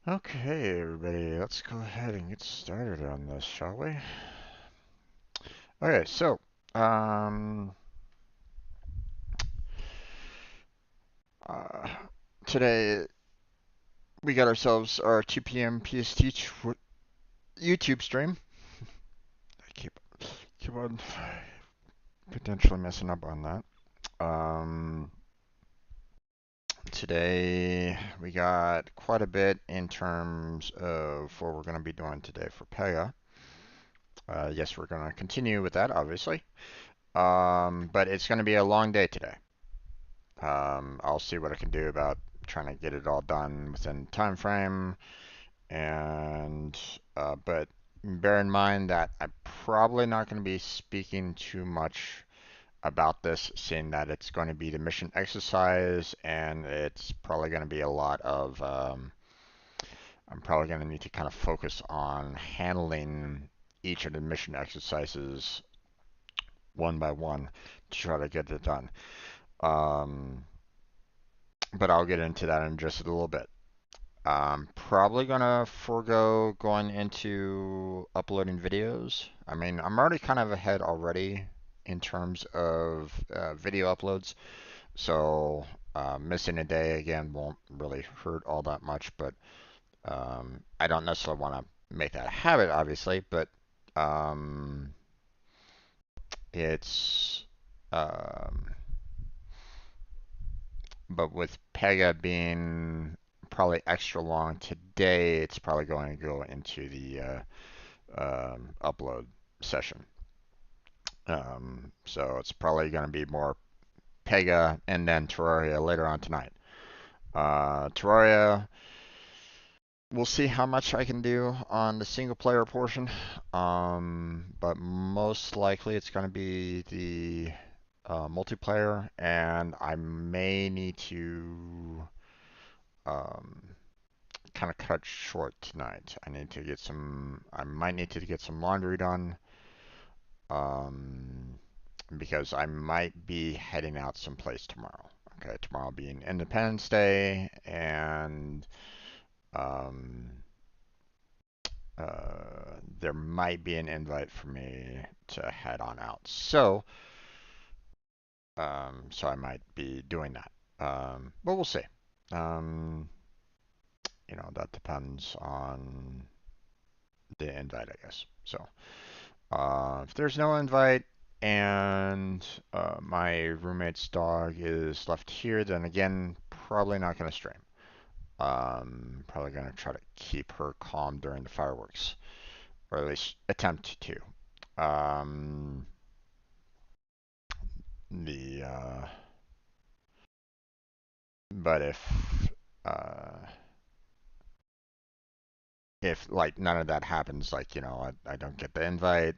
Okay, everybody, let's go ahead and get started on this, shall we? Okay, so, um, uh, today we got ourselves our 2 p.m. PST YouTube stream. I keep on potentially messing up on that. Today we got quite a bit in terms of what we're going to be doing today for Pega. Yes, we're going to continue with that, obviously. But it's going to be a long day today. I'll see what I can do about trying to get it all done within time frame. And but bear in mind that I'm probably not going to be speaking too much about this, seeing that it's going to be the mission exercise, and it's probably going to be a lot of. I'm probably going to need to kind of focus on handling each of the mission exercises one by one to try to get it done. Um, but I'll get into that in just a little bit. I'm probably gonna forego going into uploading videos. I mean, I'm already kind of ahead already in terms of video uploads, so missing a day again won't really hurt all that much. But I don't necessarily want to make that a habit, obviously. But um, it's um, but with Pega being probably extra long today, it's probably going to go into the upload session. So it's probably going to be more Pega and then Terraria later on tonight. Terraria, we'll see how much I can do on the single player portion, but most likely it's going to be the multiplayer, and I may need to um, kind of cut short tonight. I might need to get some laundry done, um, because I might be heading out someplace tomorrow. Okay, tomorrow being Independence Day, and um, there might be an invite for me to head on out. So I might be doing that. But we'll see. Um, that depends on the invite, I guess. So, if there's no invite and my roommate's dog is left here, then again, probably not going to stream. Probably going to try to keep her calm during the fireworks, or at least attempt to. Um, the but uh, if like none of that happens, like I don't get the invite,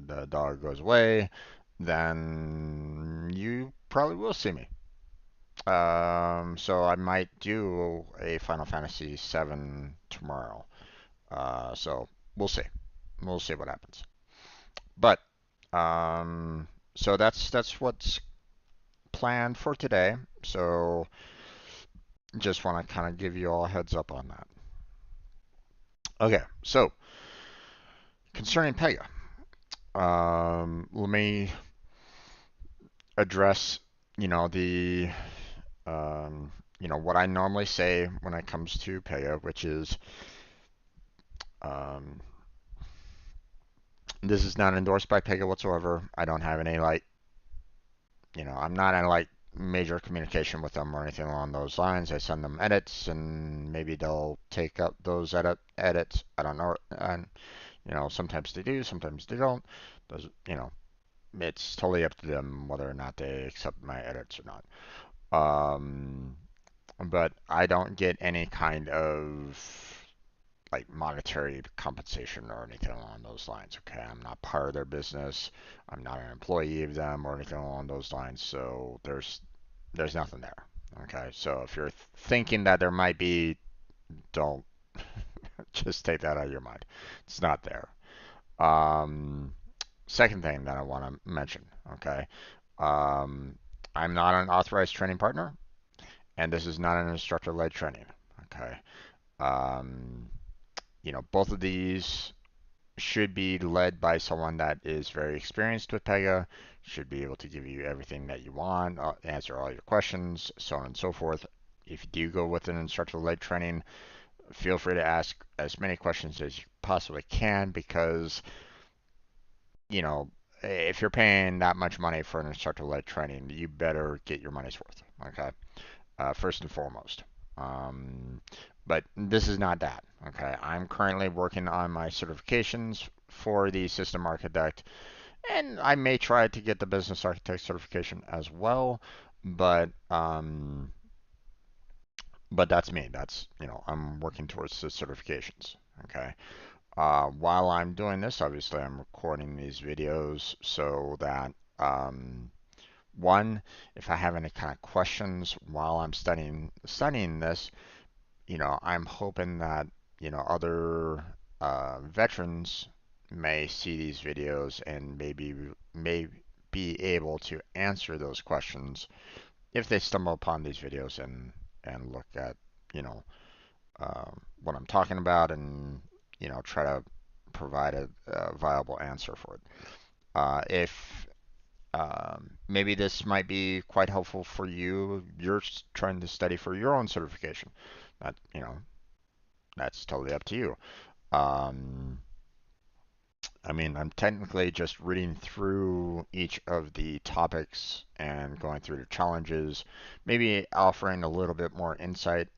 the dog goes away, then you probably will see me. So I might do a Final Fantasy VII tomorrow. So we'll see. We'll see what happens. But so that's what's planned for today. So just want to kind of give you all a heads up on that. Okay, so concerning Pega, let me address, the what I normally say when it comes to Pega, which is um, this is not endorsed by Pega whatsoever. I don't have any I'm not in major communication with them or anything along those lines. I send them edits and maybe they'll take up those edits. I don't know. And sometimes they do, sometimes they don't. Those, it's totally up to them whether or not they accept my edits or not. Um, but I don't get any kind of monetary compensation or anything along those lines. Okay, I'm not part of their business. I'm not an employee of them or anything along those lines. So there's nothing there. Okay, so if you're thinking that there might be, don't just take that out of your mind. It's not there. Um, Second thing that I want to mention. Okay, um, I'm not an authorized training partner, and this is not an instructor-led training. Okay. Um, both of these should be led by someone that is very experienced with Pega, should be able to give you everything that you want, answer all your questions, so on and so forth. If you do go with an instructor-led training, feel free to ask as many questions as you possibly can because, you know, if you're paying that much money for an instructor-led training, you better get your money's worth, okay? First and foremost. Um, but this is not that, okay? I'm currently working on my certifications for the system architect, and I may try to get the business architect certification as well, but that's me. That's, I'm working towards the certifications, okay? While I'm doing this, obviously, I'm recording these videos so that, one, if I have any kind of questions while I'm studying this, I'm hoping that, other veterans may see these videos and may be able to answer those questions if they stumble upon these videos and look at, you know, what I'm talking about and, try to provide a viable answer for it. If maybe this might be quite helpful for you. You're trying to study for your own certification. That, that's totally up to you. Um, I mean, I'm technically just reading through each of the topics and going through the challenges, maybe offering a little bit more insight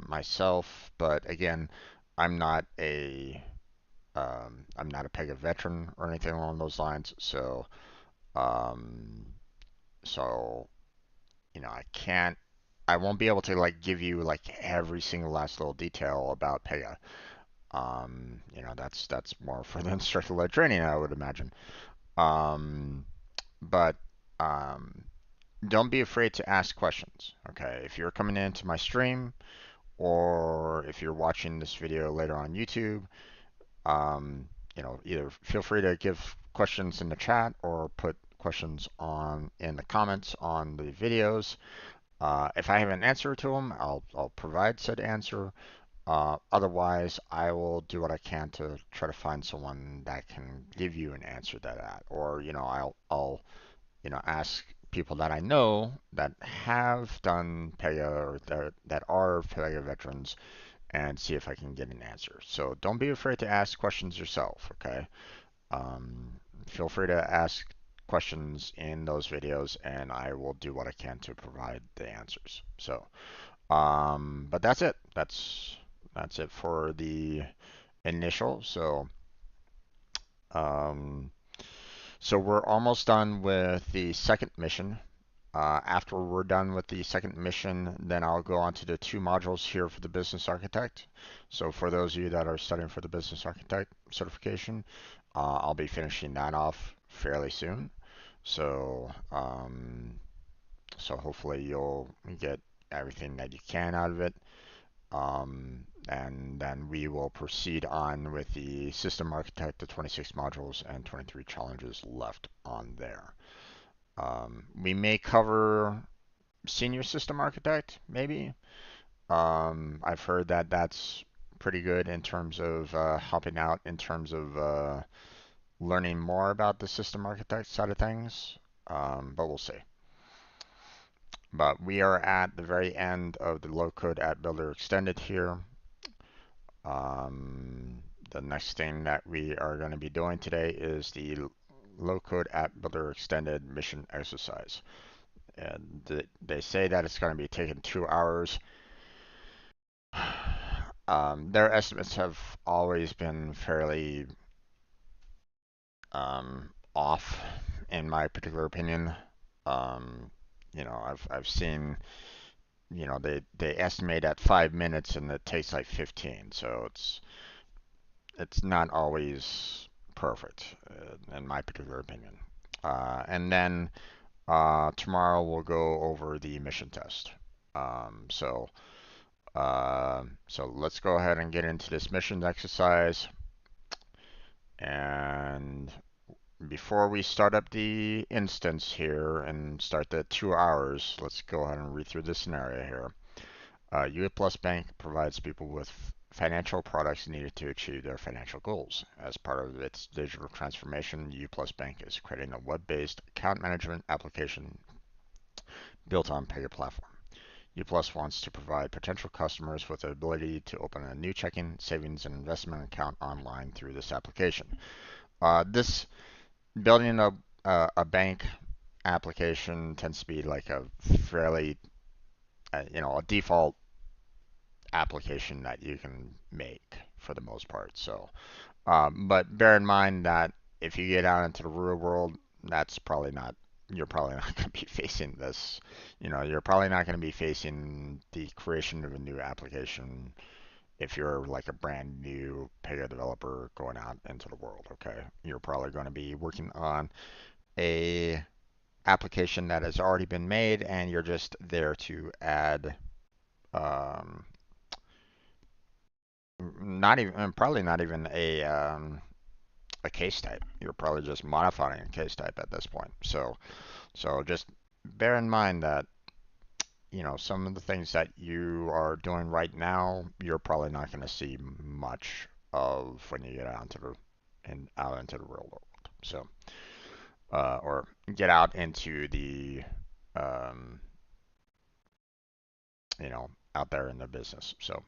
myself. But again, I'm not a I'm not a Pega veteran or anything along those lines. Um, so I won't be able to like give you like every single last little detail about Pega. That's more for the instructor-led training, I would imagine. Um, but um, don't be afraid to ask questions. Okay, if you're coming into my stream or if you're watching this video later on YouTube, either feel free to give questions in the chat or put questions on in the comments on the videos. If I have an answer to them, I'll provide said answer. Otherwise, I will do what I can to try to find someone that can give you an answer to that. Or, I'll ask people that I know that have done Pega or that are Pega veterans and see if I can get an answer. So don't be afraid to ask questions yourself, okay? Um, Feel free to ask questions in those videos and I will do what I can to provide the answers. So, but that's it. That's it for the initial. Um, so we're almost done with the second mission. After we're done with the second mission, then I'll go on to the two modules here for the business architect. So for those of you that are studying for the business architect certification, I'll be finishing that off fairly soon. So, so hopefully you'll get everything that you can out of it. And then we will proceed on with the system architect, the 26 modules and 23 challenges left on there. We may cover senior system architect, maybe. I've heard that that's pretty good in terms of helping out in terms of learning more about the system architect side of things, but we'll see. But we are at the very end of the low-code app builder extended here. The next thing that we are going to be doing today is the low-code app builder extended mission exercise. And they say that it's going to be taking 2 hours. Their estimates have always been fairly off, in my particular opinion. Um, I've seen, they estimate at 5 minutes and it takes like 15, so it's not always perfect, in my particular opinion. And then tomorrow we'll go over the mission test. So let's go ahead and get into this mission exercise. And before we start up the instance here and start the 2 hours, let's go ahead and read through the scenario here. U Plus Bank provides people with financial products needed to achieve their financial goals. As part of its digital transformation, U Plus Bank is creating a web-based account management application built on Pega platform. U Plus wants to provide potential customers with the ability to open a new checking, savings, and investment account online through this application. This building a bank application tends to be like a fairly, a default application that you can make for the most part. So, but bear in mind that if you get out into the real world, that's probably not, you're probably not going to be facing this. You're probably not going to be facing the creation of a new application if you're like a brand new Pega developer going out into the world, okay? You're probably going to be working on a application that has already been made and you're just there to add um, not even probably not even a case type. You're probably just modifying a case type at this point. So just bear in mind that some of the things that you are doing right now, you're probably not going to see much of when you get out into the real world. So or get out into the um, out there in the business. So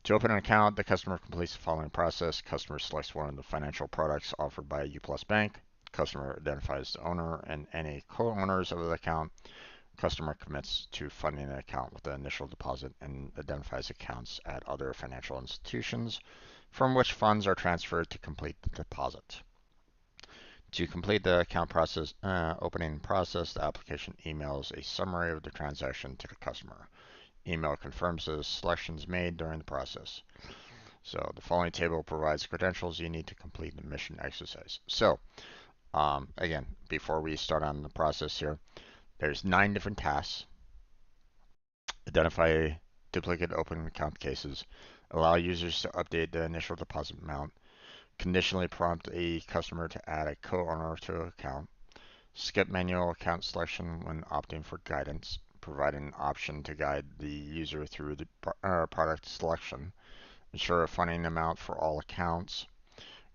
to open an account, the customer completes the following process. Customer selects one of the financial products offered by U Plus Bank. Customer identifies the owner and any co-owners of the account. Customer commits to funding the account with the initial deposit and identifies accounts at other financial institutions from which funds are transferred to complete the deposit. To complete the account process opening process, the application emails a summary of the transaction to the customer. Email confirms the selections made during the process. So the following table provides credentials you need to complete the mission exercise. So again, before we start on the process here, there's 9 different tasks. Identify duplicate open account cases. Allow users to update the initial deposit amount. Conditionally prompt a customer to add a co-owner to an account. Skip manual account selection when opting for guidance, providing an option to guide the user through the product selection. Ensure a funding amount for all accounts.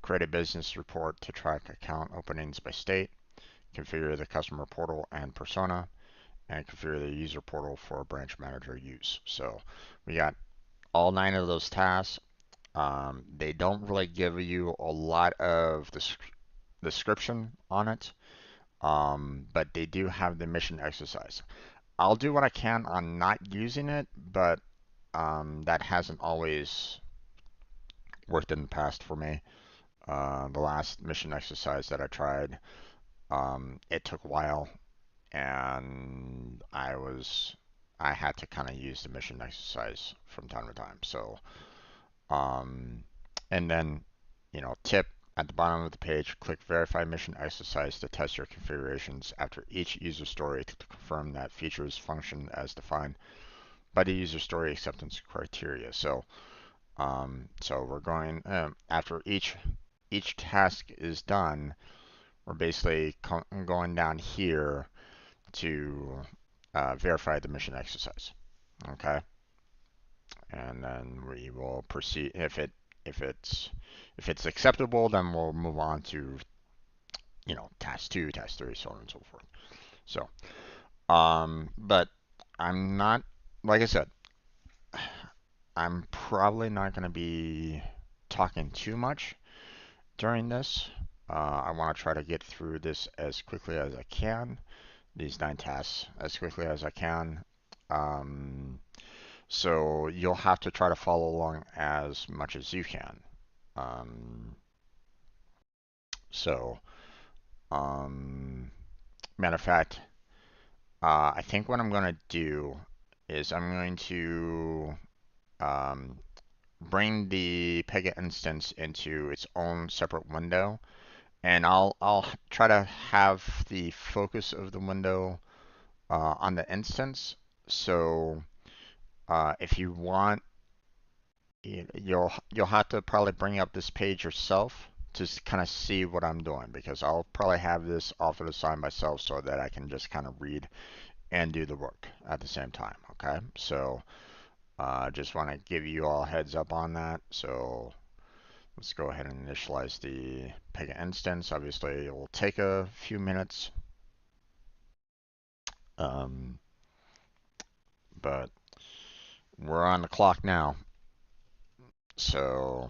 Create a business report to track account openings by state. Configure the customer portal and persona. And configure the user portal for branch manager use. So we got all 9 of those tasks. They don't really give you a lot of description on it, but they do have the mission exercise. I'll do what I can on not using it, but that hasn't always worked in the past for me. The last mission exercise that I tried, it took a while, and I had to kind of use the mission exercise from time to time. So, and then, tip at the bottom of the page, click Verify Mission Exercise to test your configurations after each user story to confirm that features function as defined by the user story acceptance criteria. So, we're going after each task is done, we're basically going down here to verify the mission exercise. Okay, and then we will proceed. If it's acceptable, then we'll move on to task 2, task 3, so on and so forth. So, but I'm not, like I said, I'm probably not going to be talking too much during this. I want to try to get through this as quickly as I can, these 9 tasks as quickly as I can. So you'll have to try to follow along as much as you can. So, matter of fact, I think what I'm going to do is I'm going to bring the Pega instance into its own separate window, and I'll try to have the focus of the window on the instance. So if you want, you'll have to probably bring up this page yourself to kind of see what I'm doing, because I'll probably have this off to the side myself so that I can just kind of read and do the work at the same time. Okay, so Just want to give you all heads up on that. So let's go ahead and initialize the Pega instance. Obviously, it will take a few minutes, um, but we're on the clock now. So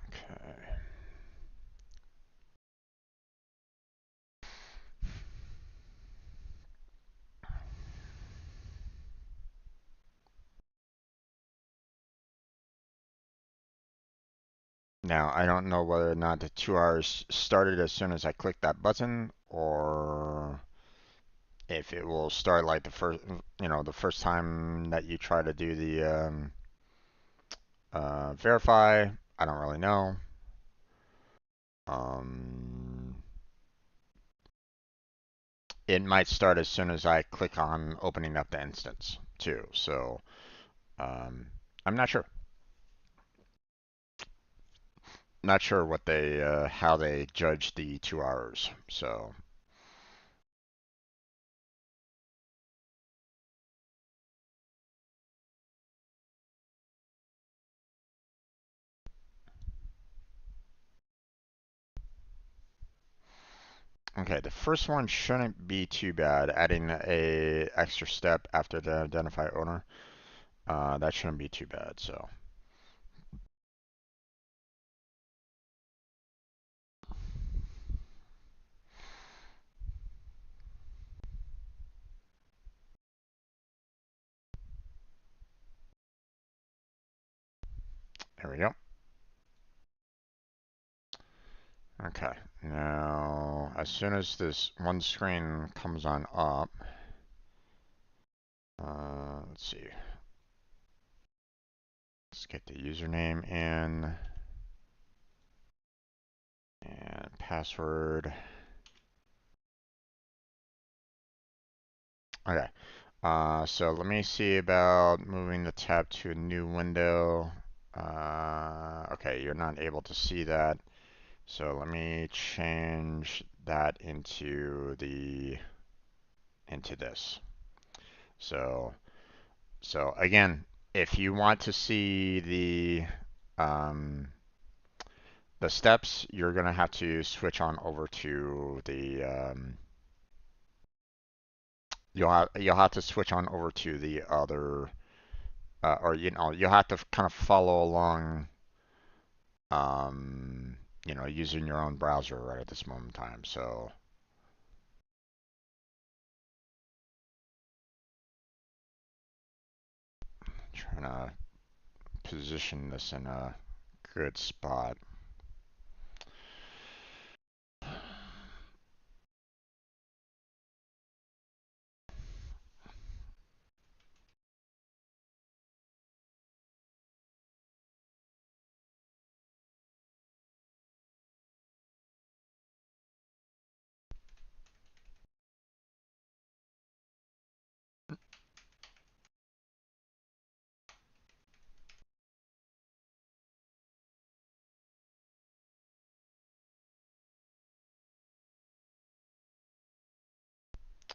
okay. Now, I don't know whether or not the 2 hours started as soon as I clicked that button, or if it will start like the first time that you try to do the verify. I don't really know. Um, it might start as soon as I click on opening up the instance too. So um, I'm not sure. Not sure what they how they judge the 2 hours. So okay, the first one shouldn't be too bad. Adding a extra step after the identify owner, that shouldn't be too bad. So there we go. Okay, now as soon as this one screen comes on up, let's see. Let's get the username in and password. Okay, so let me see about moving the tab to a new window. Okay, you're not able to see that. So let me change that into this. So again, if you want to see the steps, you're gonna have to switch on over to the you'll have to switch on over to the other or you'll have to kind of follow along um using your own browser right at this moment in time. So trying to position this in a good spot.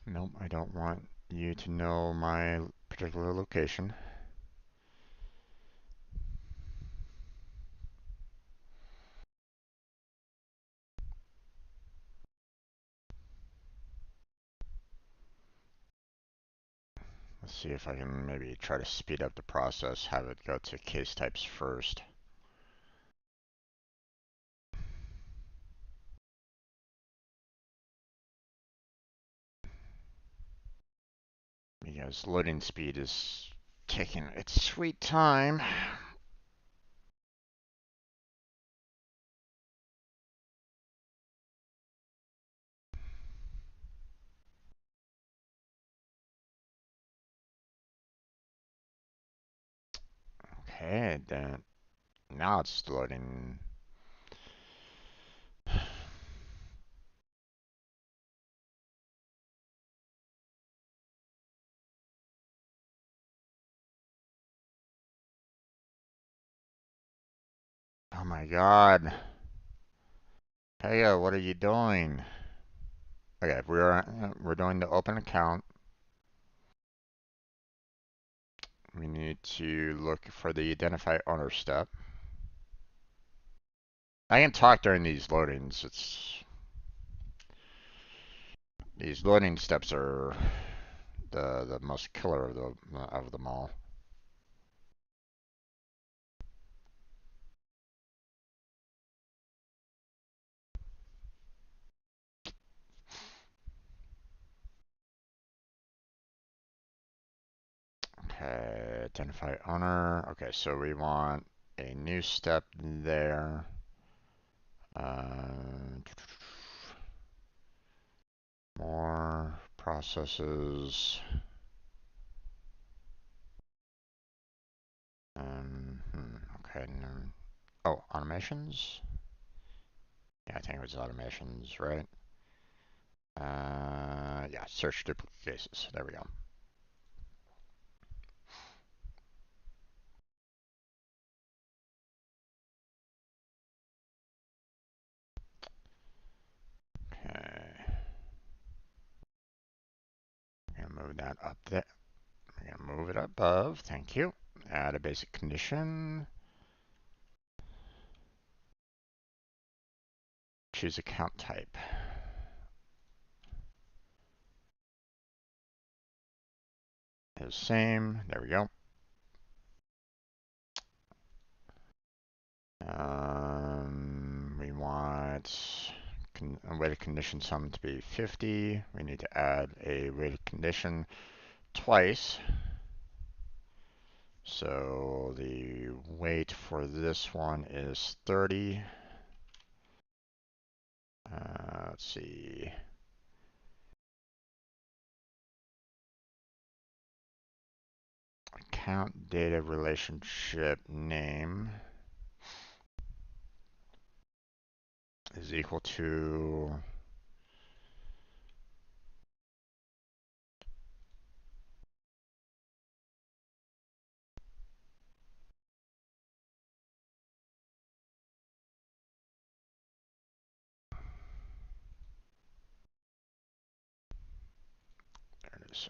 Nope, I don't want you to know my particular location. Let's see if I can maybe try to speed up the process, have it go to case types first. Because loading speed is taking its sweet time. Okay, then now it's loading. Oh my god. Pega, what are you doing? Okay, we're doing the open account. We need to look for the identify owner step. I can talk during these loadings. These loading steps are the most killer of them all. Okay, identify owner. Okay, so we want a new step there. More processes. Okay. Oh, automations? Yeah, I think it was automations, right? Yeah, search duplicate cases. There we go. Okay. I'm gonna move that up there. I'm gonna move it above. Thank you. Add a basic condition. Choose account type. Is same. There we go. We want a weighted condition sum to be 50. We need to add a weighted condition twice. So the weight for this one is 30. Let's see. Account data relationship name is equal to there it is.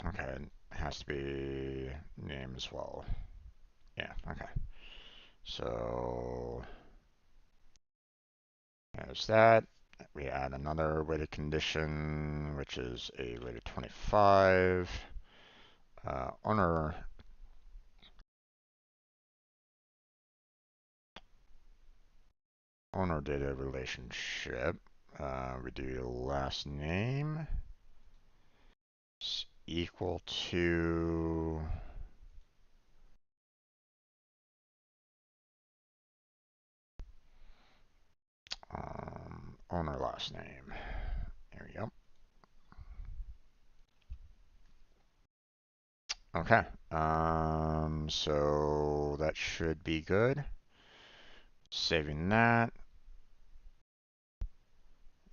Okay, it has to be name as well. Yeah, okay. So there's that. We add another weighted condition, which is a weighted 25. Owner data relationship. We do last name is equal to owner last name. There we go. Okay. So that should be good. Saving that.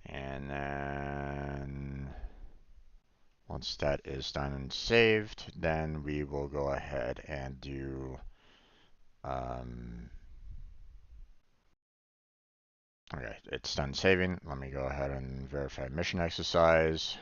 And then once that is done and saved, then we will go ahead and do okay, it's done saving. Let me go ahead and verify mission exercise.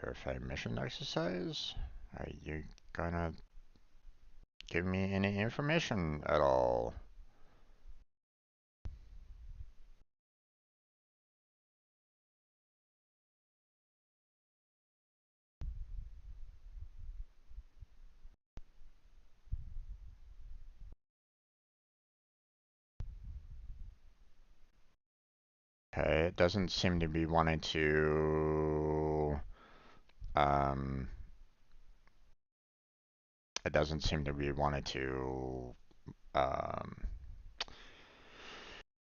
Verify mission exercise. Are you gonna give me any information at all? Okay, it doesn't seem to be wanting to, um, it doesn't seem to be wanting to,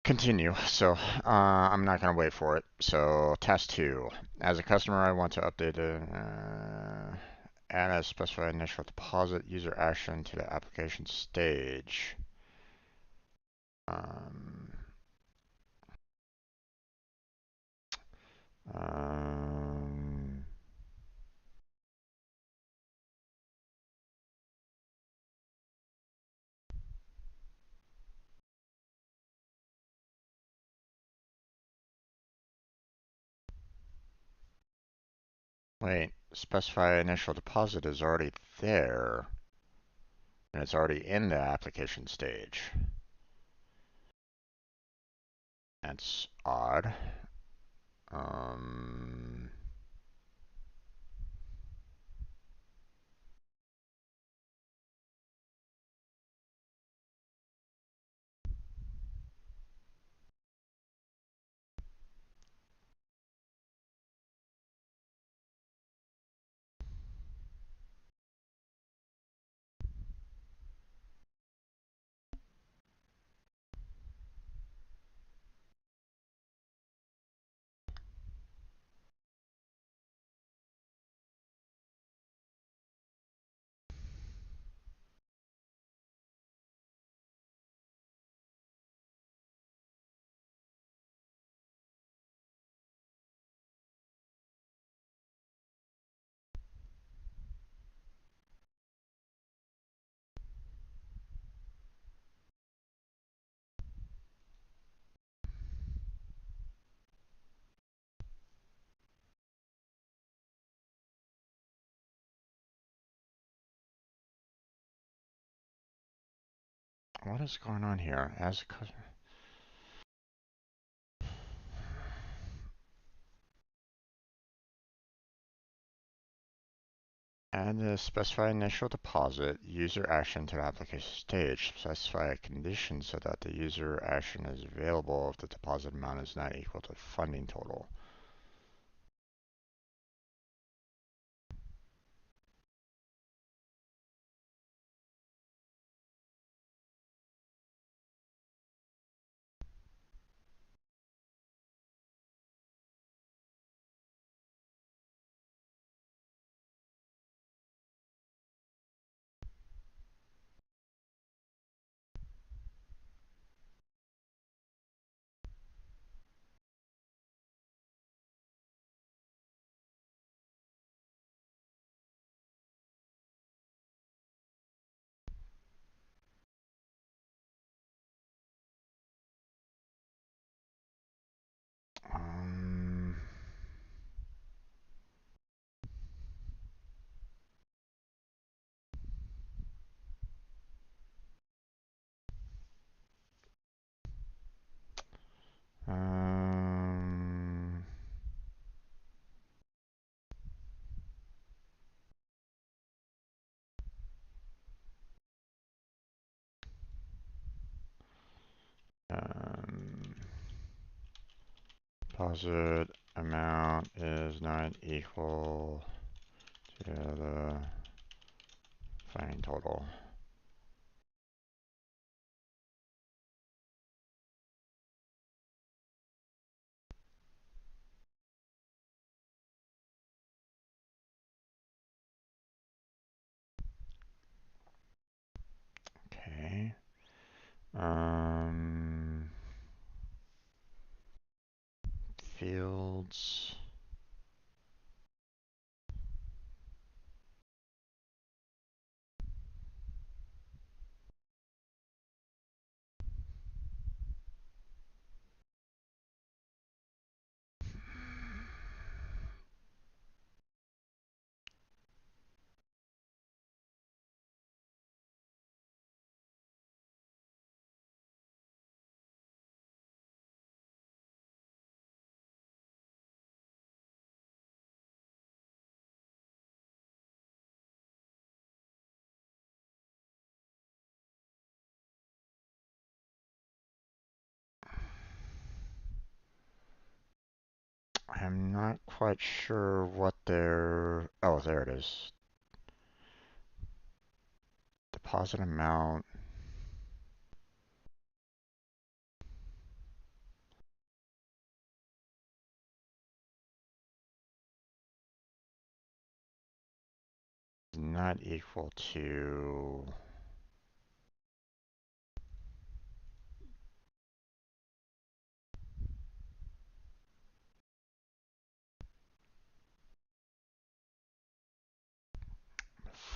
continue. So, I'm not gonna wait for it. So, task 2. As a customer, I want to update add a specified initial deposit user action to the application stage. Um, um, Wait, specify initial deposit is already there, and it's already in the application stage. That's odd. Um, what is going on here? As a customer. Add the specify initial deposit user action to the application stage. Specify a condition so that the user action is available if the deposit amount is not equal to funding total. Um, um, um, Deposit amount is not equal to the funding total. Okay. Um, Fields. I'm not quite sure what their, oh, there it is. Deposit amount. Not equal to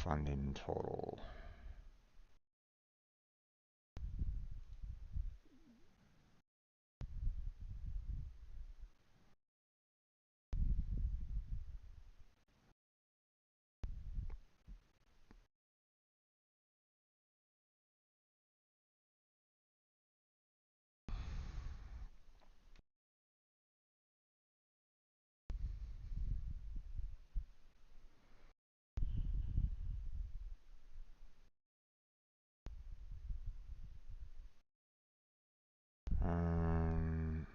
funding total. Um,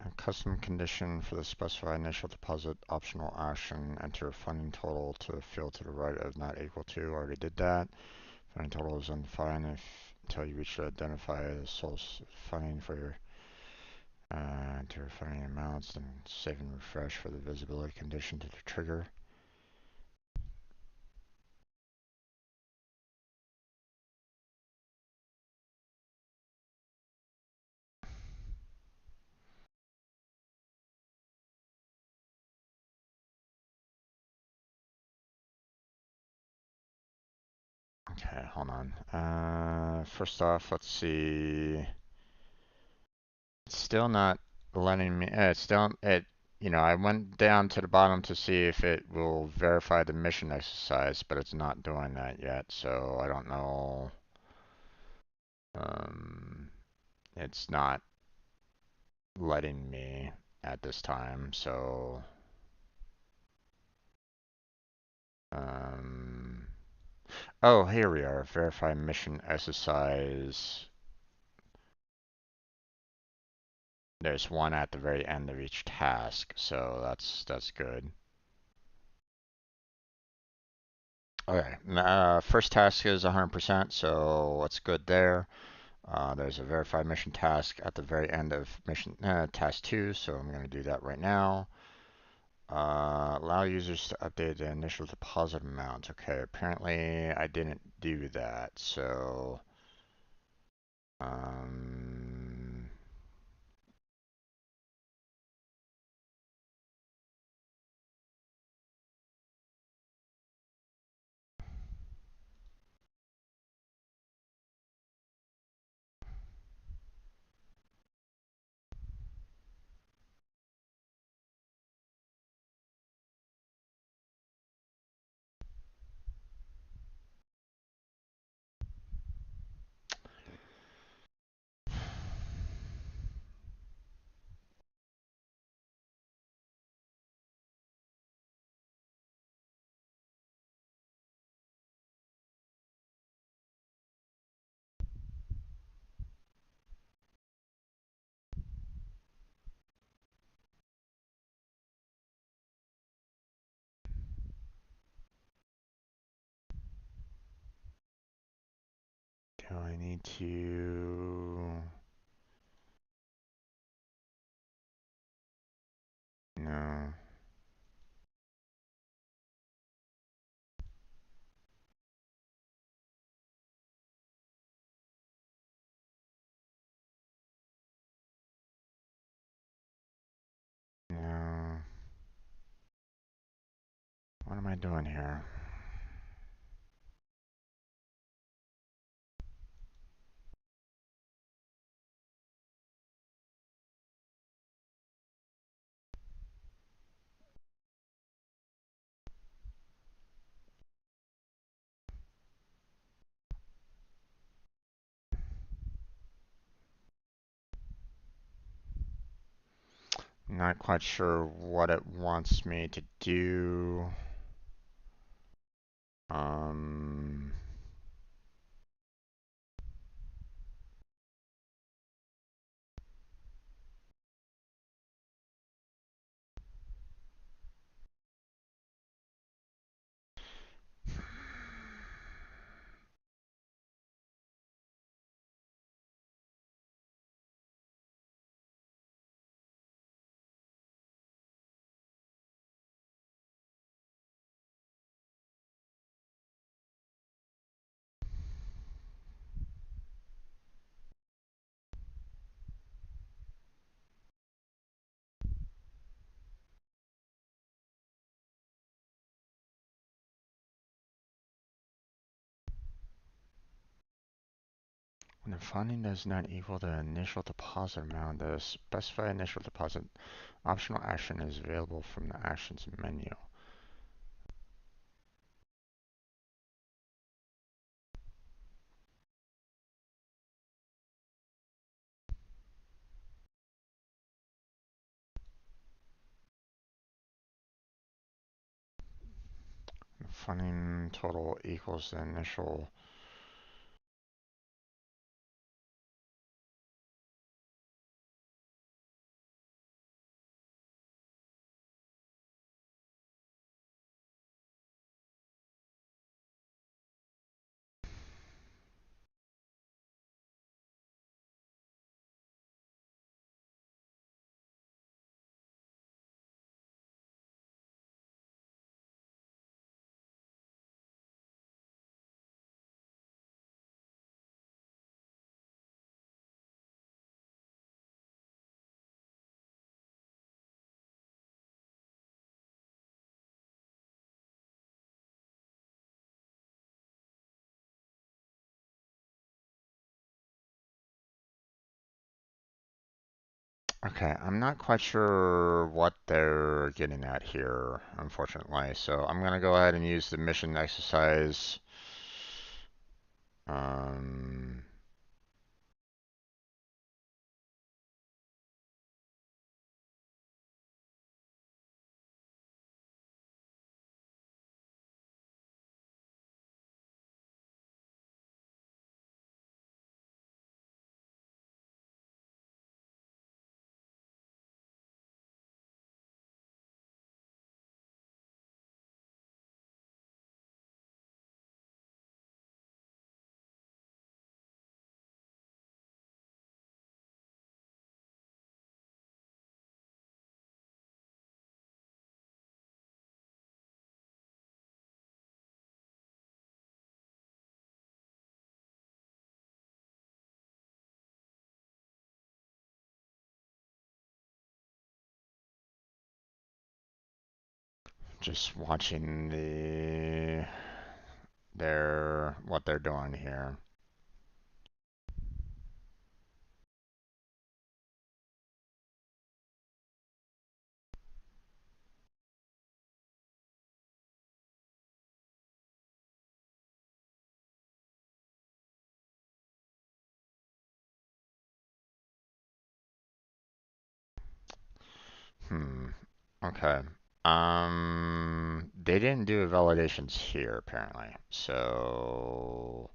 a custom condition for the specified initial deposit optional action. Enter funding total to a field to the right of not equal to. Already did that. Funding total is undefined until you reach to identify the source funding for your enter funding amounts, then save and refresh for the visibility condition to the trigger. Okay, hold on. First off, let's see. It's still not letting me. It's still it. You know, I went down to the bottom to see if it will verify the mission exercise, but it's not doing that yet. So I don't know. Um, it's not letting me at this time. So um, oh, here we are. Verify mission exercise. There's one at the very end of each task, so that's good. Okay, first task is 100%, so what's good there? There's a verified mission task at the very end of mission task 2, so I'm going to do that right now. Allow users to update the initial deposit amount. Okay, apparently I didn't do that, so um, do I need to? No. No. What am I doing here? Not quite sure what it wants me to do. Um, When the funding does not equal the initial deposit amount, the specified initial deposit optional action is available from the actions menu. Funding total equals the initial. Okay, I'm not quite sure what they're getting at here, unfortunately. So I'm going to go ahead and use the mission exercise. Um, just watching what they're doing here. Hmm. Okay. They didn't do validations here apparently. So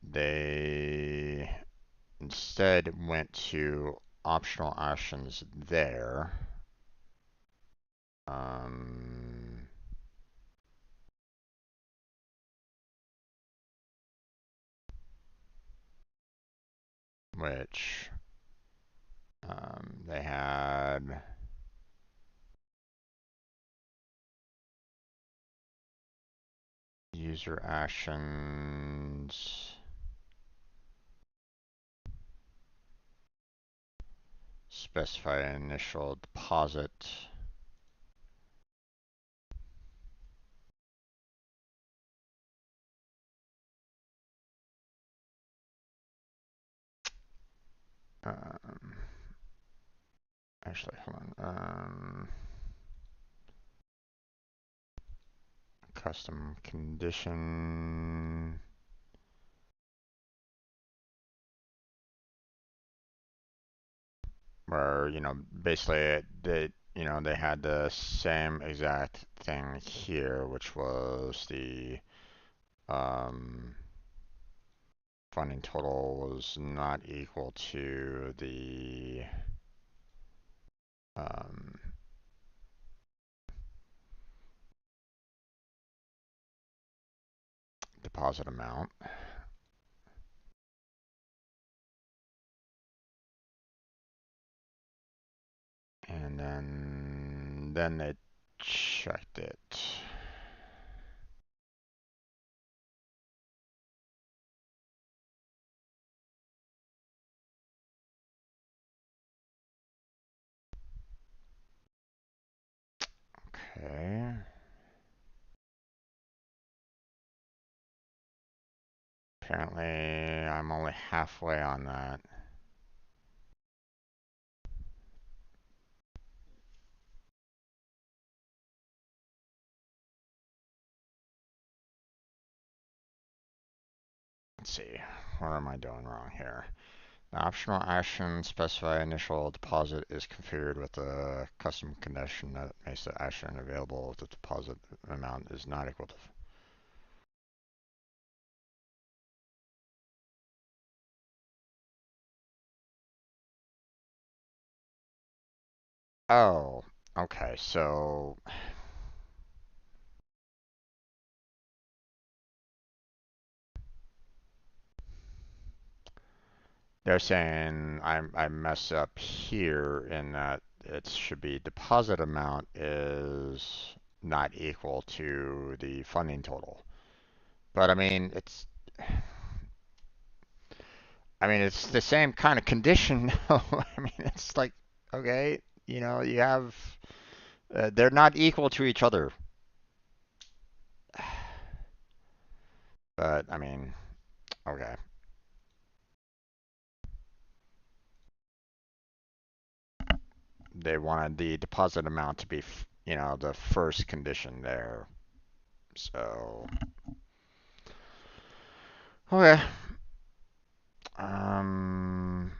they instead went to optional actions there. Um, which they had user actions, specify initial deposit. Um, actually, hold on. Custom condition. Where, basically they had the same exact thing here, which was the um, funding total was not equal to the um, deposit amount. And then they checked it. Okay. Apparently, I'm only halfway on that. Let's see. What am I doing wrong here? The optional action specify initial deposit is configured with a custom condition that makes the action available if the deposit amount is not equal to. Oh, okay. So they're saying I mess up here in that it should be deposit amount is not equal to the funding total. But I mean it's the same kind of condition. I mean it's like okay, you have they're not equal to each other. But I mean, okay. They wanted the deposit amount to be, the first condition there. So, okay. Um,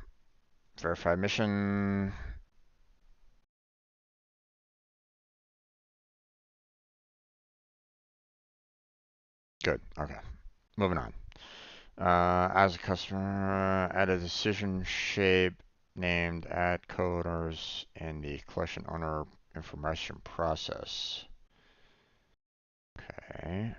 verify mission. Good. Okay. Moving on. As a customer, add a decision shape named add coders in the collection owner information process. Okay.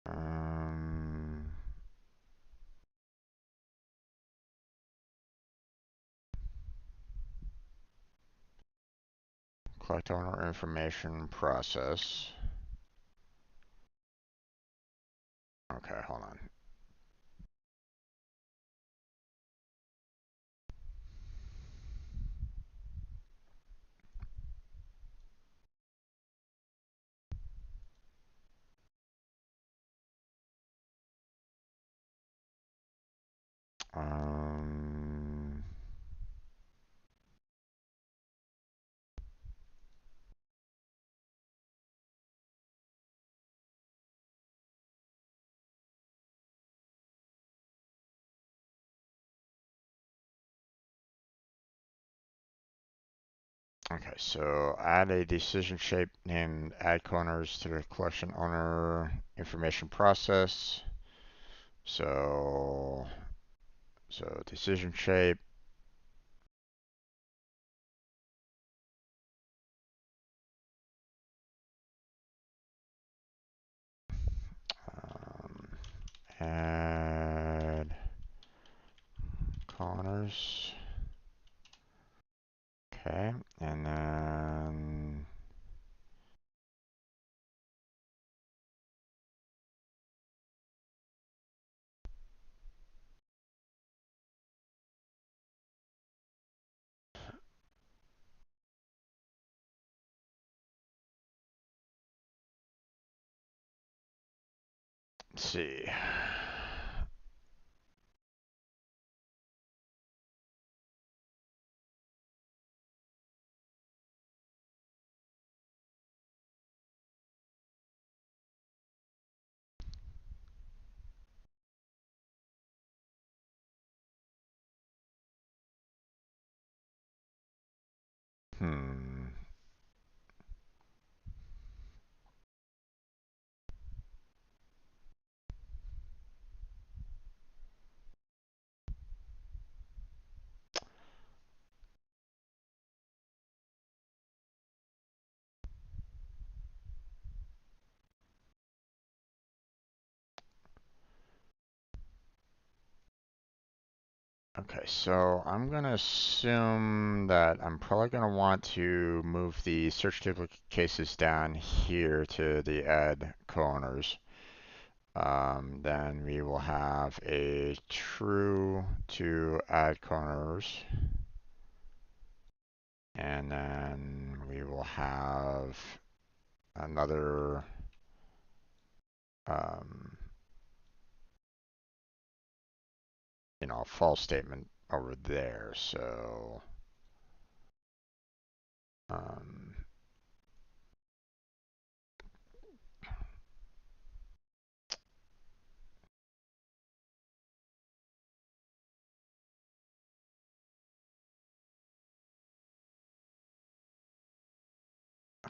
Um, collect owner information process. Okay, hold on. Um, okay, so add a decision shape named add corners to the collection owner information process. So, so decision shape. Um, add corners. Okay, and then let's see. Hmm. Okay, so I'm gonna assume that I'm probably gonna want to move the search duplicate cases down here to the add co-owners. Then we will have a true to add corners. And then we will have another um, false statement over there. So um,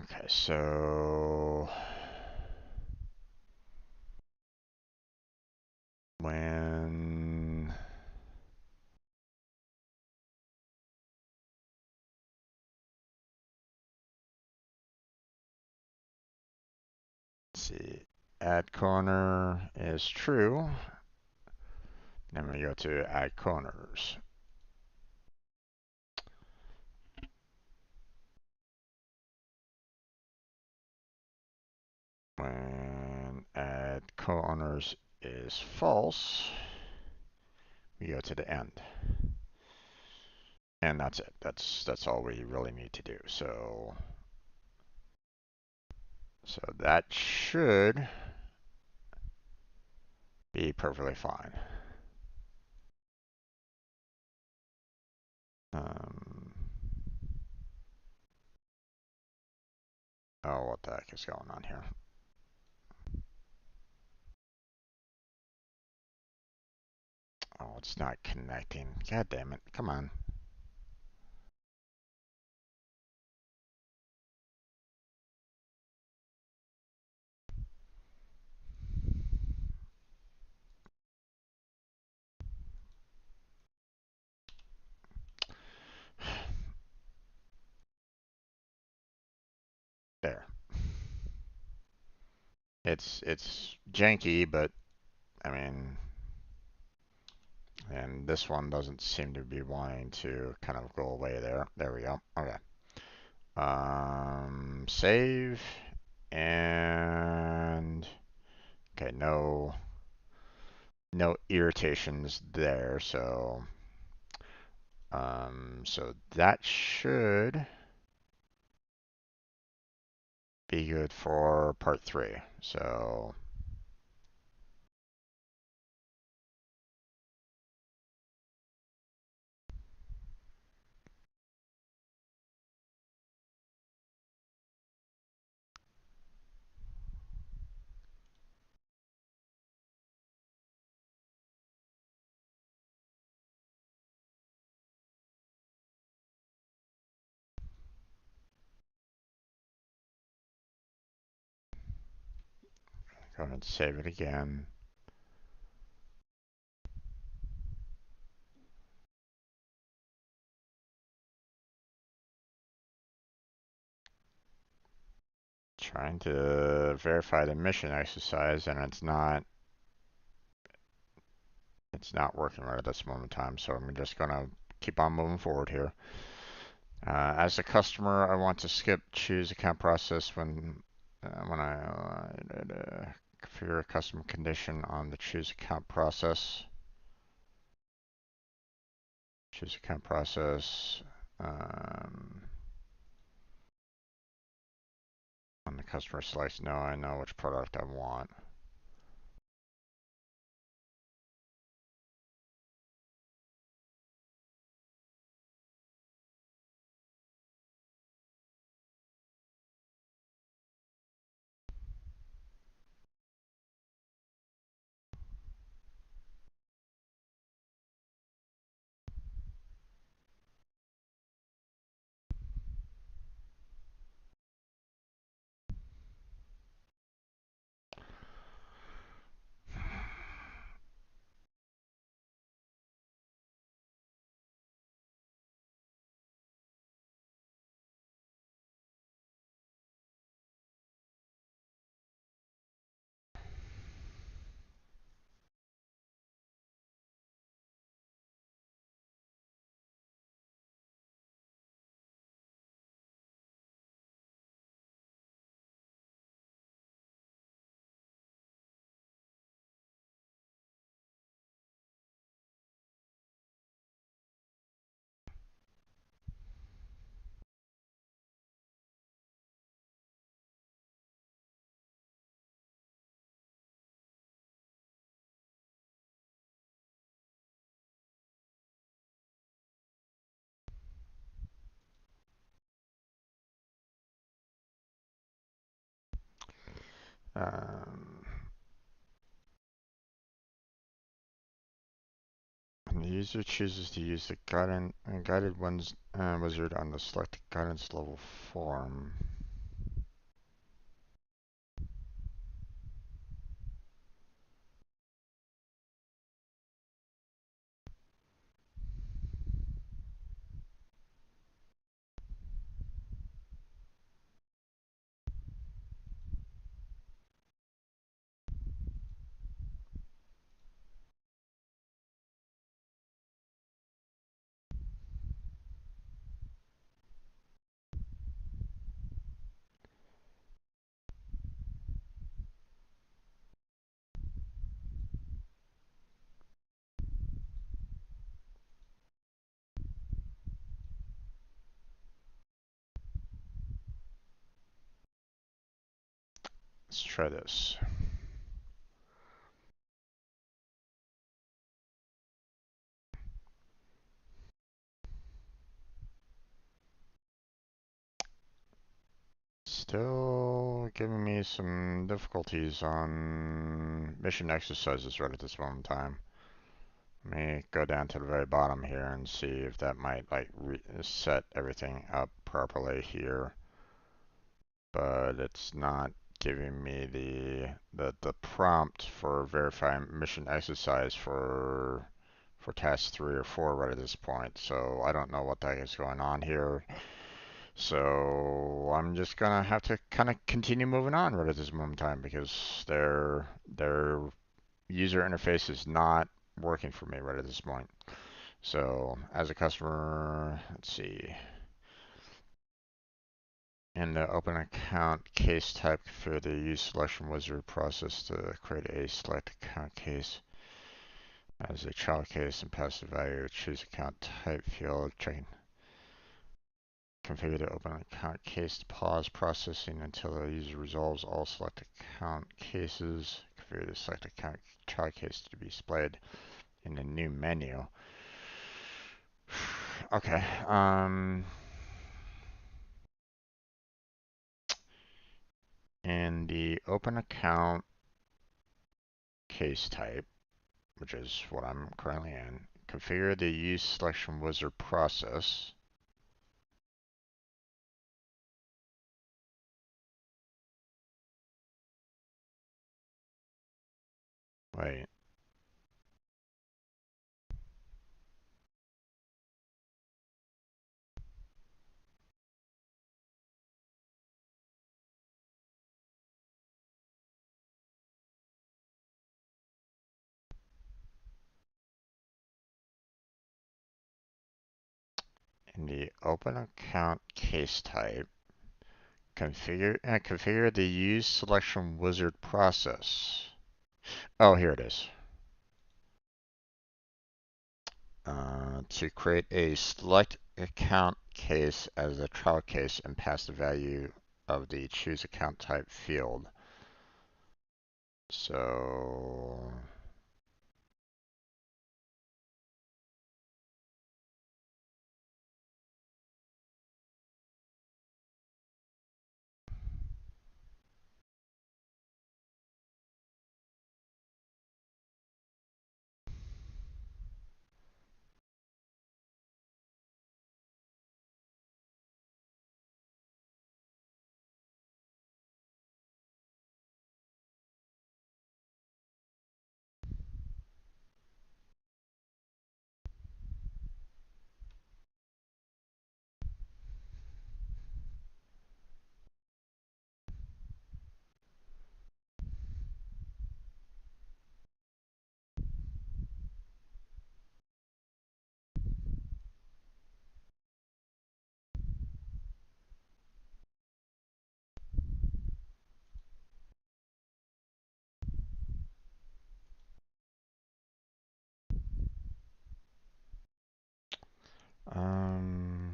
okay, so when let's see, add corner is true, then we go to add corners. When add corners is false, we go to the end. And that's it. That's all we really need to do. So that should be perfectly fine. Um, oh, what the heck is going on here? Oh, it's not connecting. God damn it. Come on. There. It's janky, but I mean, and this one doesn't seem to be wanting to kind of go away there. There we go. Okay. Save and okay, no irritations there, so that should be good for part 3. So go ahead and save it again. Trying to verify the mission exercise, and it's not working right at this moment in time. So I'm just gonna keep on moving forward here. As a customer, I want to skip choose account process when I configure a custom condition on the choose account process. Choose account process. When the customer selects no, I know which product I want. Um, when the user chooses to use the guided ones wizard on the select guidance level form. Let's try this. Still giving me some difficulties on mission exercises right at this moment in time. Let me go down to the very bottom here and see if that might like set everything up properly here. But it's not giving me the prompt for verifying mission exercise for task 3 or 4 right at this point. So I don't know what the heck is going on here. So I'm just gonna have to kind of continue moving on right at this moment in time because their user interface is not working for me right at this point. So as a customer, let's see. In the open account case type for the use selection wizard process to create a select account case as a child case and pass the value, choose account type field, checking. Configure the open account case to pause processing until the user resolves all select account cases. Configure the select account child case to be displayed in the new menu. Okay. In the open account case type, which is what I'm currently in, configure the use selection wizard process. Wait. In the open account case type, configure the use selection wizard process. Oh, here it is. To create a select account case as a child case and pass the value of the choose account type field. So um,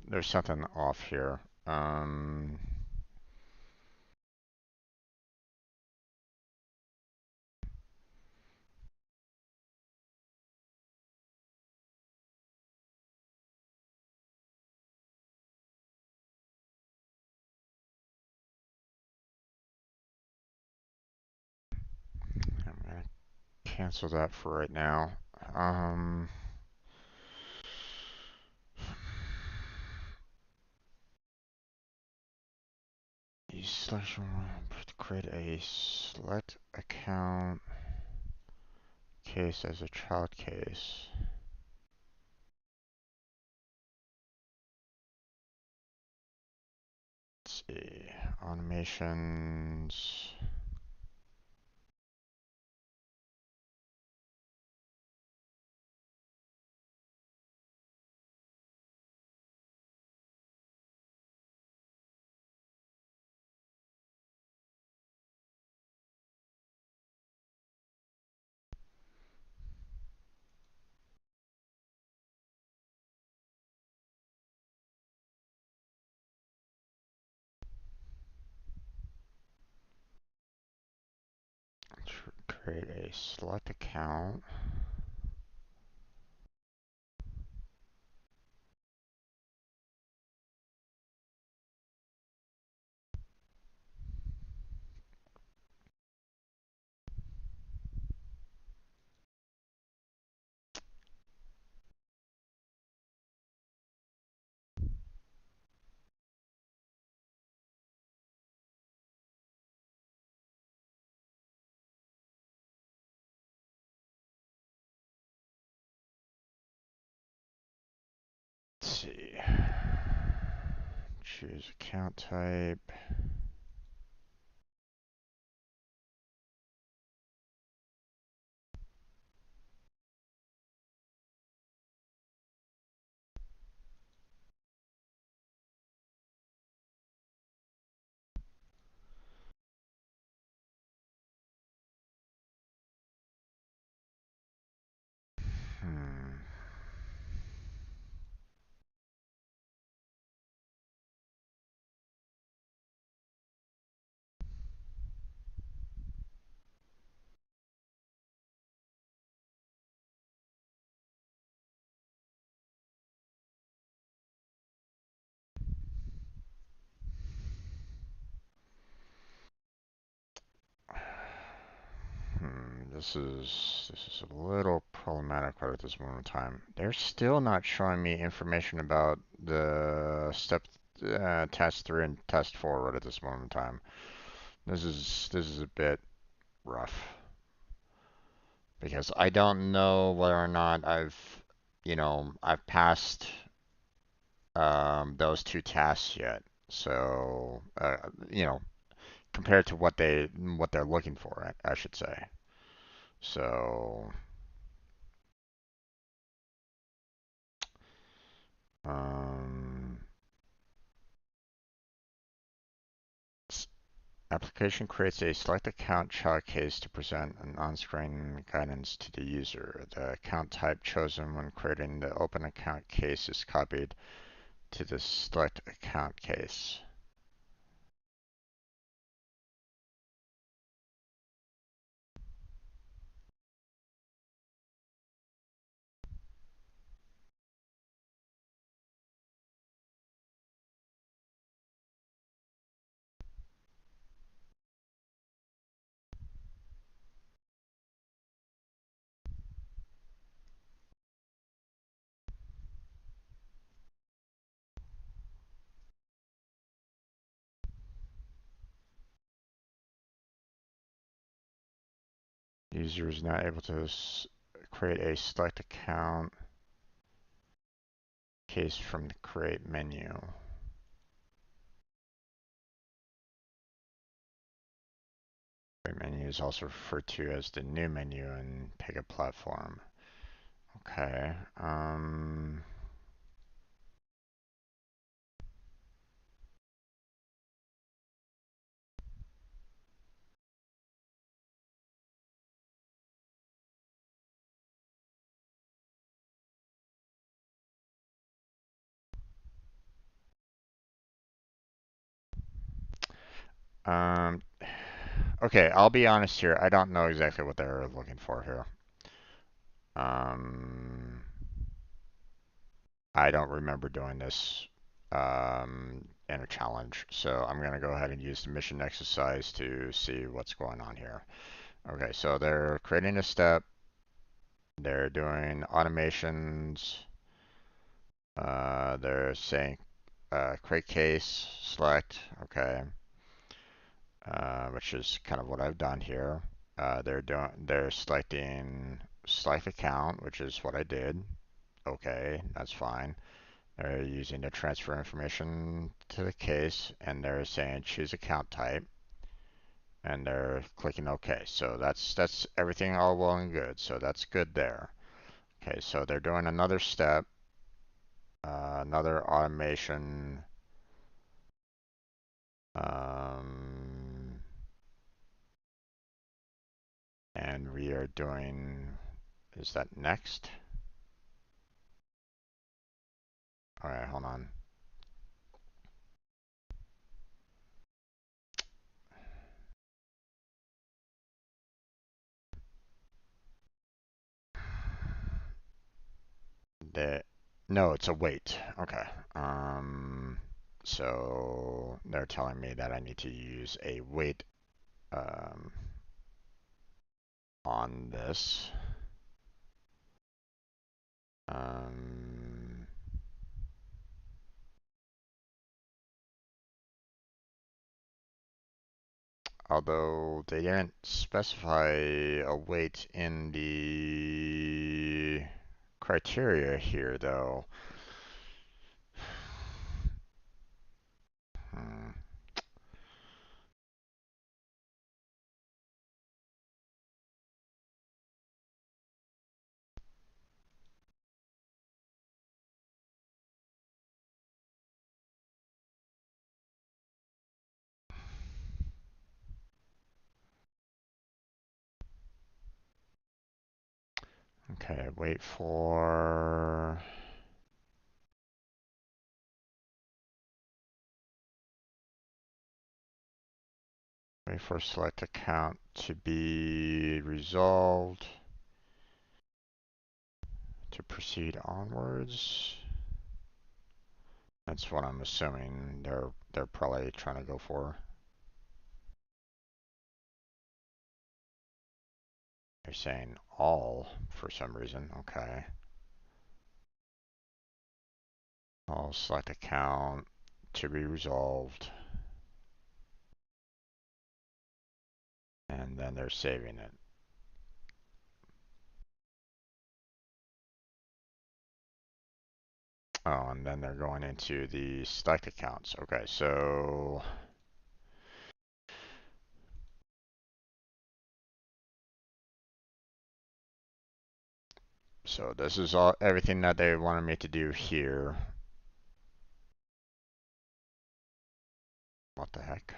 there's something off here. Um, I'm gonna cancel that for right now. Um, use selection to create a select account case as a child case. Let's see, automations. Create a select account. Let's see. Choose account type. Hmm. This is a little problematic right at this moment in time. They're still not showing me information about the step test 3 and test 4 right at this moment in time. This is a bit rough because I don't know whether or not I've passed those two tasks yet. So you know, compared to what they're looking for, I should say. So um, application creates a select account child case to present an on-screen guidance to the user. The account type chosen when creating the open account case is copied to the select account case. User is not able to create a select account case from the create menu. Create menu is also referred to as the new menu in Pega platform. Okay. Um, okay, I'll be honest here. I don't know exactly what they're looking for here. Um, I don't remember doing this in a challenge, so I'm going to go ahead and use the mission exercise to see what's going on here. Okay, so they're creating a step. They're doing automations. They're saying create case, select, okay, which is kind of what I've done here. They're selecting select account, which is what I did. Okay, that's fine. They're using the transfer information to the case, and they're saying choose account type, and they're clicking OK. So that's everything all well and good. So that's good there. Okay, so they're doing another step, another automation. Um, and we are doing, is that next? All right, hold on. The, no, it's a wait. Okay. So they're telling me that I need to use a wait um, on this. Um, Although they didn't specify a wait in the criteria here, though. Hmm. Okay, wait for select account to be resolved to proceed onwards. That's what I'm assuming they're probably trying to go for. They're saying all for some reason. Okay. All select account to be resolved. And then they're saving it. Oh, and then they're going into the select accounts. Okay, so this is all everything that they wanted me to do here. What the heck?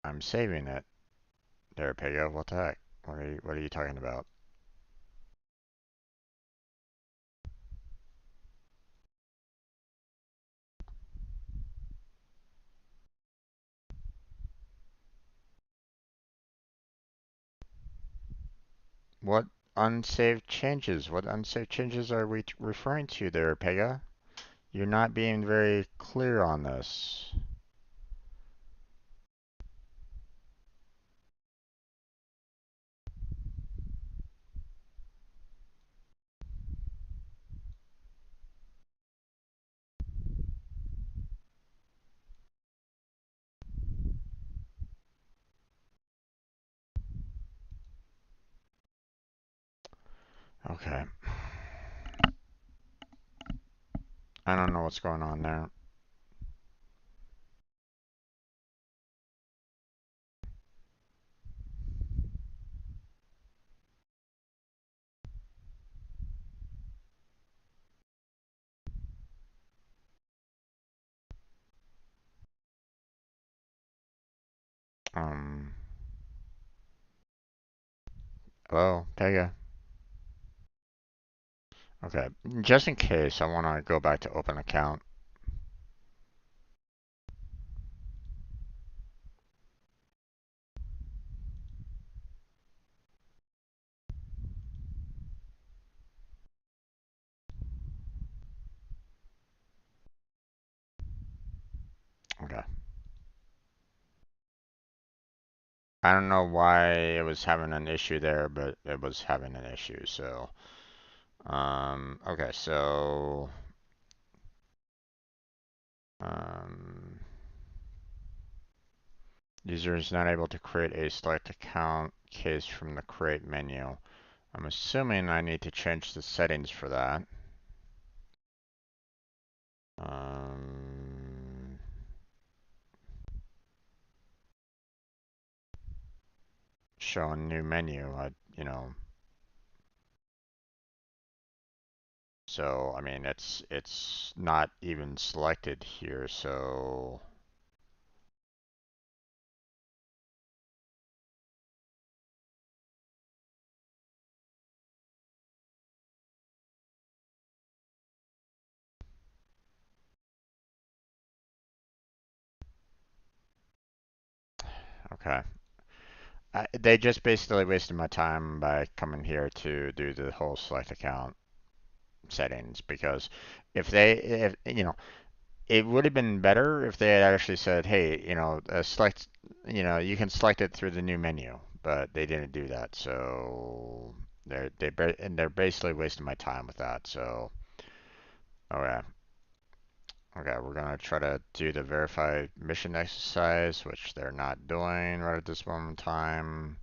I'm saving it. There, Pega. What the heck? What are you talking about? What unsaved changes? What unsaved changes are we referring to there, Pega? You're not being very clear on this. Okay. I don't know what's going on there. Um, Hello, Pega. Okay, just in case, I want to go back to open account. I don't know why it was having an issue there, but it was having an issue. So, okay, so, um, user is not able to create a select account case from the create menu. I'm assuming I need to change the settings for that. Um, show a new menu. So I mean it's not even selected here. So okay, they just basically wasted my time by coming here to do the whole select account settings because if it would have been better if they had actually said, hey, select, you can select it through the new menu, but they didn't do that. So they're basically wasting my time with that. So okay, okay, we're gonna try to do the verify mission exercise, which they're not doing right at this moment in time.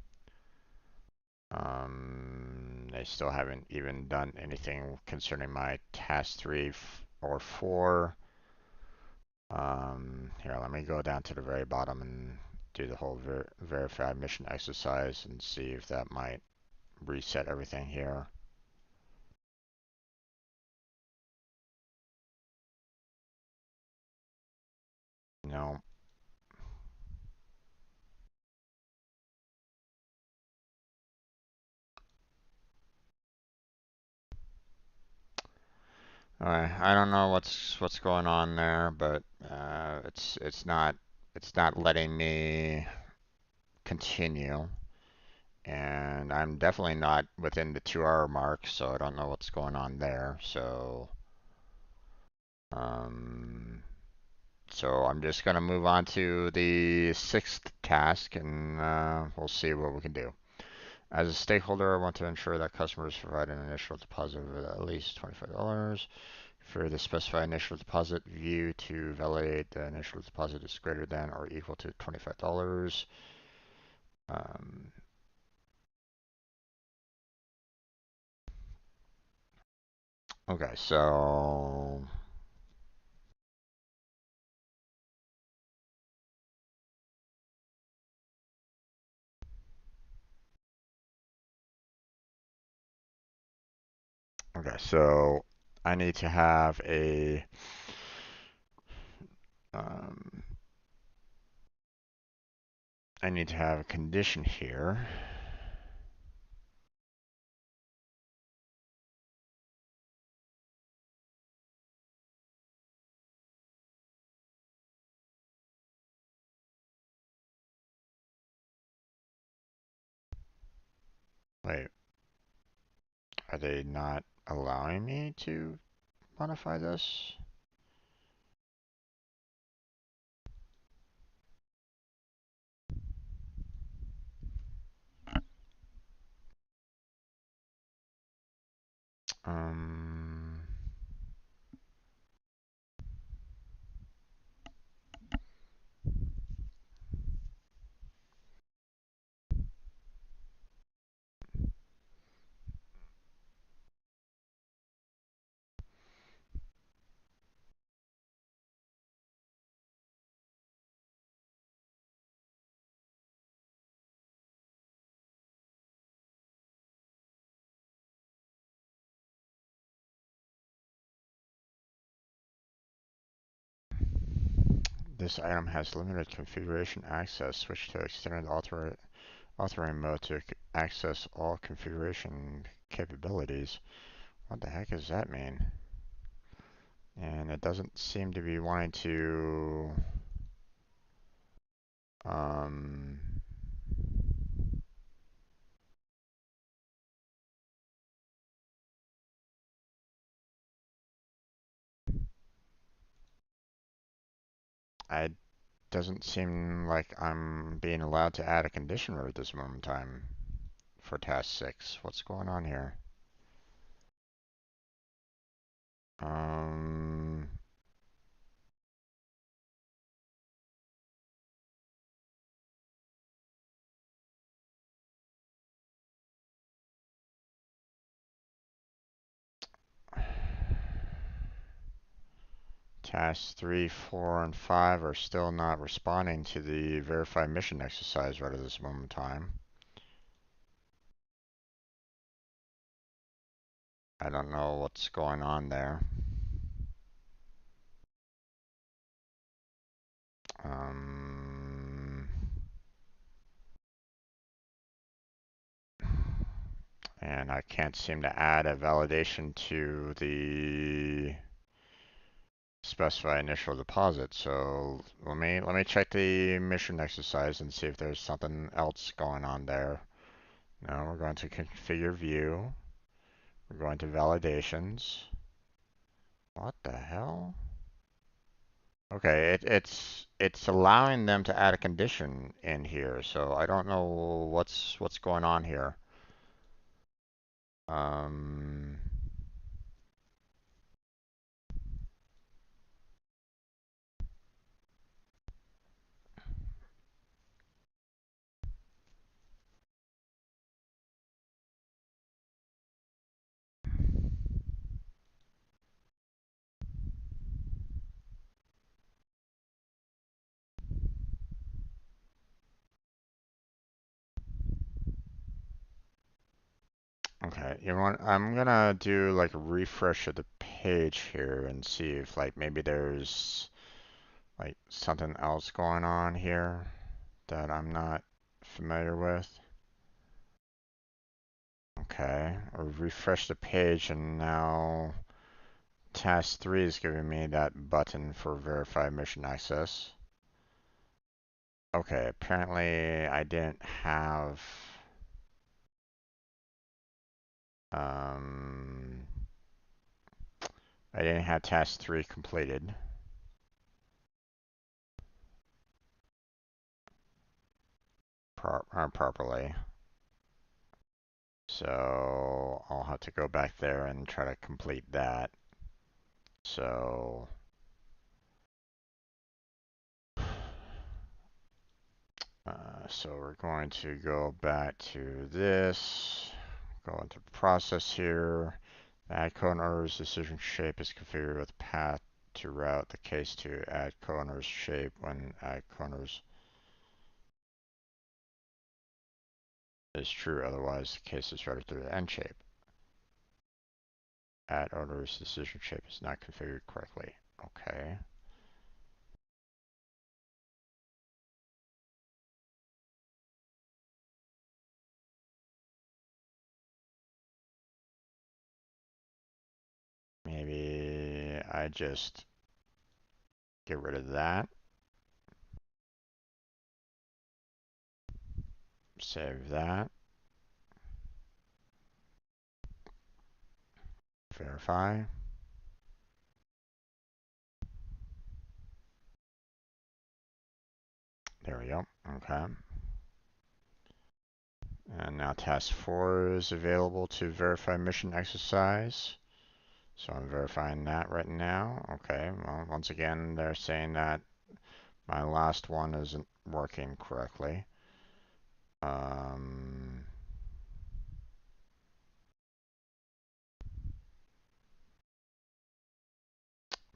They still haven't even done anything concerning my task 3 or 4. Here, let me go down to the very bottom and do the whole verify mission exercise and see if that might reset everything here. No. Alright, I don't know what's going on there, but it's not letting me continue, and I'm definitely not within the 2 hour mark, so I don't know what's going on there. Um, so I'm just gonna move on to the 6th task, and we'll see what we can do. As a stakeholder, I want to ensure that customers provide an initial deposit of at least $25. For the specified initial deposit, view to validate the initial deposit is greater than or equal to $25. Um, okay, so I need to have um, a condition here. Wait, are they not allowing me to modify this? Um, this item has limited configuration access. Switch to extended authoring mode to access all configuration capabilities. What the heck does that mean? And it doesn't seem to be wanting to um, I doesn't seem like I'm being allowed to add a condition right at this moment in time for task 6. What's going on here? Um, Tasks 3, 4, and 5 are still not responding to the verify mission exercise right at this moment in time. I don't know what's going on there. Um, and I can't seem to add a validation to the specify initial deposit. So let me check the mission exercise and see if there's something else going on there. Now we're going to configure view. We're going to validations. What the hell? Okay, it's allowing them to add a condition in here, so I don't know what's going on here. Um, okay, you know what? I'm gonna do like a refresh of the page here and see if like maybe there's like something else going on here that I'm not familiar with. Okay, I'll refresh the page and now task 3 is giving me that button for verify mission access. Okay, apparently um I didn't have task 3 completed properly. So I'll have to go back there and try to complete that. So so we're going to go back to this, go into process here. The add co-owner's decision shape is configured with path to route the case to add co-owner's shape when add co-owner's is true, otherwise the case is routed through the end shape. Add owner's decision shape is not configured correctly. Okay. Maybe I just get rid of that. Save that. Verify. There we go. Okay. And now task 4 is available to verify mission exercise. So I'm verifying that right now. Okay, well, once again, they're saying that my last one isn't working correctly. Um,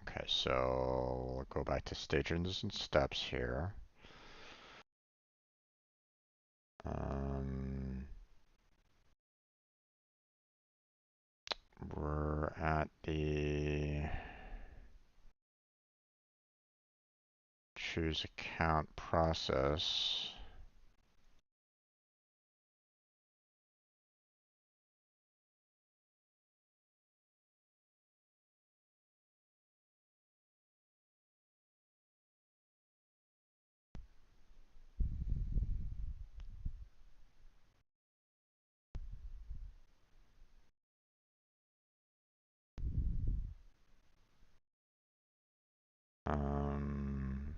okay, so we'll go back to stages and steps here. We're at the choose account process. Um,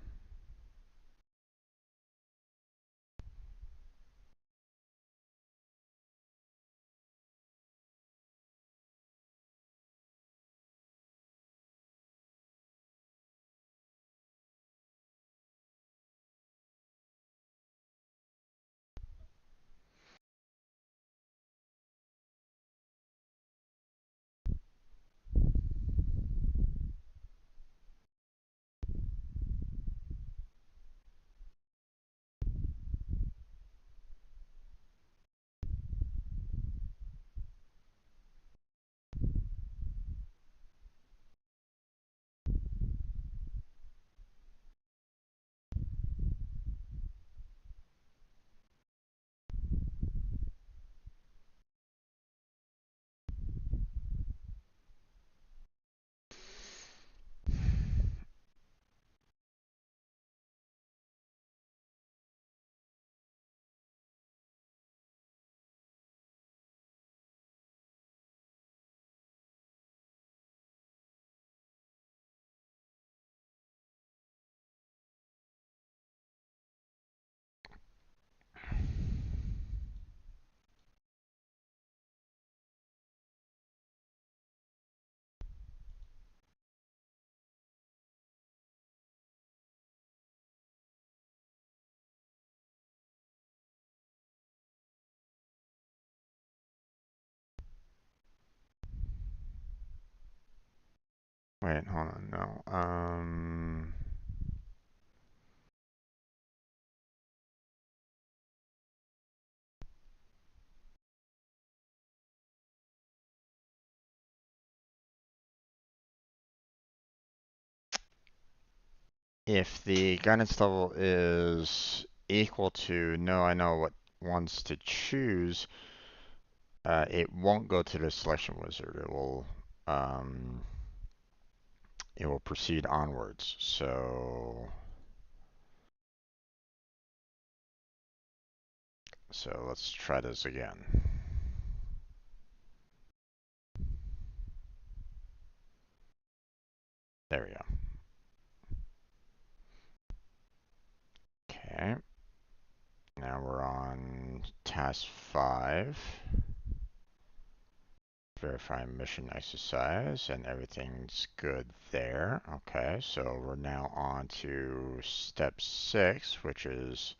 Wait, hold on, no. If the guidance level is equal to no, I know what ones to choose, it won't go to the selection wizard. Um, it will proceed onwards. So let's try this again. There we go. Okay. Now we're on task 5. Verify mission exercise, and everything's good there. Okay, so we're now on to step 6, which is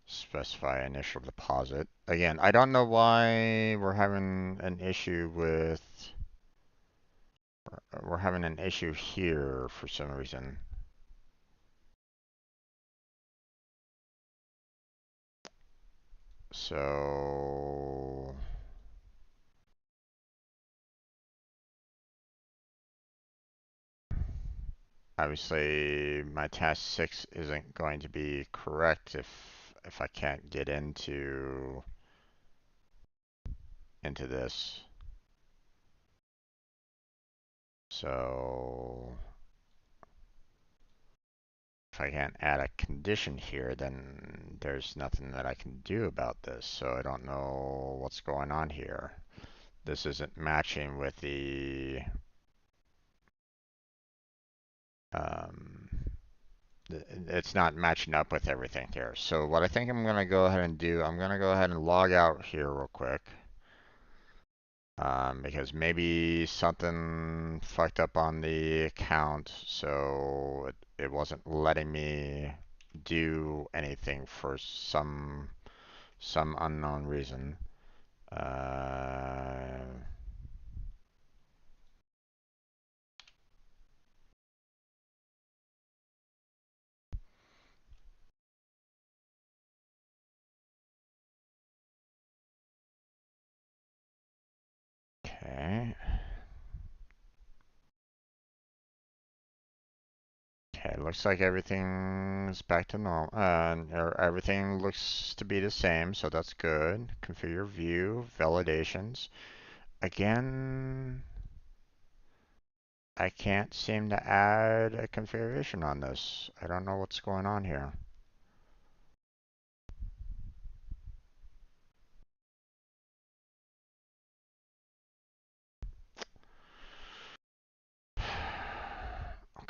specify initial deposit. Again, I don't know why we're having an issue here for some reason. So obviously my task 6 isn't going to be correct if I can't get into this. So if I can't add a condition here, then there's nothing that I can do about this. So I don't know what's going on here. This isn't matching with um, it's not matching up with everything here. So what I think I'm going to go ahead and do, I'm going to go ahead and log out here real quick. Because maybe something fucked up on the account, so it wasn't letting me do anything for some unknown reason. Okay. Okay, looks like everything's back to normal. Or everything looks to be the same, so that's good. Configure view, validations. Again, I can't seem to add a configuration on this. I don't know what's going on here.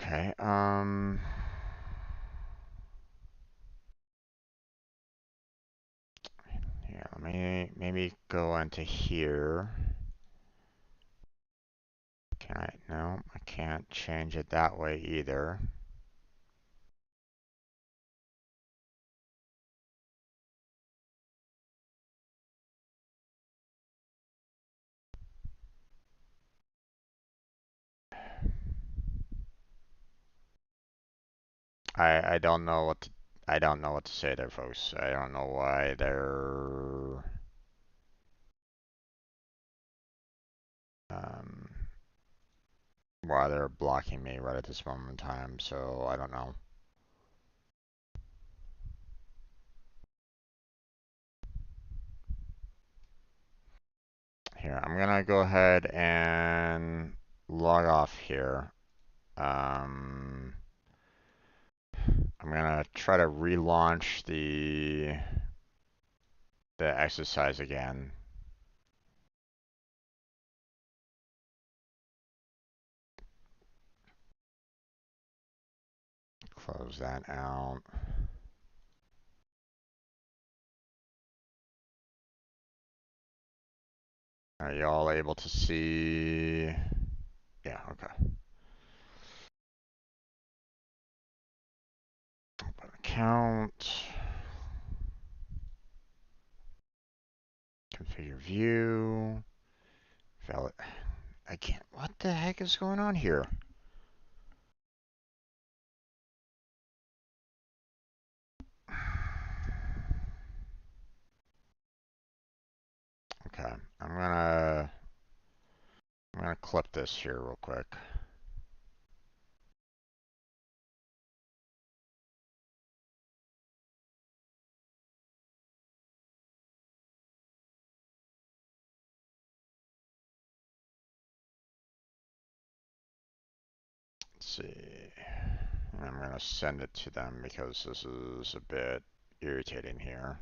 Okay, yeah, let me maybe go into here. Can I? No, I can't change it that way either. I don't know I don't know what to say there, folks. I don't know um why they're blocking me right at this moment in time, so I don't know. Here, I'm gonna go ahead and log off here. Um, I'm gonna try to relaunch the exercise again. Close that out. Are you all able to see? Yeah, okay. Open account. Configure view. Valid. I can't. What the heck is going on here? Okay, I'm gonna clip this here real quick. Let's see. I'm gonna send it to them because this is a bit irritating here.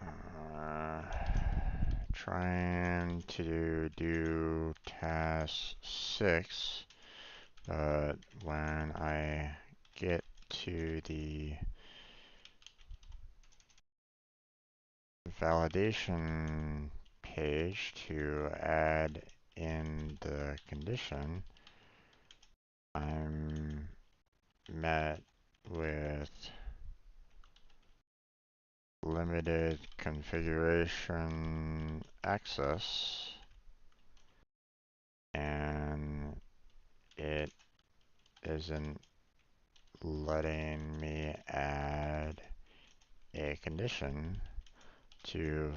Uh, Trying to do task 6, but when I get to the validation page to add in the condition, I'm met with limited configuration access, and it isn't letting me add a condition to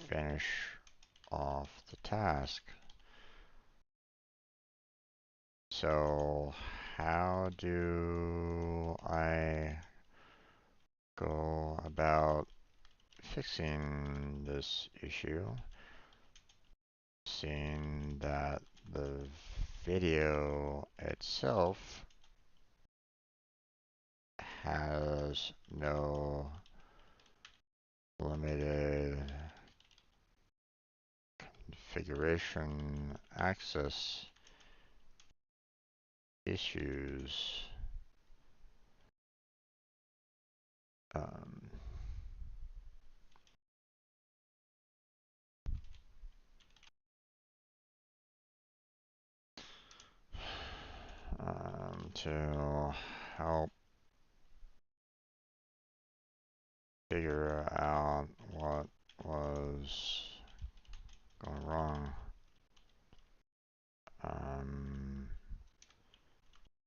finish off the task. So how do I go about fixing this issue, seeing that the video itself has no limited configuration access issues? Um, to help figure out what was going wrong. Um,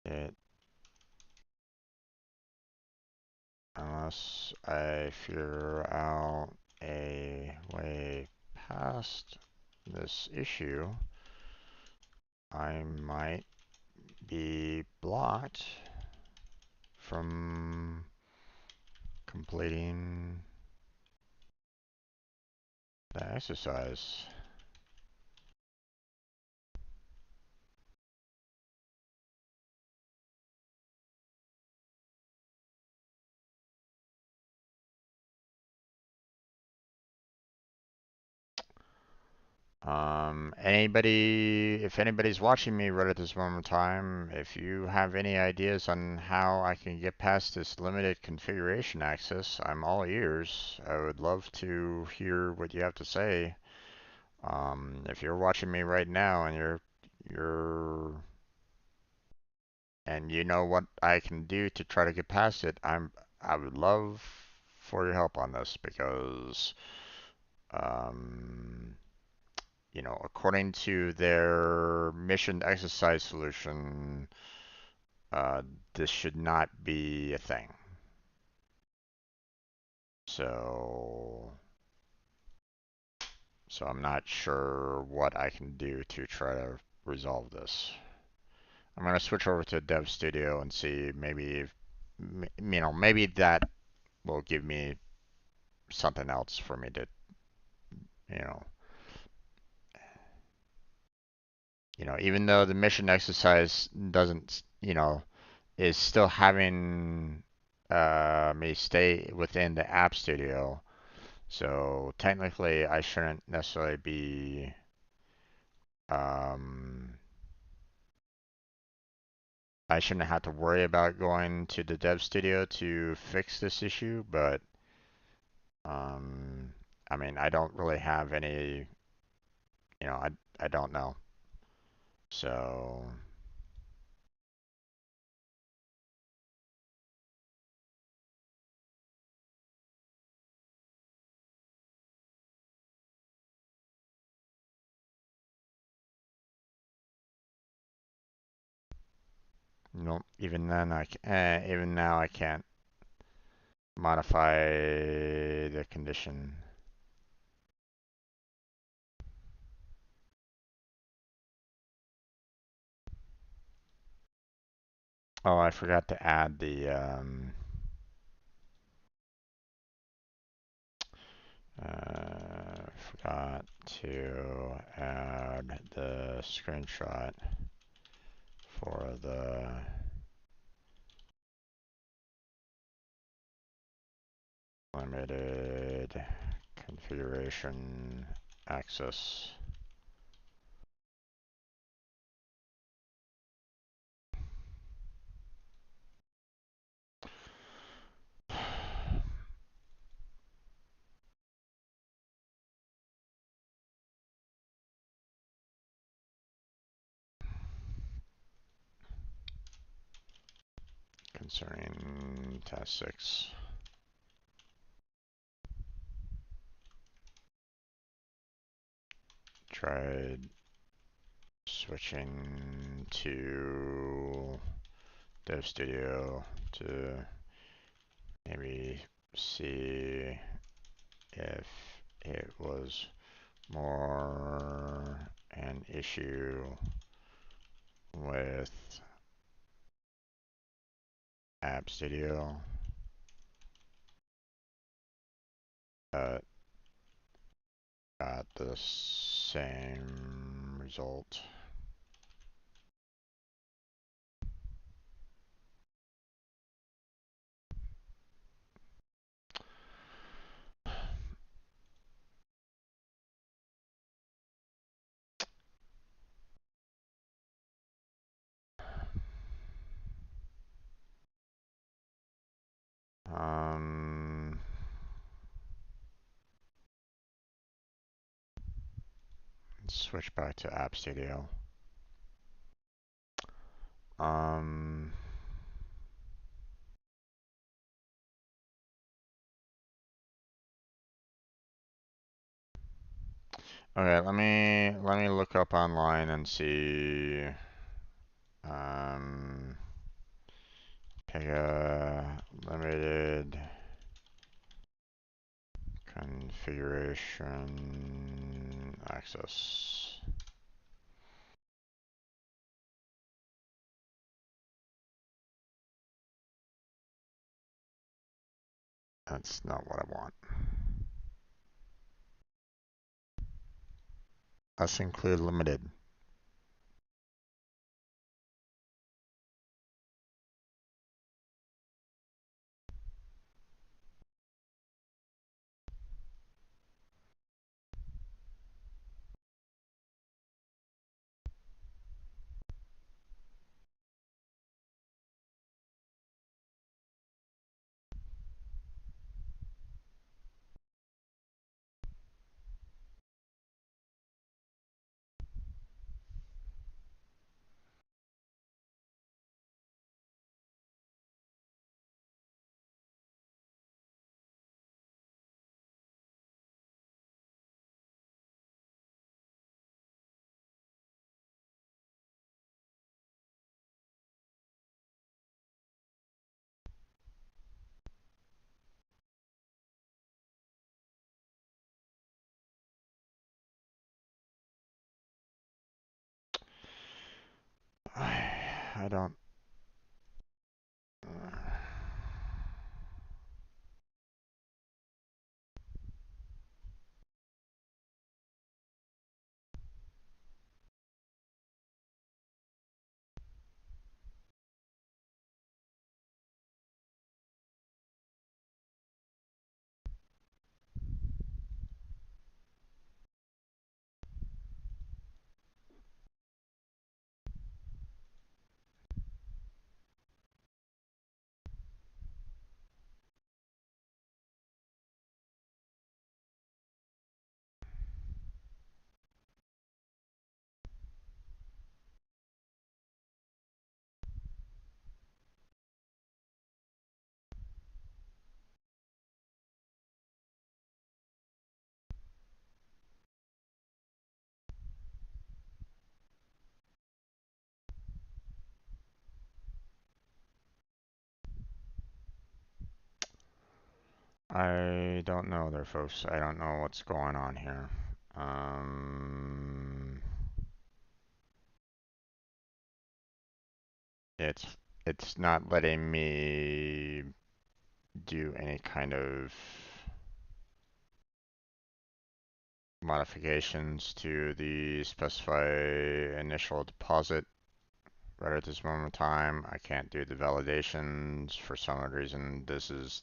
it Unless I figure out a way past this issue, I might be blocked from completing the exercise. If anybody's watching me right at this moment in time, if you have any ideas on how I can get past this limited configuration access, I'm all ears. I would love to hear what you have to say. If you're watching me right now and you're and you know what I can do to try to get past it, I would love for your help on this because um, according to their mission exercise solution, uh, this should not be a thing. So, so I'm not sure what I can do to try to resolve this. I'm gonna switch over to Dev Studio and see maybe that will give me something else for me to, you know, even though the mission exercise doesn't, is still having me stay within the App Studio. So technically, I shouldn't necessarily be, um, I shouldn't have to worry about going to the Dev Studio to fix this issue, but um, I mean, I don't really have any, I don't know. So, Nope. Even then, even now, I can't modify the condition. Oh, I forgot to add the forgot to add the screenshot for the limited configuration access. Concerning task 6. Tried switching to Dev Studio to maybe see if it was more an issue with App Studio, but got the same result. Um, Switch back to App Studio. Um, okay, let me look up online and see um, Pega limited configuration access. That's not what I want. Let's include limited. I don't. I don't know there, folks. I don't know what's going on here. It's it's not letting me do any kind of modifications to the specify initial deposit right at this moment in time. I can't do the validations for some reason. This is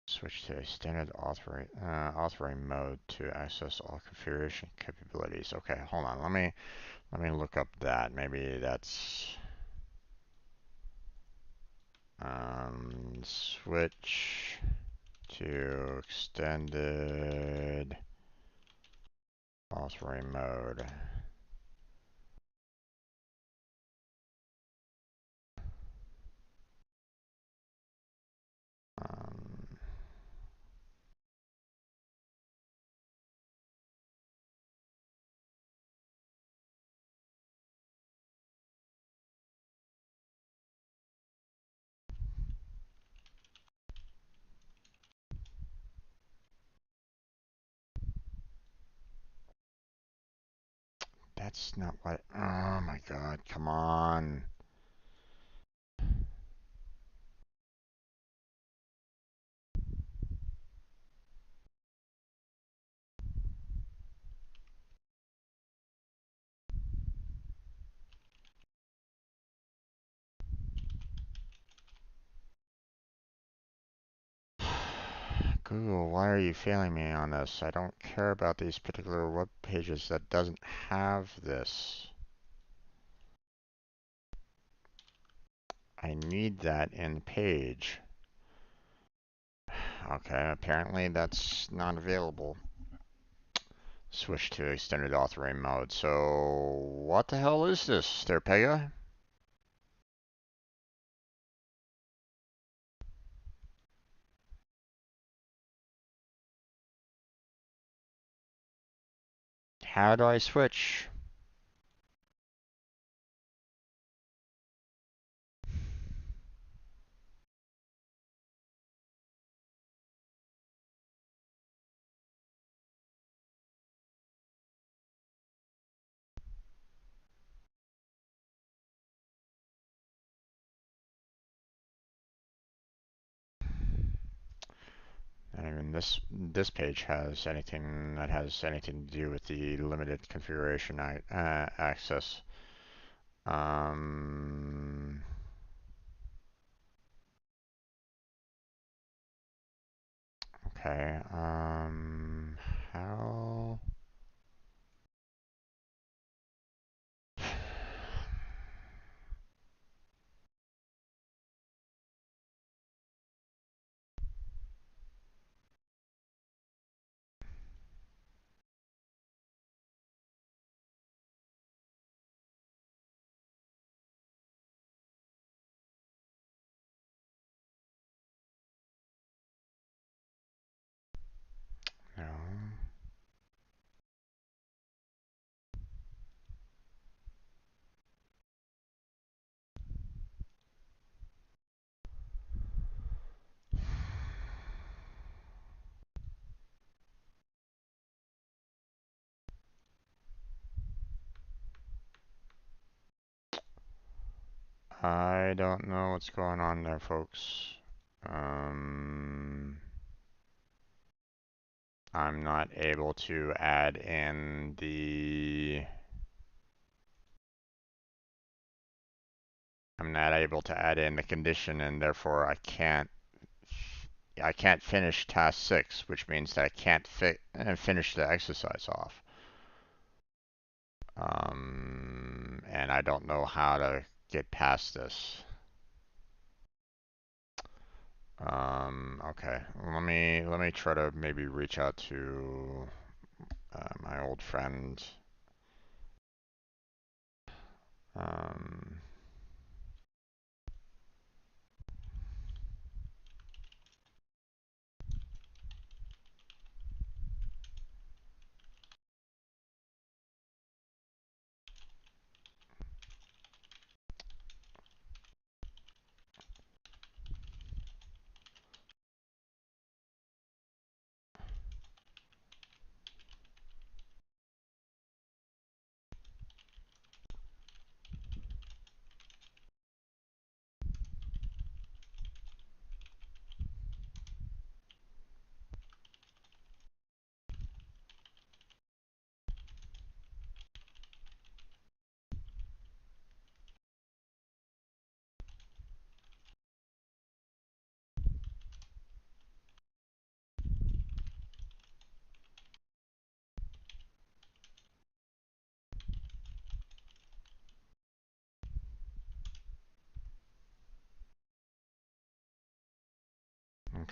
switch to a standard authoring mode to access all configuration capabilities. Okay, hold on. Let me look up that. Maybe that's switch to extended authoring mode. Um, that's not what. Oh my God! Come on. Google, why are you failing me on this? I don't care about these particular web pages that doesn't have this. I need that in page. Okay, apparently that's not available. Switch to extended authoring mode. So, what the hell is this there, Pega? How do I switch? Not even this page has anything that has anything to do with the limited configuration access. Um, okay. How? No. I don't know what's going on there, folks. Um, I'm not able to add in the. I'm not able to add in the condition, and therefore I can't finish task 6, which means that I can't finish the exercise off. And I don't know how to get past this. Okay. Let me try to maybe reach out to my old friend. Um,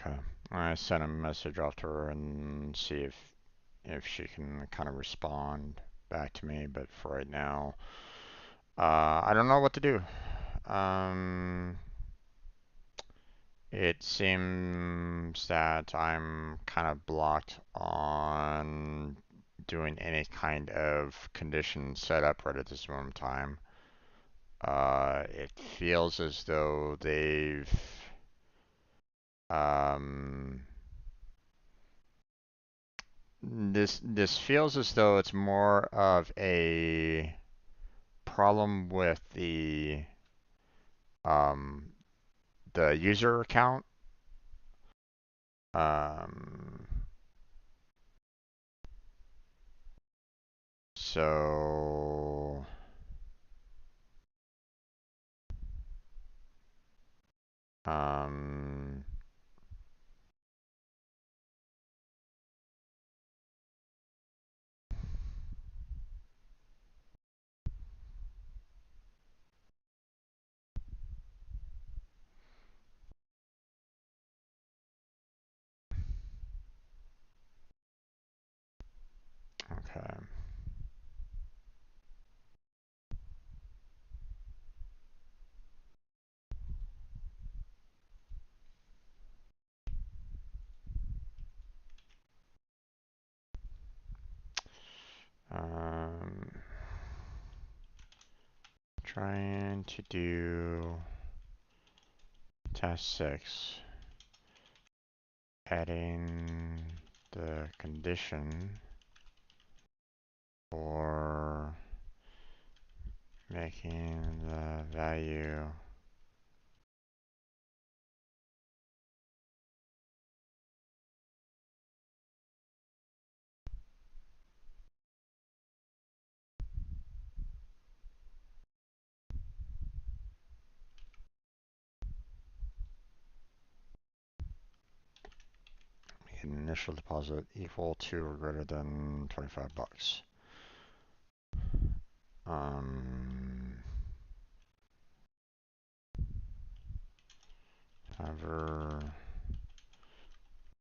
Okay. I sent a message off to her and see if she can kind of respond back to me, but for right now, I don't know what to do. Um, it seems that I'm kind of blocked on doing any kind of condition setup right at this moment in time. It feels as though they've um, this feels as though it's more of a problem with um, the user account. Um, so um, okay. Um, trying to do task 6, adding the condition for making the value initial deposit equal to or greater than 25 bucks. Um, however,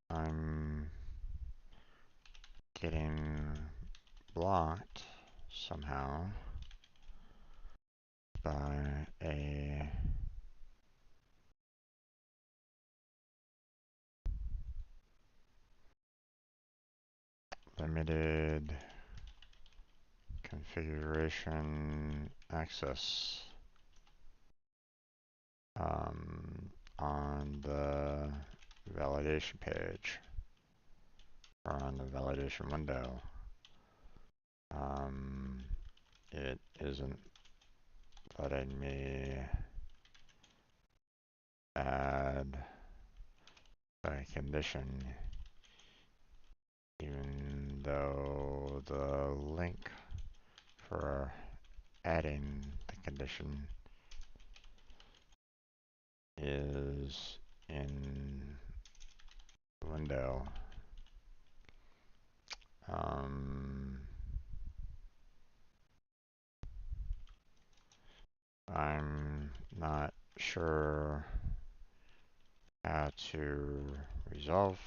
I'm getting blocked somehow by a limited configuration access on the validation page or on the validation window. Um, it isn't letting me add a condition even though the link for adding the condition is in the window. Um, I'm not sure how to resolve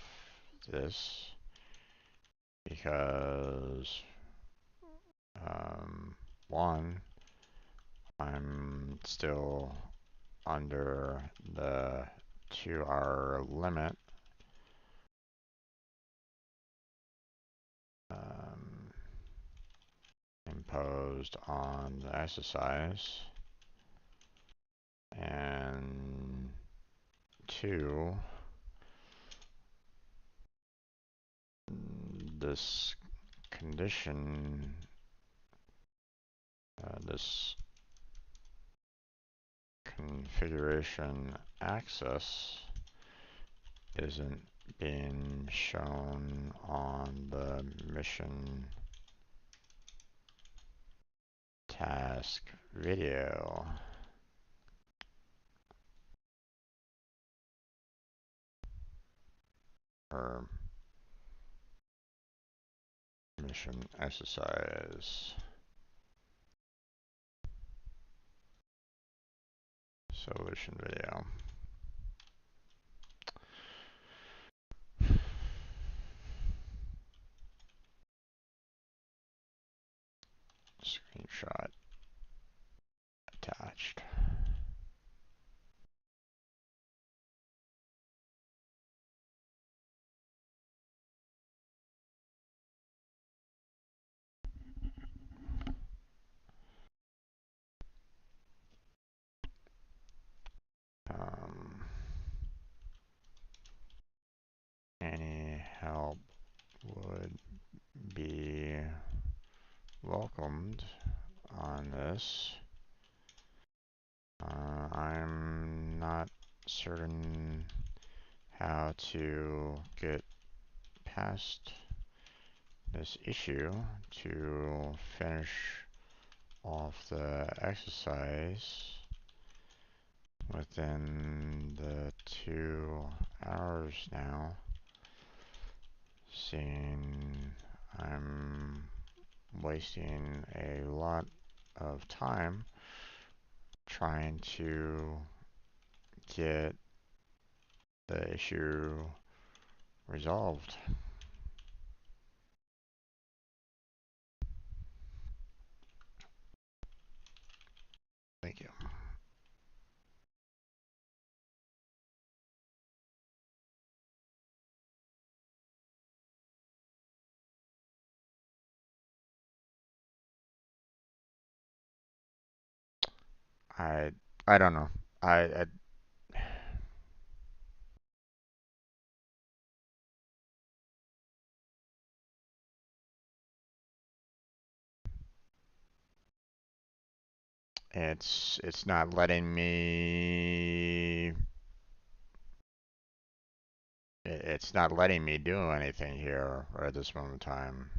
this because one, I'm still under the 2-hour limit. Um, Imposed on the exercise, and 2, this condition, this configuration access isn't being shown on the mission task video. Or mission exercise solution video. Shot attached. Um, any help would be welcomed on this. I'm not certain how to get past this issue to finish off the exercise within the 2 hours now, seeing I'm wasting a lot of time trying to get the issue resolved. Thank you. I I don't know. I it's not letting me it's not letting me do anything here right at this moment in time.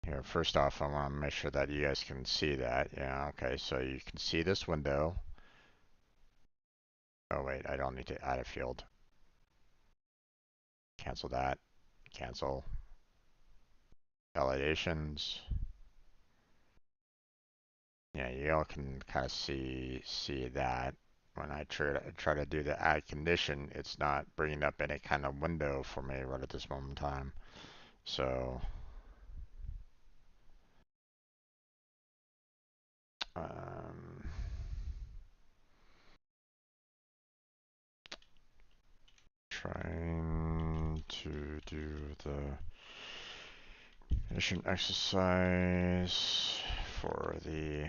Here, first off, I want to make sure that you guys can see that. Yeah, okay, so you can see this window. Oh wait, I don't need to add a field. Cancel that. Cancel. Validations. Yeah, you all can kind of see that when I try to do the add condition, it's not bringing up any kind of window for me right at this moment in time. So um, trying to do the mission exercise for the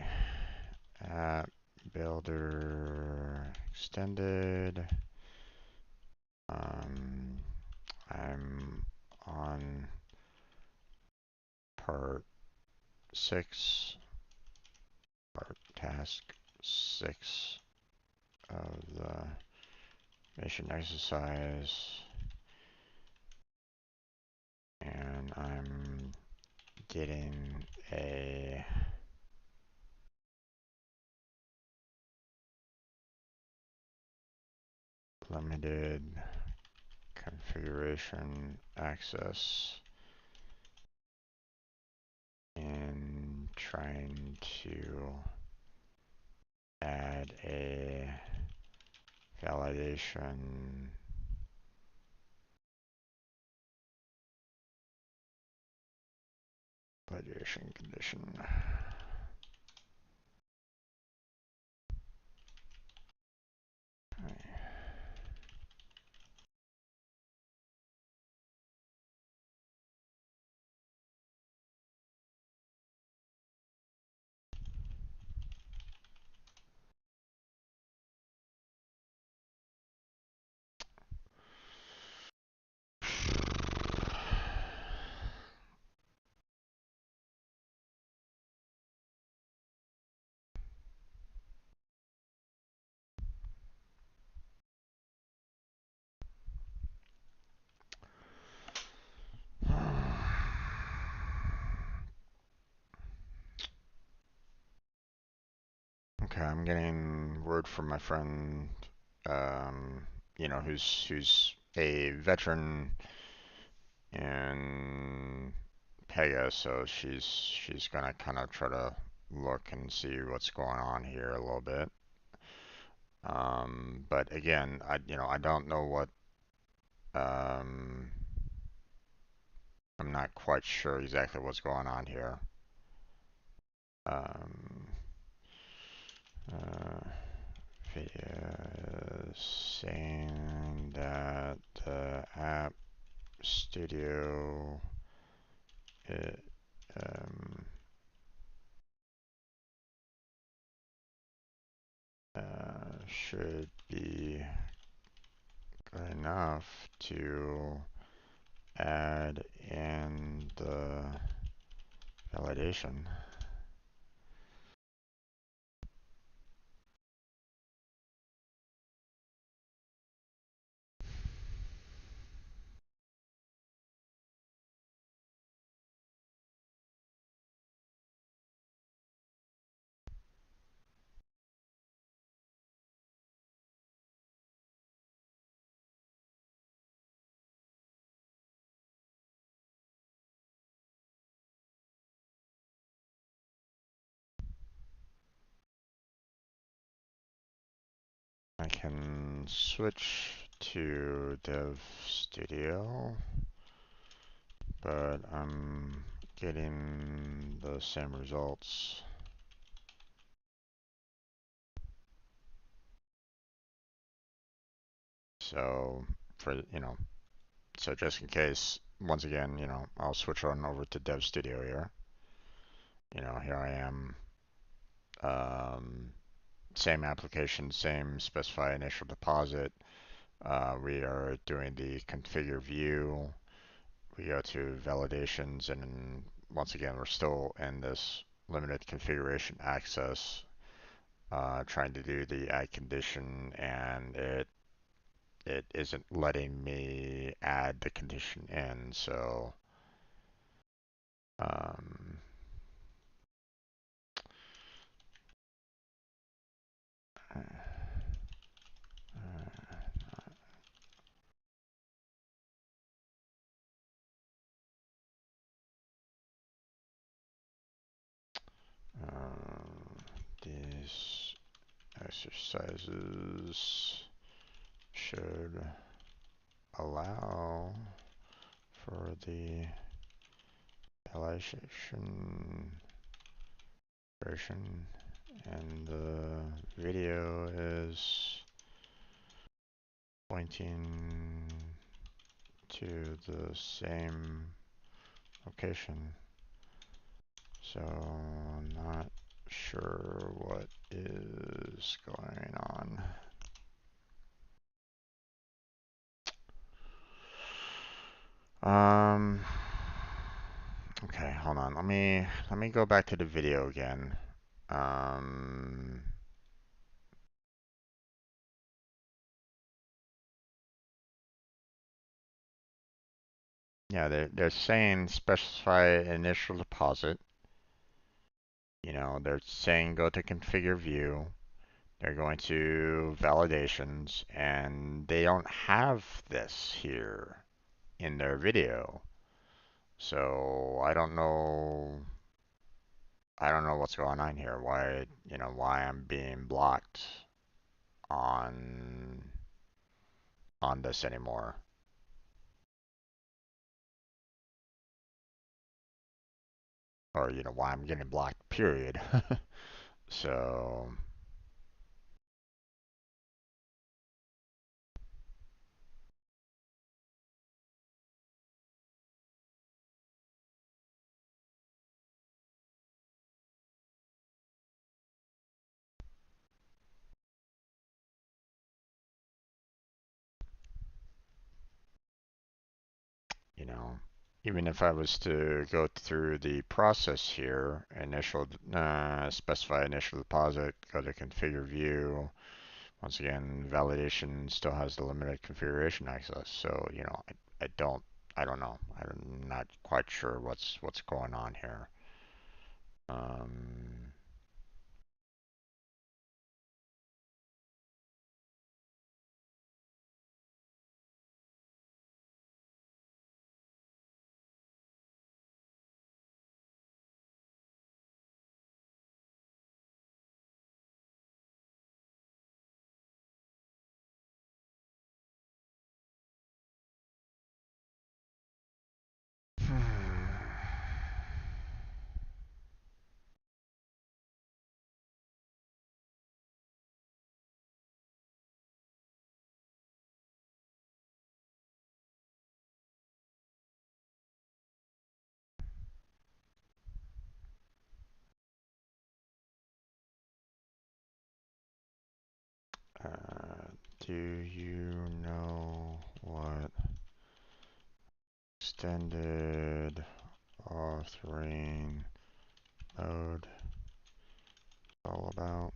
app builder extended. Um, I'm on part 6, part task 6 of the mission exercise, and I'm getting a limited configuration access and trying to add a validation condition. Okay, I'm getting word from my friend, um, who's a veteran in Pega, so she's gonna kind of try to look and see what's going on here a little bit. But again, I don't know what um, I'm not quite sure exactly what's going on here. Um, uh, Video is saying that the app studio it, um, should be good enough to add in the validation. I can switch to Dev Studio, but I'm getting the same results. So so just in case, once again, I'll switch on over to Dev Studio here. Here I am. Same application, same specify initial deposit. We are doing the configure view. We go to validations, and once again, we're still in this limited configuration access, trying to do the add condition, and it isn't letting me add the condition in. So um, these exercises should allow for the validation version, and the video is pointing to the same location. So I'm not sure what is going on. Um, okay, hold on. Let me go back to the video again. Um, yeah, they're saying specify initial deposit. They're saying go to configure view. They're going to validations, and they don't have this here in their video. So I don't know what's going on here. Why I'm being blocked on this anymore. Or, why I'm getting blocked, period. So, you know, even if I was to go through the process here, specify initial deposit, go to configure view. Once again, validation still has the limited configuration access. So, I don't know. I'm not quite sure what's going on here. Um, Do you know what extended authoring mode is all about?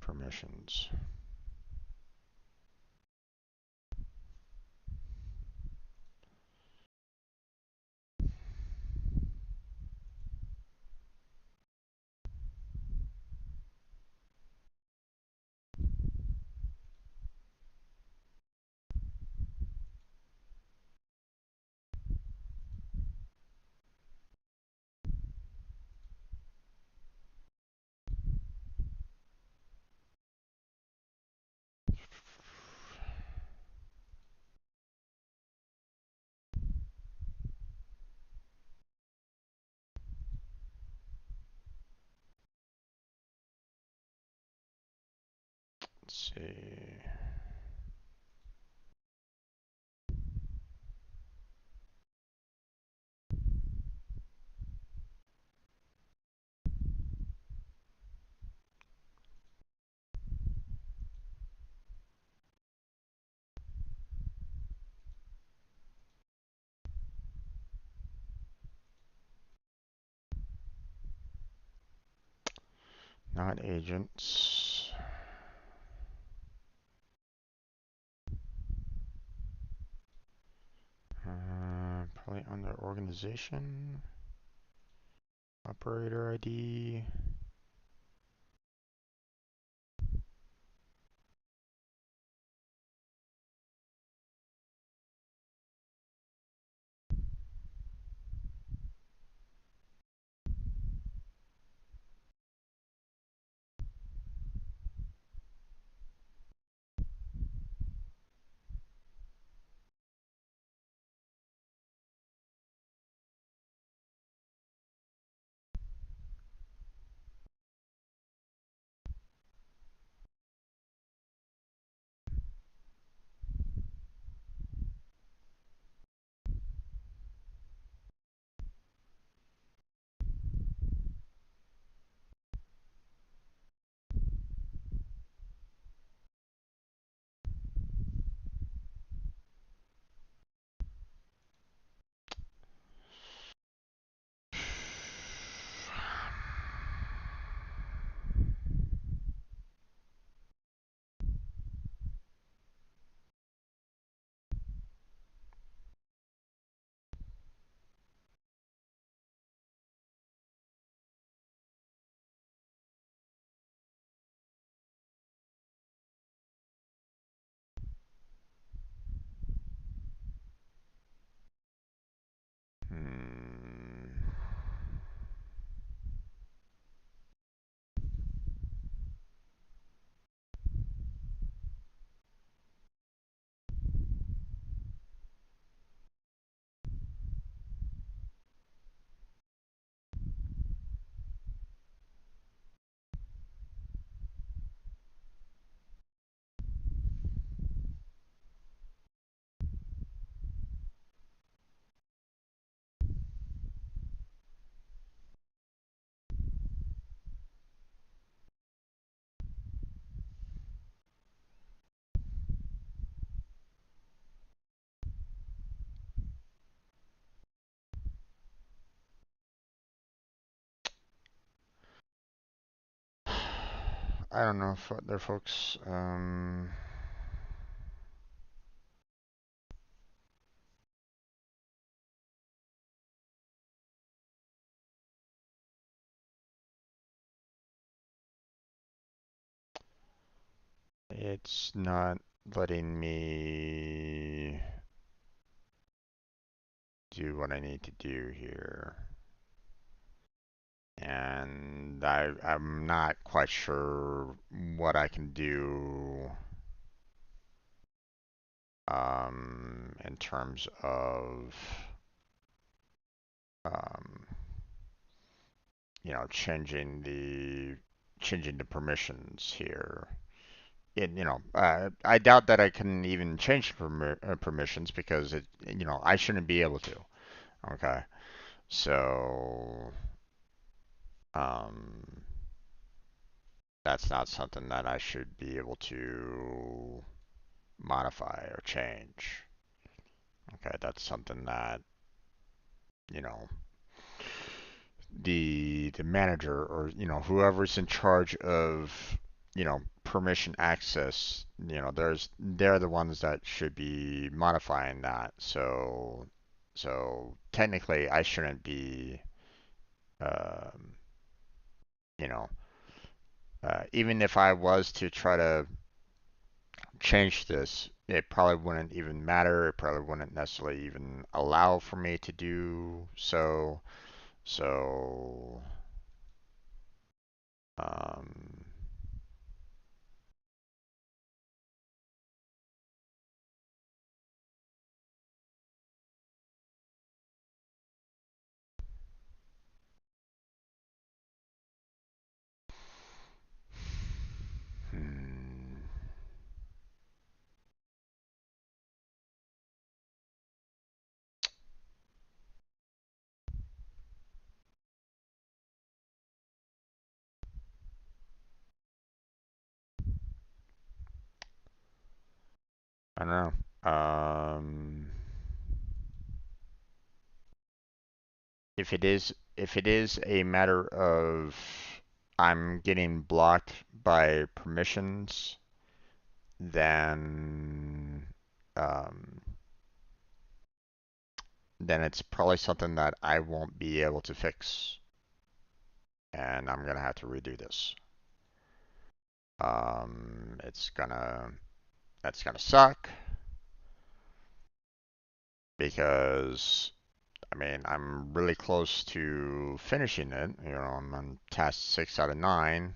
Permissions. Let's see. Not agents. Probably under organization. Operator ID. Hmm. I don't know if other folks. It's not letting me do what I need to do here. And I'm not quite sure what I can do in terms of um, changing the permissions here. I doubt that I can even change permissions because I shouldn't be able to. Okay, so um, that's not something that I should be able to modify or change. Okay, that's something that you know the manager or whoever's in charge of permission access, they're the ones that should be modifying that. So technically I shouldn't be um, you know even if I was to try to change this, it probably wouldn't even matter. It probably wouldn't necessarily even allow for me to do so. So um, hmm, I don't know. If it is a matter of I'm getting blocked by permissions, then um, then it's probably something that I won't be able to fix, and I'm gonna have to redo this. It's gonna That's gonna suck because I mean I'm really close to finishing it. I'm on task 6 out of 9,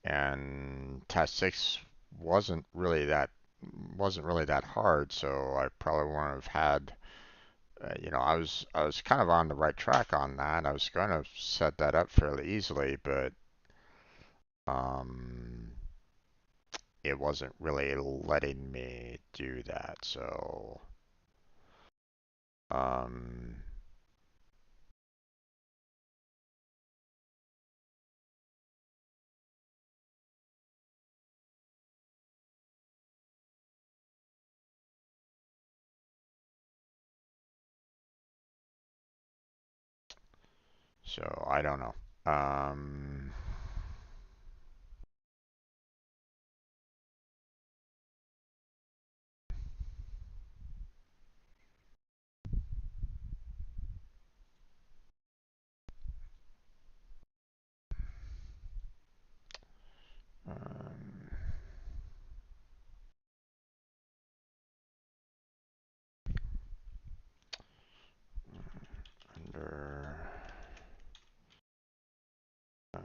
and task 6 wasn't really that wasn't really that hard. So I probably wouldn't have had. I was kind of on the right track on that. I was going to set that up fairly easily, but um, it wasn't really letting me do that. Um, so I don't know. Um, Under um,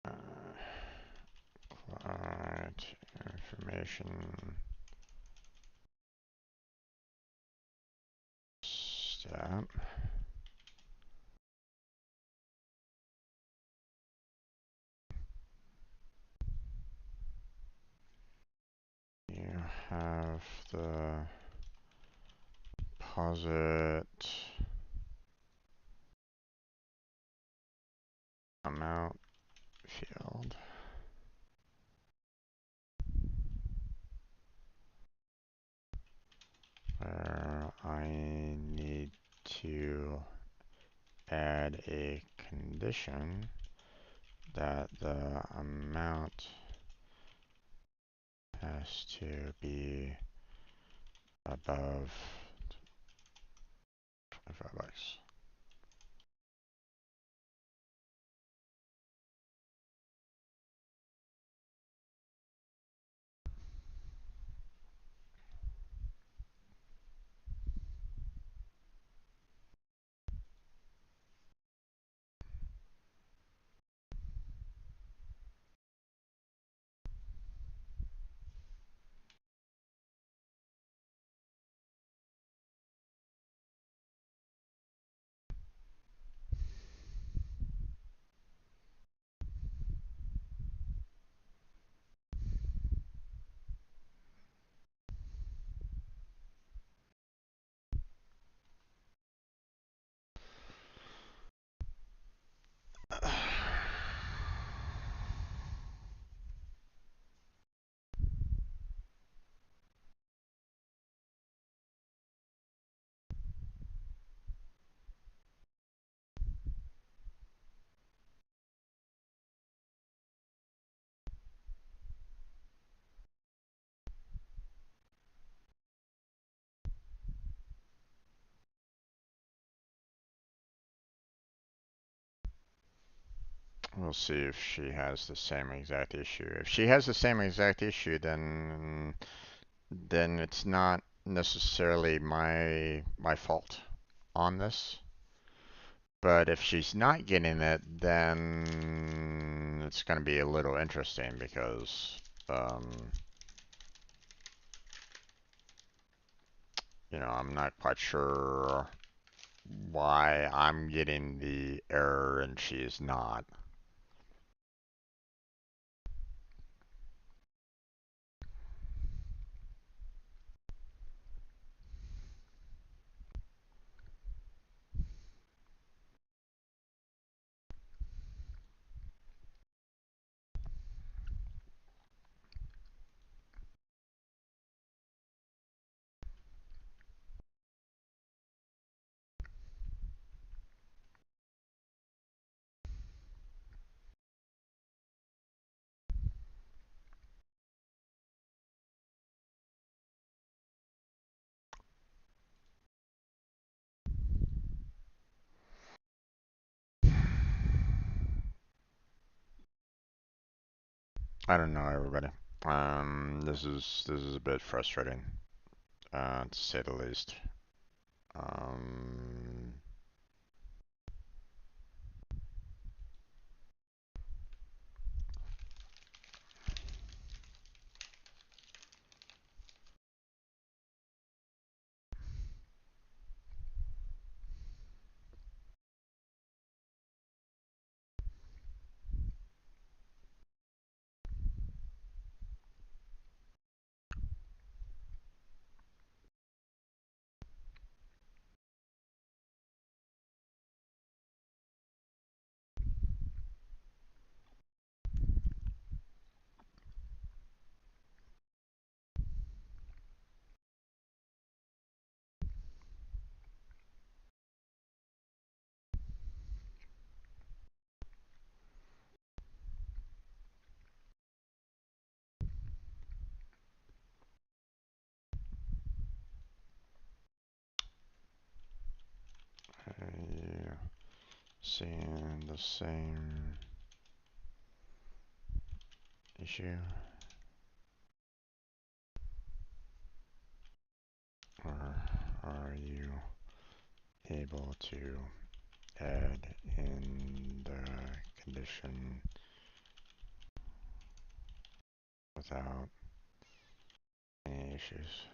uh, client information step. You have the deposit amount field where I need to add a condition that the amount has to be above $25. We'll see if she has the same exact issue. If she has the same exact issue, then it's not necessarily my fault on this. But if she's not getting it, then it's going to be a little interesting because, um, I'm not quite sure why I'm getting the error and she's not. I don't know, everybody. This is a bit frustrating, to say the least. Um, are you seeing the same issue? Or are you able to add in the condition without any issues?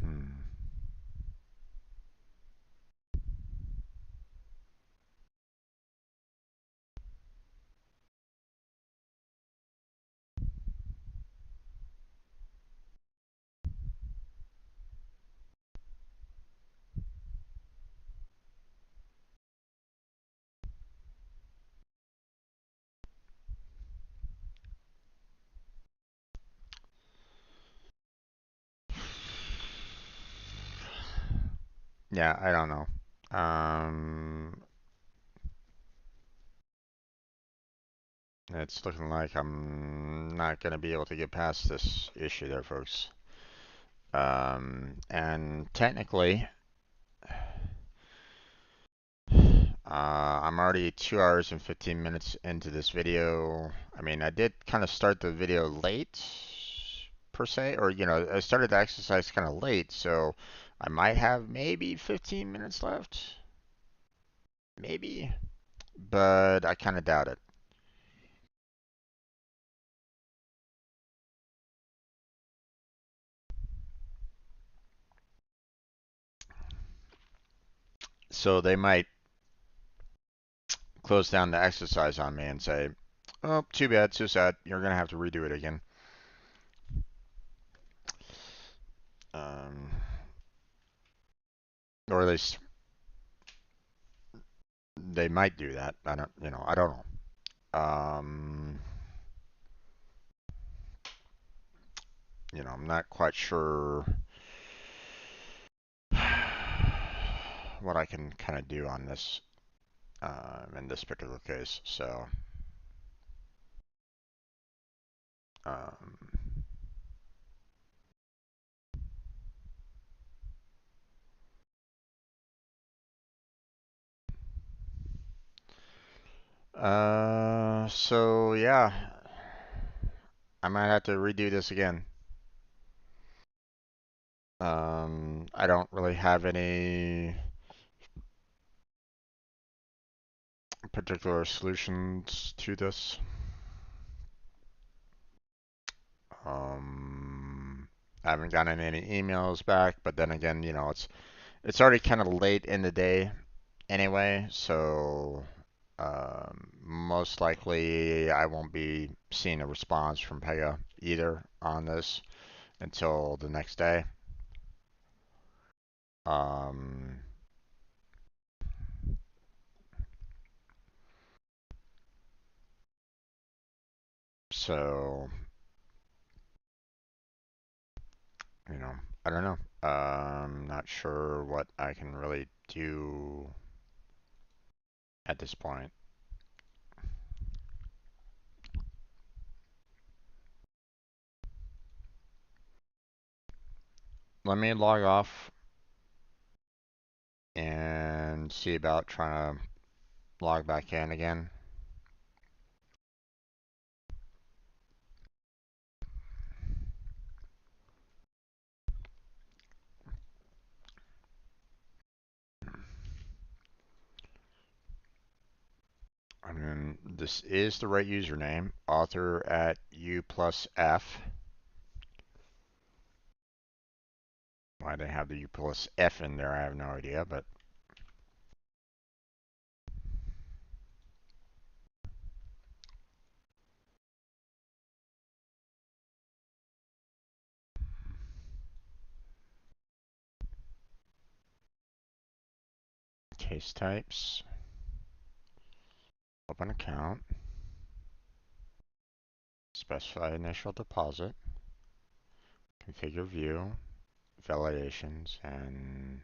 Hmm. Yeah, I don't know. It's looking like I'm not going to be able to get past this issue there, folks. And technically, I'm already 2 hours and 15 minutes into this video. I mean, I did kind of start the video late, per se, or, I started the exercise kind of late, so I might have maybe 15 minutes left. Maybe. But I kind of doubt it. So they might close down the exercise on me and say, oh, too bad, too sad. You're going to have to redo it again. Um, or at least they might do that. I don't know. I'm not quite sure what I can kind of do on this in this particular case. So, um, so yeah, I might have to redo this again. I don't really have any particular solutions to this. I haven't gotten any emails back, but then again, it's already kind of late in the day anyway, so most likely I won't be seeing a response from Pega either on this until the next day. Um, so, you know, I don't know. Not sure what I can really do at this point. Let me log off and see about trying to log back in again. I mean, this is the right username, author at U plus F. Why they have the U plus F in there, I have no idea, but case types, open account, specify initial deposit, configure view, validations, and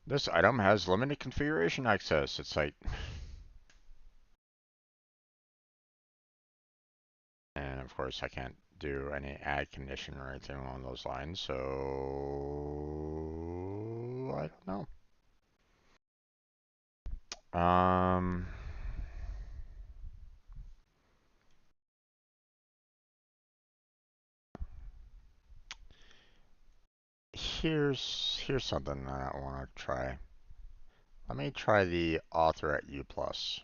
this item has limited configuration access. It's like, and of course I can't do any add condition or anything along those lines, so I don't know. Here's something that I want to try. Let me try the author at U plus.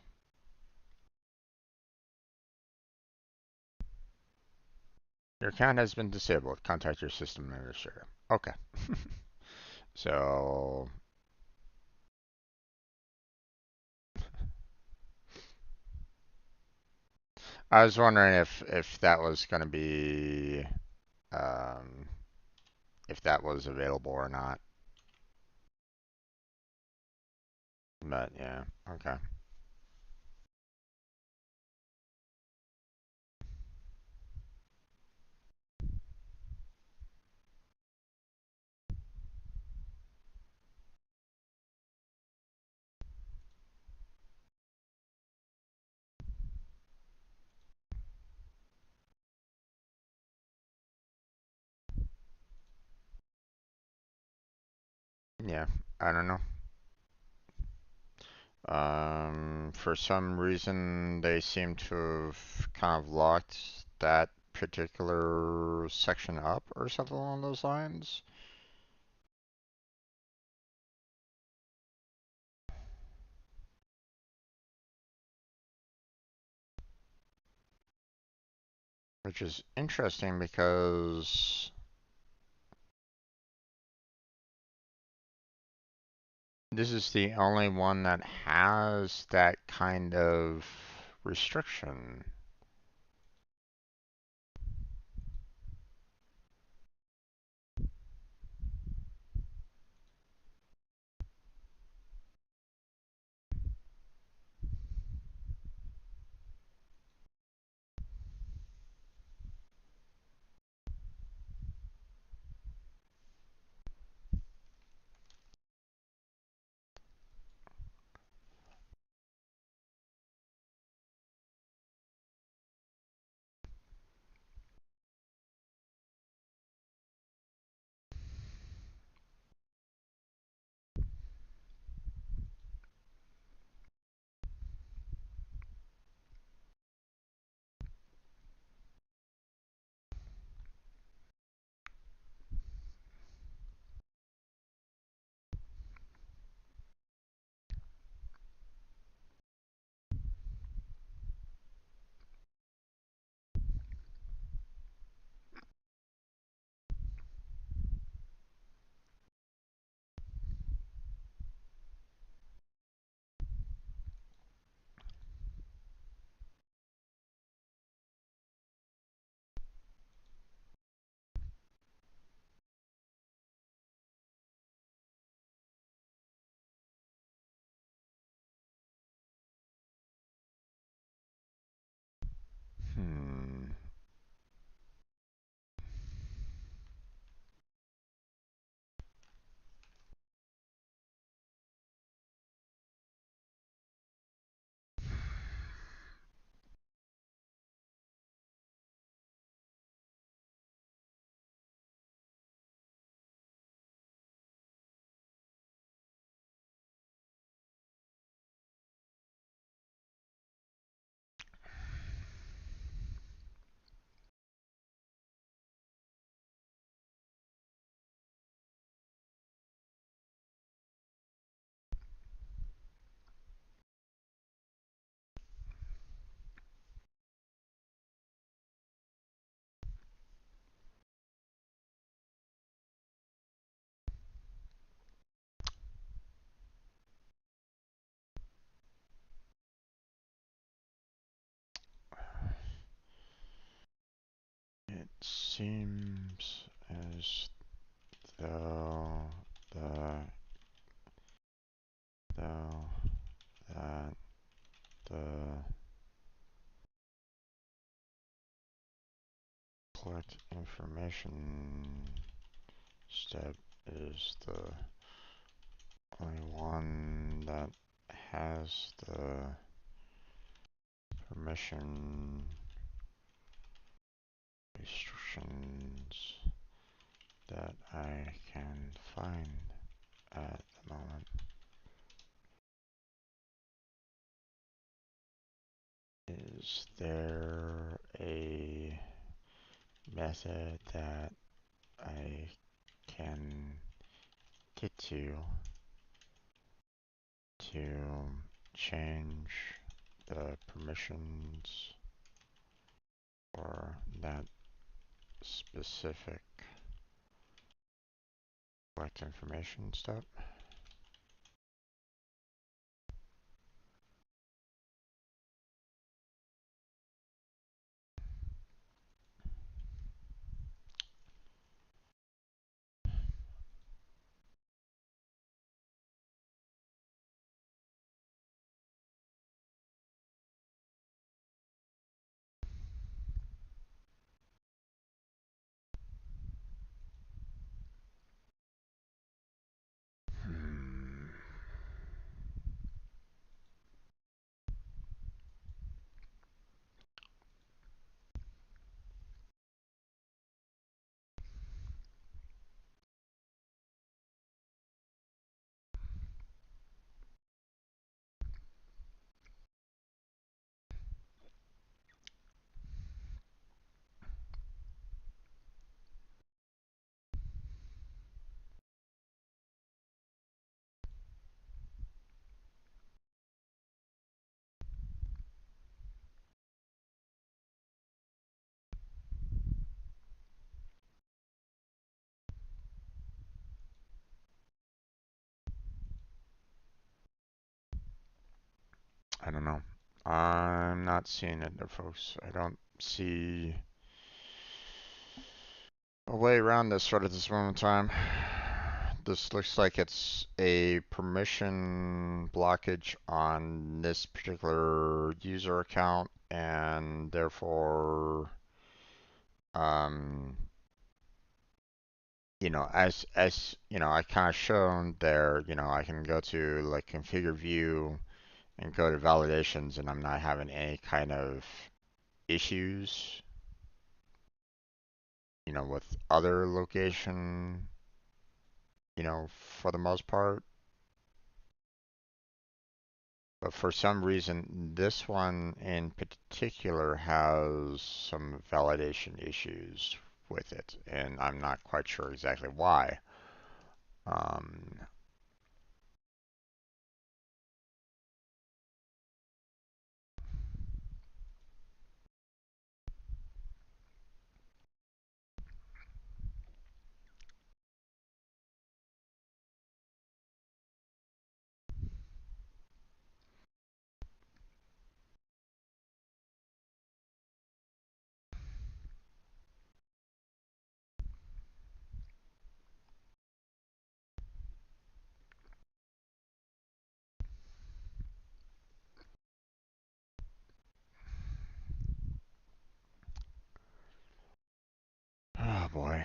Your account has been disabled. Contact your system administrator. Okay. So I was wondering if that was going to be um, if that was available or not. But yeah, okay. Yeah, I don't know. For some reason, they seem to have kind of locked that particular section up or something along those lines. which is interesting because this is the only one that has that kind of restriction. Hmm. It seems as though the though that the collect information step is the only one that has the permission restrictions that I can find at the moment. Is there a method that I can get to change the permissions for that specific collect information step? I don't know. I'm not seeing it there, folks. I don't see a way around this right at this moment in time. This looks like it's a permission blockage on this particular user account, and therefore, um, I kind of shown there, I can go to like configure view and go to validations, and I'm not having any kind of issues, with other location, for the most part. But for some reason, this one in particular has some validation issues with it, and I'm not quite sure exactly why. Um, oh boy.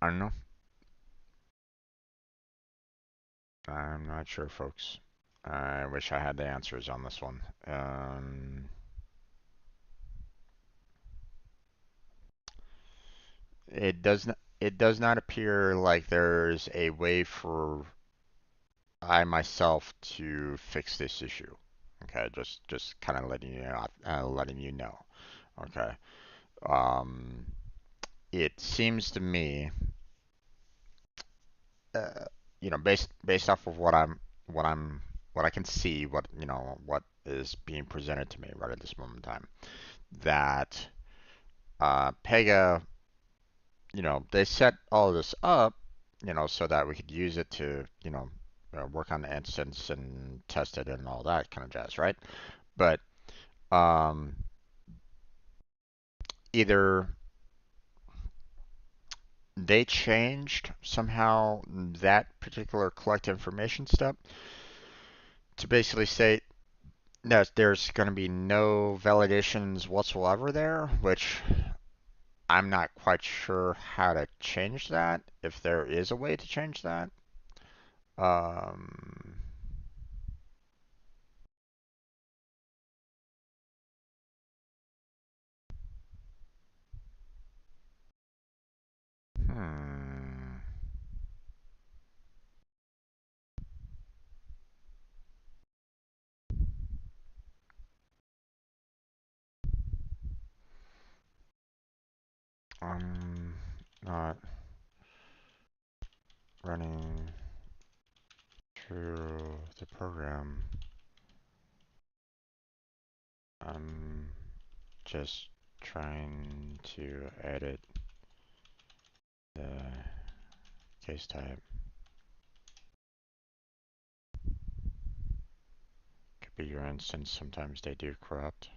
I don't know. I'm not sure, folks. I wish I had the answers on this one. It does not appear like there's a way for I myself to fix this issue. Okay, just kind of letting you know. Okay. Um, it seems to me, uh, based off of what I'm what I can see, what is being presented to me right at this moment in time, that Pega, they set all of this up, so that we could use it to, work on the instance and test it and all that kind of jazz, right? But um, either they changed somehow that particular collect information step to basically say that there's going to be no validations whatsoever there, which I'm not quite sure how to change that, if there is a way to change that. Um, hmm. I'm not running through the program. I'm just trying to edit the case type. Could be your instance, sometimes they do corrupt.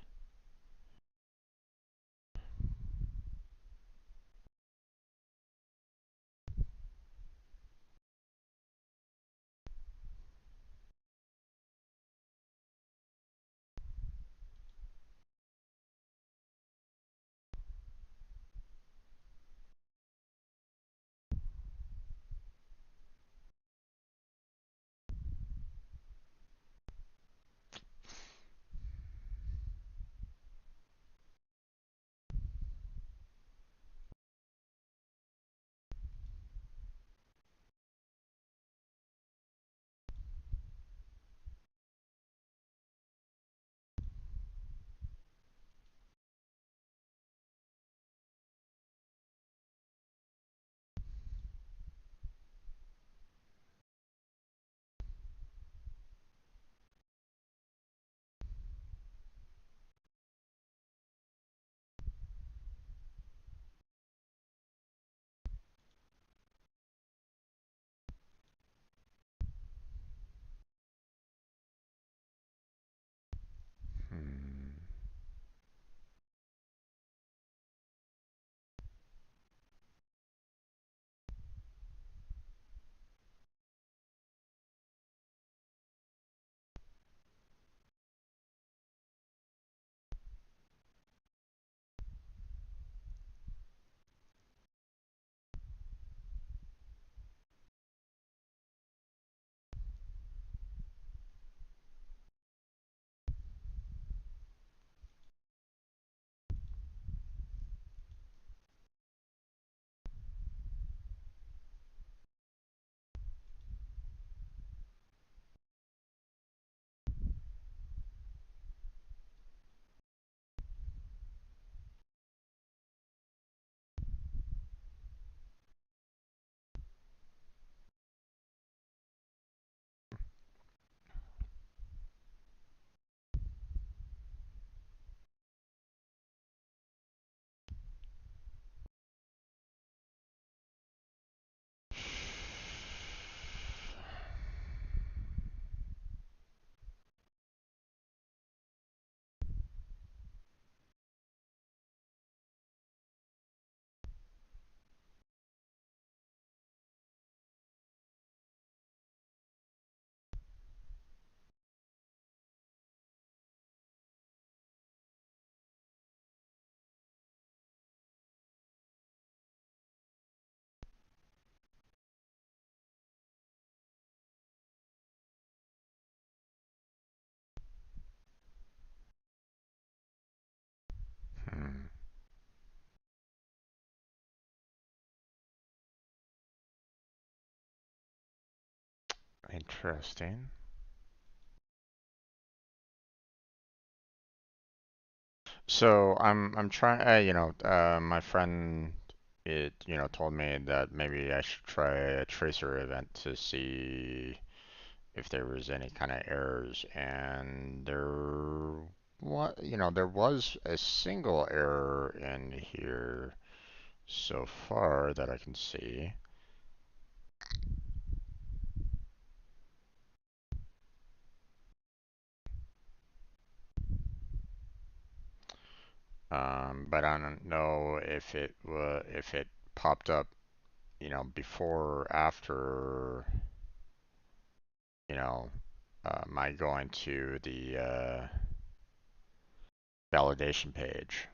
Hmm. Hmm. Interesting. So I'm trying. My friend told me that maybe I should try a tracer event to see if there was any kind of errors, and there was a single error in here so far that I can see. But I don't know if it popped up, before or after, you know, my going to the validation page.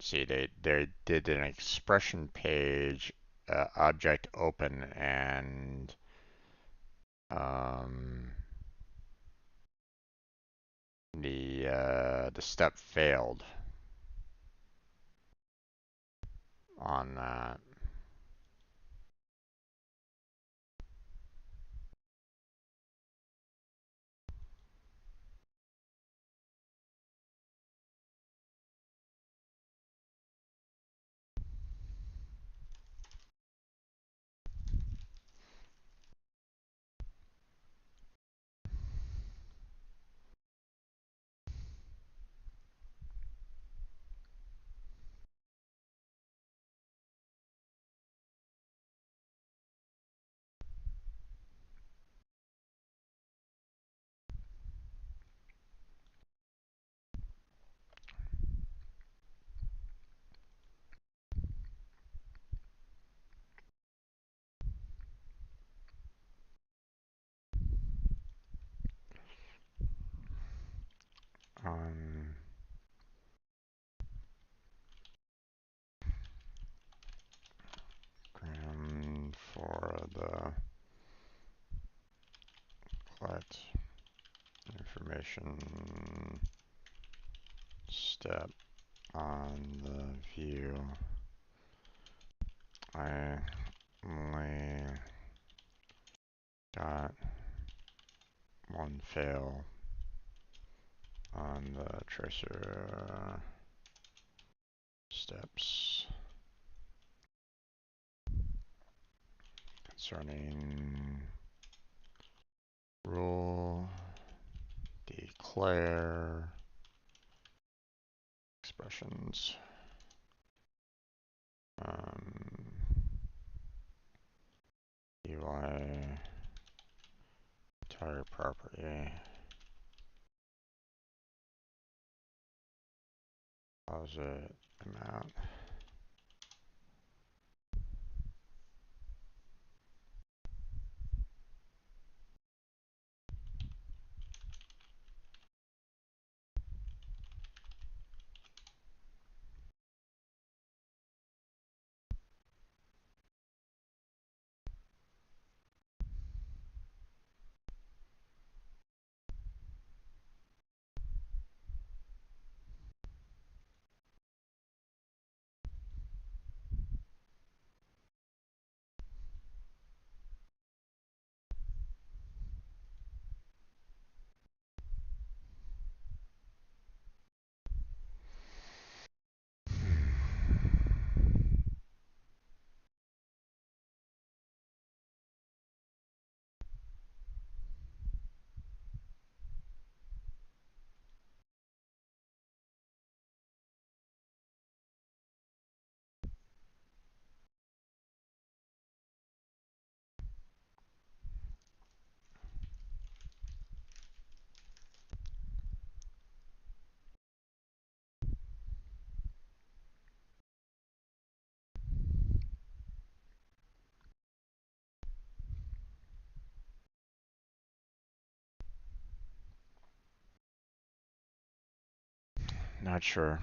See, they did an expression page, object open, and um, the step failed on that. on ground for the collect information step on the view. I only got one fail on the tracer steps concerning rule declare expressions. UI entire property. Deposit amount. Not sure.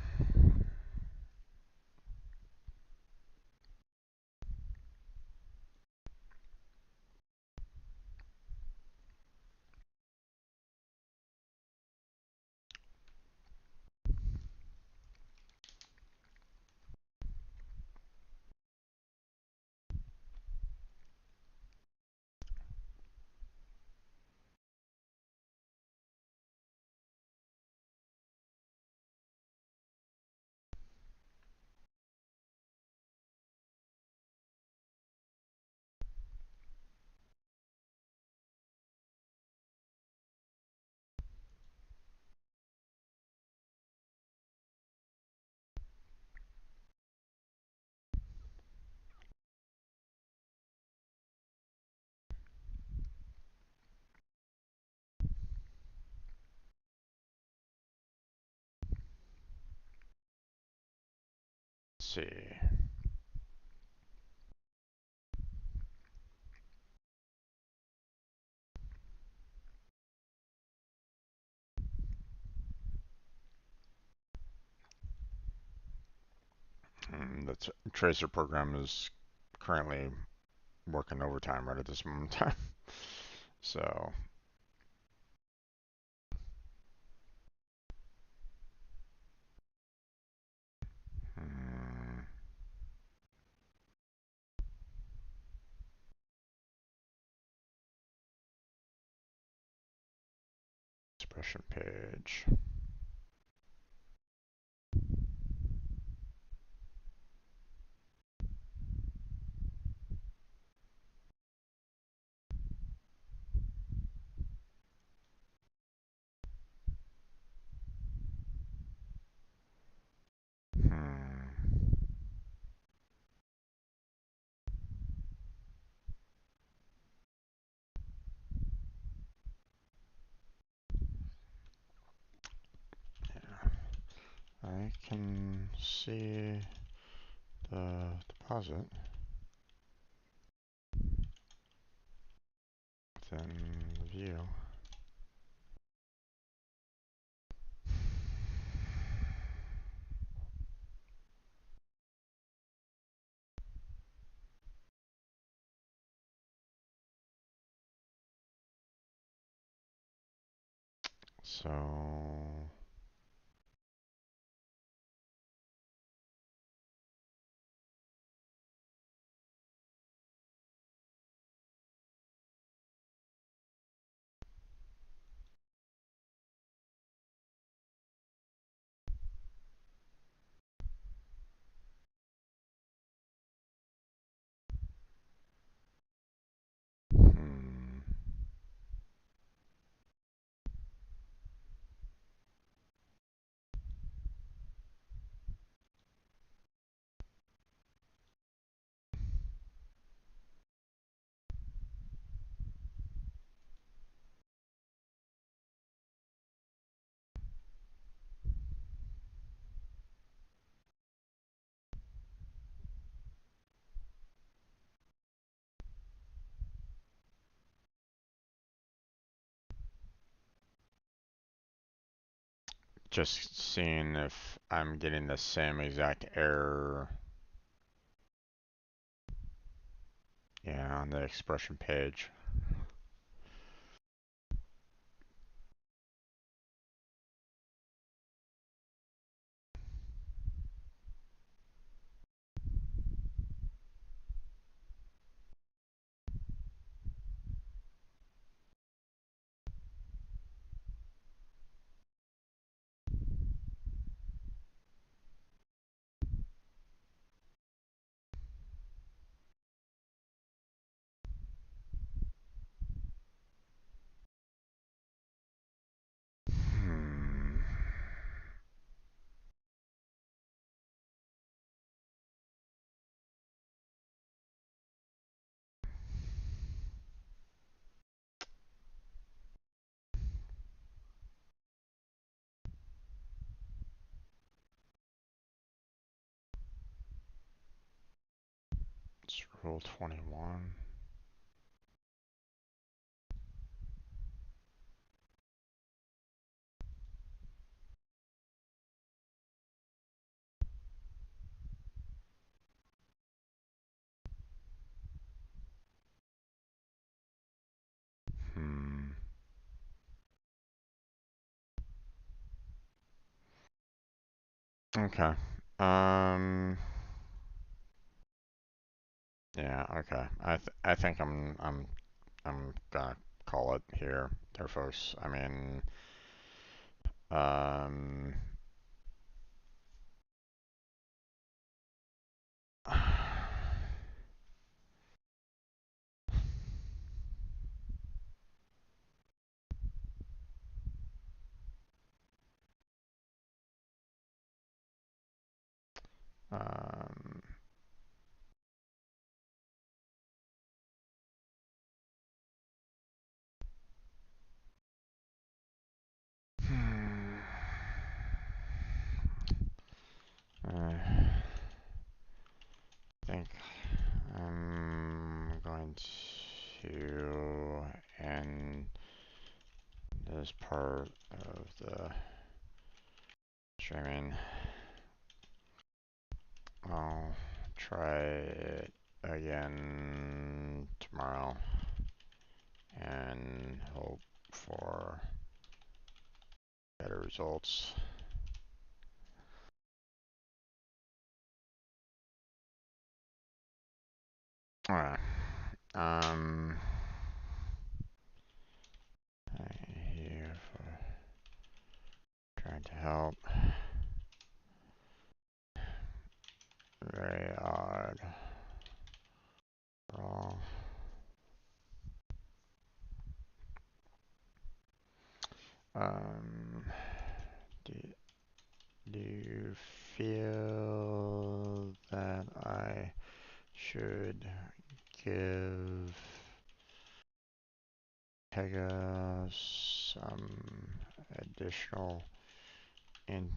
Let's see. The tracer program is currently working overtime right at this moment in time. So, hmm, expression page. Hmm. Yeah. I can see the deposit within the view. So hmm. Just seeing if I'm getting the same exact error, yeah, on the expression page. Hmm. It's rule 21. Hmm. Okay. Um. Yeah. Okay. I think I'm gonna call it here, there, folks. I mean, um. Um. Hmm. I think I'm going to end this part of the streaming. I'll try it again tomorrow and hope for better results. Alright. I'm here for trying to help. Very odd. Wrong. Um, do, do you feel that I should give Pega some additional information?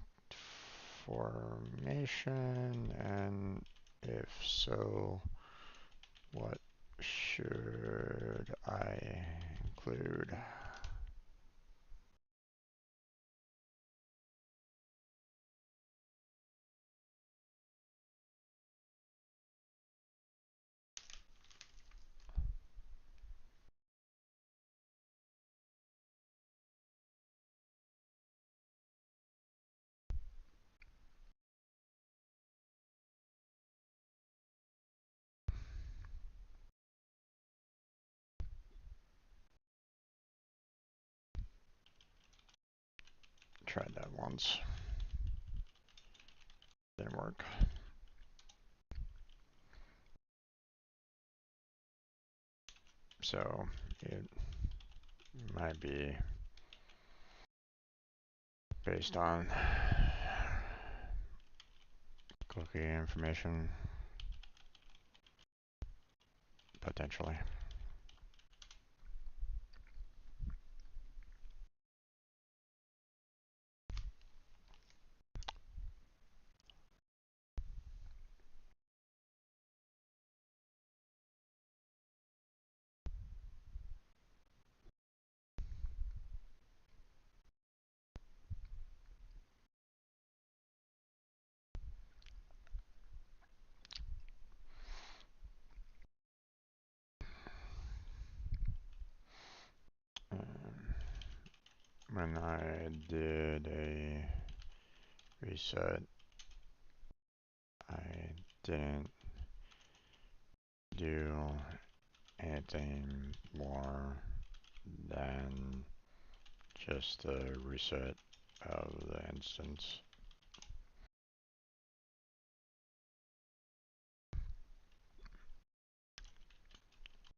And if so, what should I include? Tried that once. Didn't work. So it might be based on cookie information, potentially. When I did a reset, I didn't do anything more than just a reset of the instance.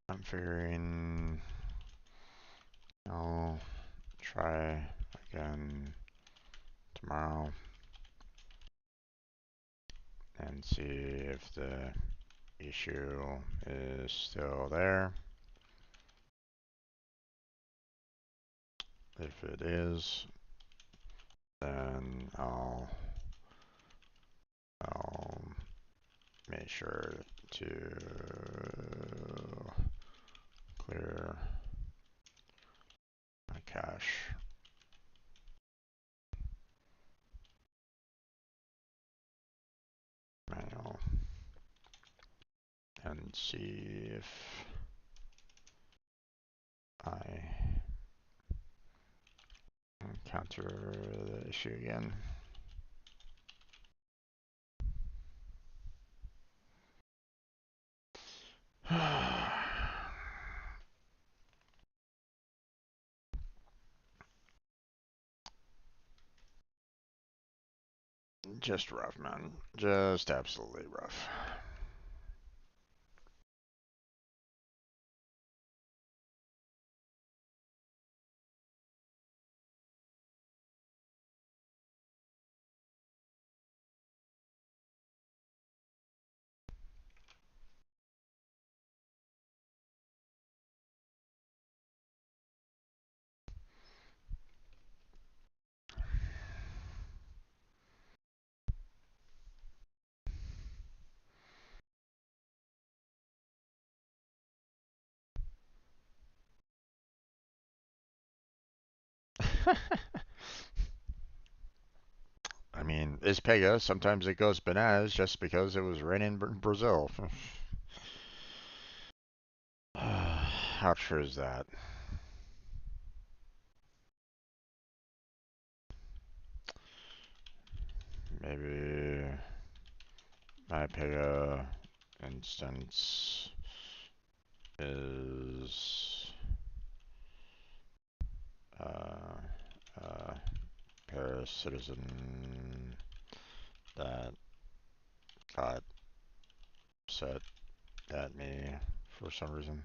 I'm figuring I'll try again tomorrow and see if the issue is still there. If it is, then I'll make sure to clear my cache manual and see if I encounter the issue again. Just rough, man. Just absolutely rough. I mean, it's Pega. Sometimes it goes bananas just because it was raining in Brazil. How true is that? Maybe my Pega instance is uh, uh, Paris citizen that got upset at me for some reason.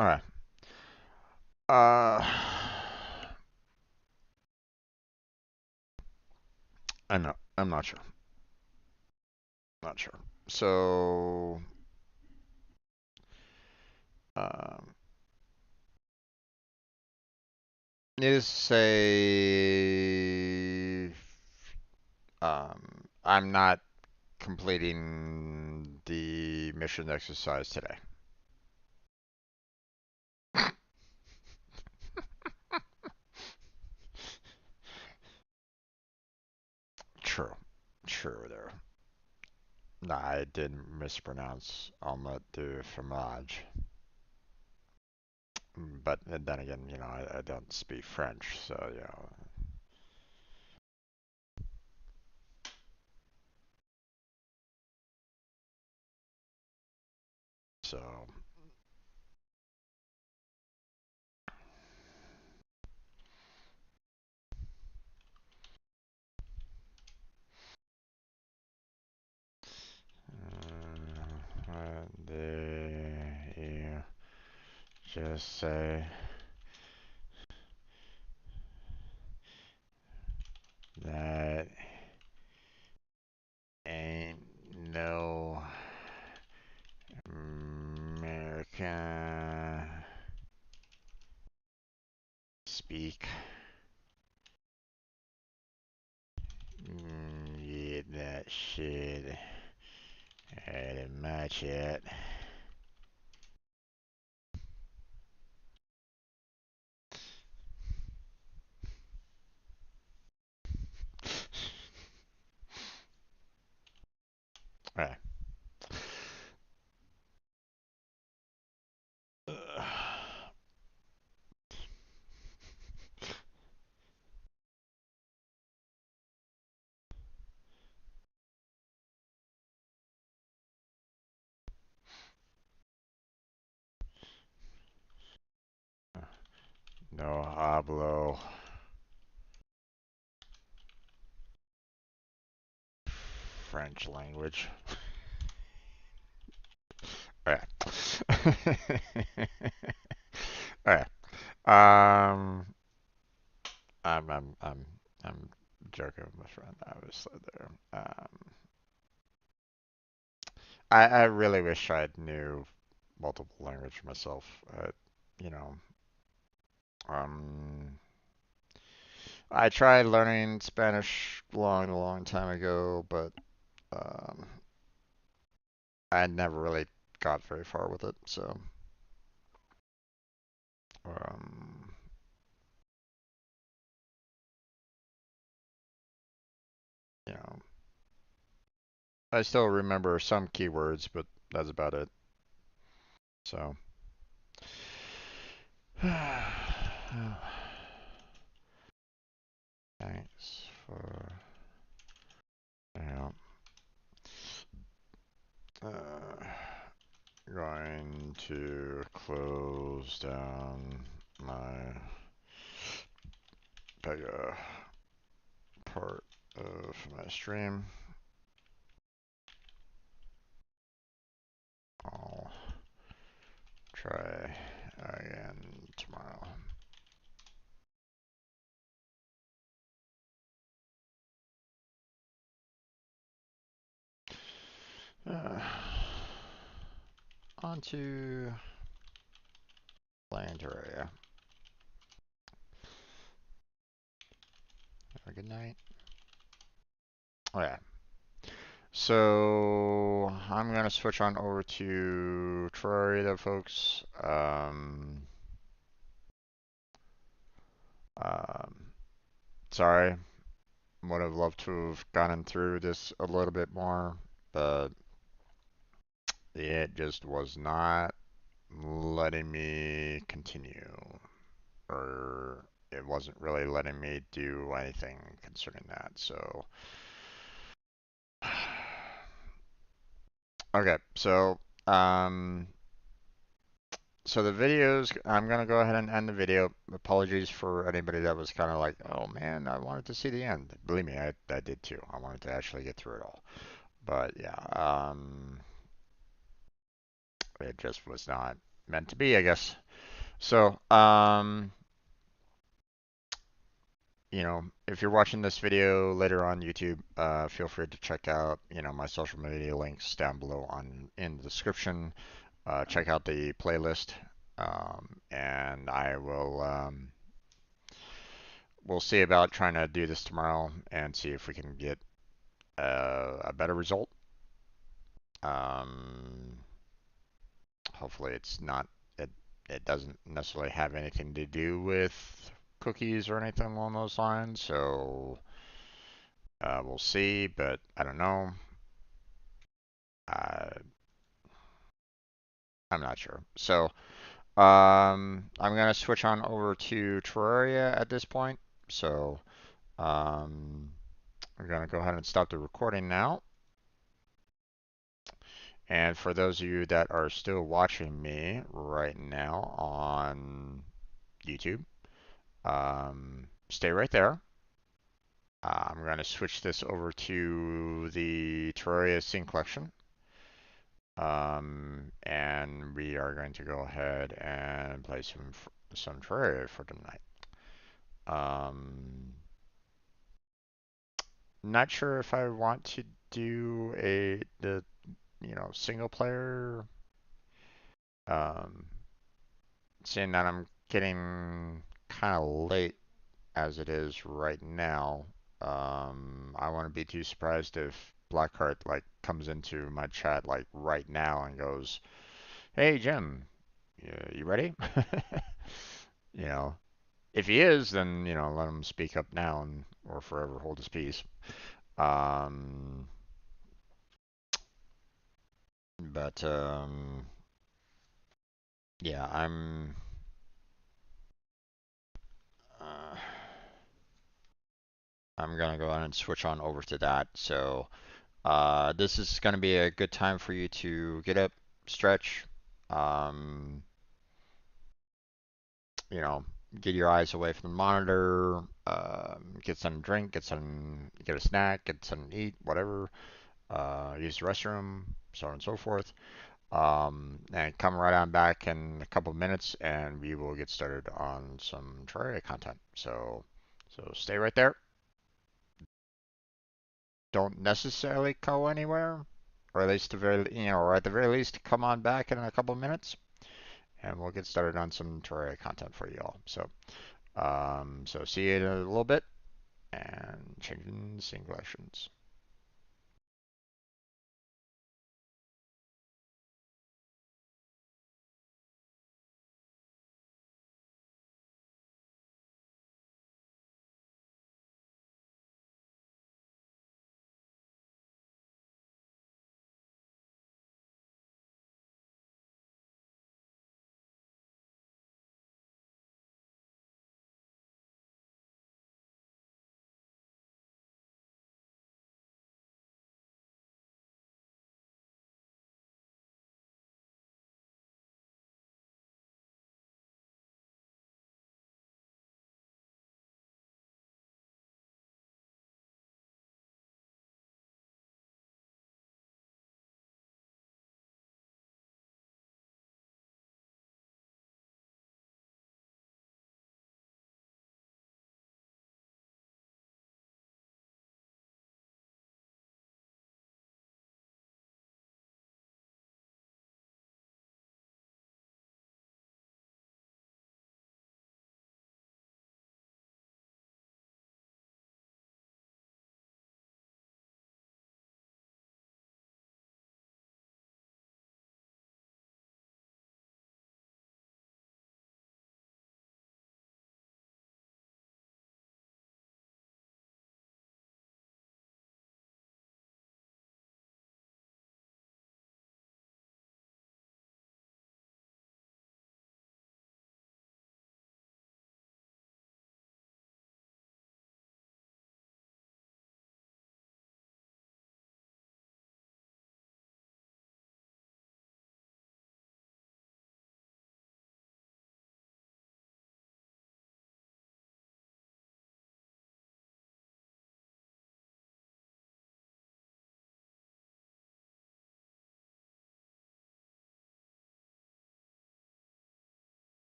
Alright. Uh, I'm not sure. Not sure. So, um, needless to say, I'm not completing the mission exercise today. True. True there. Nah, I didn't mispronounce omelette du fromage. But then again, I don't speak French, so. So, Just say that ain't no American speak. Yeah, that shit ain't much yet. Alright. No hablo French language. Alright. Alright. Um, I'm joking with my friend, obviously there. I really wish I knew multiple language myself. You know, um, I tried learning Spanish long time ago, but um, I never really got very far with it. So, um, you know, I still remember some keywords, but that's about it. So, thanks for yeah. Uh, Going to close down my Pega part of my stream. I'll try again tomorrow. Uh, On to playing Terraria. Have a good night. Oh yeah. So I'm gonna switch on over to Terraria, folks. Um, Sorry, would have loved to have gotten through this a little bit more, but it just was not letting me continue, or it wasn't really letting me do anything concerning that. So, okay, um, so the videos, I'm gonna go ahead and end the video. Apologies for anybody that was kind of like, oh man, I wanted to see the end. Believe me, I did too. I wanted to actually get through it all. But yeah, it just was not meant to be, I guess. So, if you're watching this video later on YouTube, feel free to check out, my social media links down below in the description. Check out the playlist, and we'll see about trying to do this tomorrow and see if we can get a better result. Um, Hopefully, it doesn't necessarily have anything to do with cookies or anything along those lines. So we'll see, but I don't know. Uh, I'm not sure. So I'm gonna switch on over to Terraria at this point. So um, I'm gonna go ahead and stop the recording now. And for those of you that are still watching me right now on YouTube, stay right there. I'm going to switch this over to the Terraria scene collection. And we are going to go ahead and play some Terraria for tonight. Um, Not sure if I want to do the single player. Um, Seeing that I'm getting kind of late as it is right now, I wouldn't be too surprised if Blackheart like comes into my chat like right now and goes, "Hey Jim, you ready?" You know, if he is, then let him speak up now and or forever hold his peace. Um, but yeah, uh, I'm gonna go ahead and switch on over to that. So this is gonna be a good time for you to get up, stretch, um, you know, get your eyes away from the monitor, get some drink, get a snack, get something to eat, whatever. Use the restroom, so on and so forth. And come right on back in a couple of minutes, and we will get started on some Terraria content. So stay right there. Don't necessarily go anywhere, or at least or at the very least, come on back in a couple of minutes, and we'll get started on some Terraria content for you all. So see you in a little bit, and changing scene collections.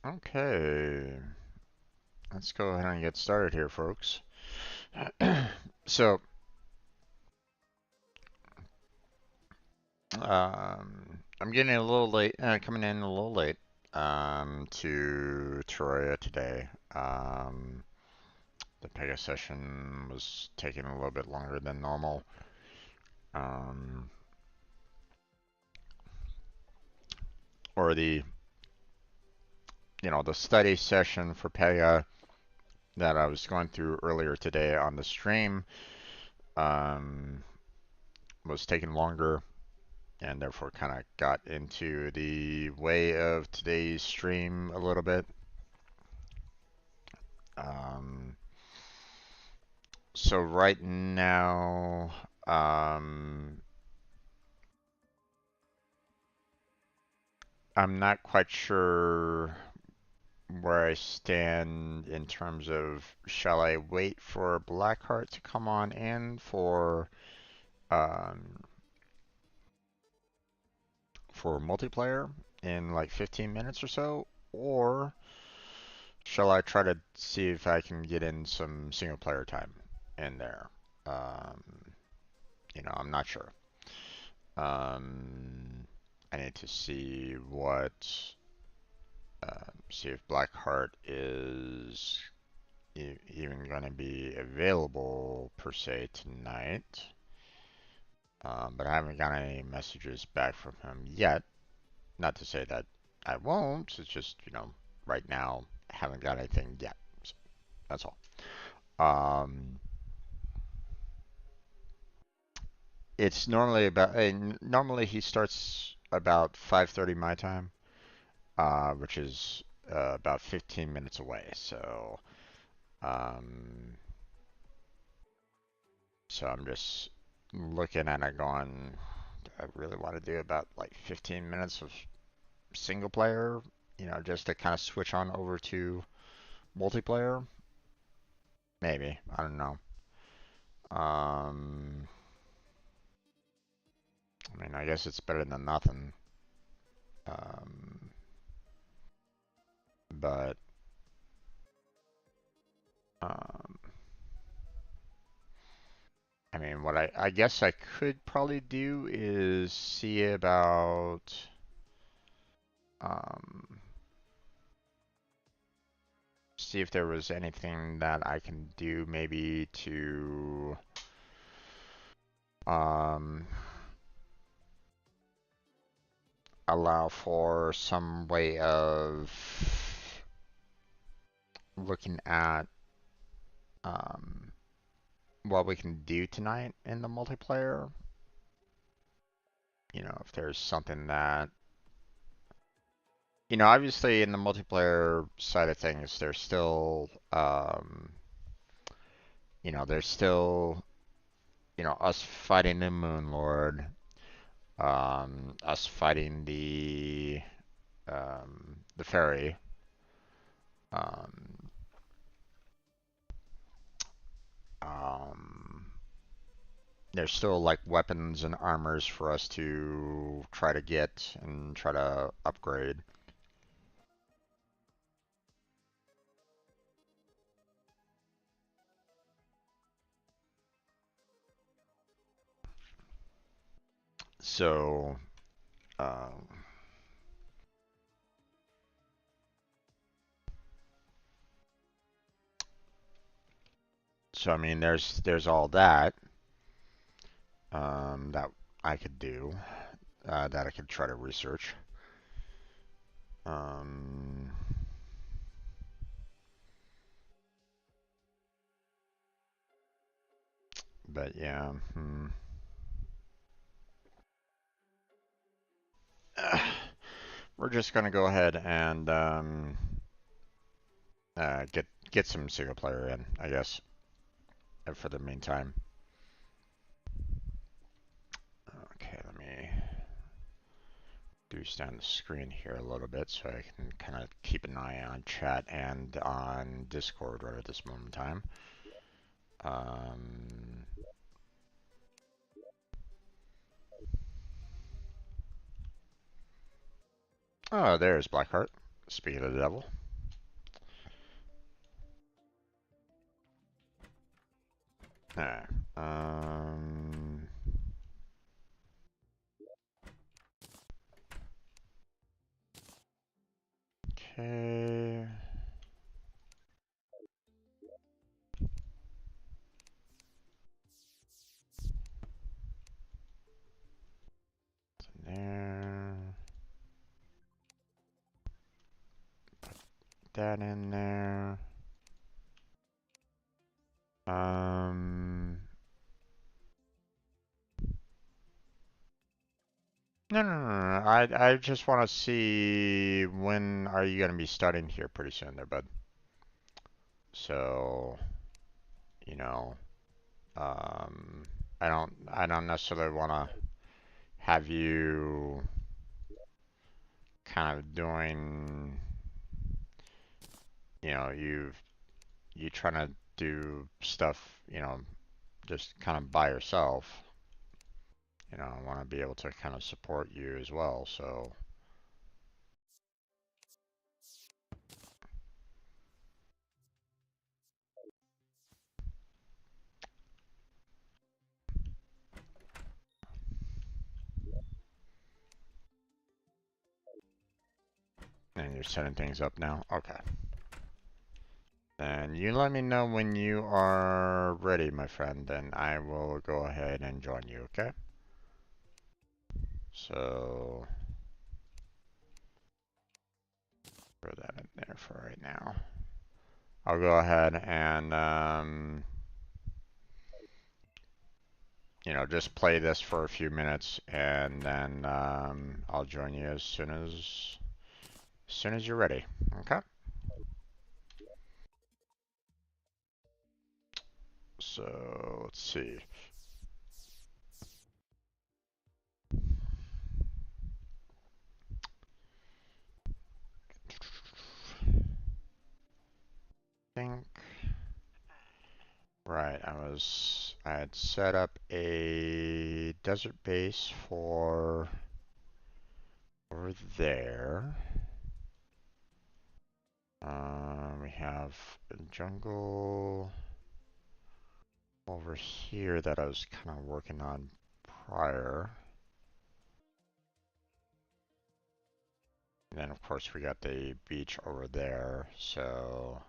Okay. Let's go ahead and get started here, folks. So, I'm getting a little late, coming in a little late to Terraria today. The Pega session was taking a little bit longer than normal. Um, or the study session for Pega that I was going through earlier today on the stream um, was taking longer, and therefore kind of got into the way of today's stream a little bit. Um, so right now, I'm not quite sure where I stand in terms of shall I wait for Blackheart to come on in um, for multiplayer in like 15 minutes or so, or shall I try to see if I can get in some single player time in there? Um, I'm not sure. I need to see if Blackheart is even going to be available per se tonight. But I haven't got any messages back from him yet. Not to say that I won't. It's just, right now I haven't got anything yet. So that's all. Um, it's normally he starts about 5:30 my time, which is about 15 minutes away. Um, so I'm just looking at it going, do I really want to do about like 15 minutes of single player, just to kind of switch on over to multiplayer? Maybe. I don't know. Um, I mean, I guess it's better than nothing. Um, but um, I mean, what I guess I could probably do is um, see if there was anything that I can do maybe to um, allow for some way of looking at um, what we can do tonight in the multiplayer. If there's something that, obviously in the multiplayer side of things, there's still, us fighting the Moon Lord, us fighting the fairy, um, um, there's still like weapons and armors for us to try to get and try to upgrade. So, um, I mean, there's all that I could do, that I could try to research. Um, but yeah, we're just gonna go ahead and get some single player in, I guess, for the meantime. Okay, let me boost down the screen here a little bit so I can kind of keep an eye on chat and on Discord right at this moment in time. Um, oh, there's Blackheart. Speaking of the devil. Alright. Okay. There. Put that in there. No, no, no, no, no. I just want to see when are you going to be starting here pretty soon there, bud. So, you know, um, I don't necessarily want to have you kind of doing, you trying to do stuff, just kind of by yourself. I want to be able to kind of support you as well. So, and you're setting things up now. Okay. Then you let me know when you are ready, my friend, and I will go ahead and join you, okay? So, throw that in there for right now. I'll go ahead and, just play this for a few minutes, and then I'll join you as soon as you're ready, okay? So, let's see. Think. Right, I had set up a desert base for over there. We have a jungle over here that I was kind of working on prior. And then of course we got the beach over there, so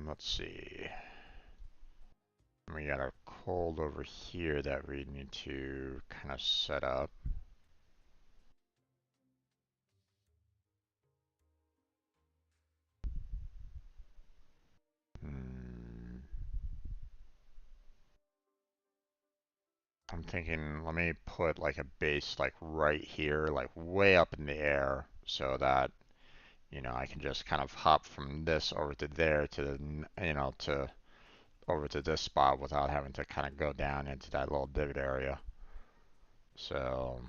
let's see. We got a cold over here that we need to kind of set up. I'm thinking, let me put like a base like right here, like way up in the air, so that, I can just kind of hop from this over to there to over to this spot without having to kind of go down into that little divot area. So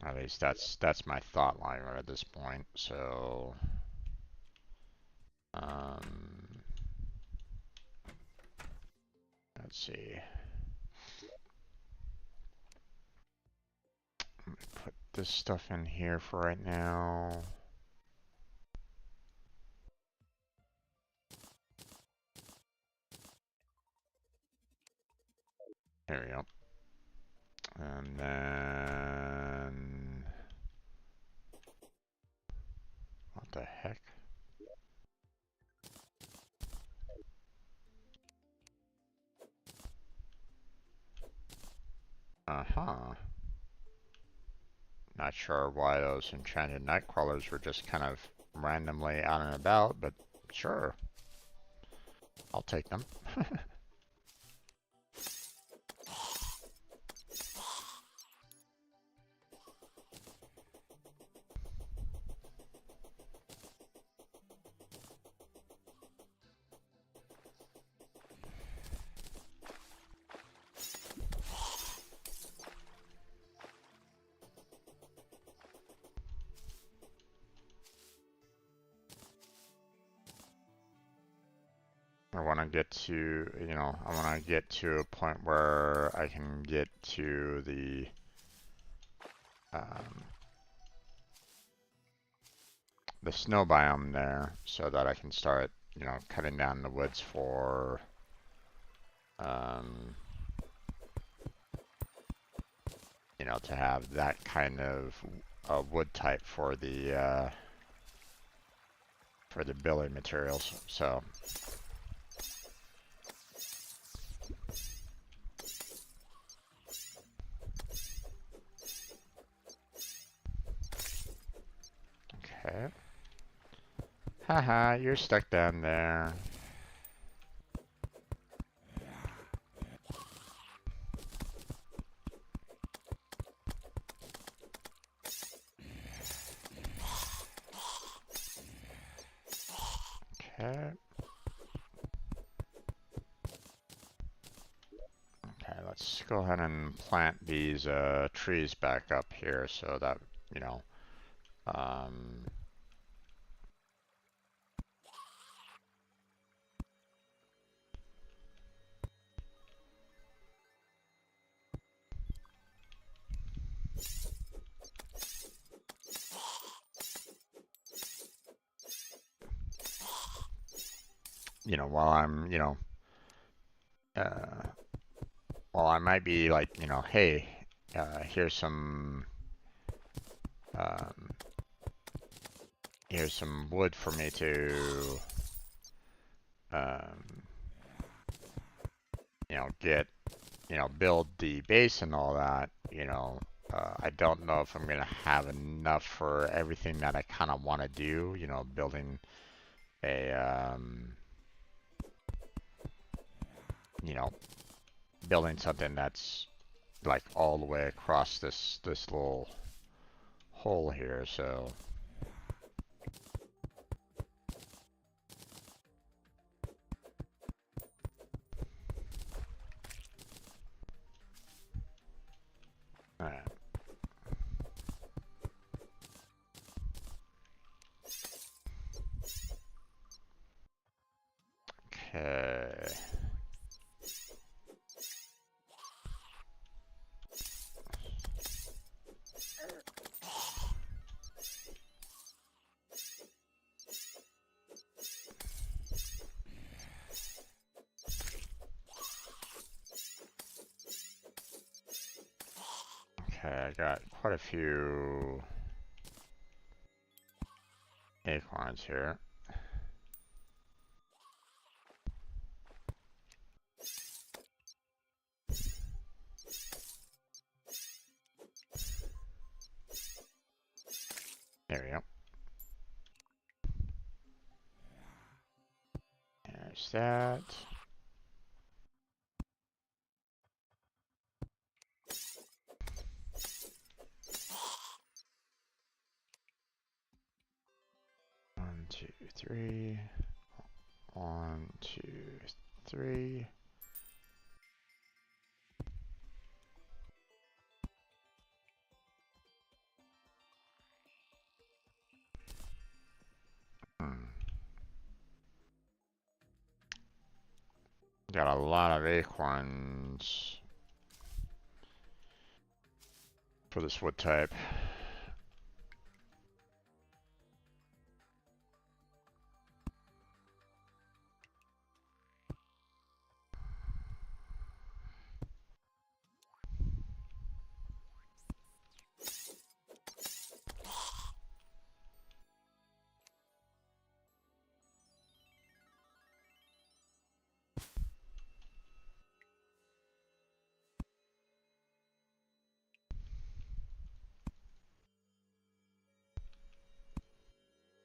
at least that's my thought line right at this point. So um, let's see. Let me put this stuff in here for right now. There we go. And then what the heck? Uh-huh. Not sure why those enchanted night crawlers were just kind of randomly out and about, but sure. I'll take them. I want to get to, I want to get to a point where I can get to the, um, the snow biome there so that I can start, you know, cutting down the woods for, um, you know, to have that kind of wood type for the building materials. So, okay. Haha, you're stuck down there. Okay. Okay, let's go ahead and plant these trees back up here so that, you know, um, you know, while I'm, you know, uh, while I might be like, you know, hey, here's um, here's some wood for me to, um, you know, get, you know, build the base and all that, you know, I don't know if I'm gonna have enough for everything that I kind of want to do, you know, building a, you know, building something that's like all the way across this little hole here, so. Alright. Okay. Okay, I got quite a few acorns here. There we go. There's that. One, two, three. One, two, three. Hmm. Got a lot of acorns for this wood type.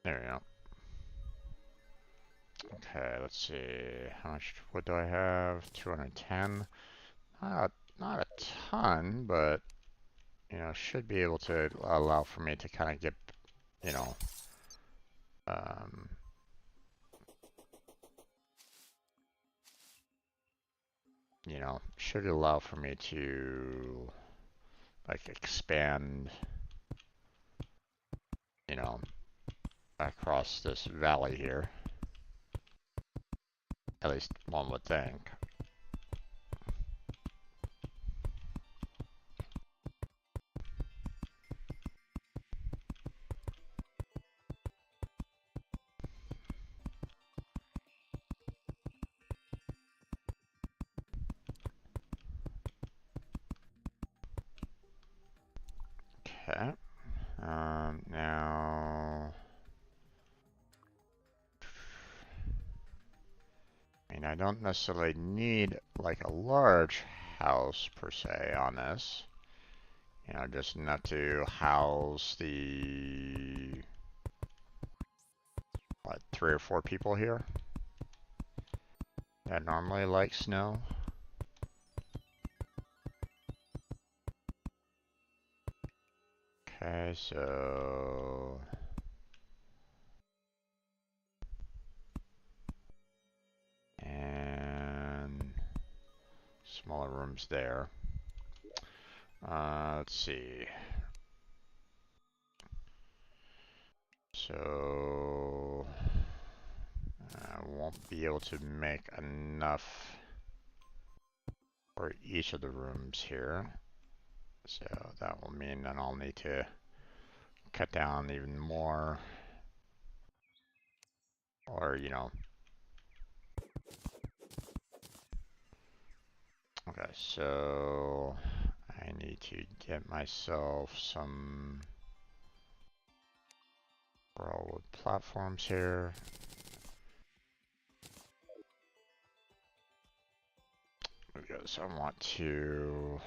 There we go. Okay, let's see. How much wood do I have? 210. Not a ton, but you know, should be able to allow for me to kind of get, you know, um, you know, should allow for me to like expand, you know, across this valley here. At least one would think. Okay. Now, I mean, I don't necessarily need like a large house per se on this. You know, just enough to house the, what, 3 or 4 people here that normally like snow. Okay, so and smaller rooms there. Let's see. So I won't be able to make enough for each of the rooms here. So that will mean that I'll need to cut down even more. Or, you know. Okay, so I need to get myself some railroad platforms here. Because I want to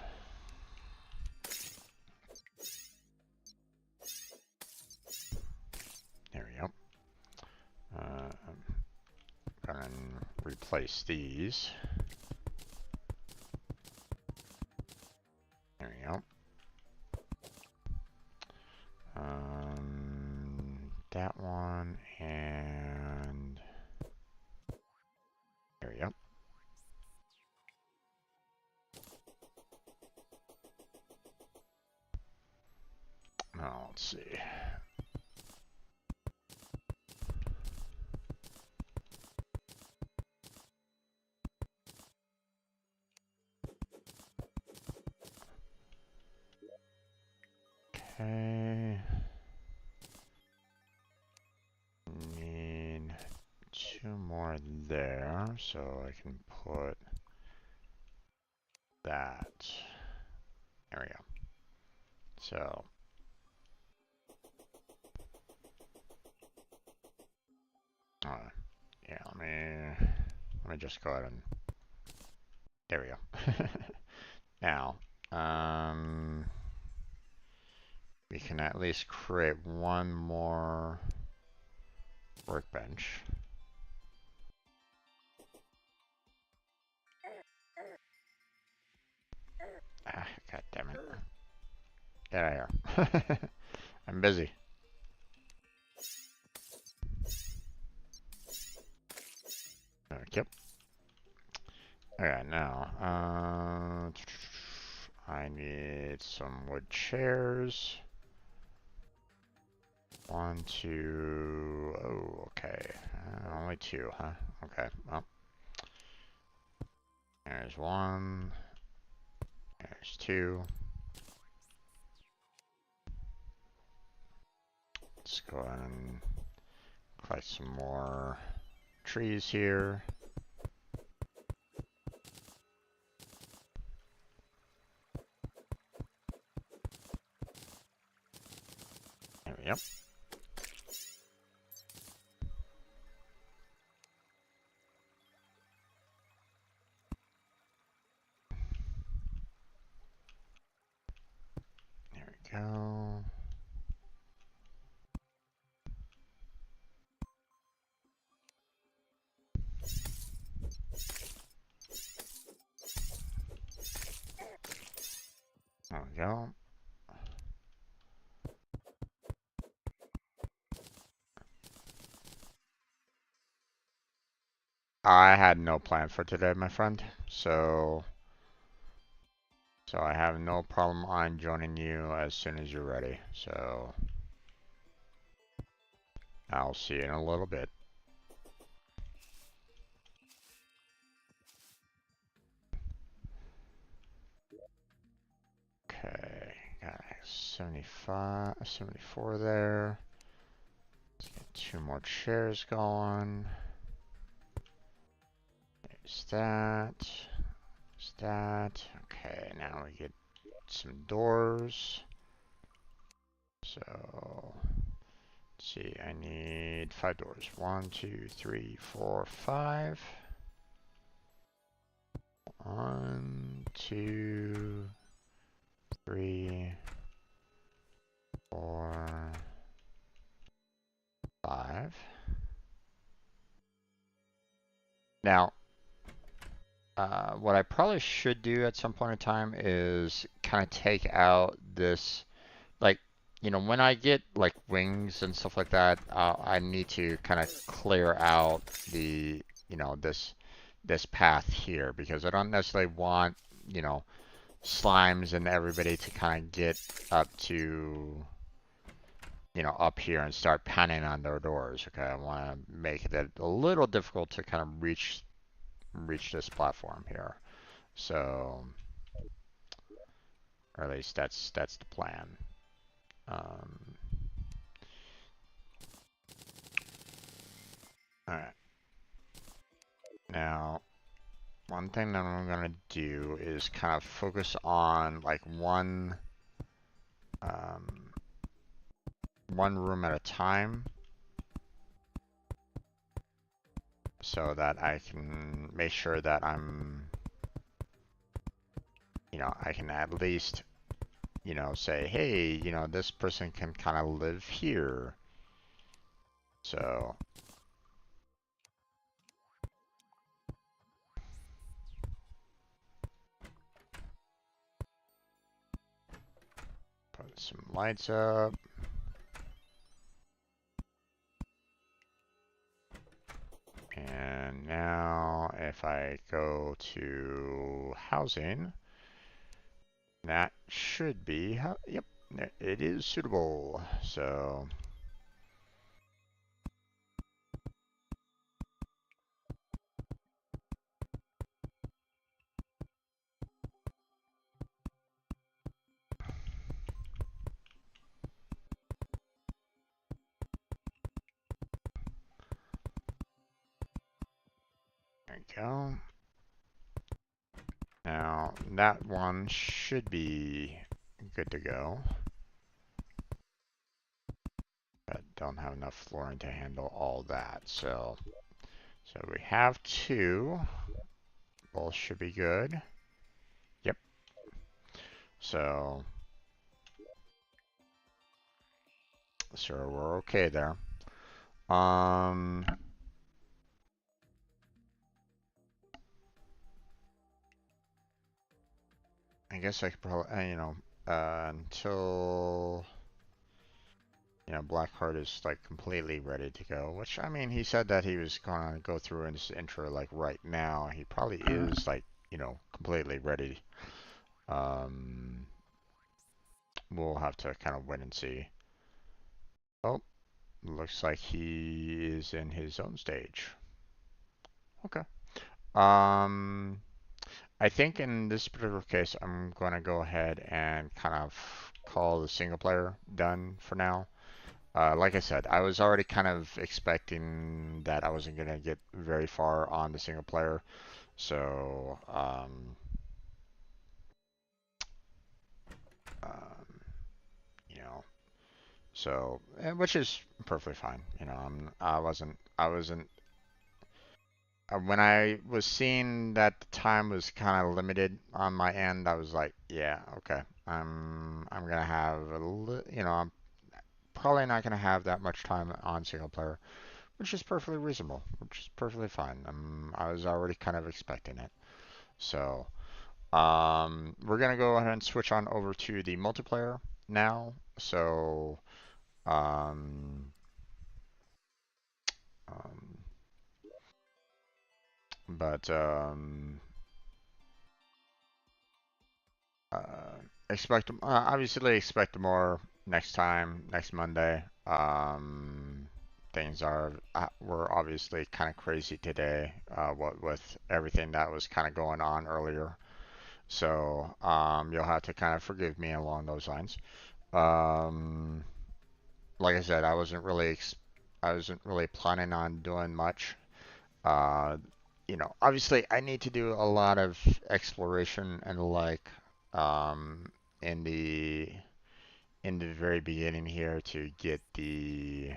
there we go. I'm gonna replace these. There we go. That one and there we go. Now let's see. Okay. Need 2 more there, so I can put that. There we go. So yeah, let me just go ahead and there we go. Now, we can at least create one more workbench. Ah, god damn it. Get out of here. I'm busy. Yep. Okay, now, I need some wood chairs. 1, 2, oh, okay. Only 2, huh? Okay, well. There's 1. There's 2. Let's go ahead and collect some more trees here. There we go. There we go. There we go. I had no plan for today, my friend, so I have no problem on joining you as soon as you're ready. So I'll see you in a little bit. Okay, got 75, 74 there. Let's get 2 more chairs going. There's that. There's that. Okay, now we get some doors. So let's see, I need 5 doors. 1, 2, 3, 4, 5. 1, 2, 3, 4, 5. Now, what I probably should do at some point in time is kind of take out this, like, when I get like wings and stuff like that, I need to kind of clear out the, this path here because I don't necessarily want, slimes and everybody to kind of get up to, up here and start panning on their doors. Okay, I want to make it a little difficult to kind of reach this platform here. So, or at least that's the plan. Um, all right. Now, one thing that I'm gonna do is kind of focus on like um, one room at a time, so that I can make sure that I can at least, say, hey, this person can kind of live here. So, put some lights up. And now if I go to housing, that should be, yep, it is suitable. So, there we go. Now, that one should be good to go. But don't have enough flooring to handle all that. So we have 2. Both should be good. Yep. So we're okay there. I guess I could probably, until, Blackheart is like completely ready to go, which, I mean, he said that he was going to go through in this intro like right now. He probably is like, completely ready. We'll have to kind of wait and see. Oh, looks like he is in his own stage. Okay. I think in this particular case, I'm going to go ahead and kind of call the single player done for now. Like I said, I was already kind of expecting that I wasn't going to get very far on the single player. So, um, you know, which is perfectly fine. When I was seeing that the time was kind of limited on my end, I was like, yeah, okay. I'm gonna have I'm probably not gonna have that much time on single player, which is perfectly reasonable, which is perfectly fine. I was already kind of expecting it. So, we're gonna go ahead and switch on over to the multiplayer now. So, um, um, but Uh, obviously expect more next time, next Monday. Things were obviously kind of crazy today, what with everything that was kind of going on earlier. So, you'll have to kind of forgive me along those lines. Um, like I said, I wasn't really planning on doing much. Uh, obviously I need to do a lot of exploration and like um, in the in the very beginning here to get the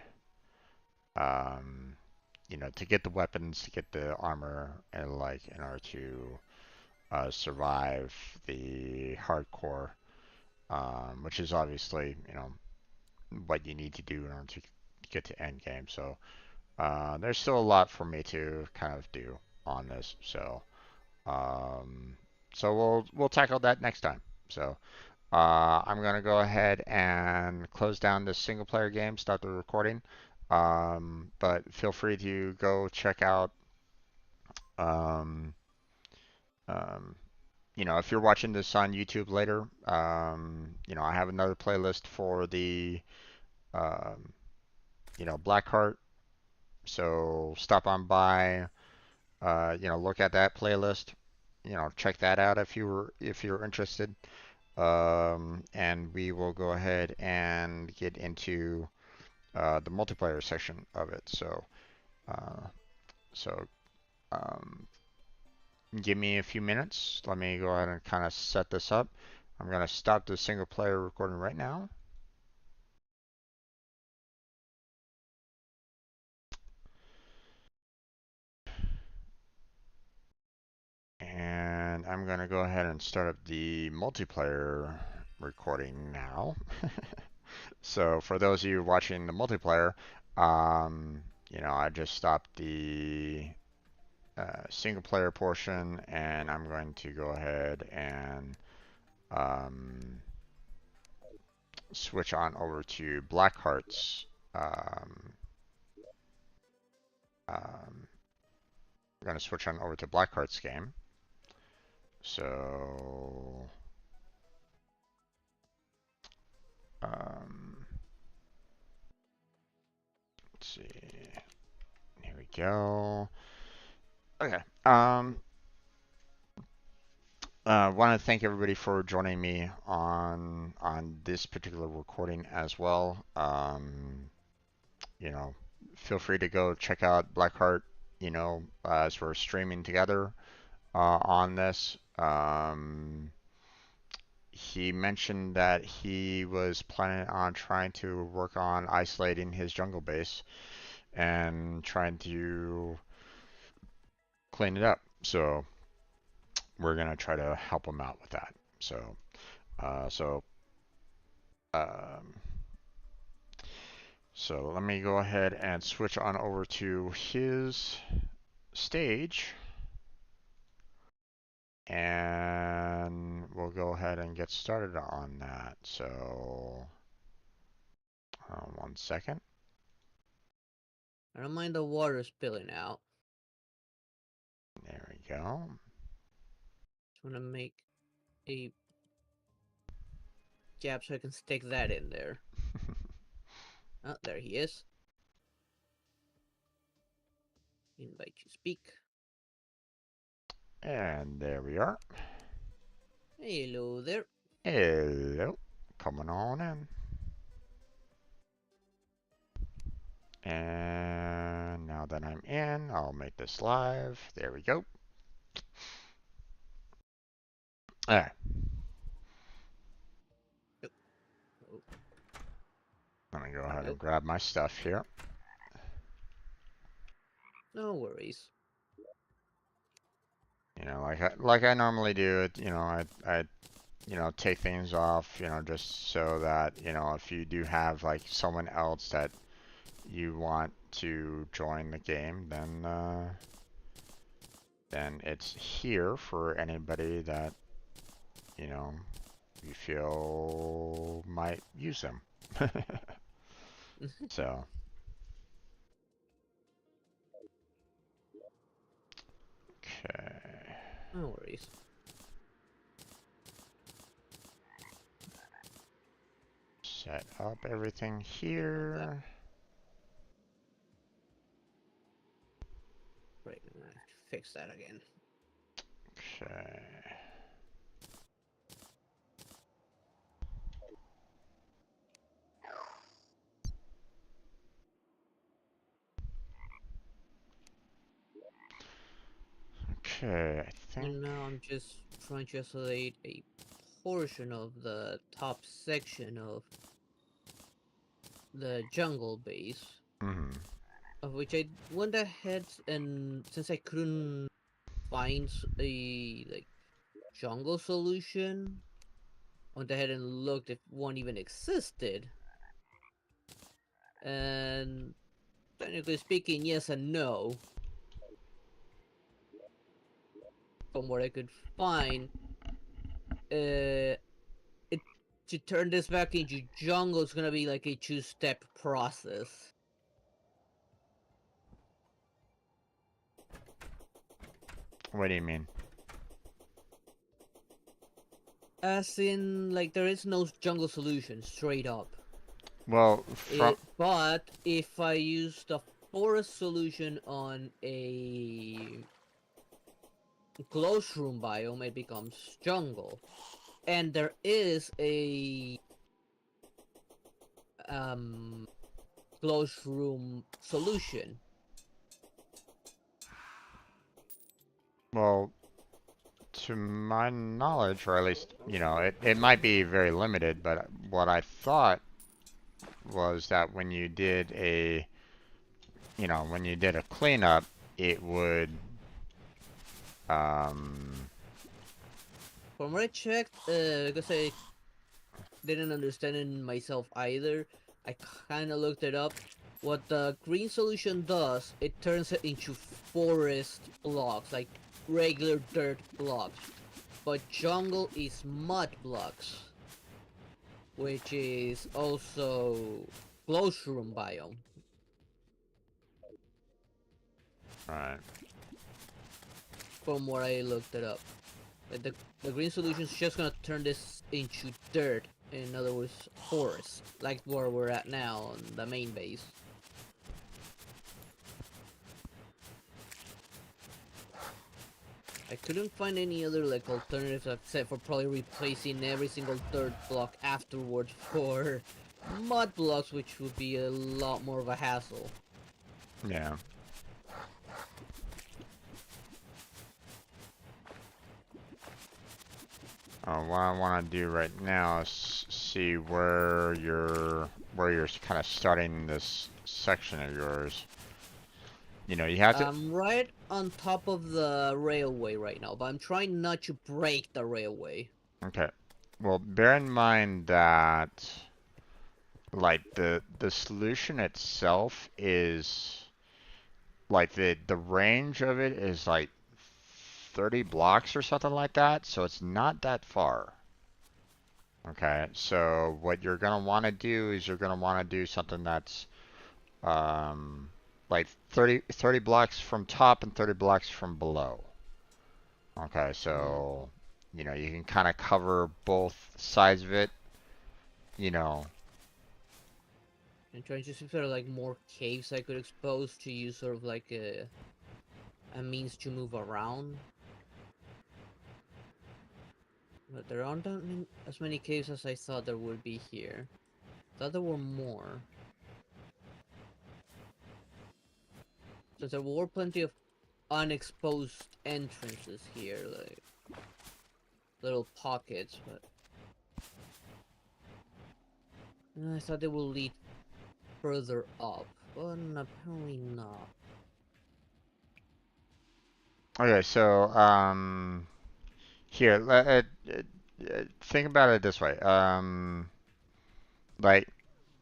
um, to get the weapons, to get the armor, and like in order to survive the hardcore, which is obviously what you need to do in order to get to end game. So there's still a lot for me to kind of do on this. Um, so we'll tackle that next time. So I'm gonna go ahead and close down this single player game, start the recording. But feel free to go check out um, um, if you're watching this on YouTube later, I have another playlist for the, um, Blackheart. So stop on by, look at that playlist. Check that out if you're interested. And we will go ahead and get into the multiplayer section of it. Uh, so um, give me a few minutes. Let me go ahead and kind of set this up. I'm going to stop the single player recording right now. And I'm going to go ahead and start up the multiplayer recording now. So for those of you watching the multiplayer, I just stopped the single player portion, and I'm going to go ahead and um, switch on over to Blackheart's. I'm going to switch on over to Blackheart's game. So let's see. Here we go. Okay. Want to thank everybody for joining me on this particular recording as well. You know, feel free to go check out Blackheart. As we're streaming together on this. He mentioned that he was planning on trying to work on isolating his jungle base and trying to clean it up. So we're gonna try to help him out with that. So, uh, so, um, so let me go ahead and switch on over to his stage, and we'll go ahead and get started on that. So, 1 second. I don't mind the water spilling out. There we go. Just want to make a gap so I can stick that in there. Oh, there he is. Invite you speak. And there we are. Hello there. Hello. Coming on in. And now that I'm in, I'll make this live. There we go. Alright. Oh, Let me go ahead and grab my stuff here. no worries. Like I normally do, I take things off, just so that, if you do have like someone else that you want to join the game, then it's here for anybody that, you feel might use them. So, okay. No worries. Set up everything here. Right, I'm gonna fix that again. Okay. Okay, I think. And now I'm just trying to isolate a portion of the top section of the jungle base, Mm-hmm. of which I went ahead and since I couldn't find a like jungle solution, went ahead and looked if one even existed. And technically speaking, yes and no. From what I could find, uh, it to turn this back into jungle is gonna be like a two-step process. What do you mean? As in, like there is no jungle solution straight up. Well, from But if I use the forest solution on a closed room biome, it becomes jungle. And there is a um closed room solution. well, to my knowledge, or at least, it might be very limited, but what I thought was that when you did a cleanup, it would, um, From what I checked, because I didn't understand it myself either, I kind of looked it up. What the green solution does, it turns it into forest blocks, like regular dirt blocks. But jungle is mud blocks, which is also closed room biome. right. From where I looked it up, like the green solution is just gonna turn this into dirt. In other words, forest, like where we're at now on the main base. I couldn't find any other like alternatives except for probably replacing every single dirt block afterwards for mud blocks, which would be a lot more of a hassle. Yeah. What I want to do right now is see where you're kind of starting this section of yours. You have to. I'm right on top of the railway right now, but I'm trying not to break the railway. Okay. Well, bear in mind that like the solution itself is like the range of it is like 30 blocks or something like that, so it's not that far. Okay, so what you're gonna want to do is you're gonna want to do something that's like 30 blocks from top and 30 blocks from below. Okay, Mm. so you can kind of cover both sides of it. You know, And trying to see if there are like more caves I could expose to use sort of like a means to move around. But there aren't as many caves as I thought there would be here. Thought there were more. So there were plenty of unexposed entrances here, like little pockets, but I thought they will lead further up, but apparently not. okay, so here, think about it this way. Like,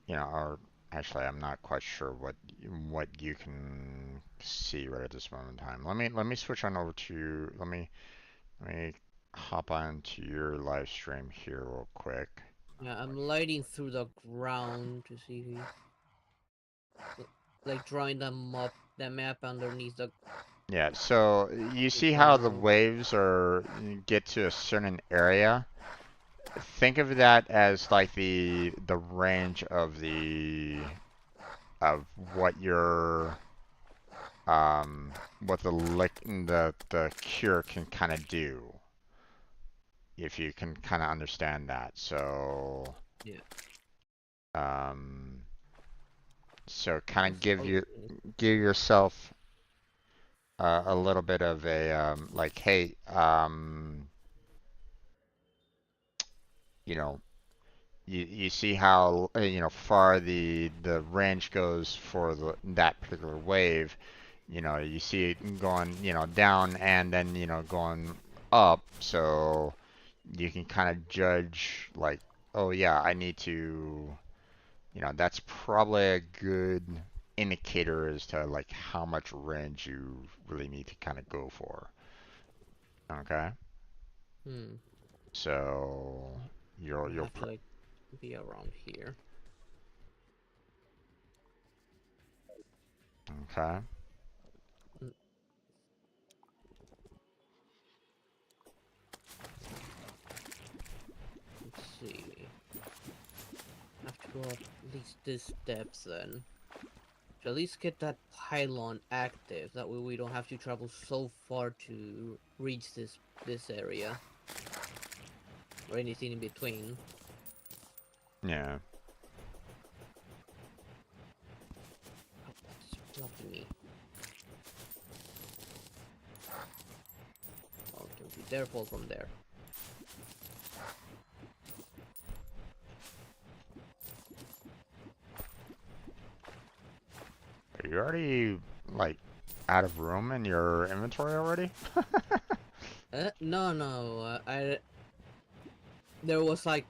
or actually, I'm not quite sure what you can see right at this moment in time. Let me switch on over to let me hop on to your live stream here real quick. Yeah, I'm lighting through the ground to see, like drawing the map underneath the Yeah, so you see how the ground. waves are get to a certain area? Think of that as like the range of what your what the cure can kind of do, if you can kind of understand that. So Yeah, um kind of that's all. give yourself a little bit of a like, hey, you know you see how far the range goes for that particular wave. You see it going down and then going up, so you can kind of judge like, oh yeah, I need to, that's probably a good indicator as to like how much range you really need to kind of go for. Okay, Hmm. so I you'll have to like be around here. okay. Mm, let's see. I have to go up at least this depth then. To at least get that pylon active. That way we don't have to travel so far to reach this area. Or anything in between. Yeah. Oh, it's blocking me. Oh, don't you dare fall from there. Are you already like out of room in your inventory already? No, no. There was like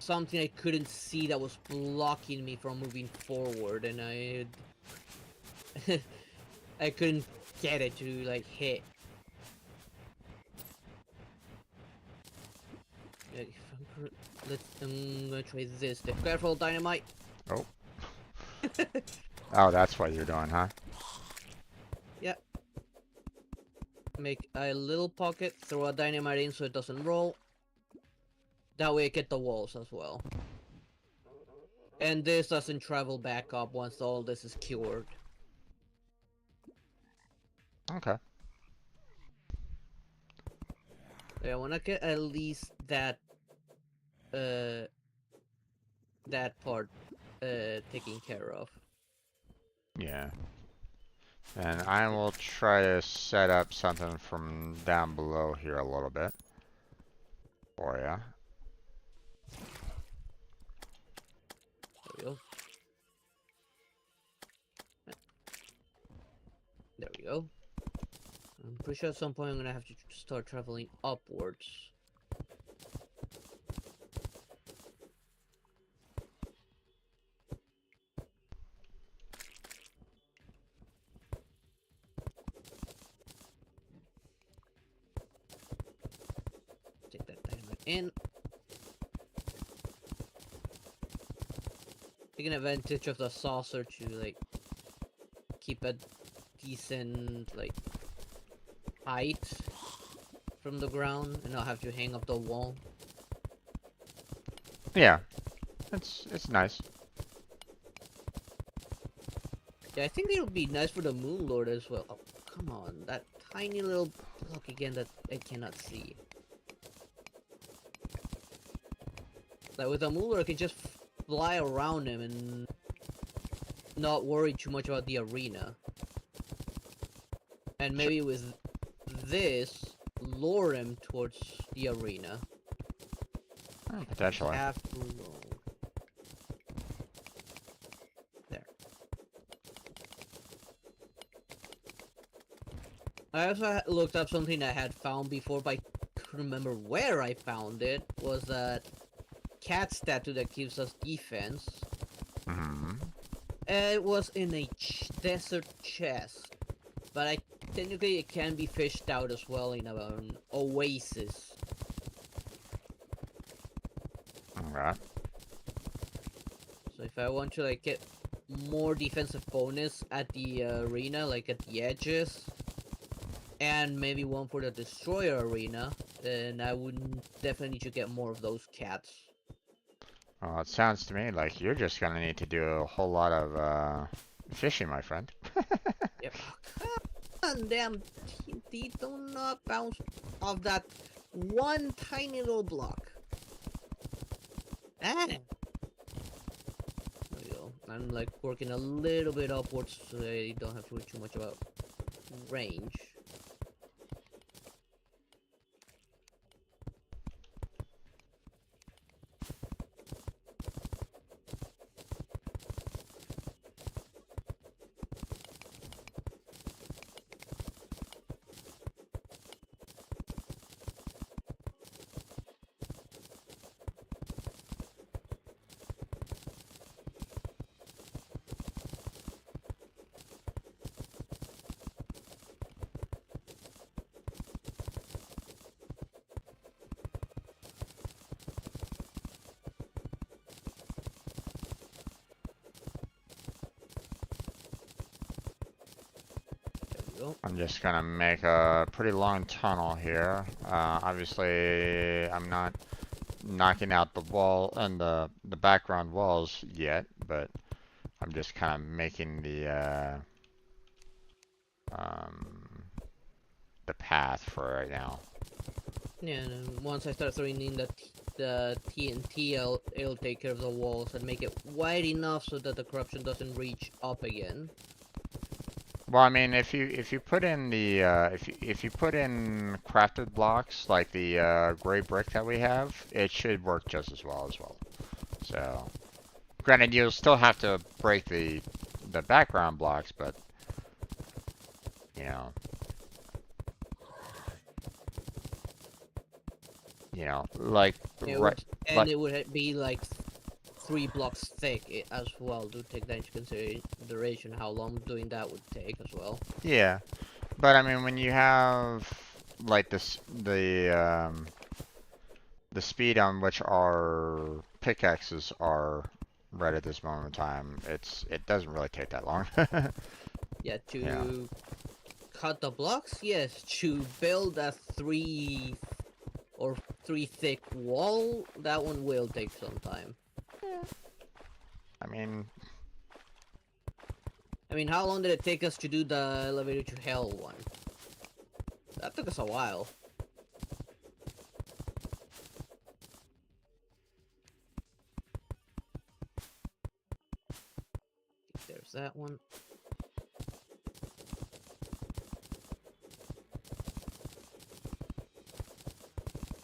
something I couldn't see that was blocking me from moving forward, and I couldn't get it to like hit. If I'm gonna try this. Careful, dynamite. Oh. Oh, that's what you're doing, huh? Yeah. Make a little pocket. Throw a dynamite in so it doesn't roll. That way I get the walls as well. And this doesn't travel back up once all this is cured. Okay. I wanna get at least uh that part taken care of. Yeah. And I will try to set up something from down below here a little bit for you. There we go. There we go. I'm pretty sure at some point I'm gonna have to start traveling upwards. Take that dynamite in. Taking advantage of the saucer to like keep a decent like height from the ground and not have to hang up the wall. Yeah, it's nice. Yeah, I think it would be nice for the Moon Lord as well. Oh, come on, that tiny little block again that I cannot see. Like with the Moon Lord, I can just fly around him and not worry too much about the arena. And Sure. maybe with this, lure him towards the arena. Just Potentially. have to roll. There. I also looked up something I had found before, but I couldn't remember where I found it. Was that cat statue that gives us defense. Hmm. It was in a desert chest, but technically it can be fished out as well in an oasis. Okay. So if I want to like get more defensive bonus at the arena, like at the edges, and maybe one for the destroyer arena, then I would definitely need to get more of those cats. Well, it sounds to me like you're just gonna need to do a whole lot of fishing, my friend. Yep. Oh, come on, damn! They do not bounce off that one tiny little block. Ah. There we go. I'm like working a little bit upwards so I don't have to worry too much about range. go. I'm just gonna make a pretty long tunnel here. Obviously, I'm not knocking out the wall and the background walls yet, but I'm just kind of making um, the path for right now. Yeah, and then once I start throwing in the TNT, it'll take care of the walls and make it wide enough so that the corruption doesn't reach up again. Well, I mean, if you put in the if you put in crafted blocks like the gray brick that we have, it should work just as well. So, granted, you'll still have to break the background blocks, but you know, like It right, would, and like it would be like 3 blocks thick as well. Do take that into consideration how long doing that would take as well. yeah. But I mean, when you have like the speed on which our pickaxes are right at this moment in time, it doesn't really take that long. Yeah, Yeah. to cut the blocks, yes. To build a 3 thick wall, that one will take some time. I mean, I mean, how long did it take us to do the elevator to hell one? That took us a while. There's that one.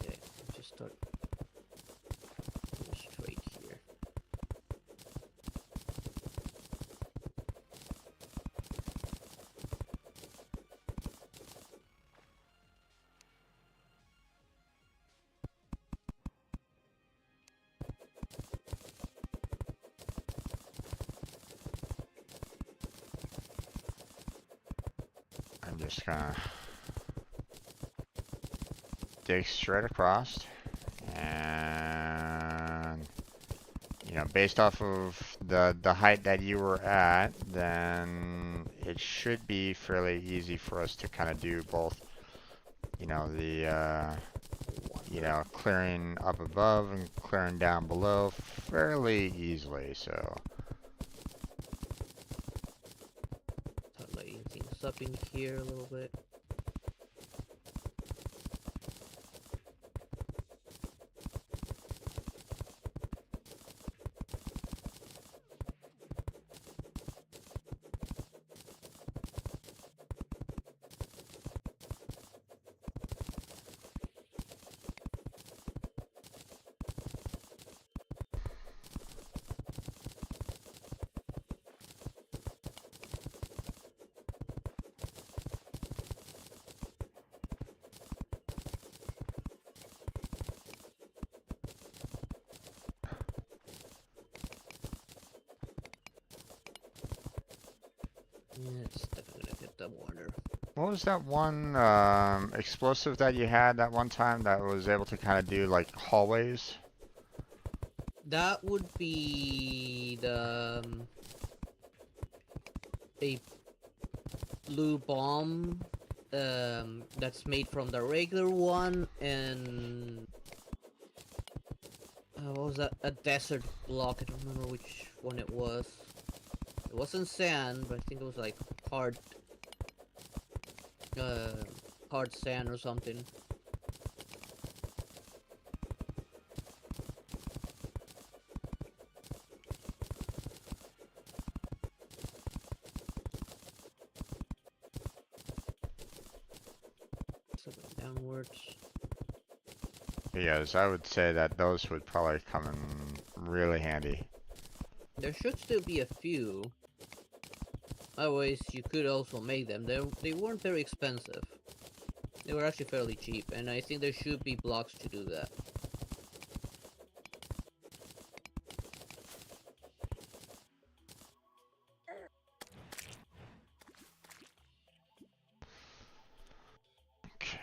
Okay, just start straight here. I'm just gonna dig straight across, and based off of the height that you were at, then it should be fairly easy for us to kind of do both. The Wonder. clearing up above and clearing down below fairly easily. So Start lighting things up in here a little bit. Yeah, it's definitely gonna hit the water. what was that one explosive that you had that one time that was able to kind of do like hallways? That would be the a blue bomb that's made from the regular one, and what was that? A desert block. I don't remember which one it was. It wasn't sand, but I think it was like hard, uh, hard sand or something. So downwards. Yes, I would say that those would probably come in really handy. There should still be a few. Otherwise, you could also make them. They weren't very expensive. They were actually fairly cheap, and I think there should be blocks to do that. Okay.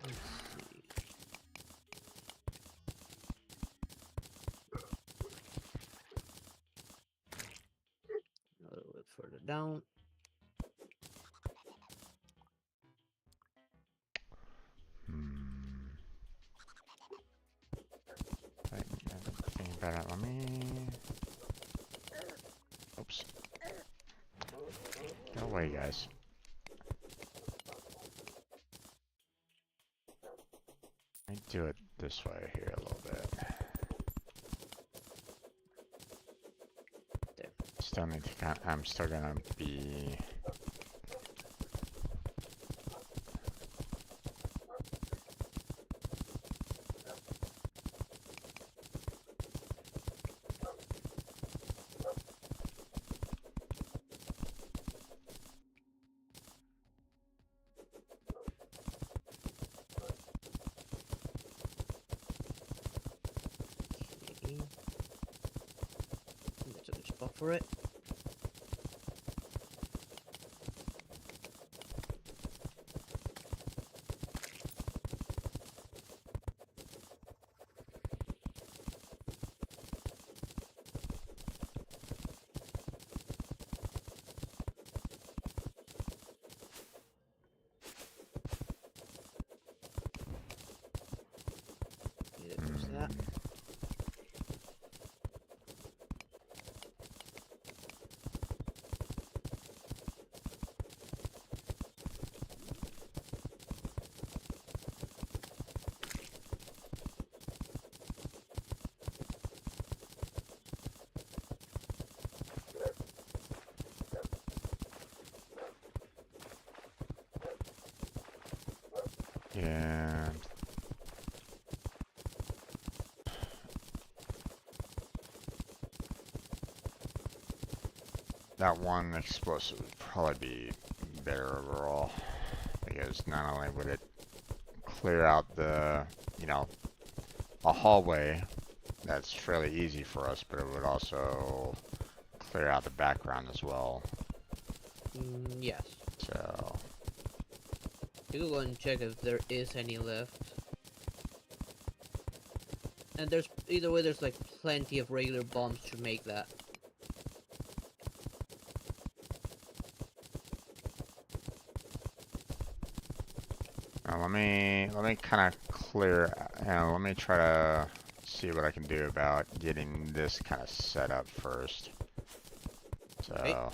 Let's see. A little bit further down. Think about it. Let me. Oops. Get away, guys. Let me do it this way here a little bit. There. Still need to. I'm still gonna be. Okay. There's a good spot for it. Yeah, there's that. Yeah. That one explosive would probably be better overall, because not only would it clear out the, you know, a hallway that's fairly easy for us, but it would also clear out the background as well. Yes. So, You can go and check if there is any left. And there's either way, there's like plenty of regular bombs to make that. let me kind of clear, let me try to see what I can do about getting this kind of set up first. Okay. So,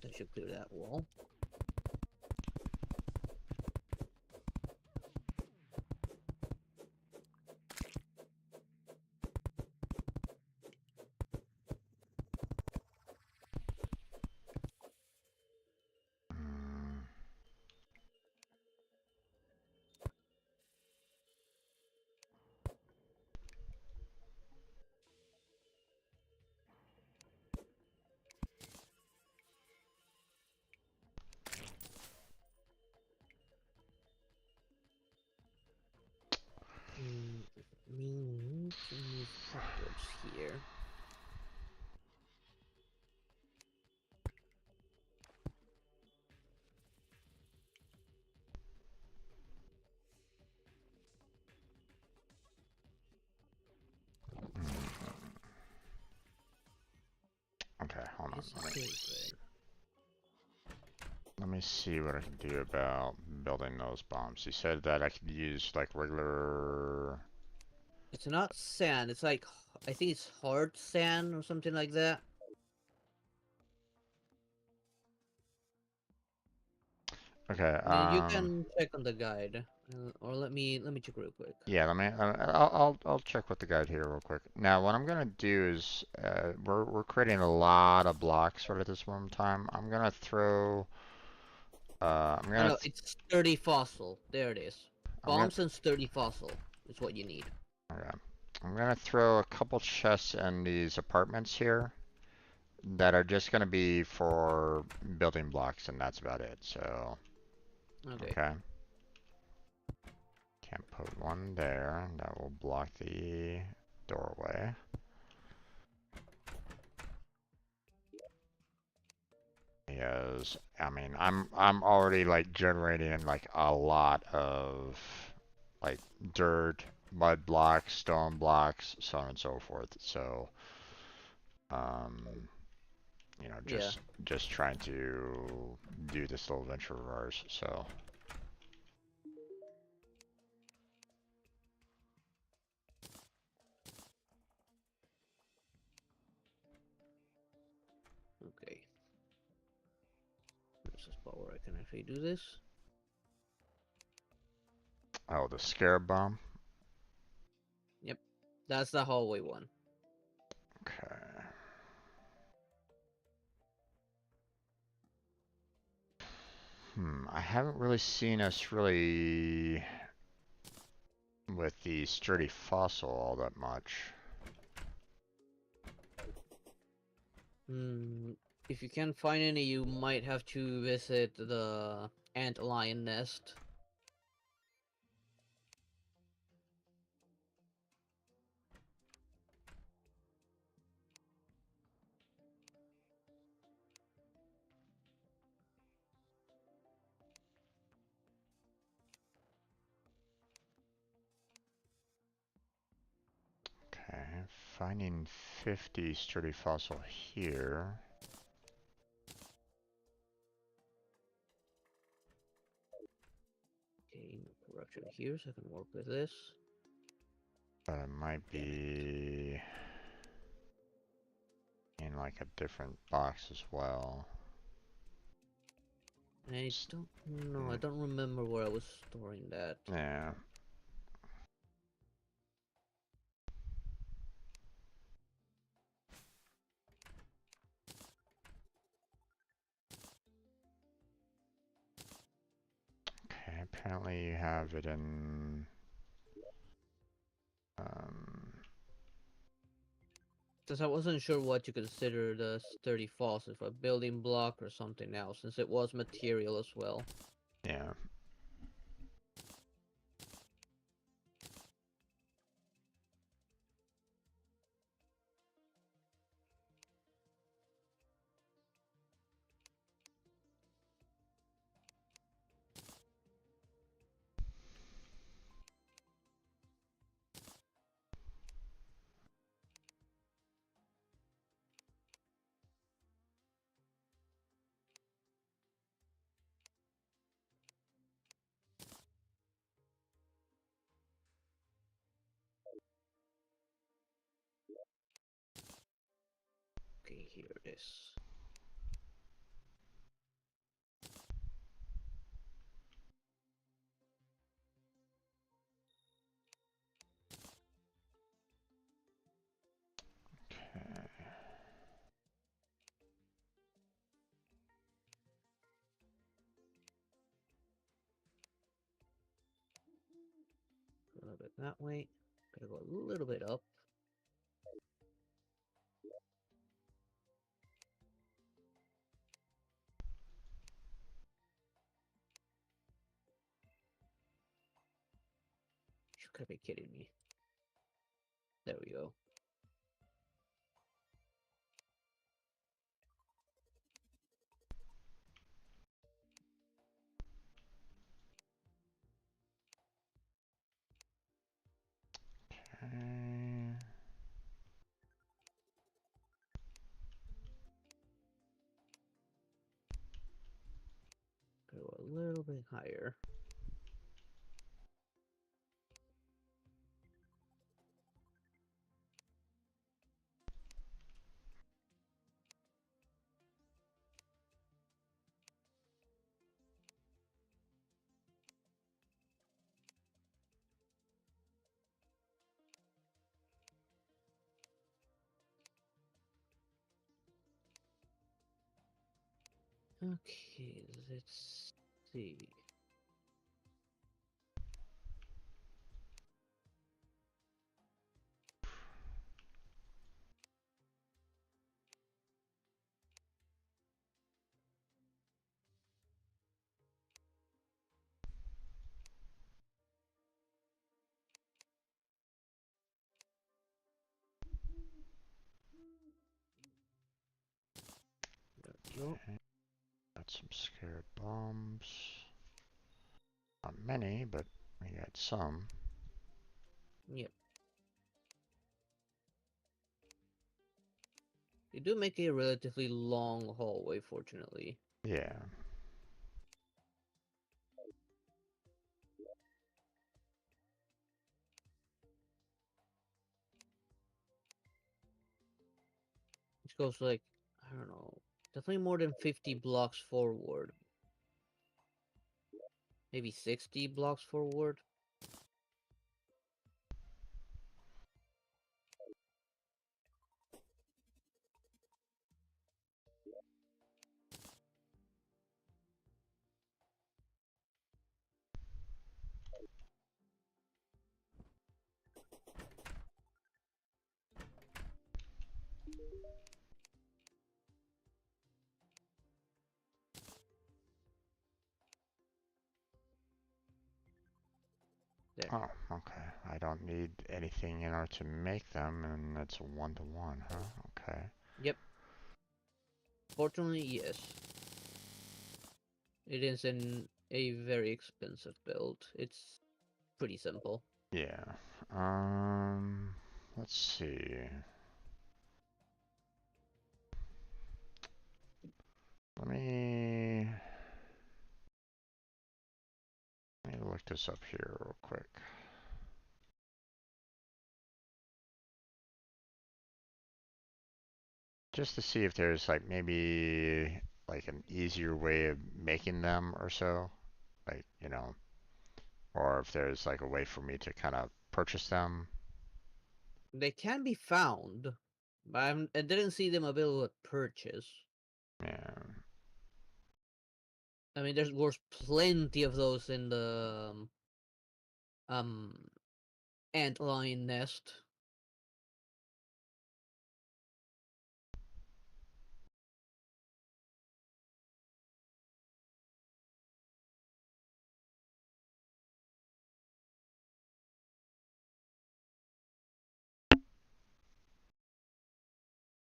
That should clear that wall. mm, Mean to move upwards here. okay, hold on. It's okay then. Let me see what I can do about building those bombs. You said that I could use like regular. It's not sand. It's like I think it's hard sand or something like that. Okay. I mean, you can check on the guide, or let me check real quick. Yeah. Let me. I'll check with the guide here real quick. Now, what I'm gonna do is, we're creating a lot of blocks right at this moment in time. I'm gonna throw. I'm Oh gonna. no, it's sturdy fossil. There it is. I'm gonna. Bombs and sturdy fossil is what you need. Okay. I'm gonna throw a couple chests in these apartments here. that are just gonna be for building blocks, and that's about it. So, Okay. okay. Can't put one there. That will block the doorway. Because I mean, I'm already like generating like a lot of like dirt, mud blocks, stone blocks, so on and so forth. So, um, you know, Yeah. just trying to do this little venture of ours. So, Okay. There's a spot where I can actually do this. oh, the scarab bomb. Yep. That's the hallway one. Okay. I haven't really seen us really with the sturdy fossil all that much. Hmm. If you can't find any, you might have to visit the ant lion nest. Okay, finding 50 sturdy fossil here. Okay, no corruption here, so I can work with this. But it might Damn it. be in like a different box as well. I don't know. I Mm, don't remember where I was storing that. yeah. Okay, apparently you have it in um, Since I wasn't sure what you consider the sturdy falls, if a building block or something else, since it was material as well. yeah. Okay, here it is. Okay. A little bit that way. Gotta go a little bit up. You gotta be kidding me. There we go. Okay. Gotta go a little bit higher. Okay, let's see. go. Got some scared bombs. Not many, but we got some. Yep. They do make a relatively long hallway, fortunately. Yeah. It goes like, I don't know, definitely more than 50 blocks forward. Maybe 60 blocks forward. There. Oh, okay. I don't need anything in order to make them, and it's a one-to-one, huh? Okay. Yep. Fortunately, yes. It isn't a very expensive build. It's pretty simple. Yeah. Let's see. Let me look this up here real quick. Just to see if there's like maybe like an easier way of making them or so. Like, or if there's like a way for me to kind of purchase them. They can be found, but I didn't see them available at purchase. Yeah. I mean, was plenty of those in the um antlion nest.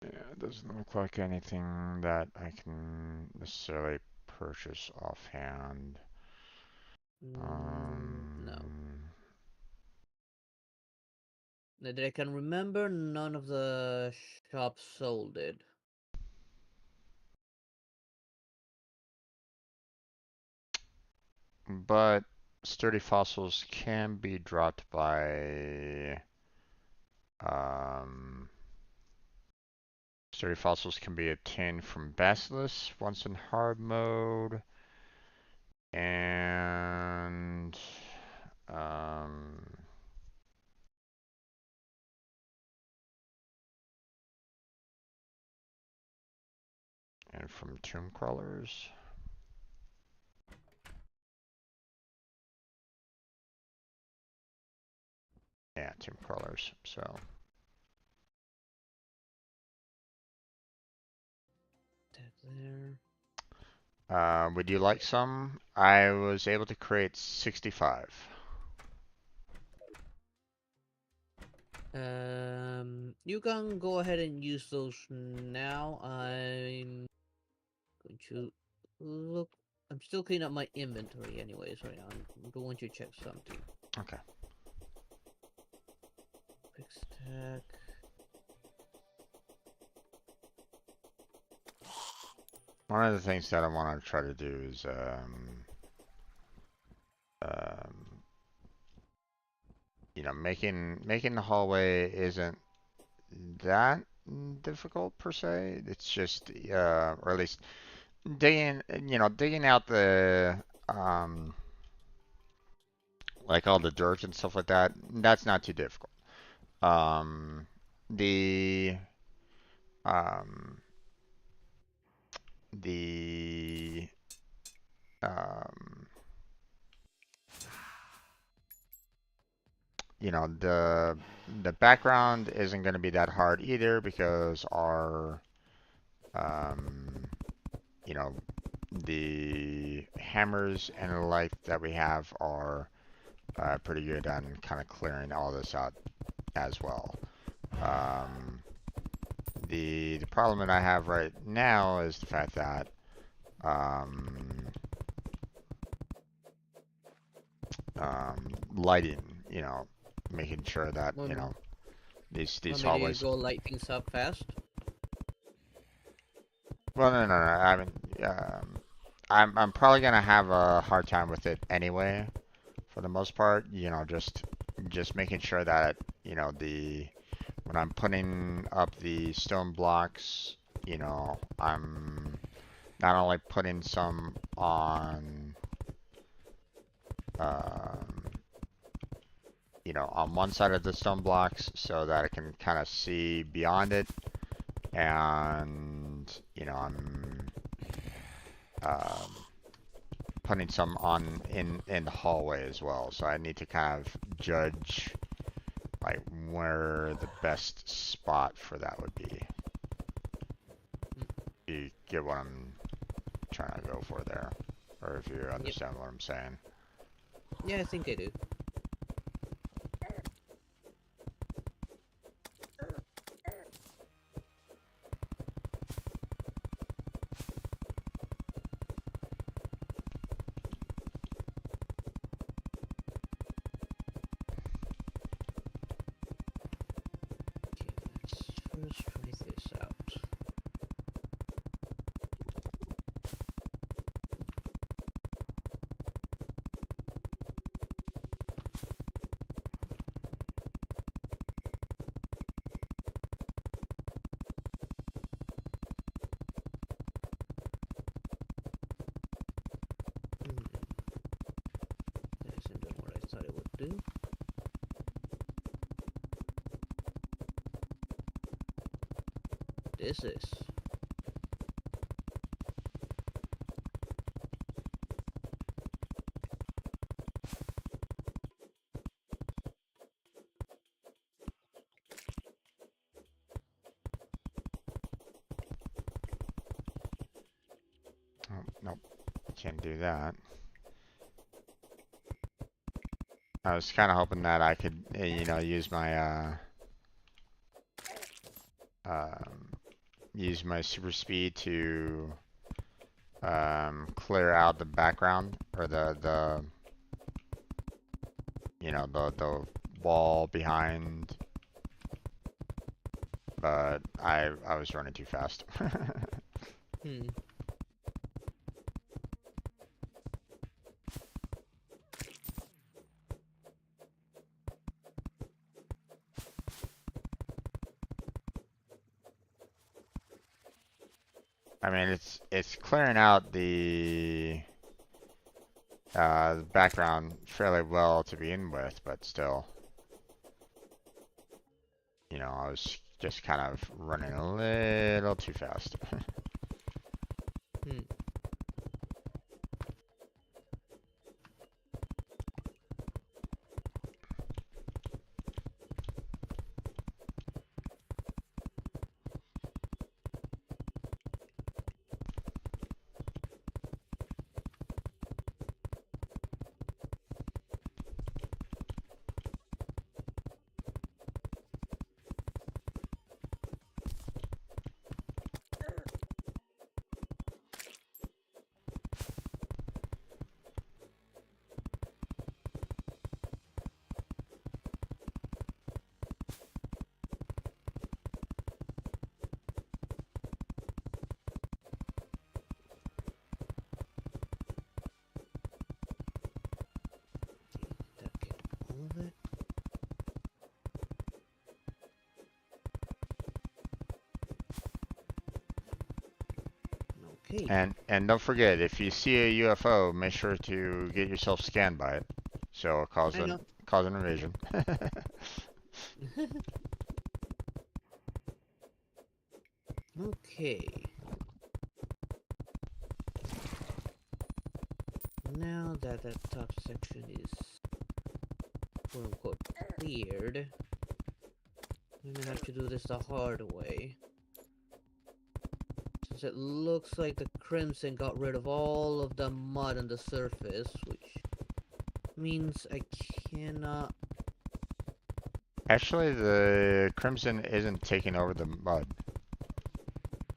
Yeah, it doesn't look like anything that I can necessarily purchase offhand. No. Um, That I can remember, none of the shops sold it. but sturdy fossils can be dropped by um, sturdy fossils can be obtained from basilisks once in hard mode, and um, and from tomb crawlers. Yeah, tomb crawlers. So. That there. Would you like some? I was able to create 65. You can go ahead and use those now. I'm going to look. I'm still cleaning up my inventory, anyways. Right now, I'm going to check something. Okay. Quick stack. One of the things that I want to try to do is um, making the hallway isn't that difficult per se. It's just or at least digging out the like all the dirt and stuff like that. That's not too difficult. Um, the um, the um, the background isn't going to be that hard either because our um, you know the hammers and the light that we have are pretty good on kind of clearing all this out as well. Um, the problem that I have right now is the fact that um, lighting, making sure that, Um, these Want me to hallways. go light things up fast? Well, no, no, no. I mean, I'm probably gonna have a hard time with it anyway, for the most part. Just making sure that, the when I'm putting up the stone blocks, I'm not only putting some um, on one side of the stone blocks so that I can kind of see beyond it, and, I'm um, putting some on in the hallway as well. So I need to kind of judge like where the best spot for that would be. You get what I'm trying to go for there, or if you Yep. understand what I'm saying. Yeah, I think I do. Okay, let's first try this out. Hmm, that isn't doing what I thought it would do. This is. Oh, nope, can't do that. I was kind of hoping that I could, use my um, use my super speed to clear out the background, or the wall behind, but I was running too fast. Hmm. I mean, it's clearing out the background fairly well to begin with, but still, I was just kind of running a little too fast. Hmm. That can move it. Okay. And don't forget, if you see a UFO, make sure to get yourself scanned by it, so it I know. cause an invasion. Okay. Now that that top section is quote unquote cleared, I'm gonna have to do this the hard way. Since it looks like the Crimson got rid of all of the mud on the surface, which means I cannot. Actually, the Crimson isn't taking over the mud.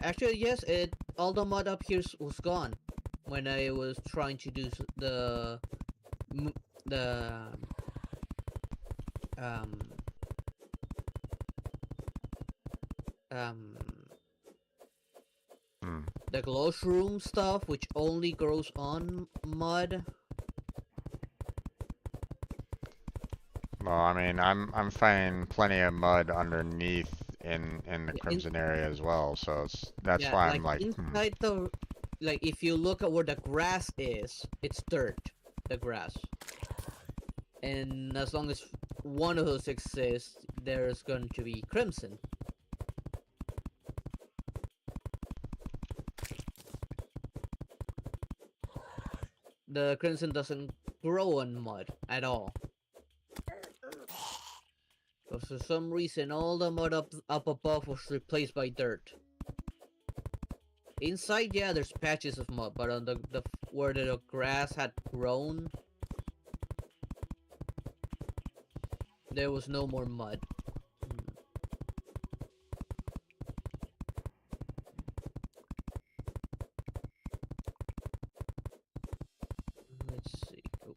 Actually, yes, all the mud up here was gone when I was trying to do the um um Hmm. the mushroom stuff, which only grows on mud. Well, I mean, I'm finding plenty of mud underneath in the Yeah, Crimson area as well, so that's yeah, why I'm like like, inside the, like if you look at where the grass is, it's dirt, the grass. And as long as one of those exists, there's going to be crimson. The crimson doesn't grow on mud at all. But for some reason, all the mud up above was replaced by dirt. Inside, yeah, there's patches of mud, but on the where the grass had grown, there was no more mud. Hmm, let's see. Oh,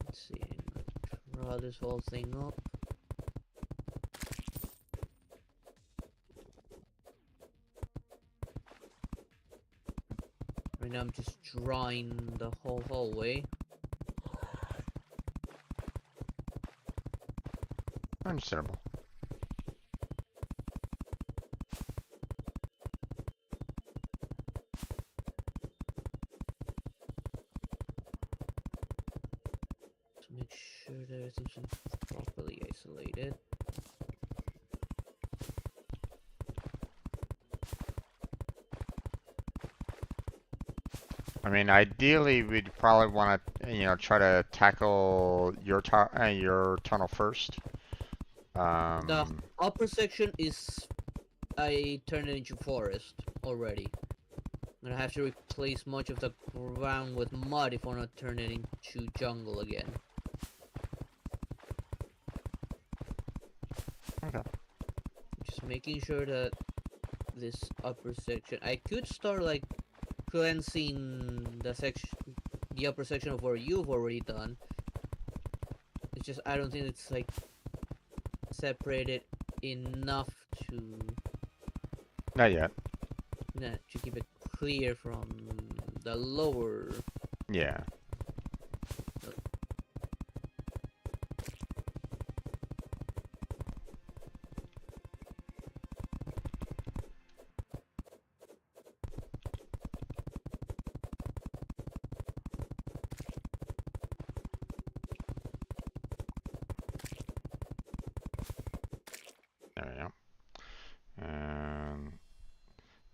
let's see. Draw this whole thing up. Right now, I'm just drawing the whole hallway. understandable. To make sure that everything's properly isolated. I mean, ideally, we'd probably want to, try to tackle your tunnel first. The Um, upper section is, I turned it into forest already. I'm gonna have to replace much of the ground with mud if I want to turn it into jungle again. okay. Just making sure that this upper section, I could start like cleansing the upper section of where you've already done. It's just I don't think it's like separated enough to Not yet. to keep it clear from the lower. Yeah. There we go. And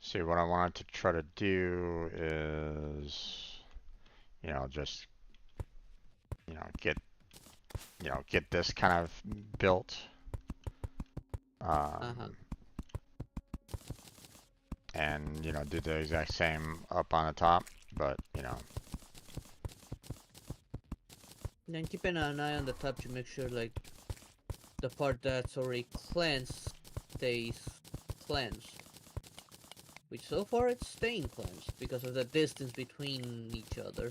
see, what I wanted to try to do is, just, get, get this kind of built. Uh-huh. Um, and, do the exact same up on the top, but, And keeping an eye on the top to make sure like the part that's already cleansed stays cleansed. Which so far it's staying cleansed because of the distance between each other.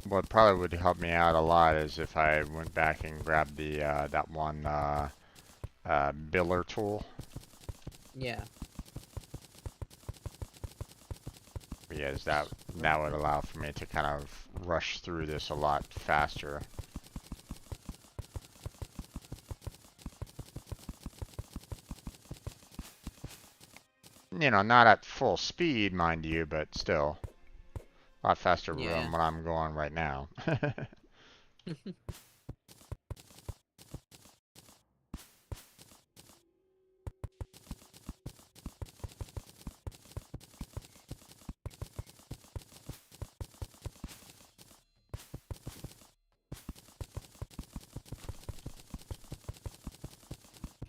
what probably would help me out a lot is if I went back and grabbed that one biller tool. Yeah. because that would allow for me to kind of rush through this a lot faster. You know, not at full speed, mind you, but still a lot faster Yeah. than what I'm going right now.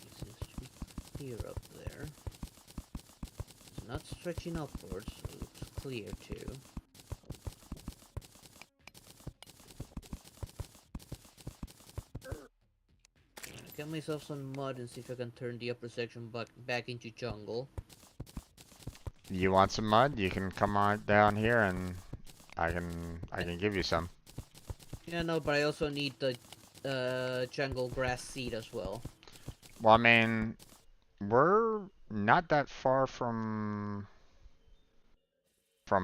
It seems to be clear up there. It's not stretching upwards, so it looks clear too. Get myself some mud and see if I can turn the upper section back into jungle. You want some mud? You can come on down here and I can give you some. Yeah, no, but I also need the jungle grass seed as well. Well, I mean, we're not that far from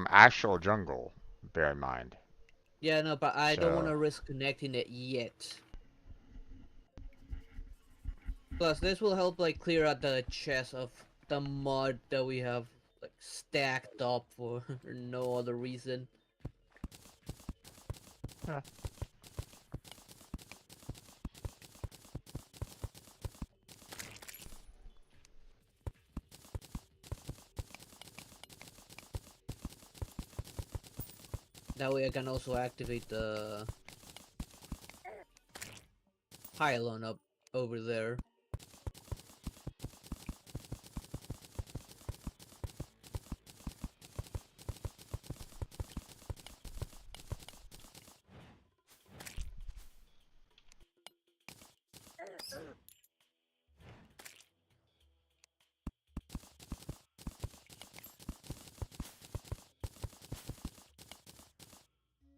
actual jungle, bear in mind. Yeah, no, but I don't want So, to risk connecting it yet. Plus, this will help like clear out the chest of the mud that we have like stacked up for no other reason. yeah. That way I can also activate the pylon up over there.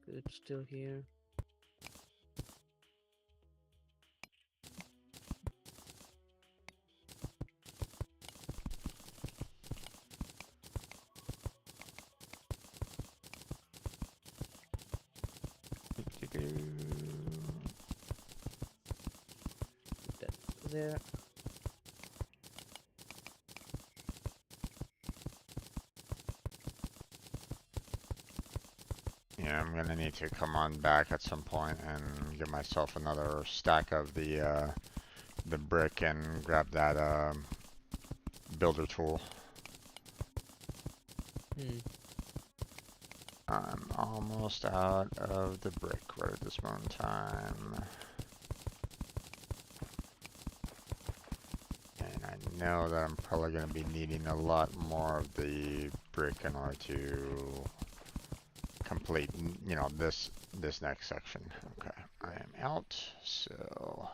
Good, still here. Put that there. Yeah, I'm gonna need to come on back at some point and give myself another stack of the brick and grab that builder tool. Hmm. I'm almost out of the brick right at this moment in time. And I know that I'm probably going to be needing a lot more of the brick in order to complete, you know, this next section. Okay, I am out, so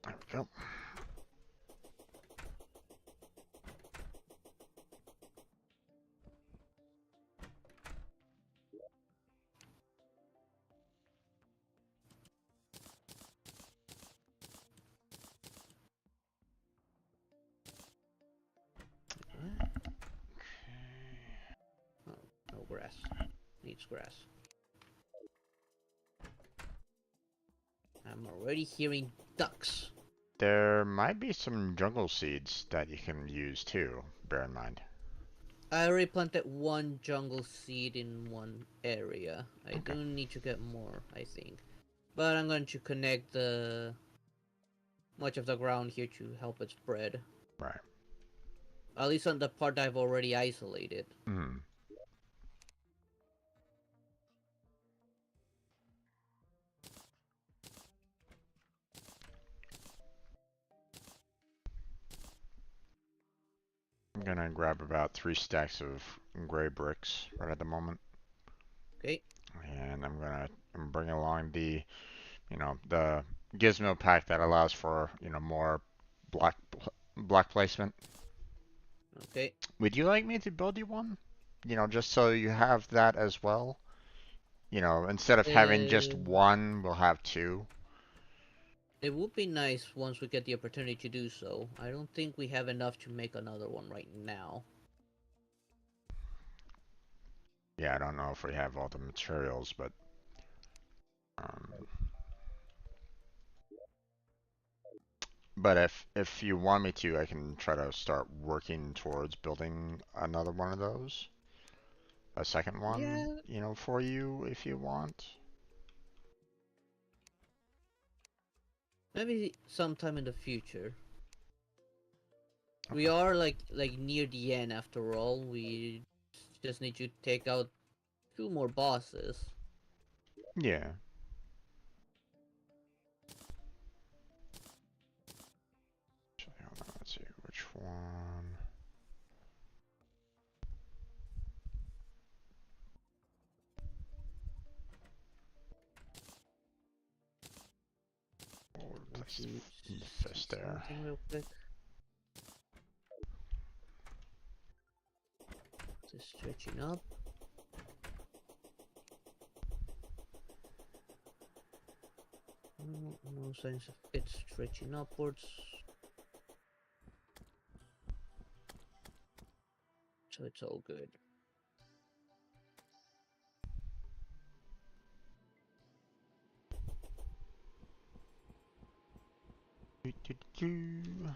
there we go. Oh, no grass. Needs grass. I'm already hearing ducks. There might be some jungle seeds that you can use too, bear in mind. I already planted one jungle seed in one area. I Okay, do need to get more, I think. But I'm going to connect the much of the ground here to help it spread. right. At least on the part I've already isolated. Hmm. I'm gonna grab about 3 stacks of gray bricks right at the moment. Okay. And I'm bringing along the gizmo pack that allows for, more block block placement. Okay. Would you like me to build you one? Just so you have that as well. Instead of having just Uh, one, we'll have two. It would be nice once we get the opportunity to do so. I don't think we have enough to make another one right now. Yeah, I don't know if we have all the materials, but um, if you want me to, I can try to start working towards building another one of those, a second one, Yeah, you know, for you if you want. maybe sometime in the future. We Okay. are like near the end after all. We just need to take out two more bosses. Yeah. Actually, hold on, let's see which one. Oh, we'll Want place to the see fist there. something real quick? Just stretching up. No, no signs of it stretching upwards. So it's all good. Do, do, do.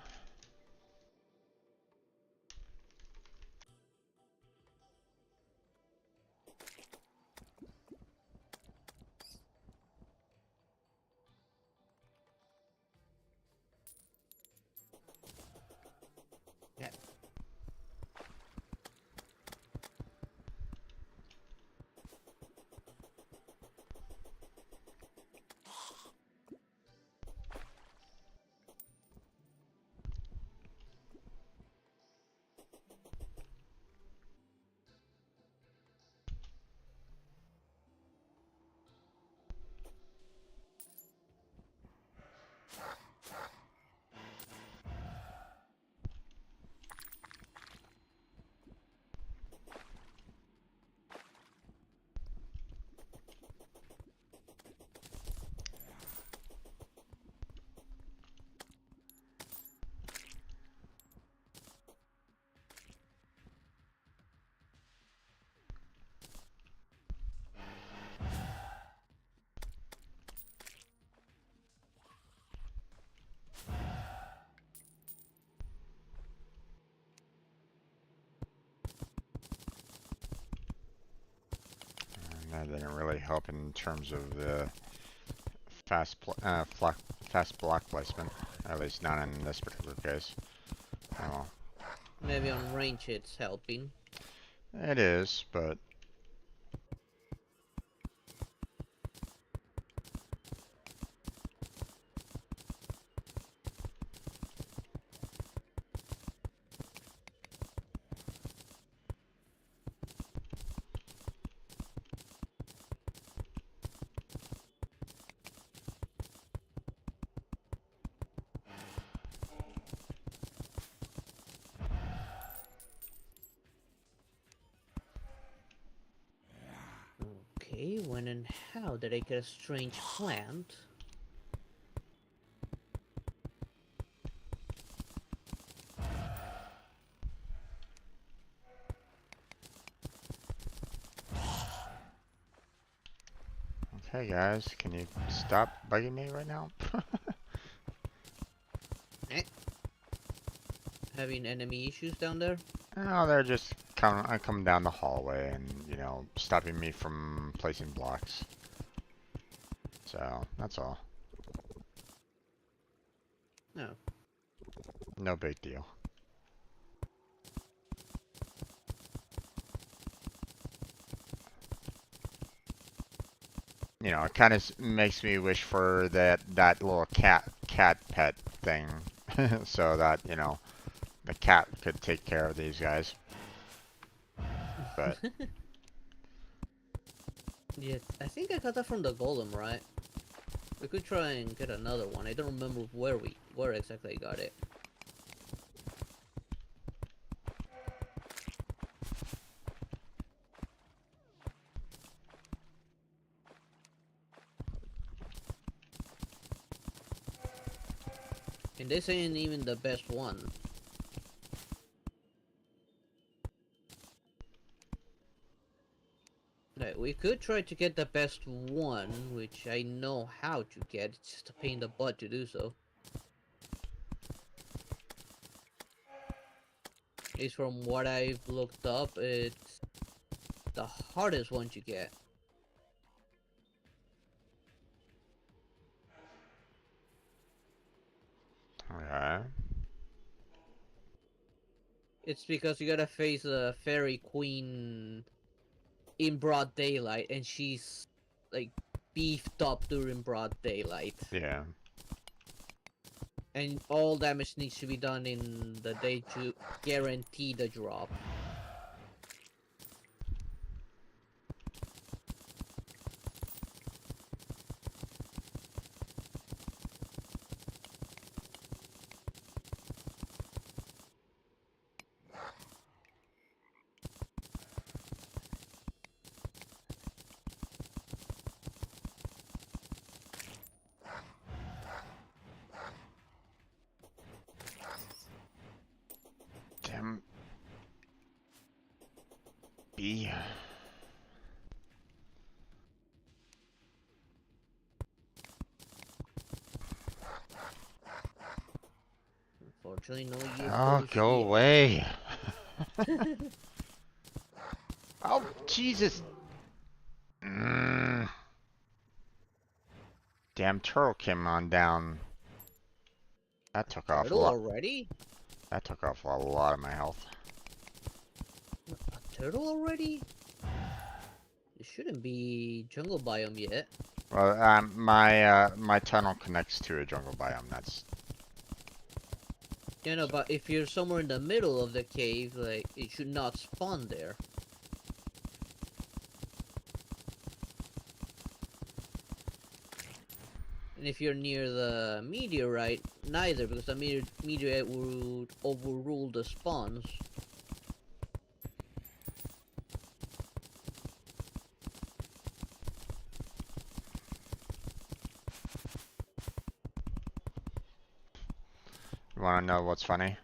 Yeah. That didn't really help in terms of the fast block placement. At least not in this particular case. Oh, well. Maybe on range it's helping. It is, but Okay, when and how did I get a strange plant? okay, guys, can you stop bugging me right now? Eh? Having enemy issues down there? Oh, they're just coming down the hallway and, you know, stopping me from placing blocks. So, that's all. No. No big deal. You know, it kind of makes me wish for that little cat pet thing, so that, you know, the cat could take care of these guys. But Yes, I think I got that from the golem, right? We could try and get another one. I don't remember where exactly I got it. And this ain't even the best one. Like, we could try to get the best one, which I know how to get. It's just a pain in the butt to do so. At least from what I've looked up, it's the hardest one to get. Okay. It's because you gotta face a fairy queen in broad daylight, and she's like beefed up during broad daylight. Yeah. And all damage needs to be done in the day to guarantee the drop. Damn. B. Unfortunately, no Oh, UFOs go here. away. Oh, Jesus. Mm. Damn turtle came on down. That took off a Turtle lot. already? That took off a lot of my health. A turtle already? It shouldn't be jungle biome yet. Well, my tunnel connects to a jungle biome. That's Yeah, no, but if you're somewhere in the middle of the cave, like, it should not spawn there. And if you're near the meteorite, neither, because the meteorite would overrule the spawns. you want to know what's funny?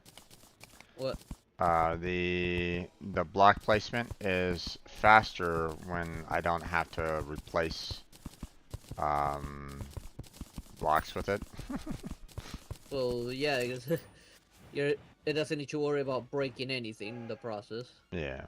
What? The block placement is faster when I don't have to replace um blocks with it. Well, yeah, because you're, it doesn't need to worry about breaking anything in the process. Yeah.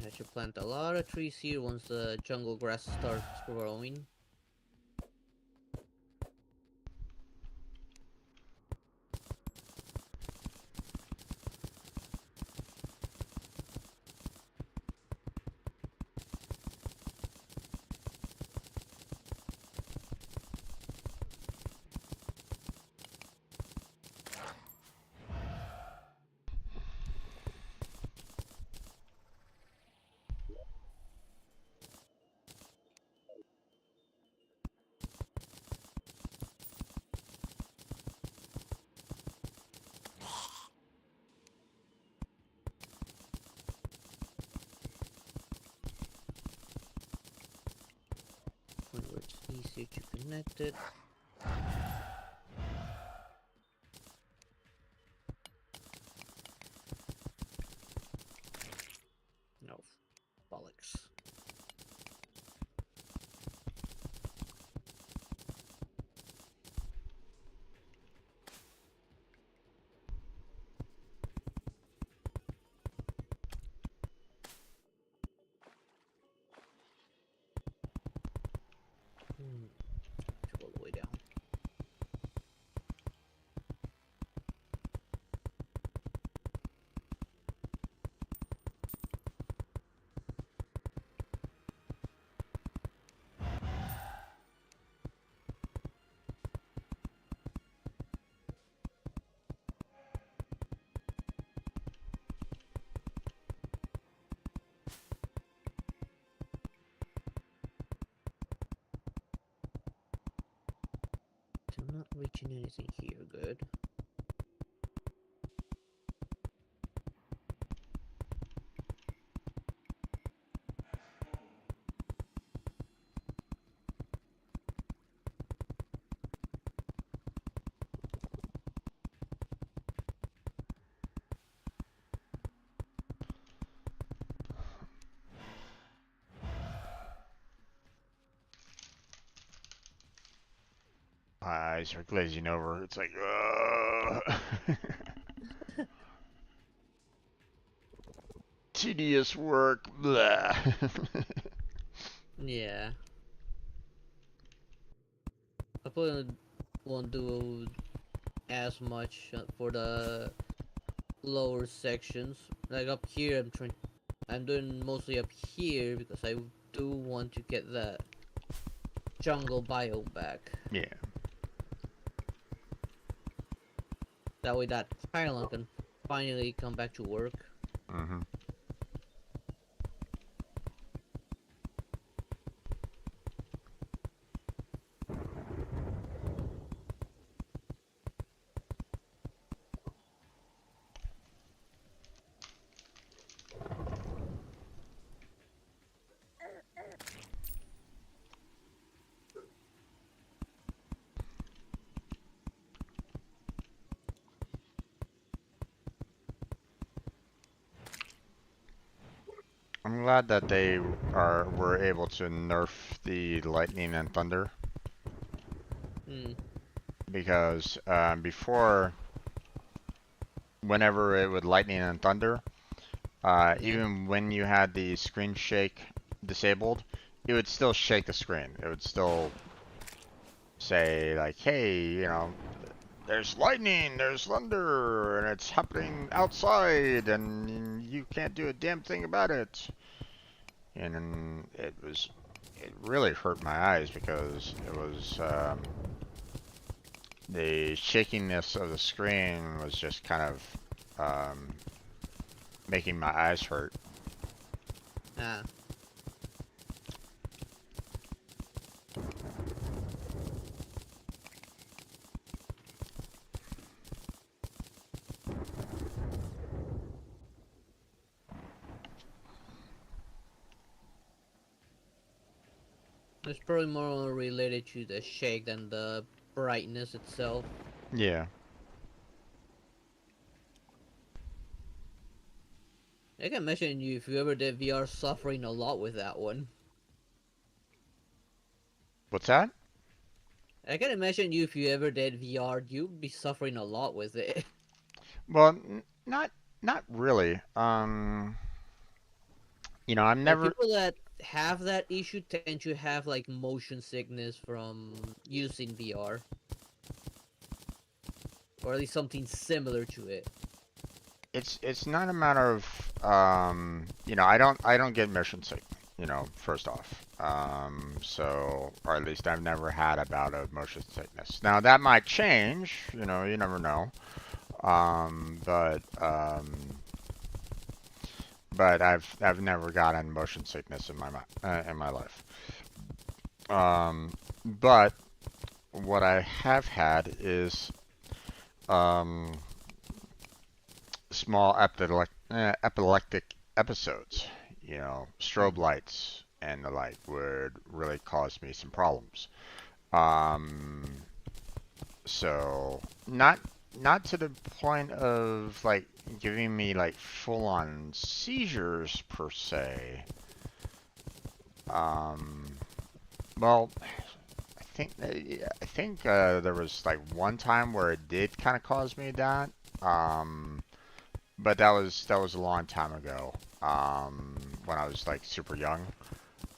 I should plant a lot of trees here once the jungle grass starts growing. Point where it's easier to connect it. No, bollocks. To go all the way down. Not reaching anything here. Good. My eyes are glazing over. It's like, tedious work. Blah. Yeah. I probably won't do as much for the lower sections. Like up here, I'm doing mostly up here because I do want to get that jungle biome back. Yeah. That way, that pylon can finally come back to work. Mm-hmm. I'm glad that they were able to nerf the lightning and thunder Hmm. because before, whenever it would lightning and thunder, Yeah. even when you had the screen shake disabled, it would still shake the screen. It would still say like, "Hey, there's lightning, there's thunder, and it's happening outside, and you can't do a damn thing about it." And it really hurt my eyes because it was the shakiness of the screen was just kind of making my eyes hurt. Ah. It's probably more related to the shake than the brightness itself. Yeah. I can imagine you if you ever did VR suffering a lot with that one. What's that? I can imagine you if you ever did VR, you'd be suffering a lot with it. Well, not really. I'm Like never. people that have that issue tend to have like motion sickness from using VR, or at least something similar to it. It's not a matter of I don't get motion sick. First off. So, or at least I've never had a bout of motion sickness. Now that might change. You never know. Um, but um, but I've never gotten motion sickness in my life. But what I have had is um, small epileptic episodes. Strobe Hmm. lights and the like would really cause me some problems. Um, so not to the point of like giving me like full on seizures per se. Um, well, I think there was like one time where it did kind of cause me that. Um, but that was a long time ago. When I was like super young.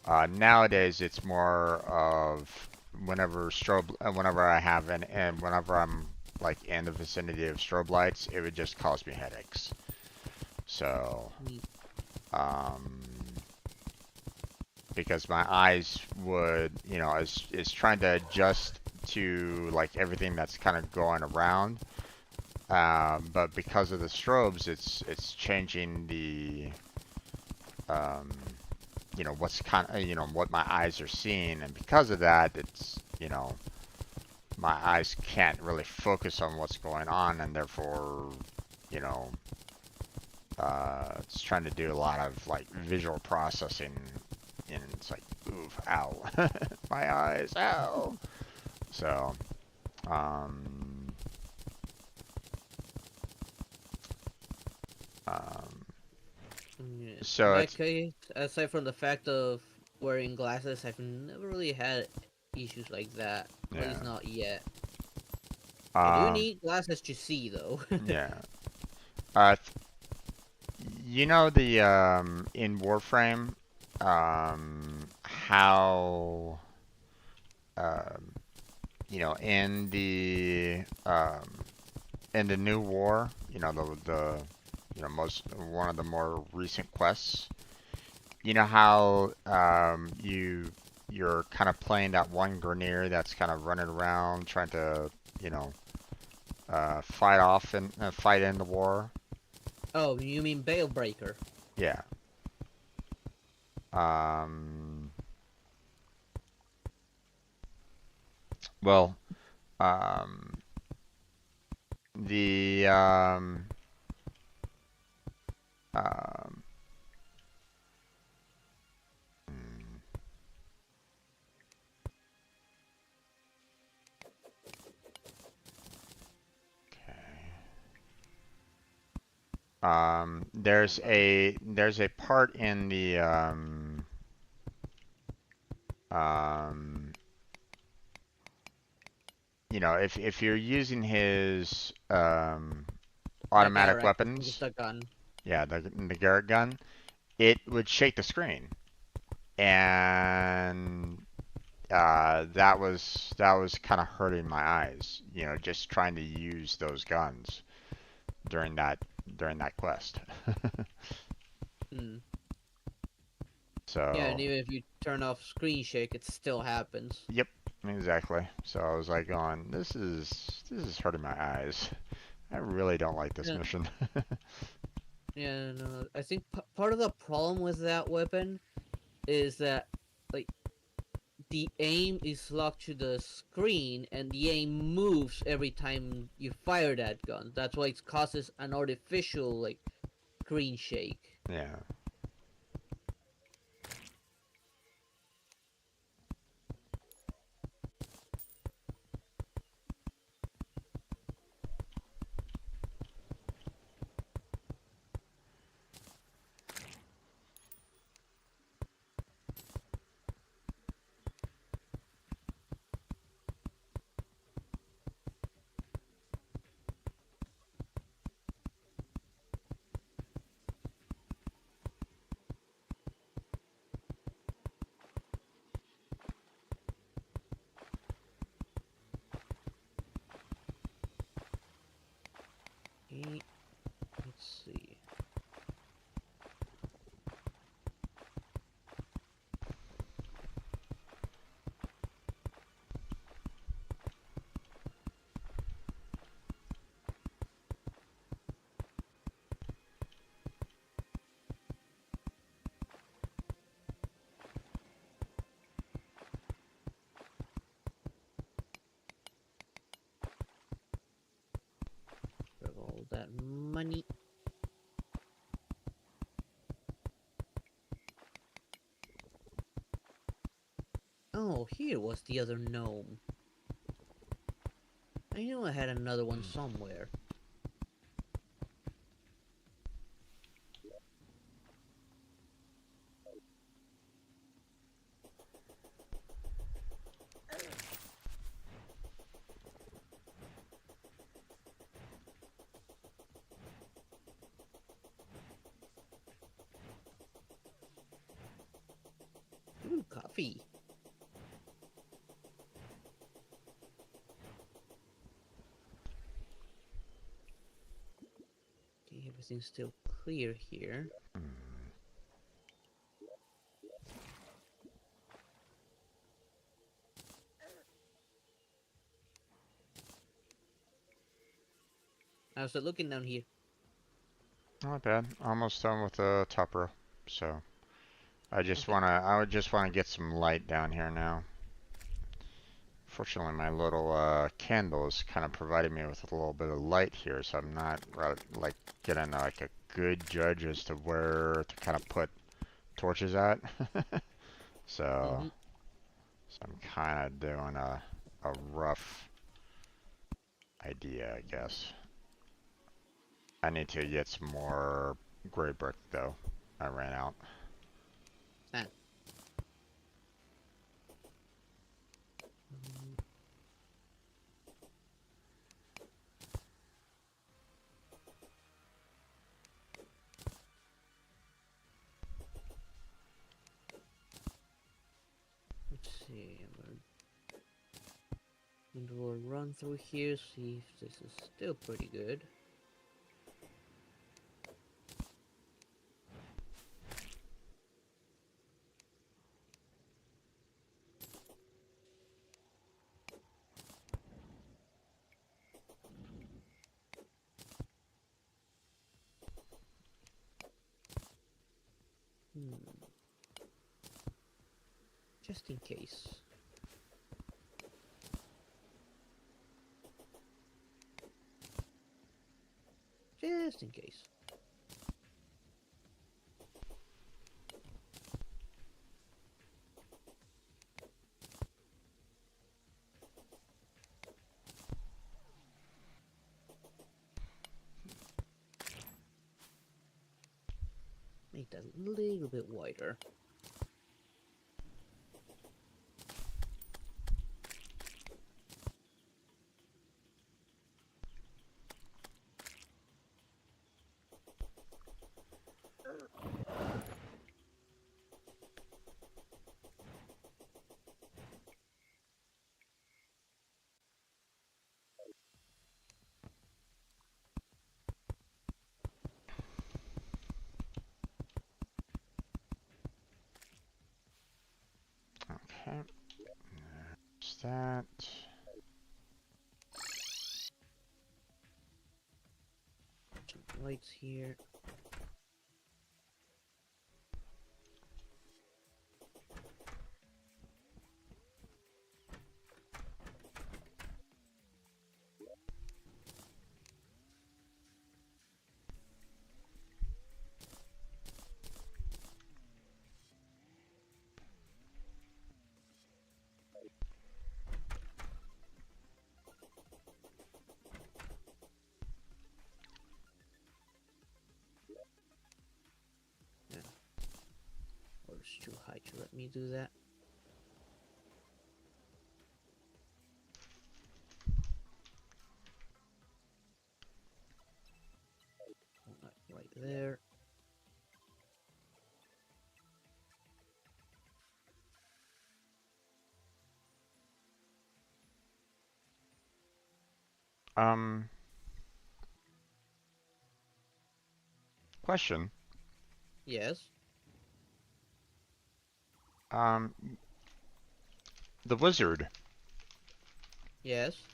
Nowadays it's more of whenever I have and whenever I'm like in the vicinity of strobe lights, it would just cause me headaches. So, um, because my eyes would, is trying to adjust to like everything that's kind of going around. But because of the strobes, it's changing the um, what's kind of what my eyes are seeing, and because of that, it's my eyes can't really focus on what's going on, and therefore, you know, it's trying to do a lot of like visual processing, and it's like, oof, ow, my eyes, ow. So, um, um, Yeah. In so my it's case, aside from the fact of wearing glasses, I've never really had issues like that. At yeah, least not yet. I do um, need glasses to see though. yeah. Uh, you know the in Warframe, how um, you know in the new war, you know the you know most one of the more recent quests. You know how you're kind of playing that one Grenier that's kind of running around trying to you know fight off and fight in the war. Oh, you mean Veil Breaker? Yeah. Um, well, um, the um, hmm, okay. There's a part in the um, you know, if you're using his The automatic Garrett, which is weapons, the gun. yeah, the Garrett gun, it would shake the screen, and that was kind of hurting my eyes, you know, just trying to use those guns during that during that quest. Hmm. Yeah, and So, even if you turn off screen shake, it still happens. yep, exactly. So I was like going, this is hurting my eyes. I really don't like this Yeah, mission. yeah. No, I think part of the problem with that weapon is that like the aim is locked to the screen, and the aim moves every time you fire that gun. That's why it causes an artificial like screen shake. Yeah. Eh, let's see. Grab all that money. Oh, here was the other gnome. I knew I had another one somewhere. Ooh, coffee. Okay, everything's still clear here. Mm. I was looking down here. Not bad. Almost done with the top row. So I Okay. would just wanna get some light down here now Fortunately, my little candle is kind of providing me with a little bit of light here, so I'm not like getting like a good judge as to where to kind of put torches at. So, Mm-hmm. so I'm kind of doing a rough idea, I guess. I need to get some more gray brick though. I ran out. Ah. Mm, let's see. I'm gonna do a run through here, see if this is still pretty good. Hmm. Just in case. Just in case. Make that a little bit wider. Okay, there's that. Some lights here. Yeah. Or it's too high to let me do that. Right there. Um, question. Yes. Um, the wizard. Yes.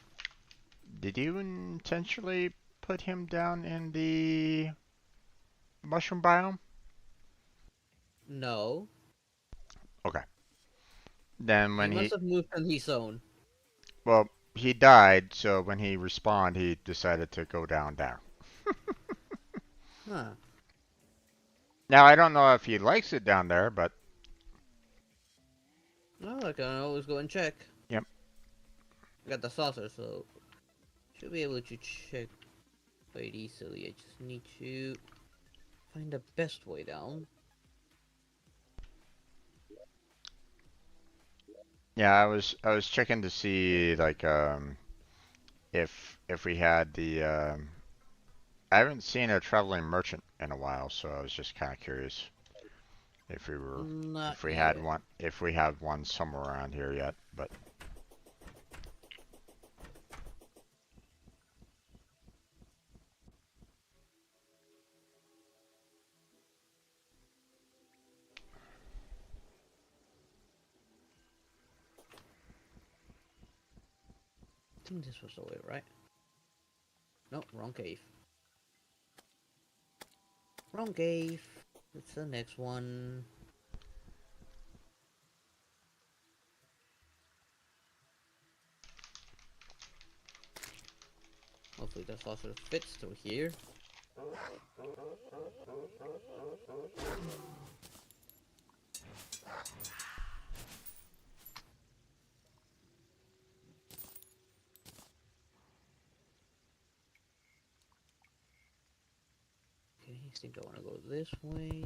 Did you intentionally put him down in the mushroom biome? No. Okay. Then He when must have moved on his own. well, he died, so when he respawned, he decided to go down there. Huh. Now, I don't know if he likes it down there, but Well, I can always go and check. yep. I got the saucer, so should be able to check quite easily. I just need to find the best way down. Yeah, I was checking to see like if we had the I haven't seen a traveling merchant in a while, so I was just kind of curious if we were Not if we had yet. one if we have one somewhere around here yet, but I think this was the way, right? No, wrong cave. Wrong cave. It's the next one. Hopefully the saucer fits through here. Okay, I think I want to go this way.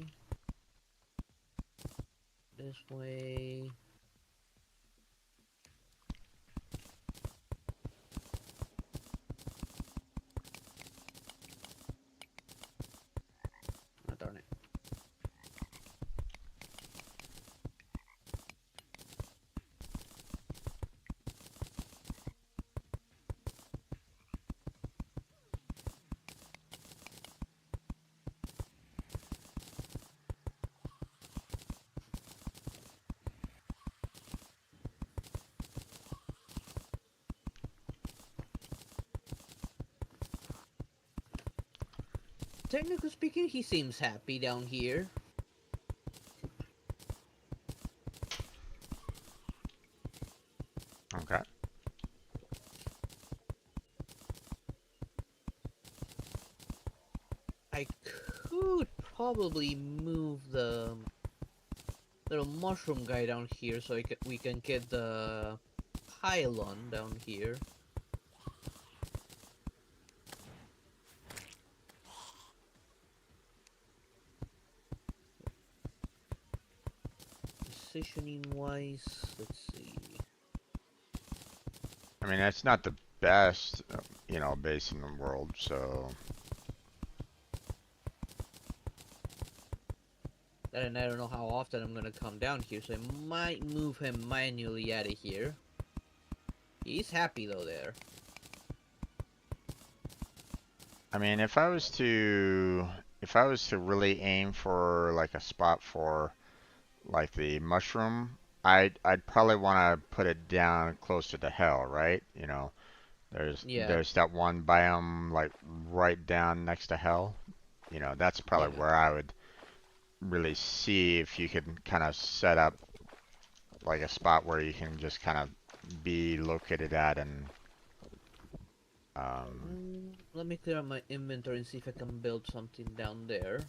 This way. Oh, darn it. Technically speaking, he seems happy down here. Okay. I could probably move the little mushroom guy down here so we can get the pylon down here. Positioning wise, let's see. I mean, that's not the best, base in the world, so. And I don't know how often I'm gonna come down here, so I might move him manually out of here. He's happy though there. I mean, if I was to really aim for like a spot for like the mushroom, I'd probably want to put it down closer to hell, right? Yeah, There's that one biome like right down next to hell. That's probably yeah. where I would really see if you could kind of set up like a spot where you can just kind of be located at and um, Let me clear out my inventory and see if I can build something down there.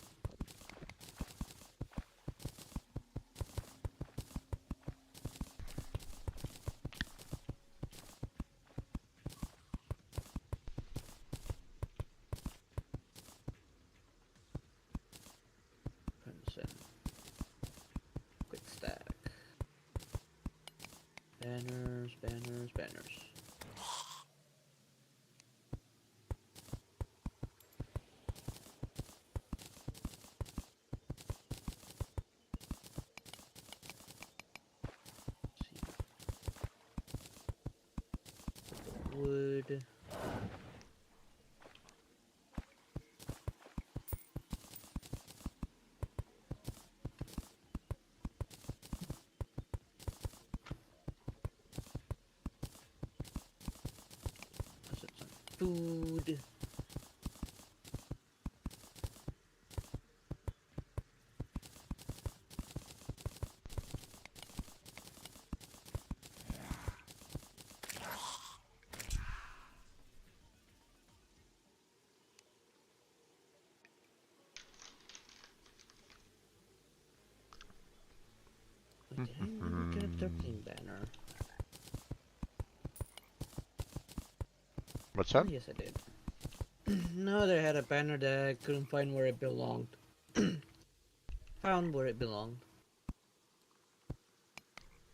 Crimson. Quick stack. Banners, banners, banners. Wood. Set some food. Wait, did I never get a Turkling banner? what's Oh up? yes I did. No, they had a banner that I couldn't find where it belonged. Found where it belonged.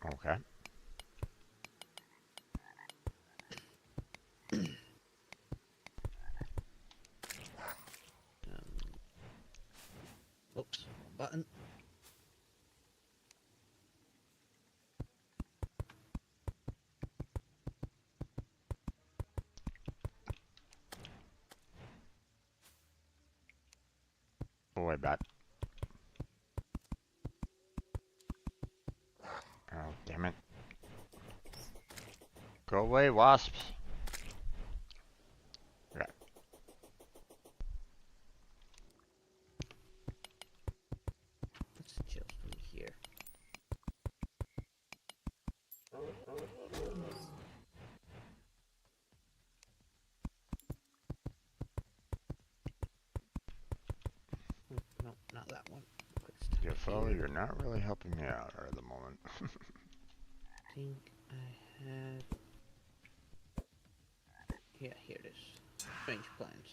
Okay. Oops. Button. Go way back. Oh, damn it. Go away, wasps. Okay. Let's just through here. not that one. Let's take it UFO, here. you're not really helping me out at the moment. I think I had. Yeah, here it is. Strange plants.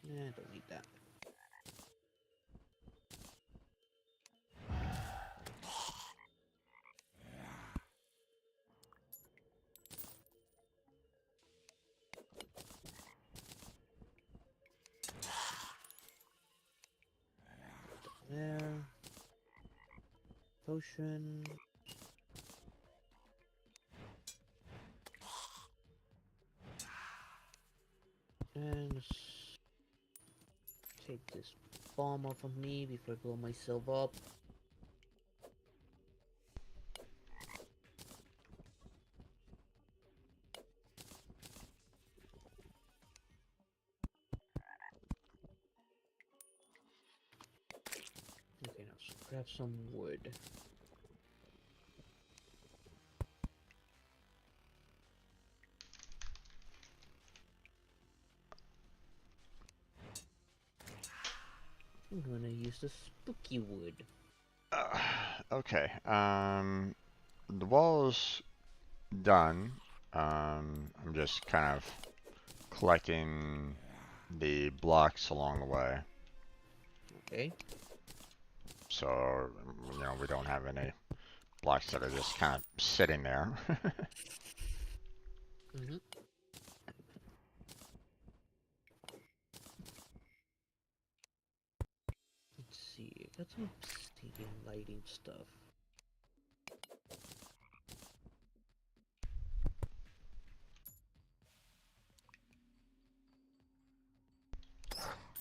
Nah, don't need that. There. Potion. And take this bomb off of me before I blow myself up. Okay, now grab some wood. I'm gonna use the spooky wood. Okay, the wall's done. I'm just kind of collecting the blocks along the way. Okay. So, we don't have any blocks that are just kind of sitting there. Mm-hmm. Let's see. I got some obsidian lighting stuff.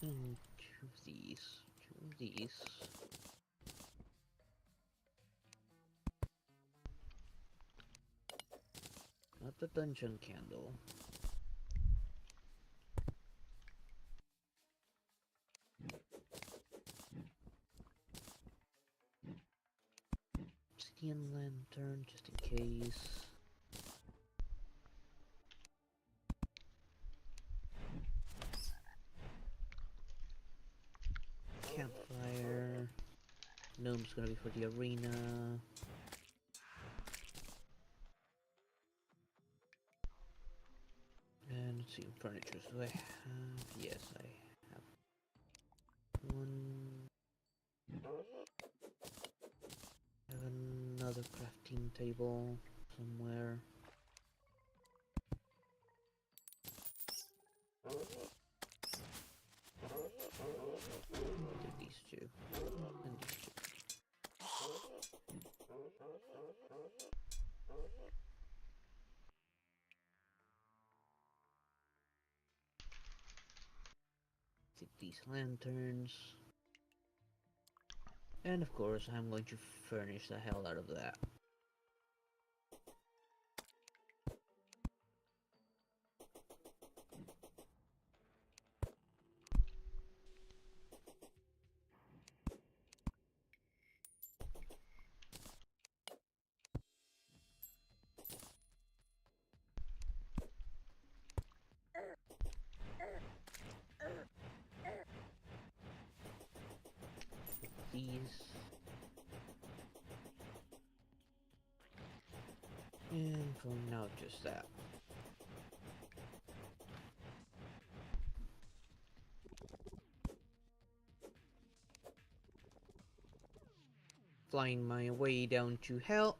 Two of these. Two of these. Not the dungeon candle. Obsidian lantern, just in case. Campfire. Gnome's gonna be for the arena. And let's see, furniture. So I have. Yes, I have one. I have another crafting table somewhere. Take these two. And these two. Take these lanterns. And of course, I'm going to furnish the hell out of that. These. And for now, just that. Flying my way down to hell.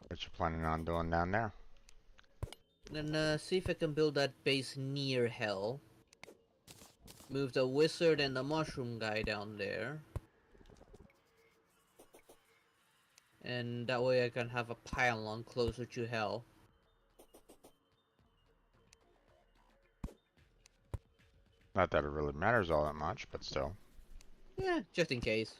What you planning on doing down there? And see if I can build that base near hell. Move the wizard and the mushroom guy down there. And that way I can have a pylon closer to hell. Not that it really matters all that much, but still. Yeah, just in case.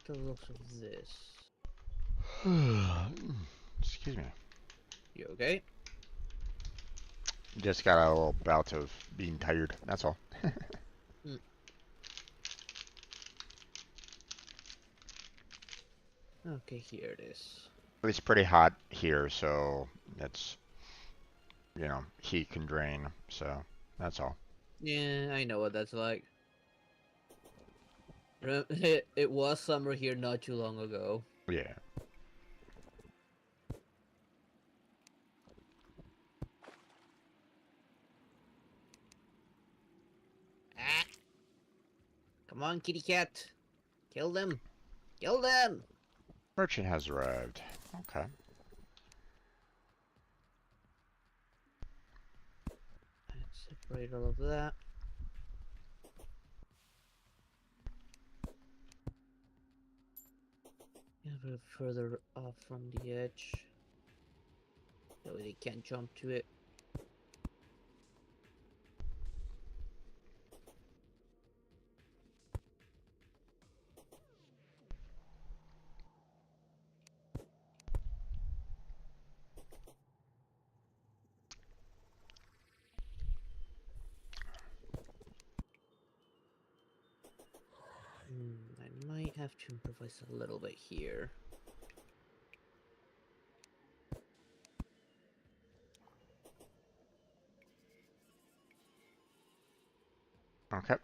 like the looks of this. Excuse me. You okay? Just got a little bout of being tired. That's all. Mm. Okay, here it is. It's pretty hot here, so it's, heat can drain. So that's all. Yeah, I know what that's like. It was summer here not too long ago. Yeah. Ah! Come on, kitty cat! Kill them! Kill them! Merchant has arrived. Okay. Let's separate all of that. A bit further off from the edge. That way they can't jump to it. I might have to improvise a little bit here. Okay.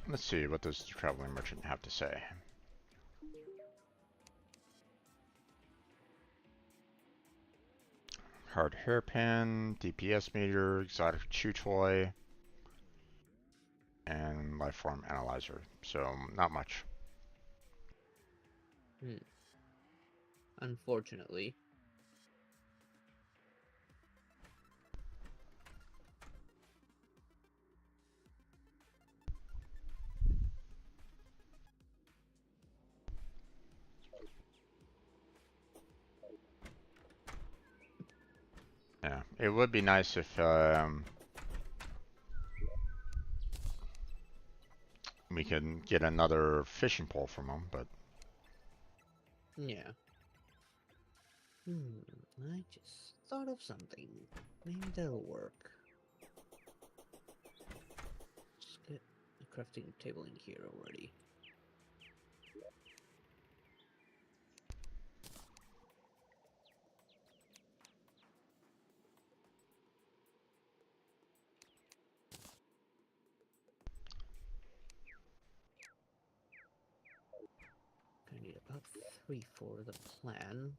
Let's see, what does the traveling merchant have to say? Hard hairpin, DPS meter, exotic chew toy, and lifeform analyzer. So not much. Hmm. Unfortunately. Yeah, it would be nice if we could get another fishing pole from them, but Yeah. I just thought of something. Maybe that'll work. Let's get a crafting table in here already. I need about 3 for the plan.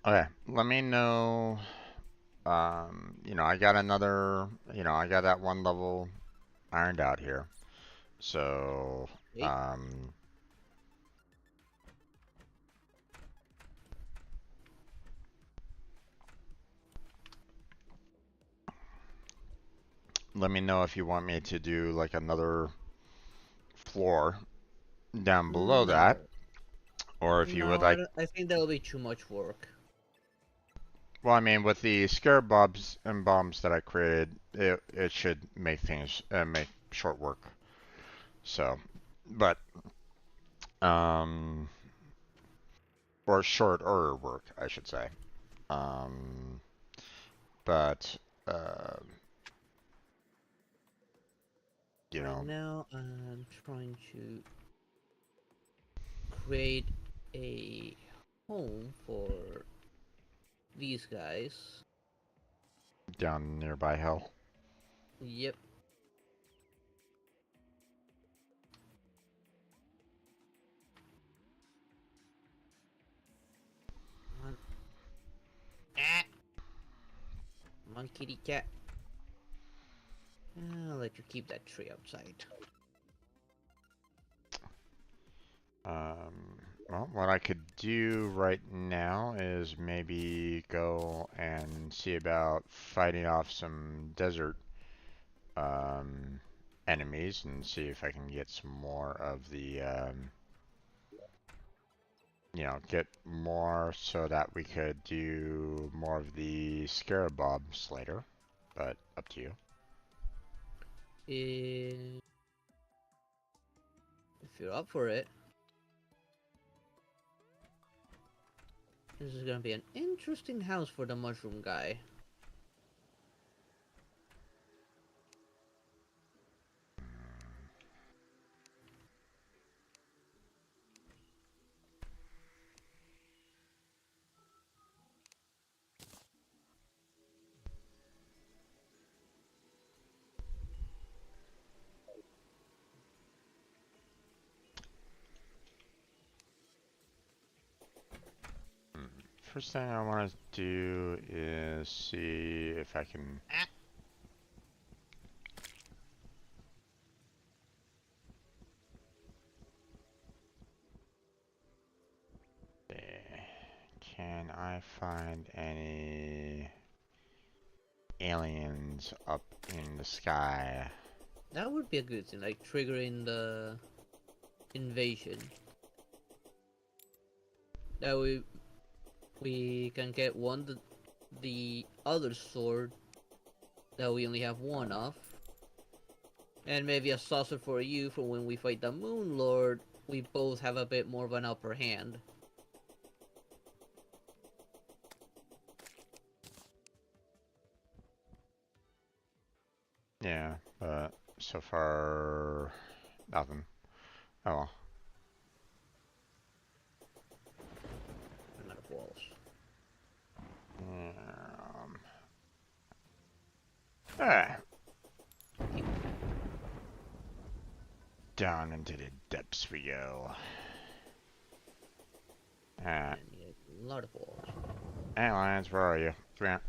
okay. Let me know. I got another. I got that one level ironed out here. So, Okay. let me know if you want me to do like another floor down below that, No. or if you would No, like. I think that'll be too much work. Well, I mean, with the scare bobs and bombs that I created, it should make things make short work. So, but um, or shorter work, I should say. Um, but uh, you Right know, now, I'm trying to create a home for these guys. down nearby hell. Yep. Come on. Ah! Come on, kitty cat. I'll let you keep that tree outside. Well, what I could do right now is maybe go and see about fighting off some desert um, enemies and see if I can get some more of the, get more so that we could do more of the scarab mobs later. But up to you. If you're up for it, this is gonna be an interesting house for the mushroom guy. First thing I want to do is see if I can. Ah. Can I find any aliens up in the sky? That would be a good thing, like triggering the invasion. That we can get the other sword that we only have one of, and maybe a saucer for you for when we fight the Moon Lord. We both have a bit more of an upper hand. Yeah, but so far, nothing. Oh well. I'm out of walls. Alright. Down into the depths we go. And a lot of walls. Aliens, where are you? Come here.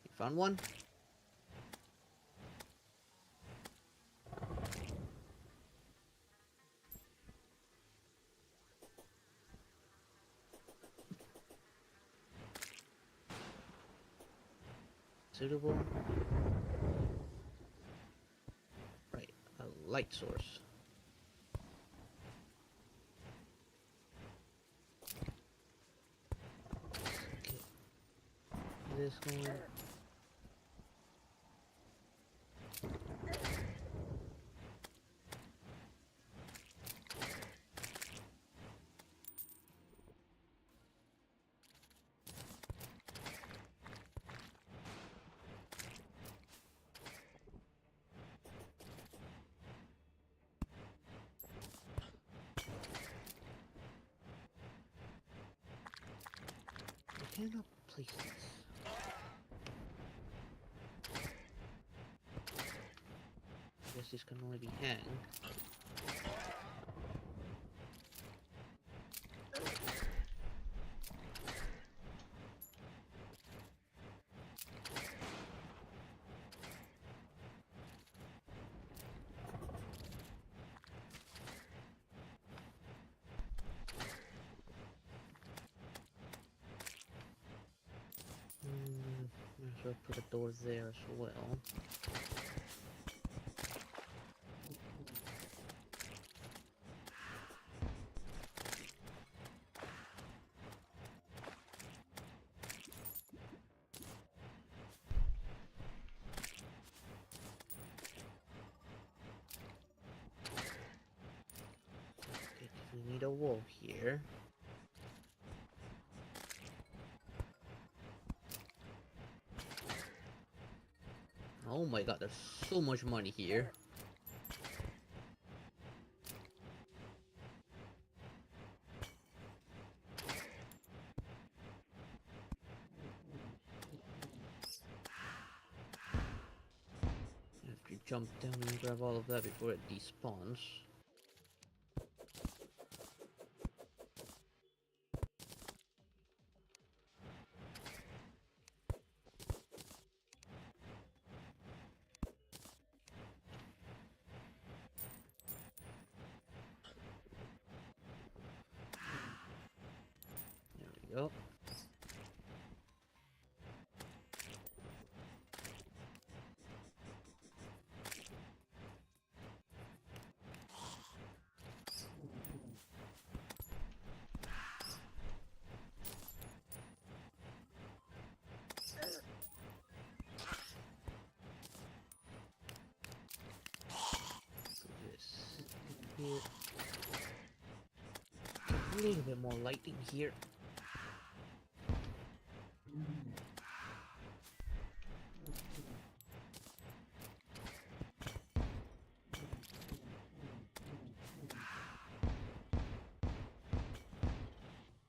You found one? Suitable. Right, a light source. Okay. This one. I cannot place this. I guess this can only be hang. Might as well put a door there as well. Okay, we need a wall here. Oh my god, there's so much money here. I have to jump down and grab all of that before it despawns. There we go. here. A little bit more light in here.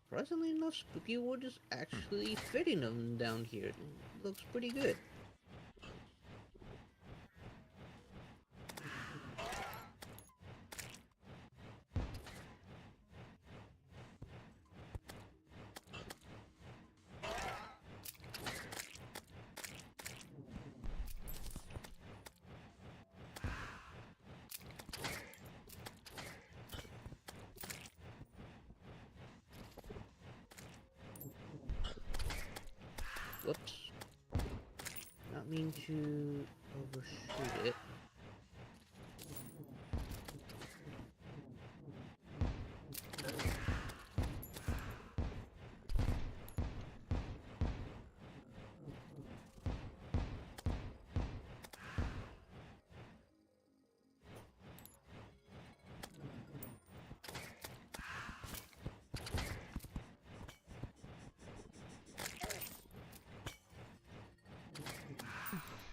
Surprisingly enough, spooky wood is actually fitting them down here. It looks pretty good. Whoops. Not mean to overshoot it.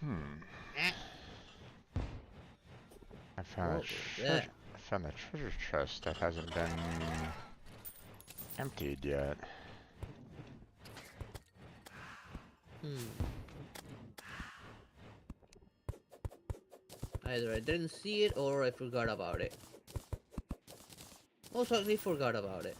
Hmm. Ah, I found a what was that? treasure. I found a treasure chest that hasn't been emptied yet. Hmm. Either I didn't see it or I forgot about it. Most likely forgot about it.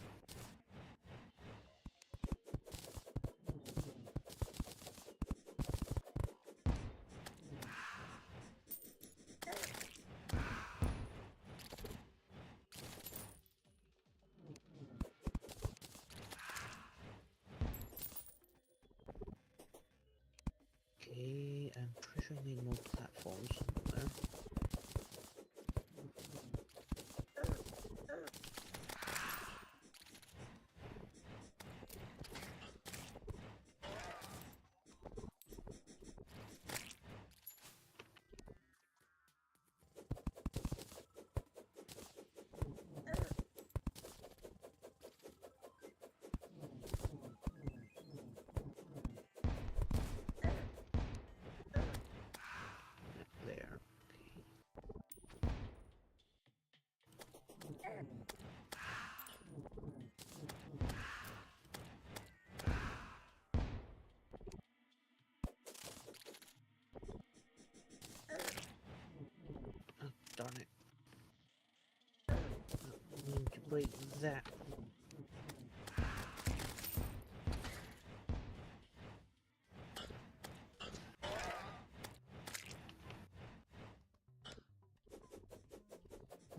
Okay, I'm pretty sure I need more platforms somewhere. There. Oh, darn it. I need to break that.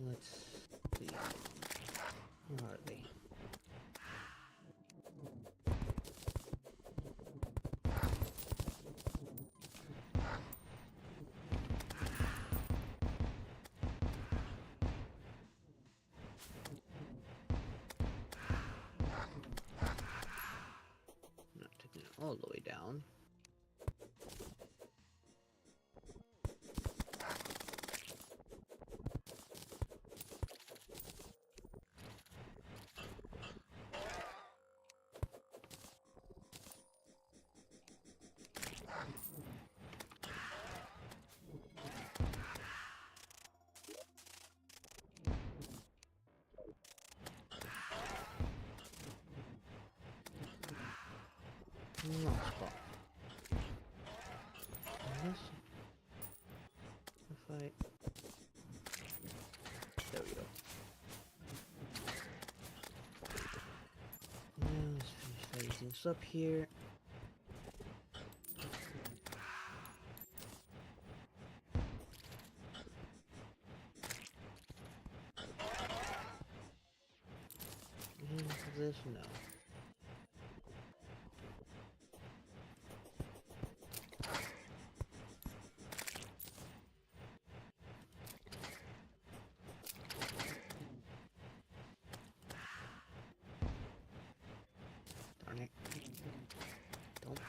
Let's see. Where are they? Not taking it all the way down. Wrong spot. Unless if I... There we go. Now let's finish lighting things up here. And this, no. Darn it. Don't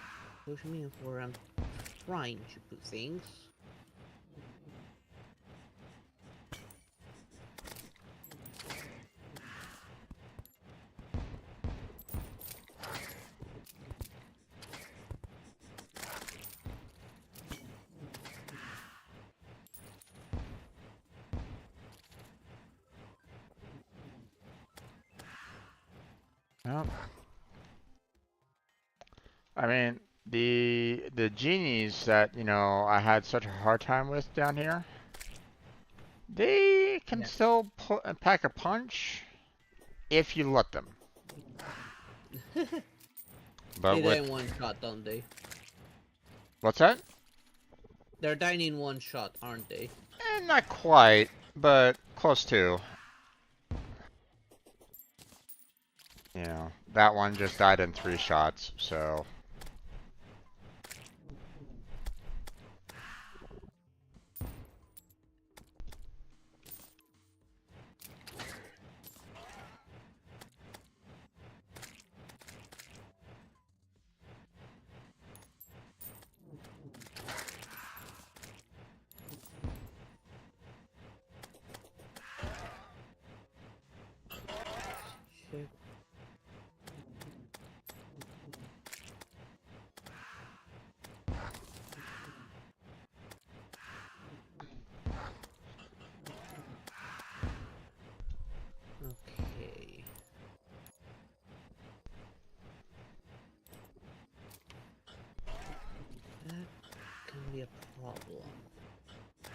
push me where I'm trying to put things. Well, I mean, the genies that, I had such a hard time with down here, they can Yeah. still pack a punch if you let them. But They die with in one shot, don't they? what's that? They're dying in one shot, aren't they? Not quite, but close to. That one just died in 3 shots, so Check. Okay. That can be a problem. I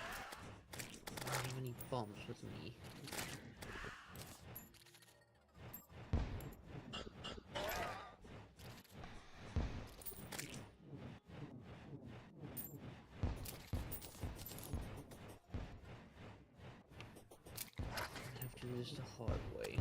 don't have any bombs with me. I have to do this the hard way.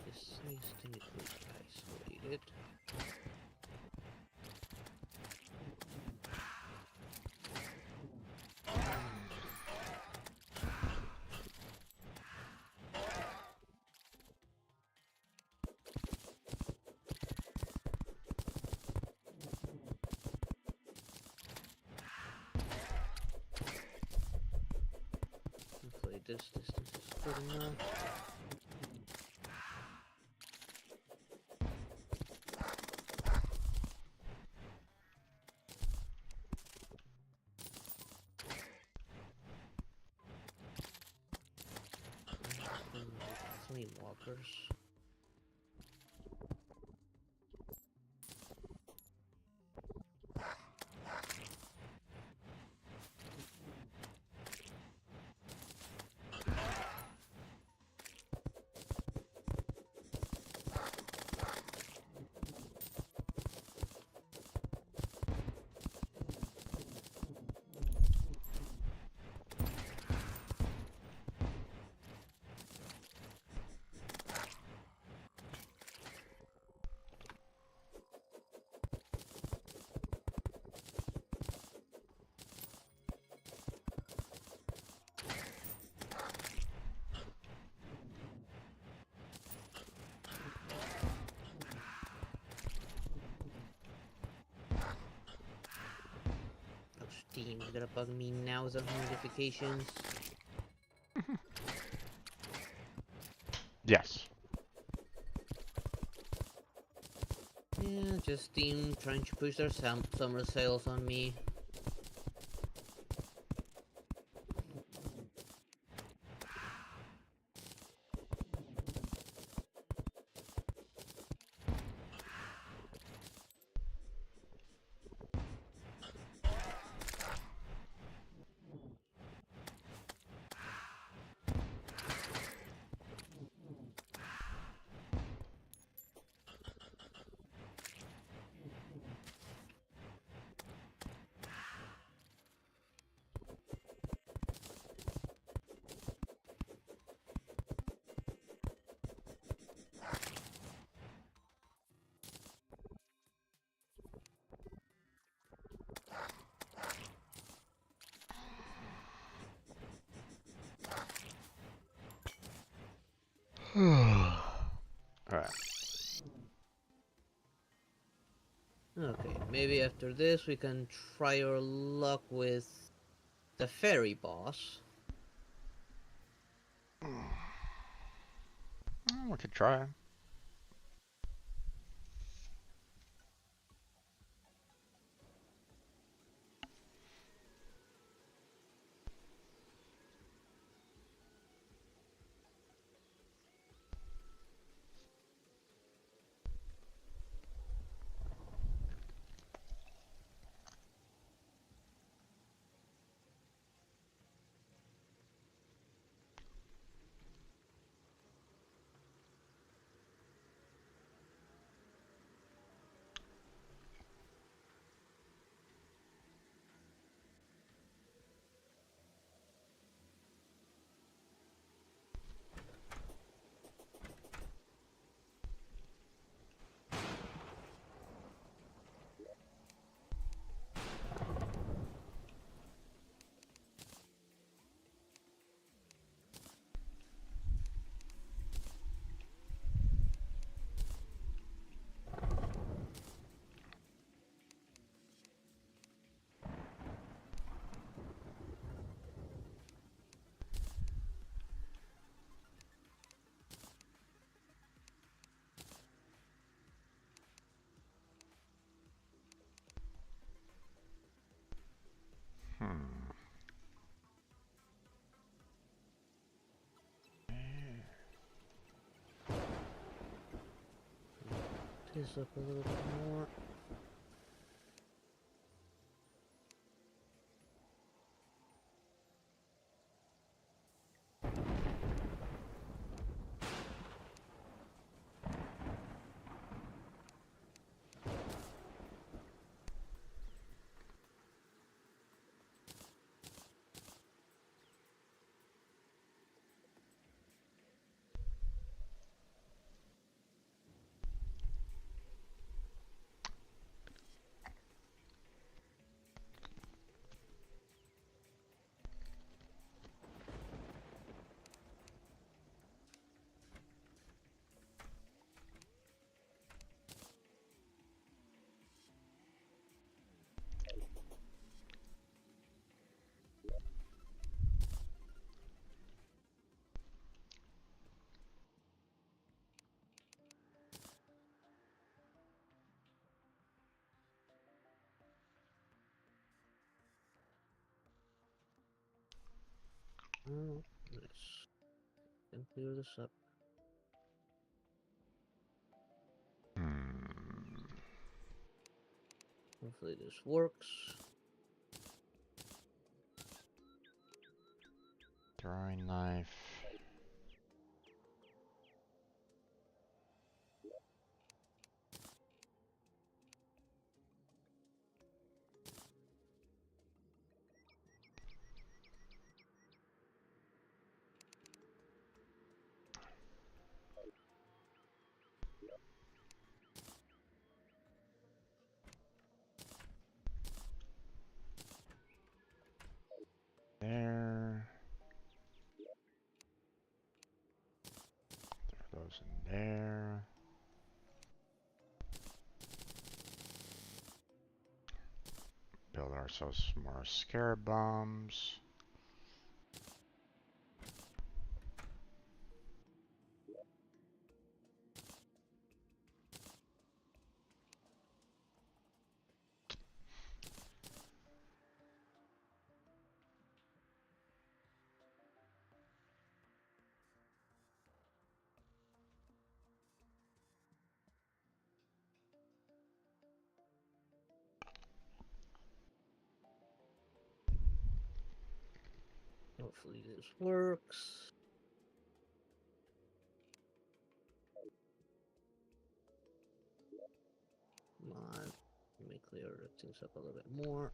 This nice thing is really isolated. Hopefully this distance is good enough. Flame walkers. Oh, Steam is gonna bug me now with the notifications. yes. Yeah, just Steam trying to push their summer sales on me. Alright. Okay, maybe after this we can try our luck with the fairy boss. We could try. Hmm. This up a little bit more. Oh, nice. Can clear this up. Hmm. Hopefully this works. Throwing knife. There. Throw those in there. Build ourselves some more scarab bombs. Hopefully this works. Come on. Let me clear things up a little bit more.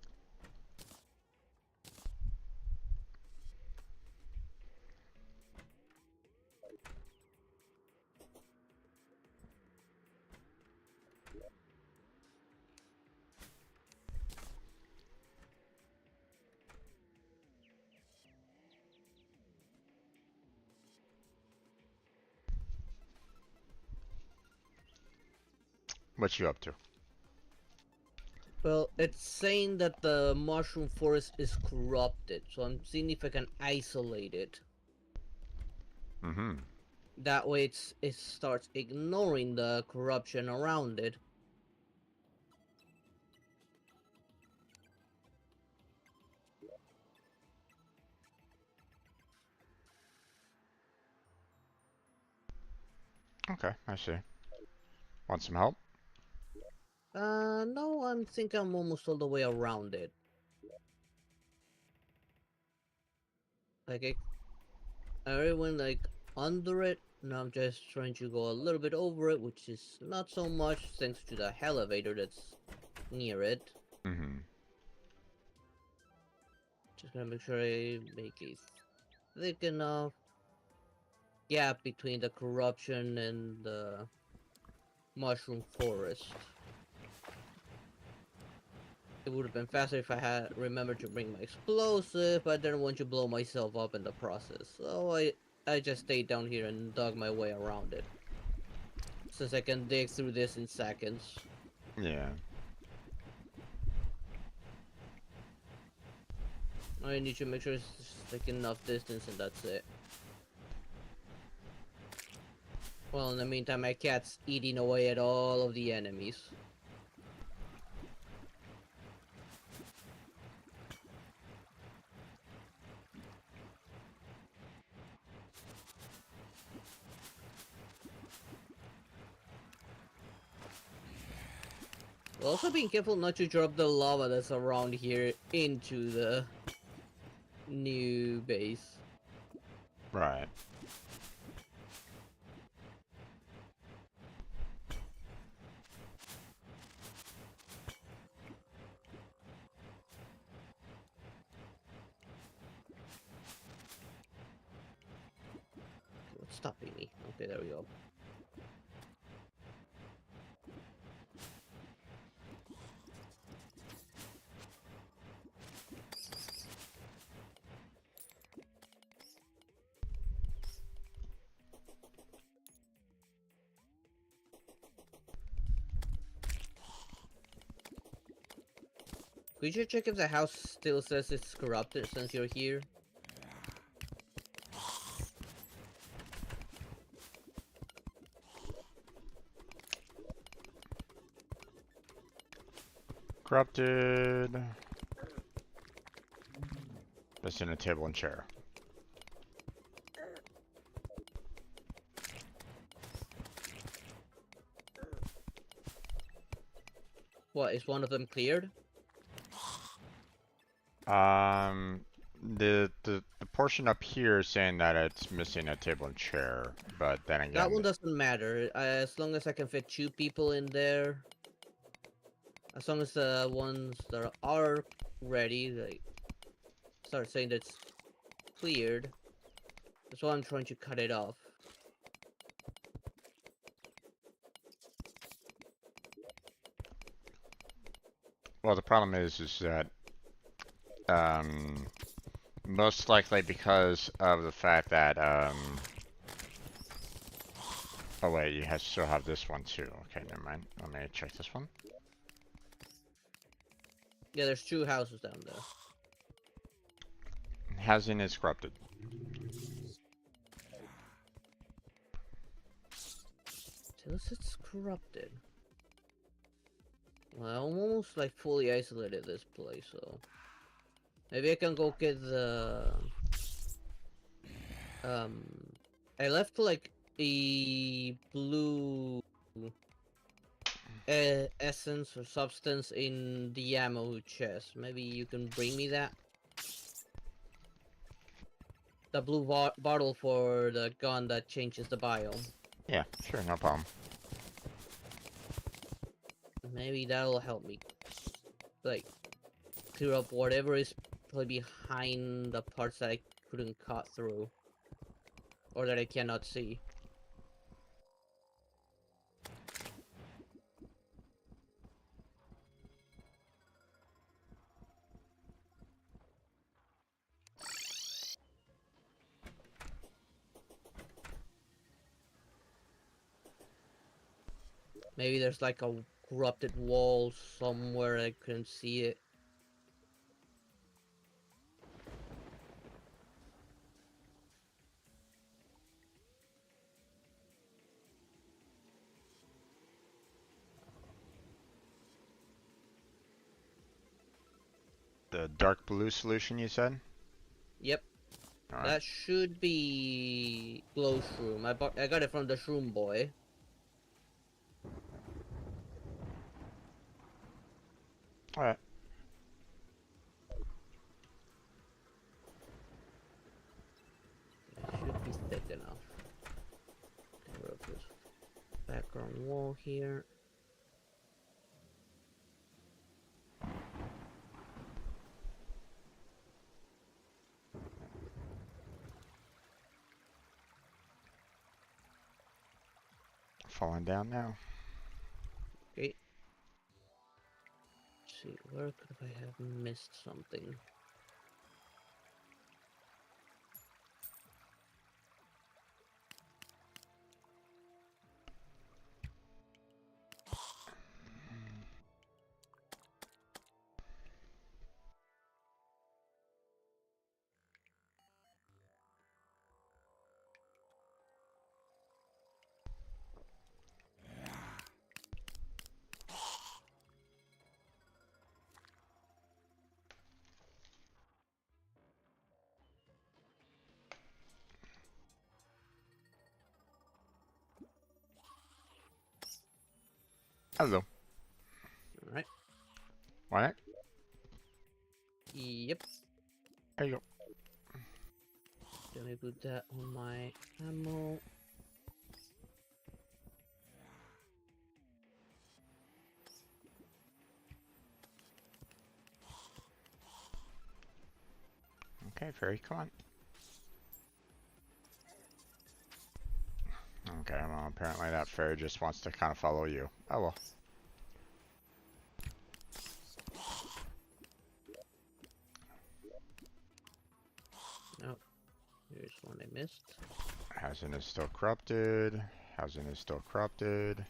What you up to? Well, it's saying that the mushroom forest is corrupted, so I'm seeing if I can isolate it. Mm-hmm. That way it starts ignoring the corruption around it. Okay, I see. Want some help? No, I think I'm almost all the way around it. Like, I already went, like, under it. Now I'm just trying to go a little bit over it, which is not so much thanks to the elevator that's near it. Mm-hmm. Just gonna make sure I make a thick enough gap between the corruption and the mushroom forest. It would have been faster if I had remembered to bring my explosive, but I didn't want to blow myself up in the process. So I just stayed down here and dug my way around it. Since I can dig through this in seconds. Yeah. I need to make sure it's just like enough distance and that's it. Well, in the meantime, my cat's eating away at all of the enemies. Also being careful not to drop the lava that's around here into the new base. Right. Okay, what's stopping me? Okay, there we go. Could you check if the house still says it's corrupted since you're here? Corrupted. That's in a table and chair. What, is one of them cleared? Um, the portion up here is saying that it's missing a table and chair, but then That again, one doesn't matter. As long as I can fit 2 people in there. As long as the ones that are ready, like, start saying that's cleared. That's why I'm trying to cut it off. well, the problem is that um, most likely because of the fact that oh wait, you have still have this one too. Okay, never mind. Let me check this one. Yeah, there's 2 houses down there. Housing is corrupted. Unless it's corrupted. Well, I'm almost like fully isolated this place, so maybe I can go get the um I left like a blue essence or substance in the ammo chest. Maybe you can bring me that. The blue bottle for the gun that changes the biome. Yeah, sure, no problem. Maybe that'll help me, like, clear up whatever is probably behind the parts that I couldn't cut through. Or that I cannot see. Maybe there's like a corrupted wall somewhere I couldn't see it. The dark blue solution you said? Yep, Alright. that should be glow shroom. I got it from the shroom boy. Alright. It should be thick enough. Get rid of this background wall here. Falling down now. Okay. Let's see, where could I have missed something? Hello. Alright. Alright. Yep. There you go. Let me put that on my ammo. Okay, Fairy, come on. Okay, well, apparently that fairy just wants to kind of follow you. Oh well. Oh, here's one I missed. Housing is still corrupted. Housing is still corrupted.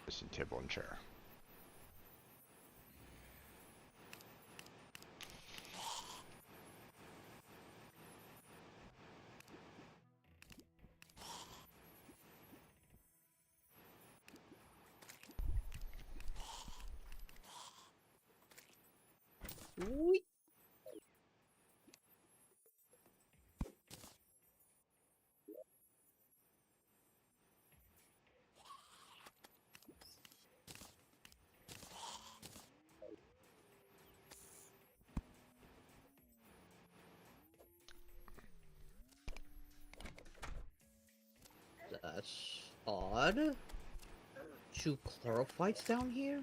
Missing table and chair. Whee! That's odd. Two chlorophytes down here?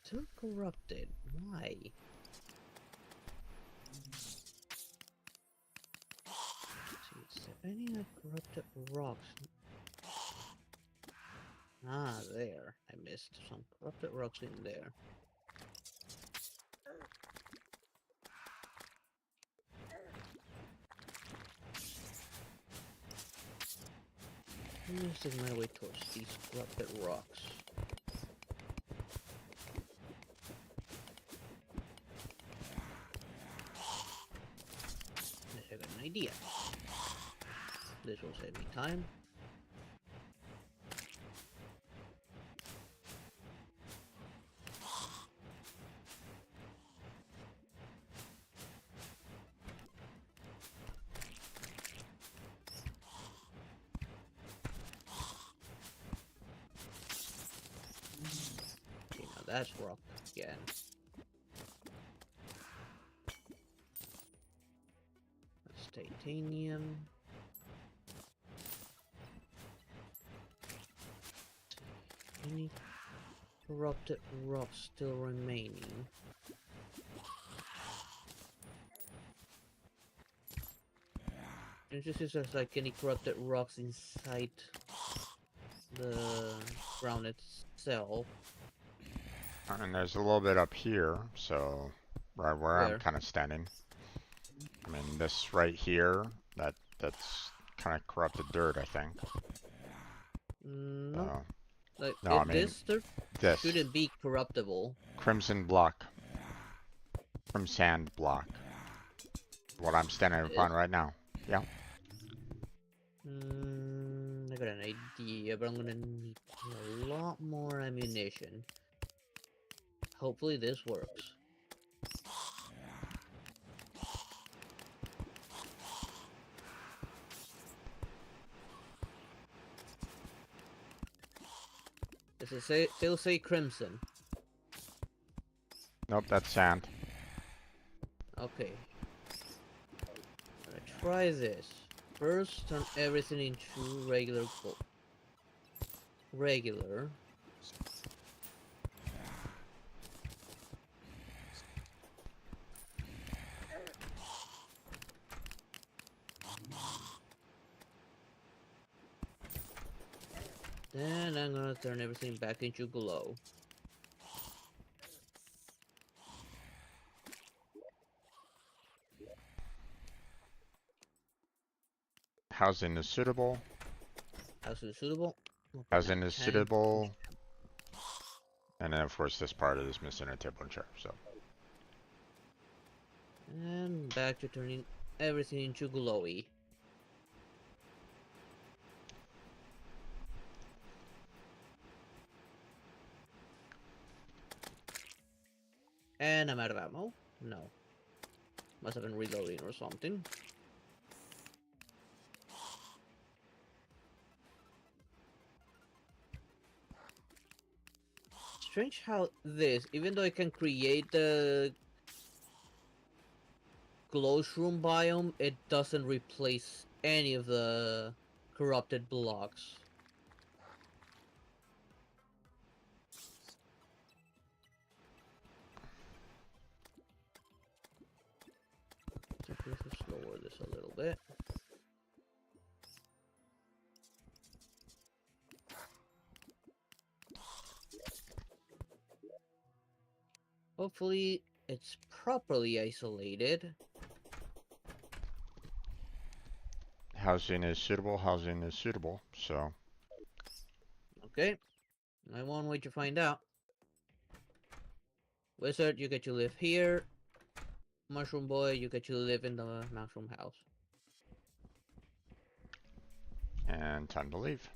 Still corrupted. Why? Let's see, is there any corrupted rocks? Ah, there. I missed some corrupted rocks in there. I'm missing my way towards these corrupted rocks. I got an idea. This will save me time. Okay, now that's rock again. That's titanium. Any corrupted rocks still remaining? Don't you see there's like any corrupted rocks inside the ground itself? And there's a little bit up here, so right where I'm Where? kind of standing. I mean, this right here, that's kind of corrupted dirt, I think. No. Like, No, I mean this dirt this shouldn't be corruptible. crimson block, sand block. What I'm standing upon right now. Yeah. I got an idea, but I'm gonna need a lot more ammunition. Hopefully this works. Does it still say crimson? Nope, that's sand. Okay. Gonna try this. First, turn everything into regular gold. Regular. Then I'm gonna turn everything back into glow. Housing is suitable. House is suitable. We'll put Housing down is 10. suitable. And then of course this part is missing a table and chair, so. And back to turning everything into glowy. And I'm out of ammo. No. Must have been reloading or something. Strange how this, even though I can create the glowshroom biome, it doesn't replace any of the corrupted blocks. Let's lower this a little bit. Hopefully it's properly isolated. Housing is suitable, housing is suitable, so. Okay, I won't wait to find out. Wizard, you get to live here. Mushroom Boy, you get to live in the mushroom house. And time to leave.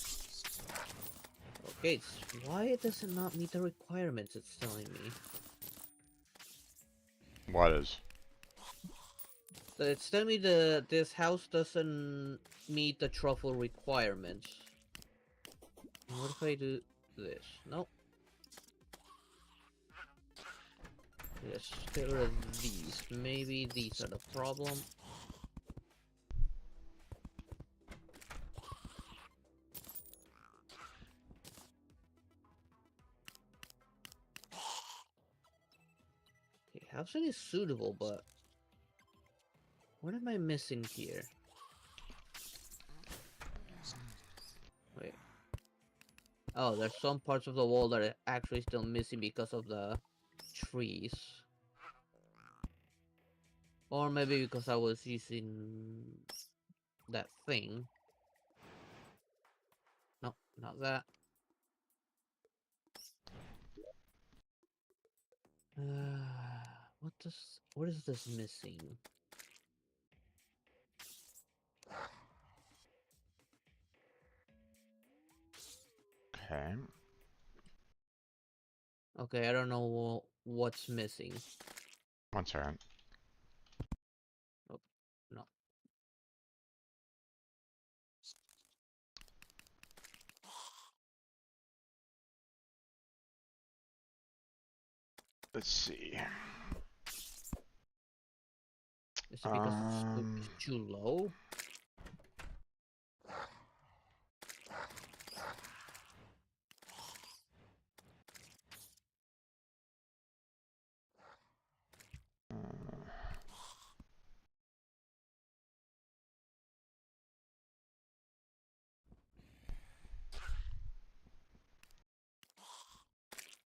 Okay, why does it not meet the requirements it's telling me? What is? So it's telling me this house doesn't meet the truffle requirements. What if I do this? Nope. Let's get rid of these. Maybe these are the problem. Okay, housing is suitable, but what am I missing here? Wait. Oh, there's some parts of the wall that are actually still missing because of the trees. Or maybe because I was using that thing. No, not that. What is this missing? Okay. Okay, I don't know what's missing. One second. Oh, no. Let's see. Is it because it's too low?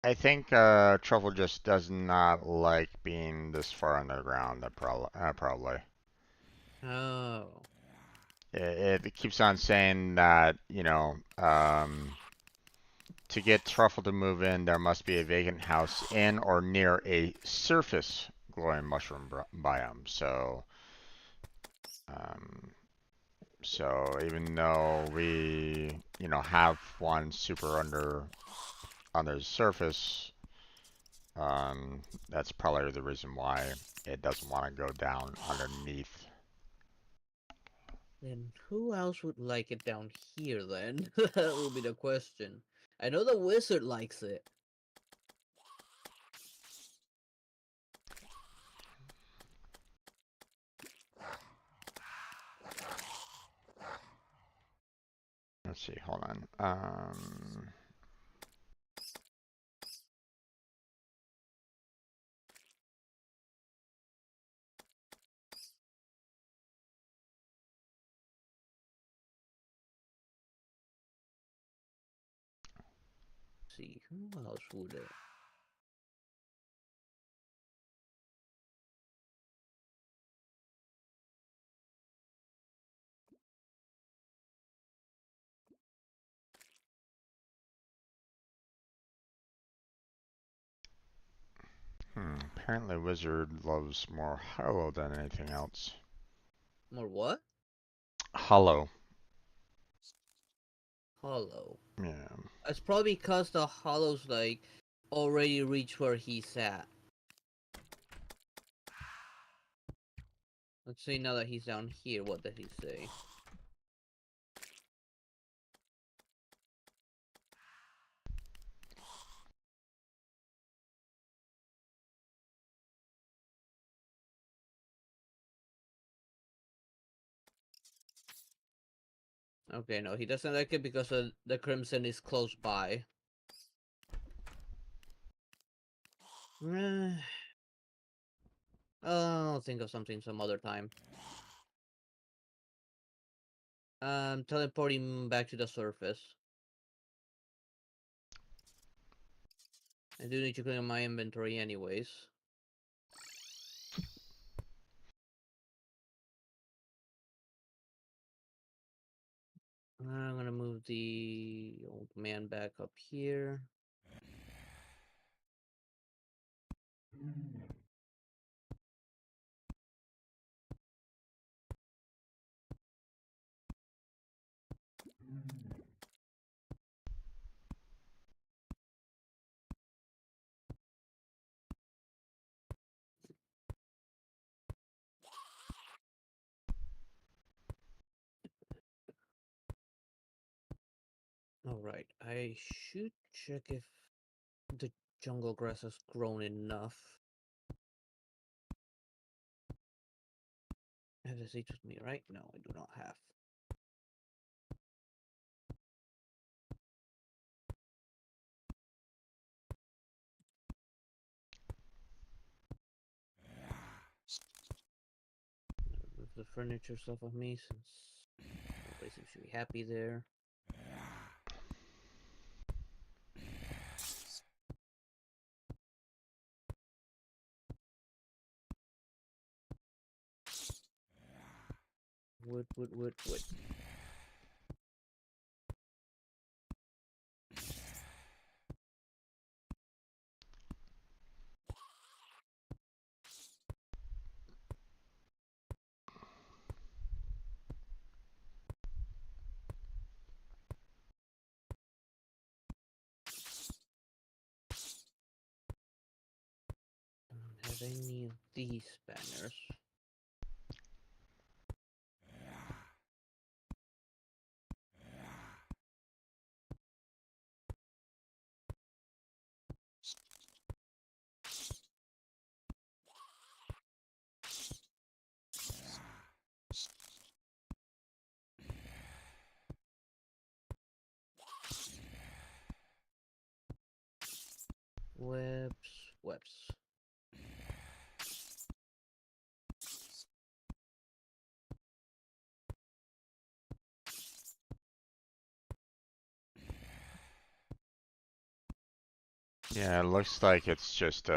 I think Truffle just does not like being this far underground. Probably. Oh. It keeps on saying that, to get Truffle to move in, there must be a vacant house in or near a surface glowing mushroom biome. Um, so even though we, have one super under the surface, that's probably the reason why it doesn't want to go down underneath. Then who else would like it down here then? That will be the question. I know the wizard likes it. Let's see, hold on. Let's see, who else would it? Apparently Wizard loves more Hollow than anything else. More what? Hollow. Hollow. Yeah. It's probably because the Hollow's like already reached where he's at. Let's see now that he's down here, what did he say? Okay, no, he doesn't like it because the Crimson is close by. I'll think of something some other time. Teleporting back to the surface. I do need to clear my inventory anyways. I'm gonna move the old man back up here. Alright, I should check if the jungle grass has grown enough. I have the seeds with me, right? No, I do not have. Move the furniture stuff of me since everybody seems to be happy there. Wood, wood, wood, wood. I don't have any of these banners. Webs, webs. Yeah, it looks like it's just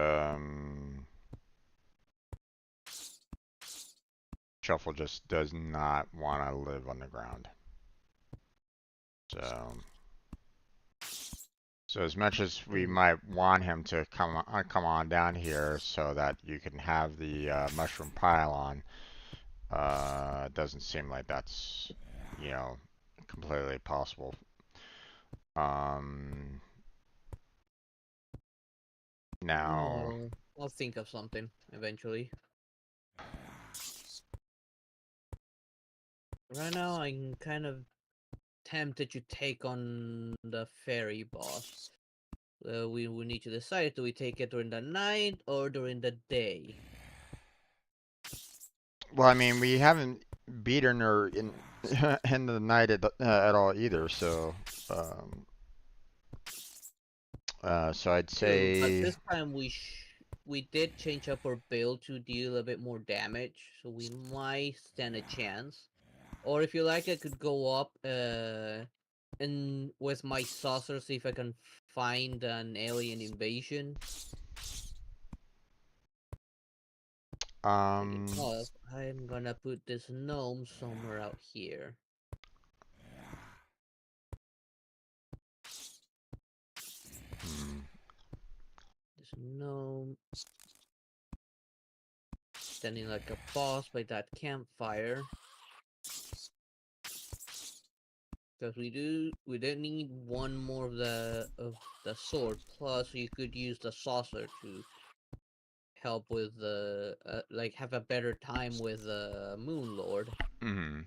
Shuffle just does not want to live on the ground. So as much as we Hmm. might want him to come on down here so that you can have the mushroom pylon, it doesn't seem like that's, you know, completely possible. Um, now, No, I'll think of something eventually. Right now, I'm kind of tempted to take on the fairy boss. We need to decide, do we take it during the night or during the day? well, I mean, we haven't beaten her in in the night at all either. Um, so I'd True, but say, this time we did change up our build to deal a bit more damage, so we might stand a chance. Or if you like, I could go up and with my saucer see if I can find an alien invasion. Speaking um, of, I'm gonna put this gnome somewhere out here. hmm, This gnome standing like a boss by that campfire. Because we did need one more of the sword. Plus, you could use the saucer to help with the like have a better time with the Moon Lord. hmm.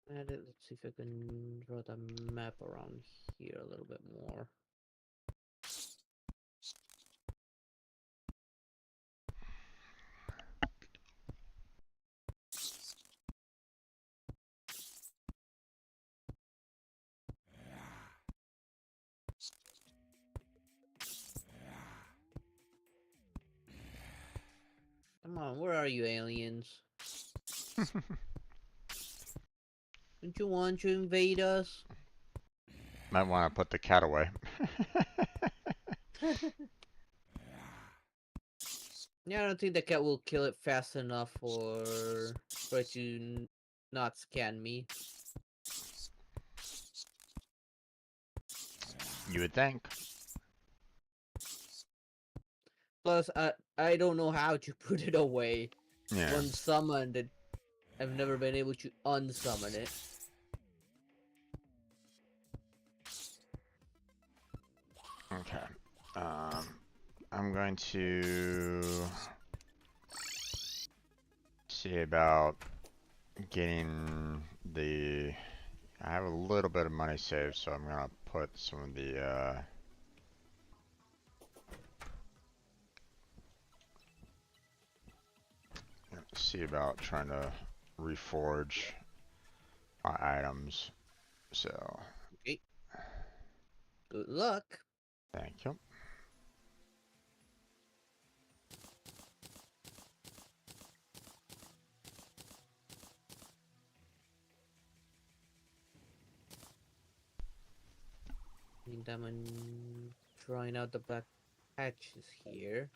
And let's see if I can draw the map around here a little bit more. Come on, where are you, aliens? Don't you want to invade us? Might want to put the cat away. Yeah, I don't think the cat will kill it fast enough for it to not scan me. You would think. Plus, I don't know how to put it away. Yeah. Once summoned, I've never been able to unsummon it. Okay. I'm going to see about getting the. I have a little bit of money saved, so I'm gonna put some of the. See about trying to reforge my items. So, Okay, good luck. thank you. Meantime, I'm trying out the black patches here.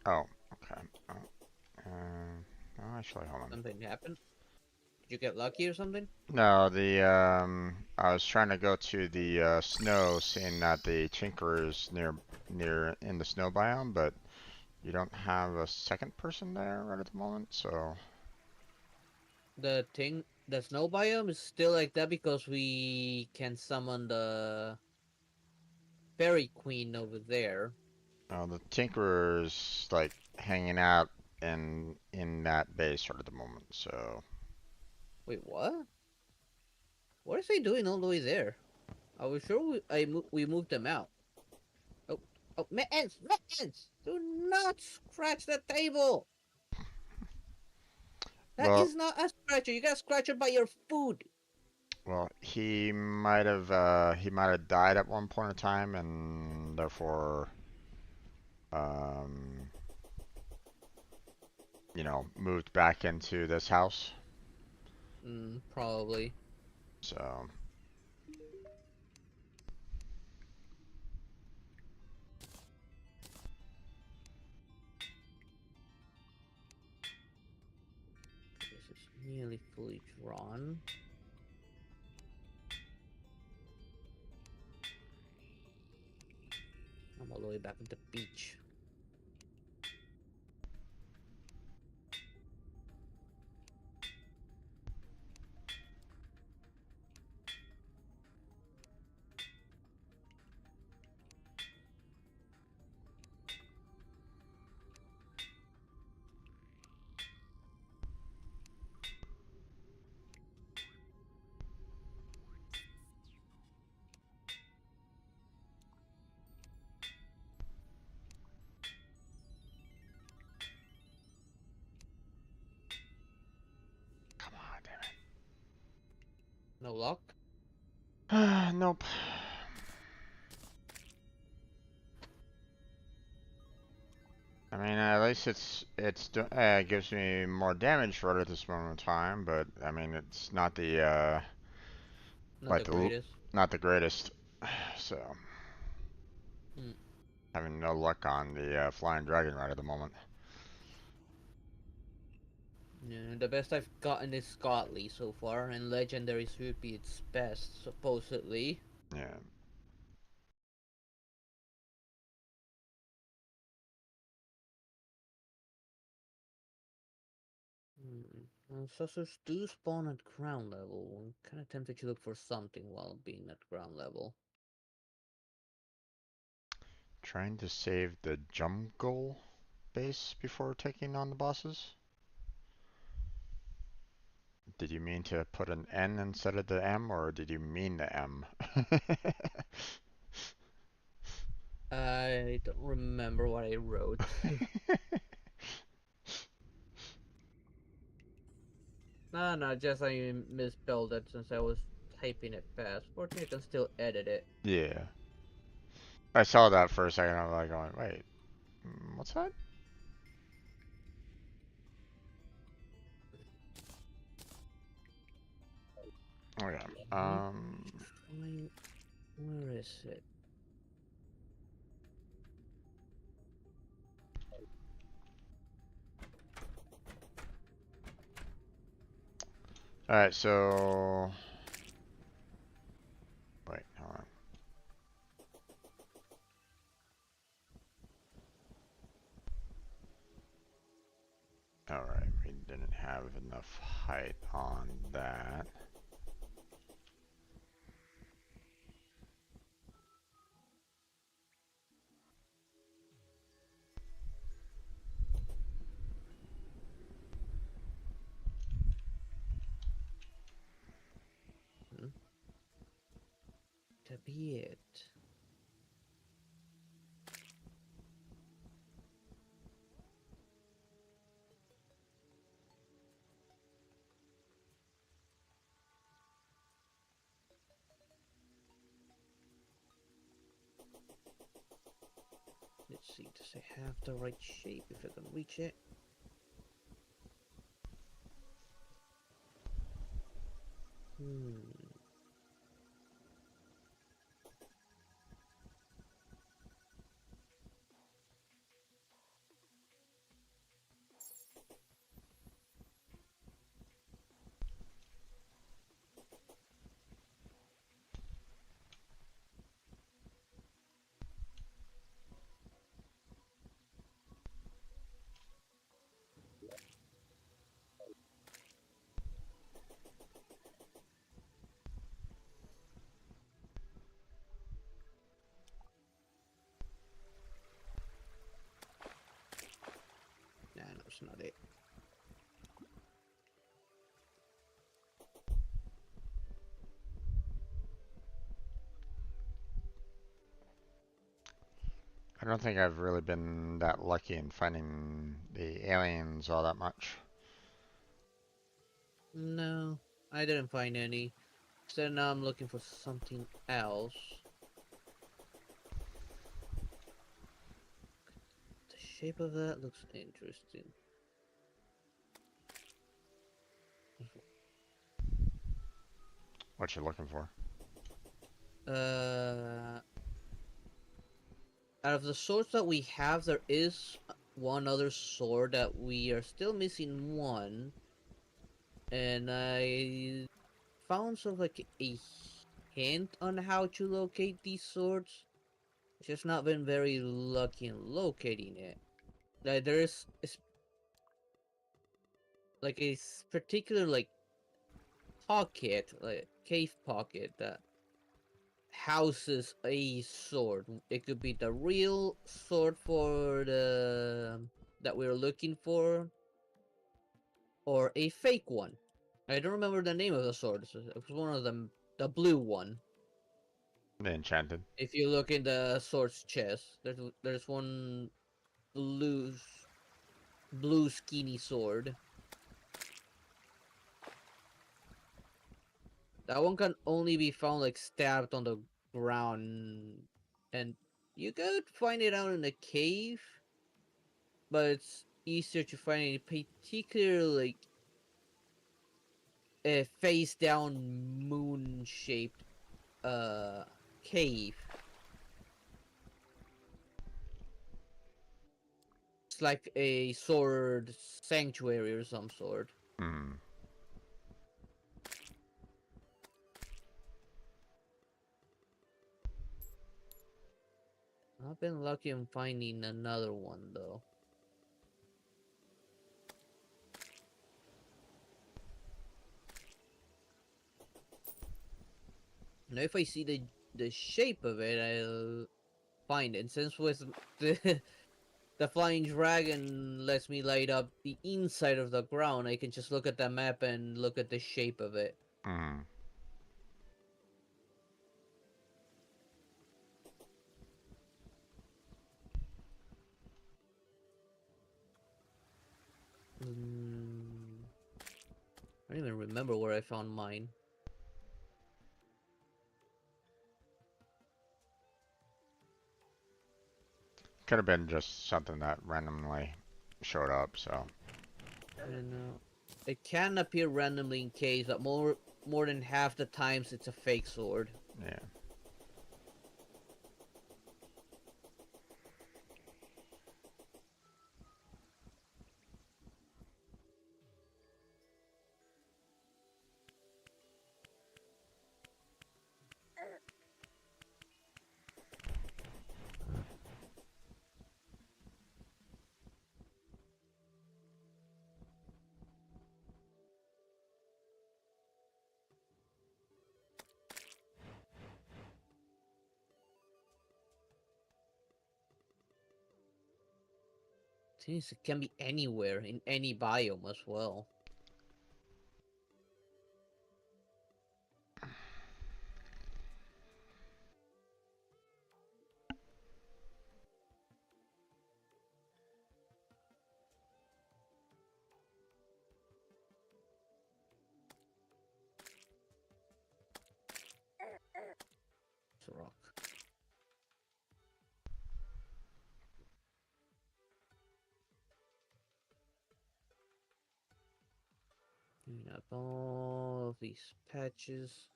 Oh, okay. Oh, actually, hold on. Something happened. Did you get lucky or something? No, I was trying to go to the snow, seeing that the Tinkerer's near in the snow biome, but you don't have a second person there right at the moment, so The snow biome is still like that because we can summon the fairy queen over there. the Tinkerer's like hanging out in that base right at the moment, so Wait, what? What is he doing all the way there? I was sure we moved them out. Oh, oh, mittens, mittens! Do not scratch the table. That well, is not a scratcher. You gotta scratch it by your food. he might have died at one point in time, and therefore um moved back into this house. Probably. So, This is nearly fully drawn. I'm all the way back at the beach. come on, No luck? damn it. Nope. I mean, at least gives me more damage for it at this moment in time, but I mean, it's not Not like the greatest. not the greatest. So, Hmm. having no luck on the flying dragon right at the moment. Yeah, the best I've gotten is Godly so far, and Legendary should be its best, supposedly. Yeah. Sussers do spawn at ground level. I'm kinda tempted to look for something while being at ground level. Trying to save the jungle base before taking on the bosses. Did you mean to put an N instead of the M, or did you mean the M? I don't remember what I wrote. No, no, just I misspelled it since I was typing it fast. Fortunately, I can still edit it. Yeah. I saw that for a second. I was like, going, wait, what's that? Okay. I need to find... Where is it? All right. So, wait, hold on. All right, we didn't have enough height on that. Hmm? To be it. Let's see, does it have the right shape if I can reach it? Hmm. not it. I don't think I've really been that lucky in finding the aliens all that much. No, I didn't find any. So now I'm looking for something else. The shape of that looks interesting. What you looking for? Uh, Out of the swords that we have, there is one other sword that we are still missing one, and I found sort of like a hint on how to locate these swords. Just not been very lucky in locating it. Like there is like a particular like pocket, like cave pocket that houses a sword. It could be the real sword for the that we're looking for, or a fake one. I don't remember the name of the sword. It was one of them, the blue one. The enchanted. If you look in the sword's chest, there's one blue blue skinny sword. That one can only be found like stabbed on the ground, and you could find it out in a cave, but it's easier to find a particular like a face down moon shaped cave. It's like a sword sanctuary or some sort. Hmm. I've been lucky in finding another one though. Now if I see the shape of it, I'll find it. And since with the the flying dragon lets me light up the inside of the ground, I can just look at the map and look at the shape of it. Hmm. Mm, I don't even remember where I found mine. Could have been just something that randomly showed up, so. I don't know. It can appear randomly in caves, but more than half the times it's a fake sword. Yeah. Seems it can be anywhere in any biome as well. It's a rock. Clean up all of these patches.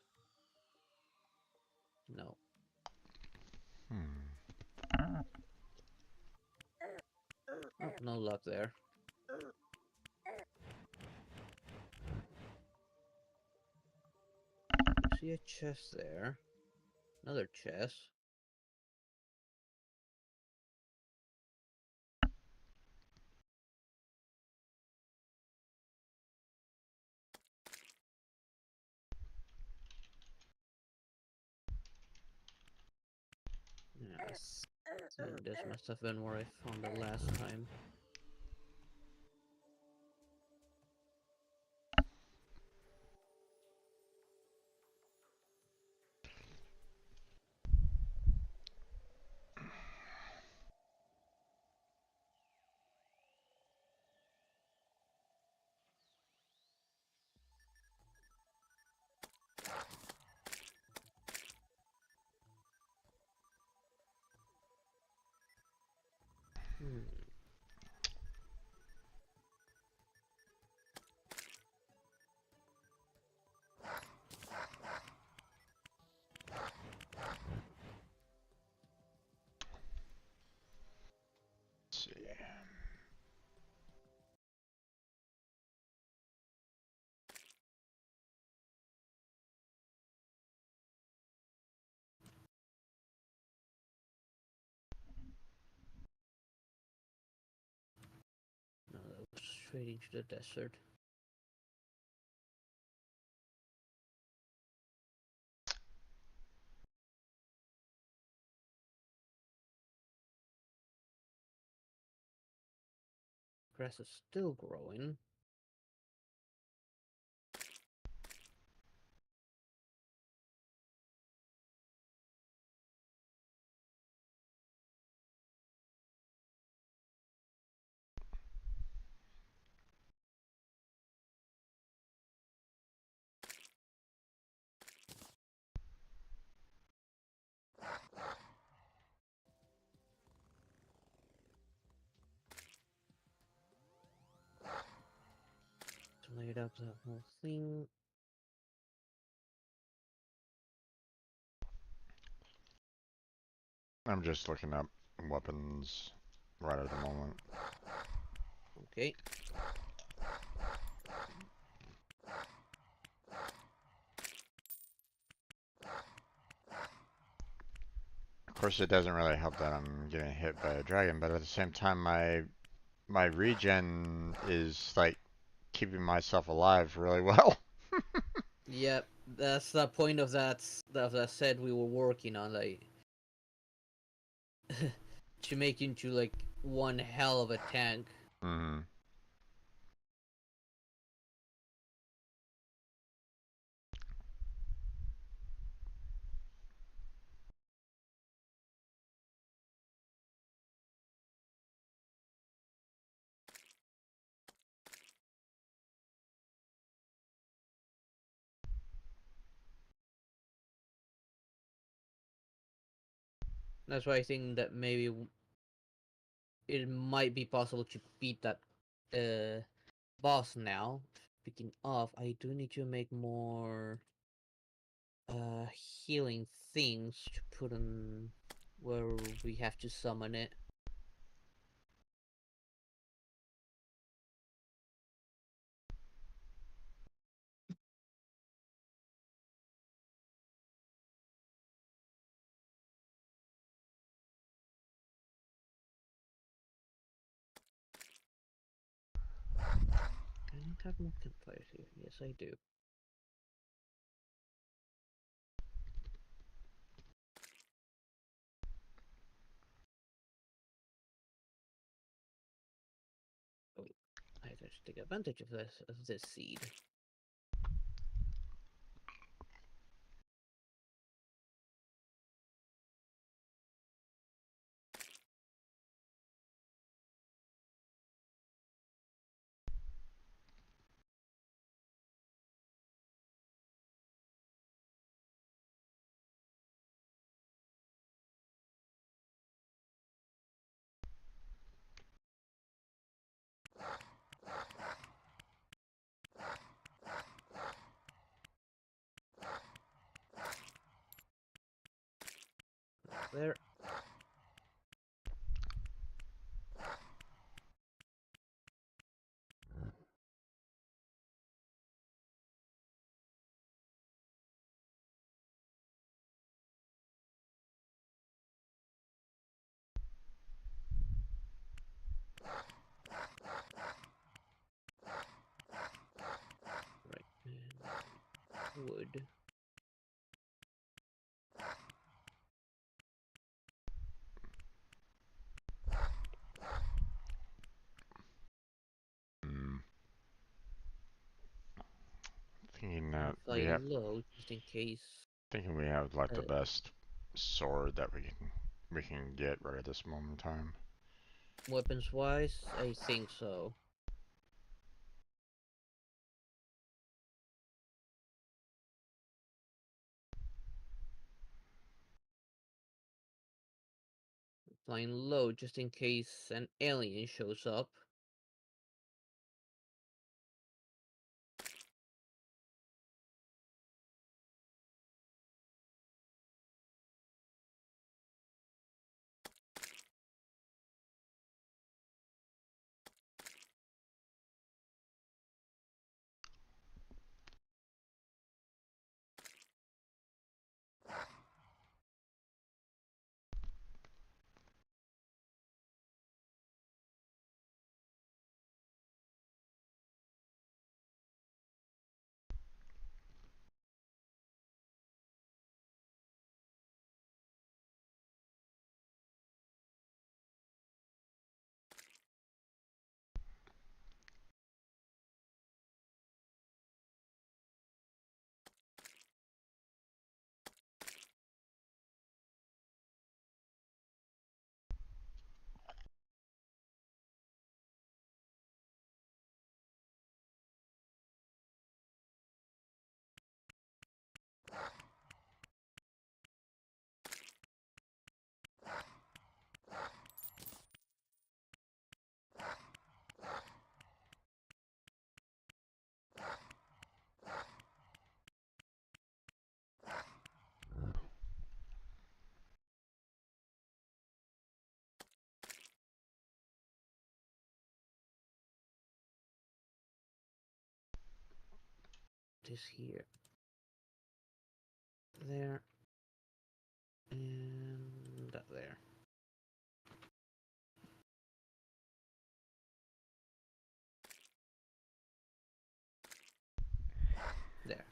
No. Hmm. Oh, no luck there. You see a chest there. Another chest. Yes. And this must have been where I found it last time. Hmm. Let's see. No, that was straight into the desert. Grass is still growing. To light up the whole thing. I'm just looking up weapons right at the moment. Okay. Of course, it doesn't really help that I'm getting hit by a dragon, but at the same time, my regen is like keeping myself alive really well. Yep, that's the point of that set we were working on, like to make you into like one hell of a tank. Hmm. That's why I think that maybe it might be possible to beat that uh boss now. Speaking of, I do need to make more healing things to put on where we have to summon it. I don't have more campfires here. Yes, I do. Oh, I have to take advantage of this seed. There. Right. And wood. Mm. Thinking I'm that we have, flying low just in case. thinking we have like the Uh, best sword that we can get right at this moment in time. Weapons wise, I think so. flying low just in case an alien shows up. This here. There. And that there. There.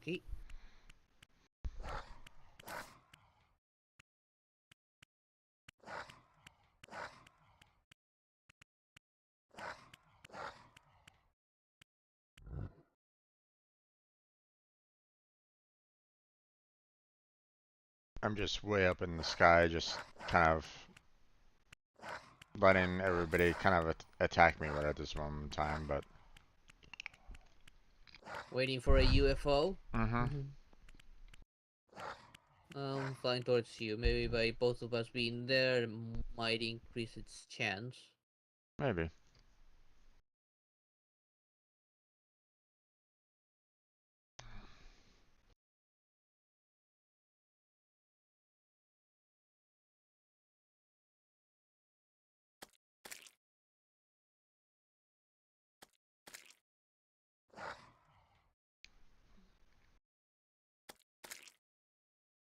Okay. I'm just way up in the sky, just kind of letting everybody kind of attack me right at this moment in time, but... Waiting for a UFO. Mm-hmm. Flying towards you. Maybe by both of us being there, might increase its chance. Maybe.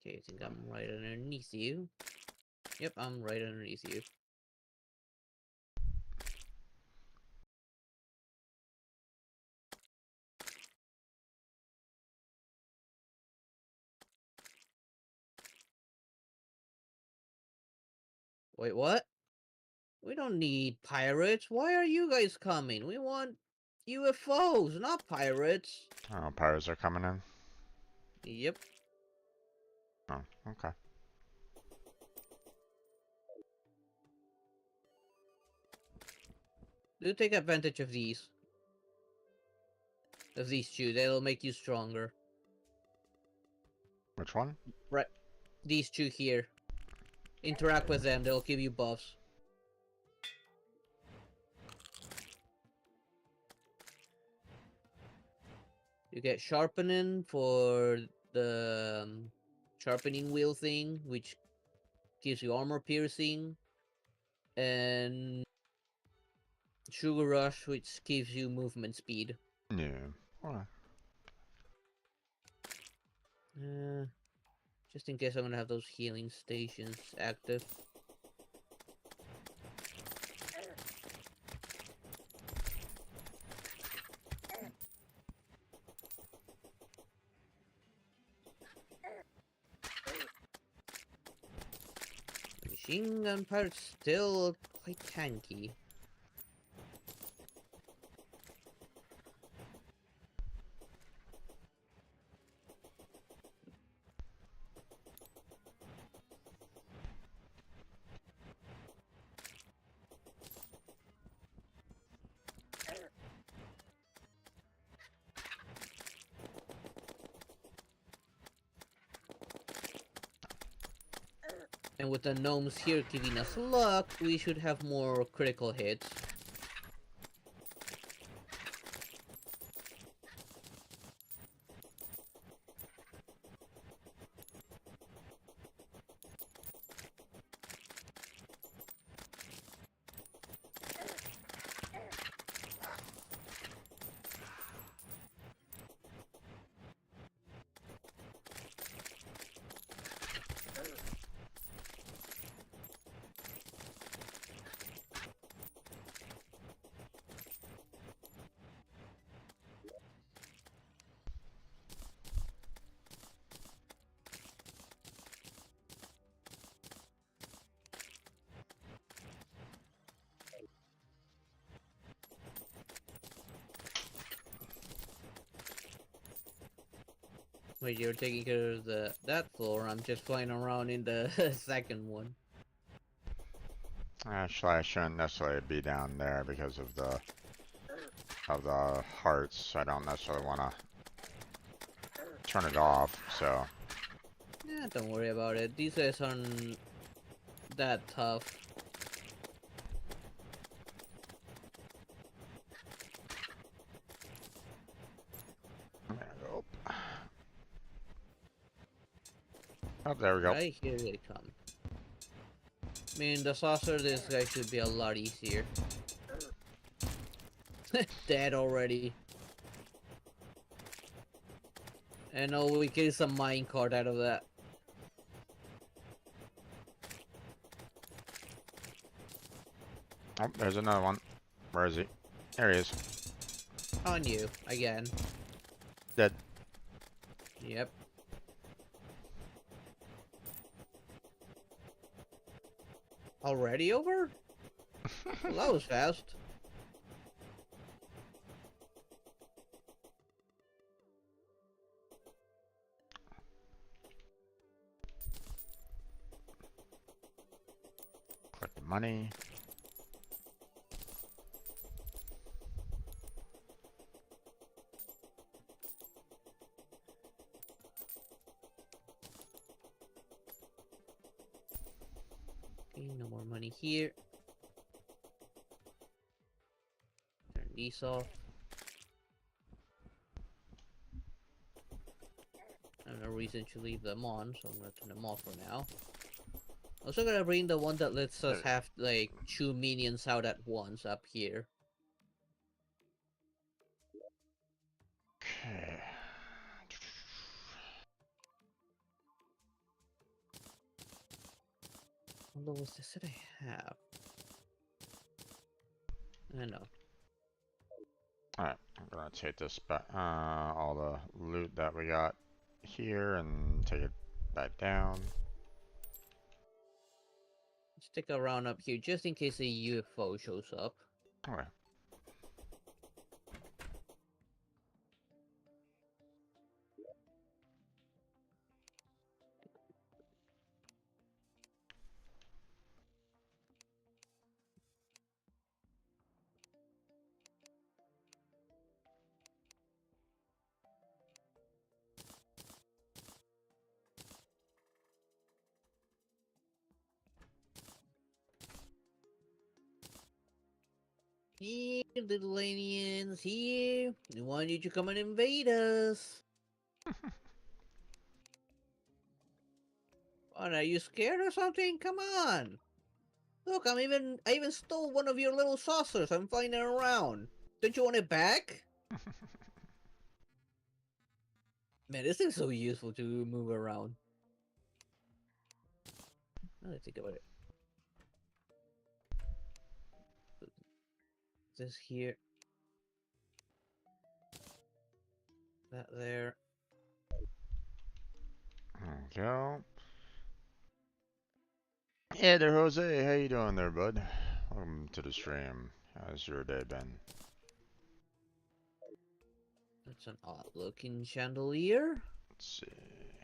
Okay, I think I'm right underneath you. Yep, I'm right underneath you. Wait, what? We don't need pirates. Why are you guys coming? We want UFOs, not pirates. Oh, pirates are coming in. Yep. Oh, okay. Do take advantage of these. Of these two. That'll make you stronger. Which one? Right. These two here. Interact with them. They'll give you buffs. You get sharpening for the sharpening wheel thing, which gives you armor piercing, and sugar rush, which gives you movement speed. Yeah. Well, Uh, just in case I'm gonna have those healing stations active. Machine gun parts still quite tanky. And with the gnomes here giving us luck, we should have more critical hits. Wait, you're taking care of that floor, I'm just flying around in the second one. Actually, I shouldn't necessarily be down there because of the hearts. I don't necessarily want to turn it off. So Yeah, don't worry about it. These guys aren't that tough. I'm gonna go. Oh, there we go. Right, here they come. I mean, the saucer, this guy should be a lot easier. Dead already. And oh, we get some minecart out of that. Oh, there's another one. Where is he? There he is. On you, again. Dead. Yep. Already over? Well, that was fast. Collect the money. Okay, no more money here. Turn these off. I have no reason to leave them on, so I'm gonna turn them off for now. Also gonna bring the one that lets us have, like, 2 minions out at once up here. Okay. What was this that I have? I know. Alright, I'm gonna take this back, all the loot that we got here and take it back down. Stick around up here just in case a UFO shows up. Okay. Here, little aliens, here. We want you to come and invade us. What, are you scared or something? Come on. Look, I even stole one of your little saucers. I'm flying it around. Don't you want it back? Man, this is so useful to move around. Now that I think about it. Put this here. That there. There we go. Hey there, Jose. How you doing there, bud? Welcome to the stream. How's your day been? That's an odd looking chandelier. Let's see.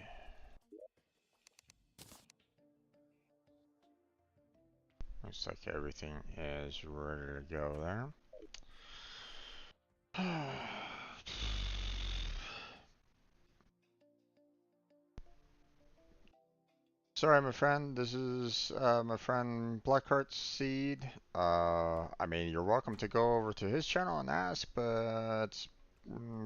Looks like everything is ready to go there. Sorry, my friend. This is my friend Blackheart Seed. I mean, you're welcome to go over to his channel and ask, but it's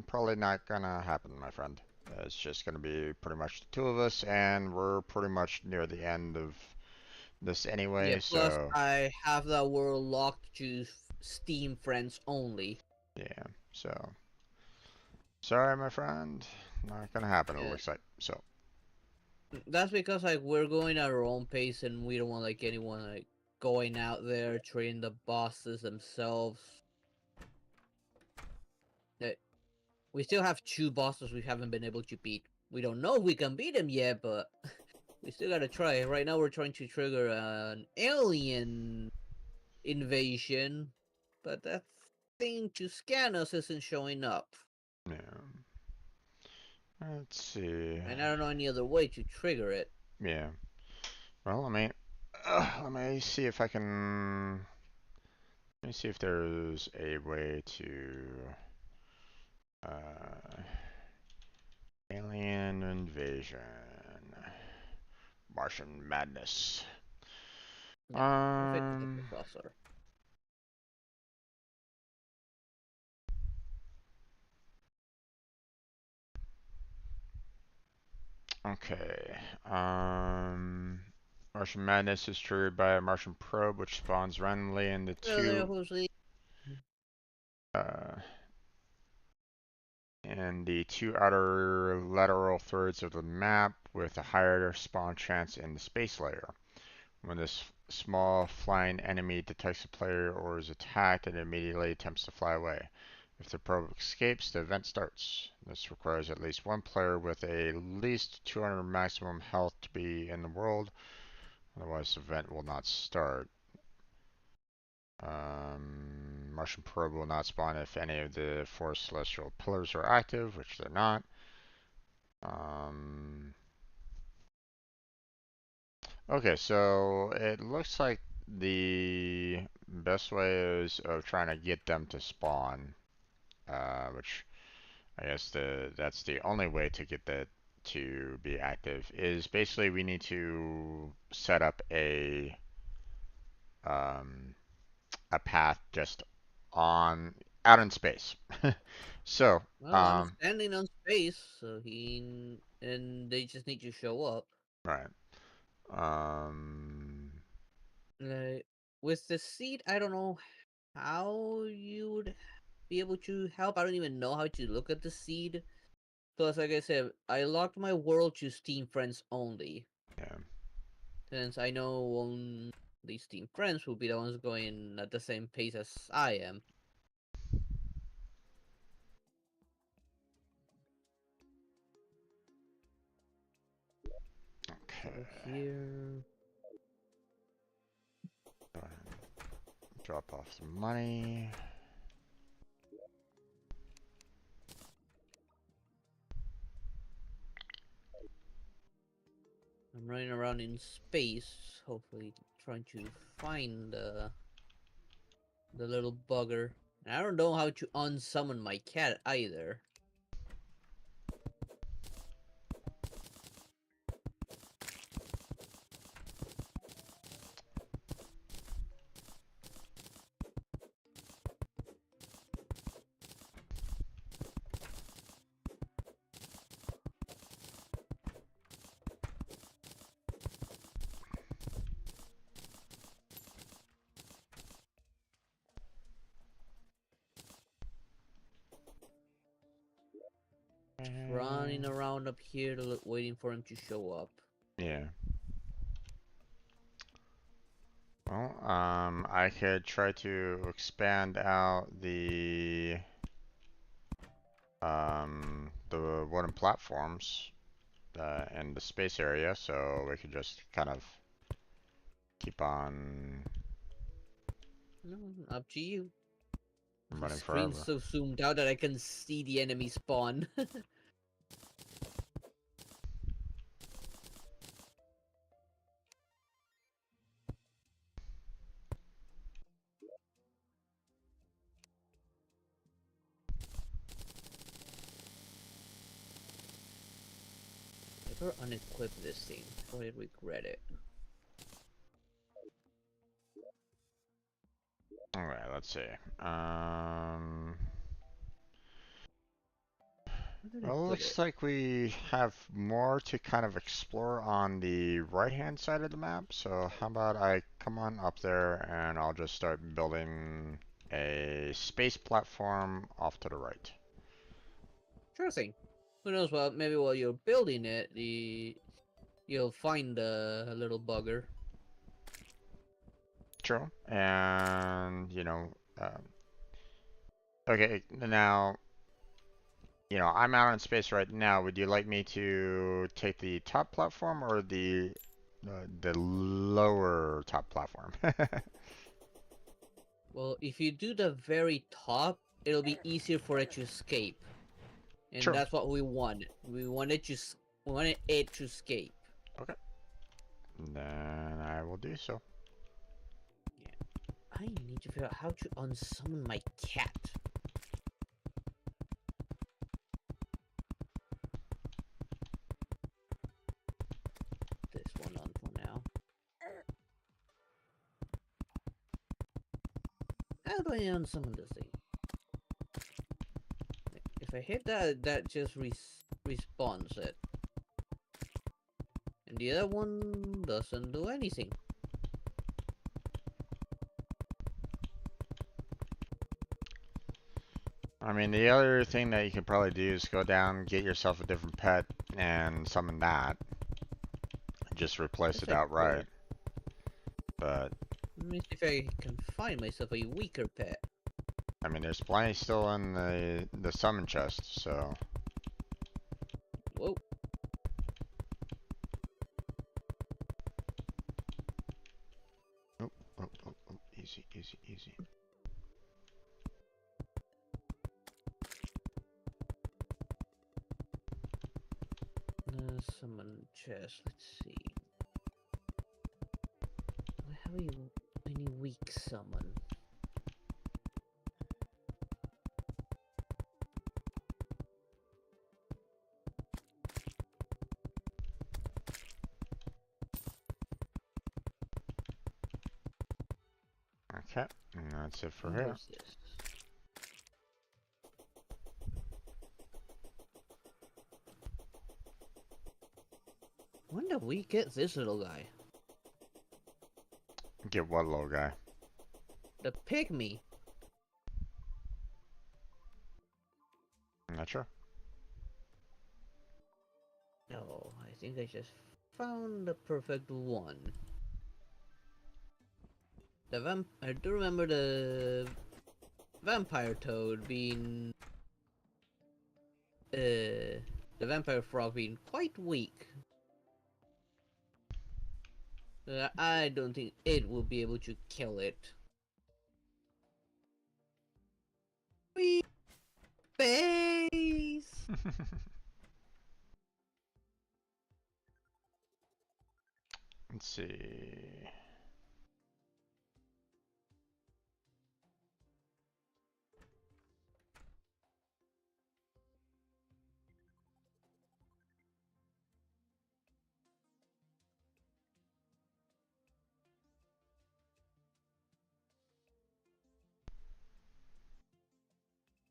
probably not gonna happen, my friend. It's just gonna be pretty much the two of us, and we're pretty much near the end of this Yeah, anyway, plus so I have that world locked to Steam friends only. yeah. So sorry, my friend. Not gonna happen, it Yeah. looks like. So That's because like we're going at our own pace and we don't want like anyone like going out there trading the bosses themselves. We still have two bosses we haven't been able to beat. We don't know if we can beat them yet, but we still gotta try. Right now we're trying to trigger an alien invasion, but that thing to scan us isn't showing up. yeah. Let's see. And I don't know any other way to trigger it. Yeah. Well, let me see if I can. Let me see if there's a way to uh, alien invasion, Martian madness. Yeah, perfect the Um. processor. Okay. Martian madness is triggered by a Martian probe, which spawns randomly in the Hello there, two Jose. uh, outer lateral thirds of the map, with a higher spawn chance in the space layer. When this small flying enemy detects a player or is attacked, it immediately attempts to fly away. If the probe escapes, the event starts. This requires at least one player with at least 200 maximum health to be in the world, otherwise the event will not start. Martian probe will not spawn if any of the four celestial pillars are active, which they're not. Um, okay, so it looks like the best way is of trying to get them to spawn, which I guess that's the only way to get that to be active, is basically we need to set up um, a path just on out in space. So, Well, I'm standing on space, so he and they just need to show up. right. Um, Like with the seed, I don't know how you would be able to help. I don't even know how to look at the seed. Plus, like I said, I locked my world to Steam friends only, yeah. since I know only Steam friends will be the ones going at the same pace as I am. So Okay. here, Go ahead and drop off the money. I'm running around in space, hopefully trying to find the little bugger. And I don't know how to unsummon my cat either. Running around up here to waiting for him to show up. Yeah. Well, I could try to expand out the wooden platforms in the space area, so we could just kind of keep on No, up to you. The running screen's forever. so zoomed out that I can see the enemy spawn. Never unequip this thing before I regret it. Alright, let's see. Where did I Well, it put it? looks like we have more to kind of explore on the right-hand side of the map. So how about I come on up there and I'll just start building a space platform off to the right. Sure thing. Who knows? Well, maybe while you're building it, you'll find a little bugger. True. And, okay, now, I'm out in space right now. Would you like me to take the top platform or the lower top platform? Well, if you do the very top, it'll be easier for it to escape, and True. that's what we wanted. We wanted it to escape. Okay. Then I will do so. Yeah. I need to figure out how to unsummon my cat. This one on for now. How do I unsummon this thing? If I hit that, that just respawns it. And the other one doesn't do anything. I mean, the other thing that you could probably do is go down, get yourself a different pet, and summon that. Just replace Yes, it I outright. could. But, Let me see if I can find myself a weaker pet. I mean, there's plenty still in the summon chest, so... Whoa. Oh, oh, oh, oh, easy, easy, easy. Summon chest. Let's see. Do I have any weak summon? Okay, and that's it for here. Where's this? When did we get this little guy? Get what little guy? The pygmy. I'm not sure. No, I think I just found the perfect one. I do remember the vampire toad being the vampire frog being quite weak. I don't think it will be able to kill it. Wee face. Let's see.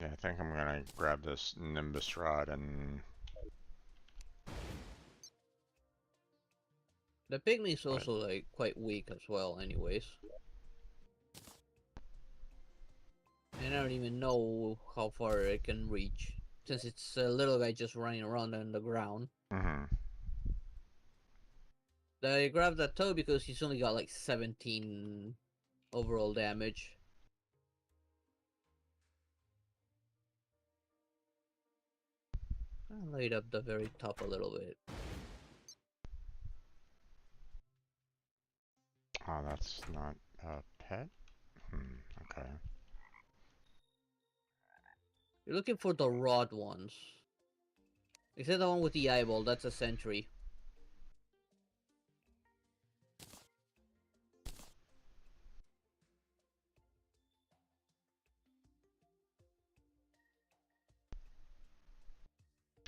Yeah, I think I'm gonna grab this Nimbus Rod and... The pygmy's But, also like quite weak as well, anyways. And I don't even know how far it can reach, since it's a little guy just running around on the ground. mm-hmm. I grabbed that toad because he's only got like 17 overall damage. I'll light up the very top a little bit. Oh, that's not a pet? Okay. You're looking for the rod ones. Is that the one with the eyeball? That's a sentry.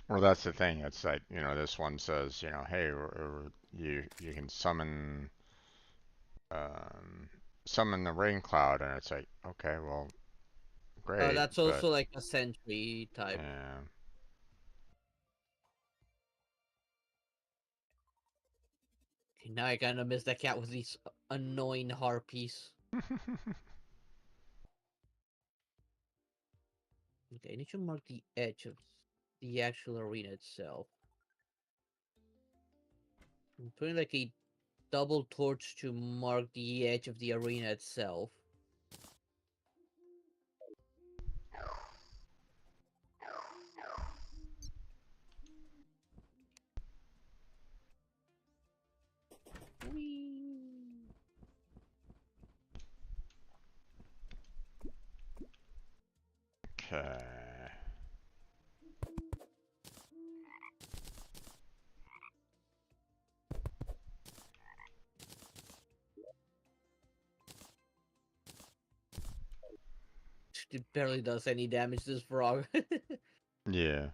Well, that's the thing. It's like, you know, this one says, you know, hey, you can um, summon the rain cloud, and it's like, okay, well, great, That's but also like a sentry type. yeah. Okay, now I kind of miss that cat with these annoying harpies. Okay, I need to mark the edge of the actual arena itself. I'm putting like a double torch to mark the edge of the arena itself. Whee! Okay. It barely does any damage, this frog. Yeah.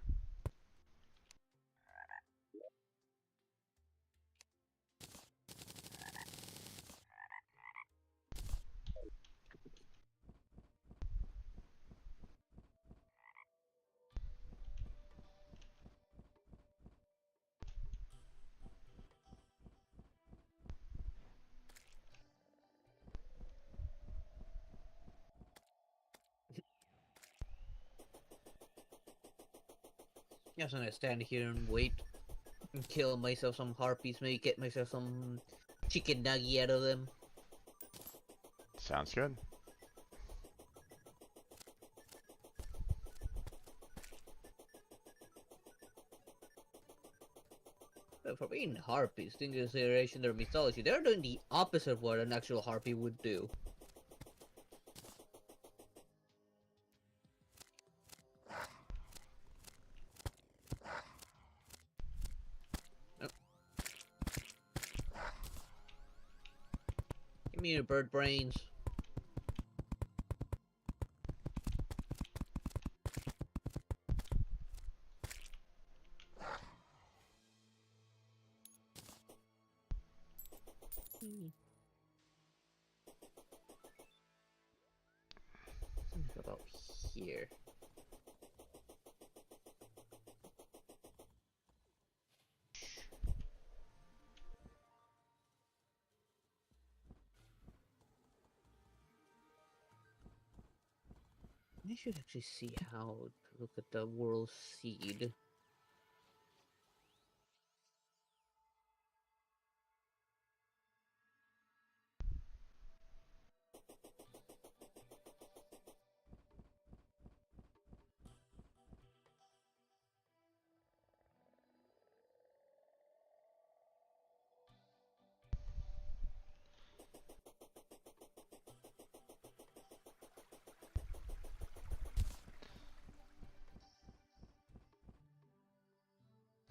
Yes, and I stand here and wait and kill myself some harpies, maybe get myself some chicken nugget out of them. Sounds good. But for being harpies, in consideration their mythology, they're doing the opposite of what an actual harpy would do. Oh, give me your bird brains. Something about here. I should actually see how to look at the world seed.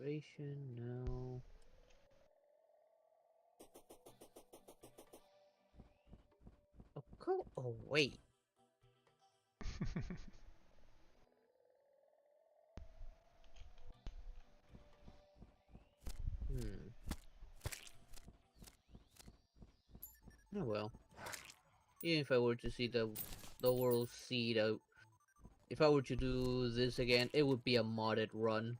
Operation, no. Oh, go away. Hmm. Oh well. Even if I were to see the world seed out, if I were to do this again, it would be a modded run.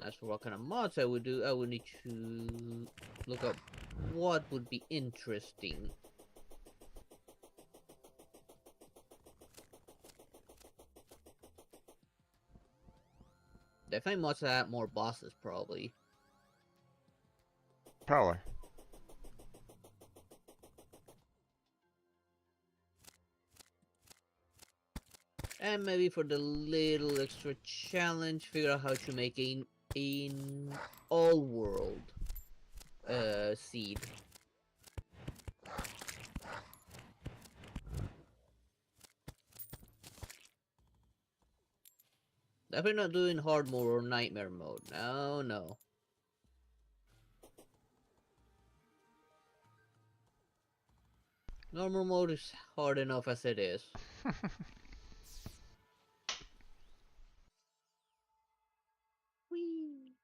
As for what kind of mods I would do, I would need to look up what would be interesting. Definitely mods that have more bosses, probably. Probably. And maybe for the little extra challenge, figure out how to make an all world seed. Definitely not doing hard mode or nightmare mode. No, no. Normal mode is hard enough as it is. Whee!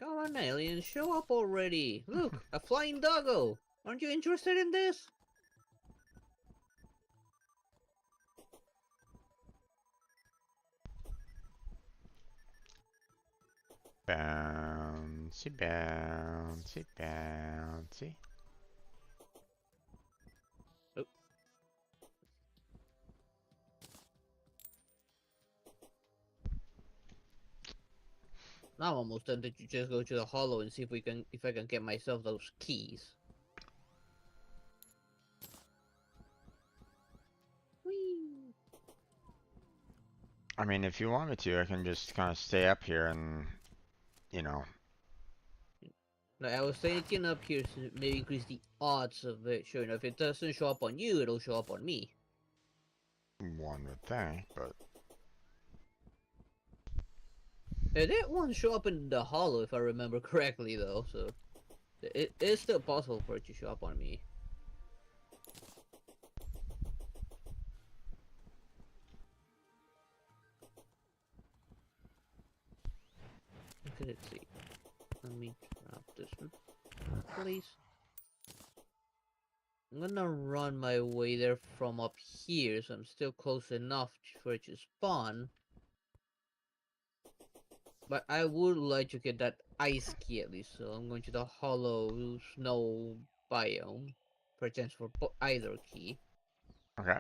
Come on, alien, show up already. Look, a flying doggo. Aren't you interested in this? Bouncy, bouncy, bouncy. Oh, now I'm almost tempted to just go to the hollow and see if I can get myself those keys. Whee! I mean, if you want me to, I can just kind of stay up here and, you know, Like I was thinking up here to maybe increase the odds of it showing up. If it doesn't show up on you, it'll show up on me. one would think, but It did one show up in the hollow, if I remember correctly, though. So it is still possible for it to show up on me. Okay, let's see. Let me drop this one, please. I'm gonna run my way there from up here, so I'm still close enough for it to spawn. But I would like to get that ice key at least, so I'm going to the hollow snow biome for a chance for either key. okay.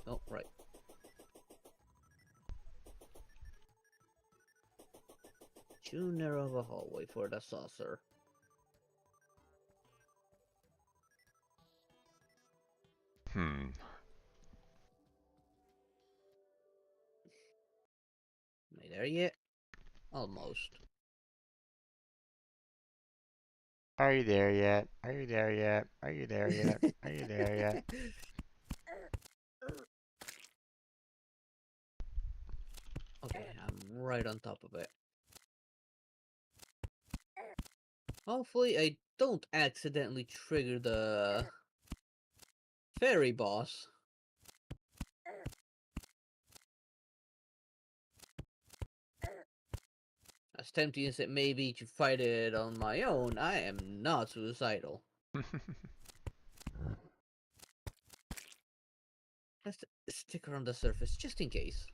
Oh, right. Too narrow of a hallway for the saucer. Hmm. Am I there yet? Almost. Are you there yet? Are you there yet? Are you there yet? Are you there yet? Okay, I'm right on top of it. Hopefully I don't accidentally trigger the fairy boss. As tempting as it may be to fight it on my own, I am not suicidal. Let's stick around the surface just in case.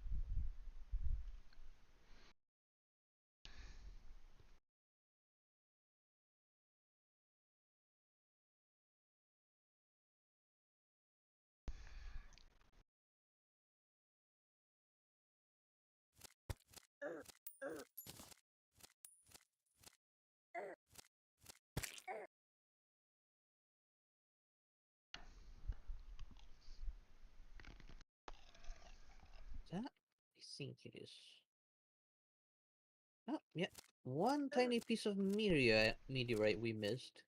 That? I think it is. Oh, yeah. One tiny piece of meteorite we missed.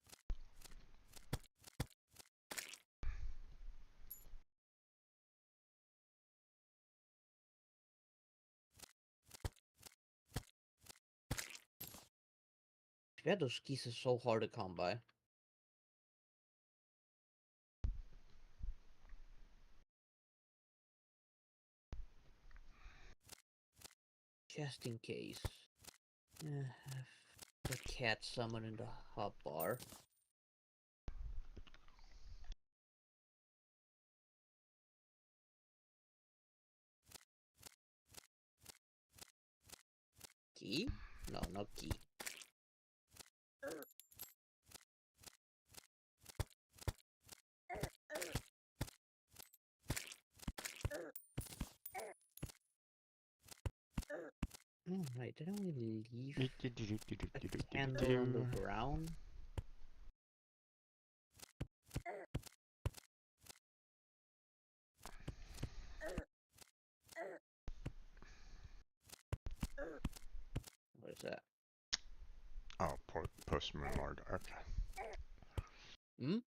Yeah, those keys are so hard to come by. Just in case. Have the cat summon in the hot bar. Key? No, not key. Alright, didn't we leave a candle on the ground? What is that? Oh, post-moon lord. Okay. Hmm?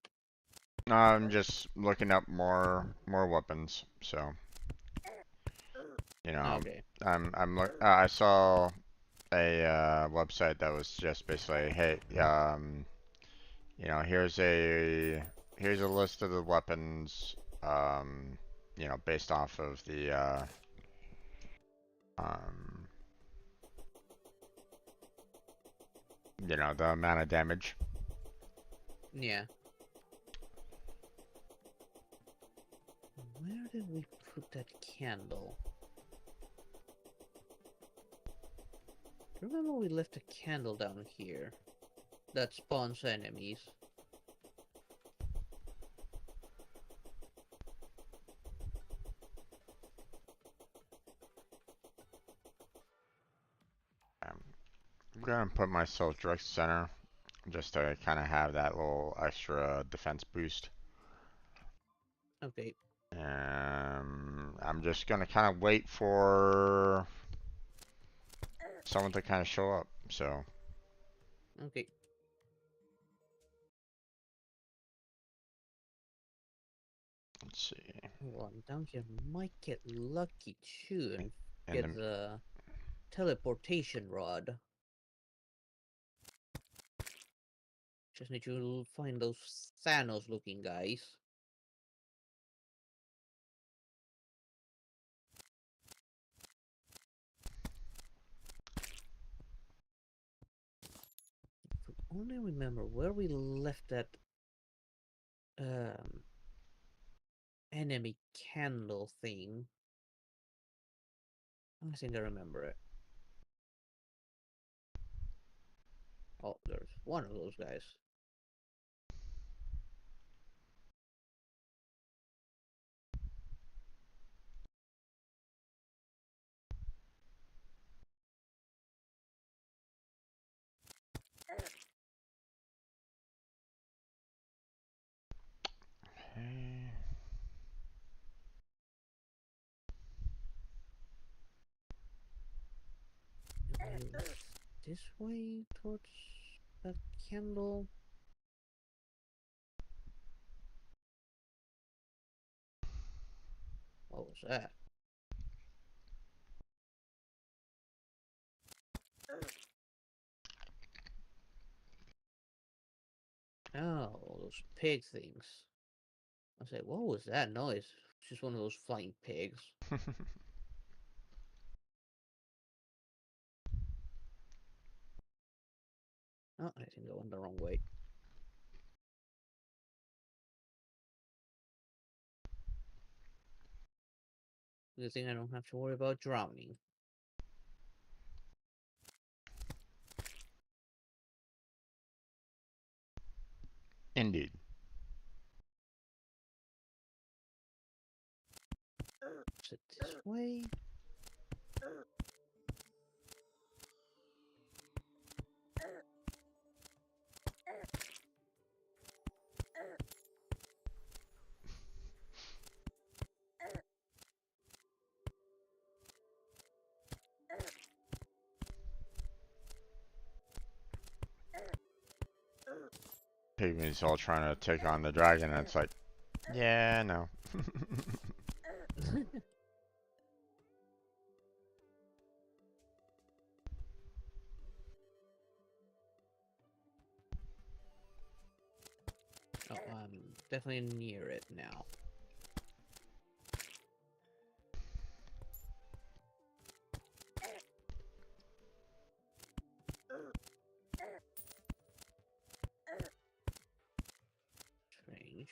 I'm just looking up more weapons. So you know, Okay. I saw a website that was just basically, hey, you know, here's a list of the weapons, you know, based off of the um, you know, the amount of damage. Yeah. Where did we put that candle? Remember we left a candle down here that spawns enemies. I'm gonna put myself direct center just to kind of have that little extra defense boost. Okay. I'm just gonna kind of wait for someone to kind of show up. So Okay. let's see. Well, down here might get lucky too In, and in get the the teleportation rod. Just need to find those Thanos looking guys. If we only remember where we left that um enemy candle thing. I think I remember it. Oh, there's one of those guys. okay. This way towards that candle. What was that? Oh, those pig things. I said, what was that noise? It's just one of those flying pigs. Oh, I think I went the wrong way. Good thing I don't have to worry about drowning. Indeed. Is it this way? Pygmies all trying to take on the dragon, and it's like, yeah, no. Oh, I'm definitely near it now. Strange.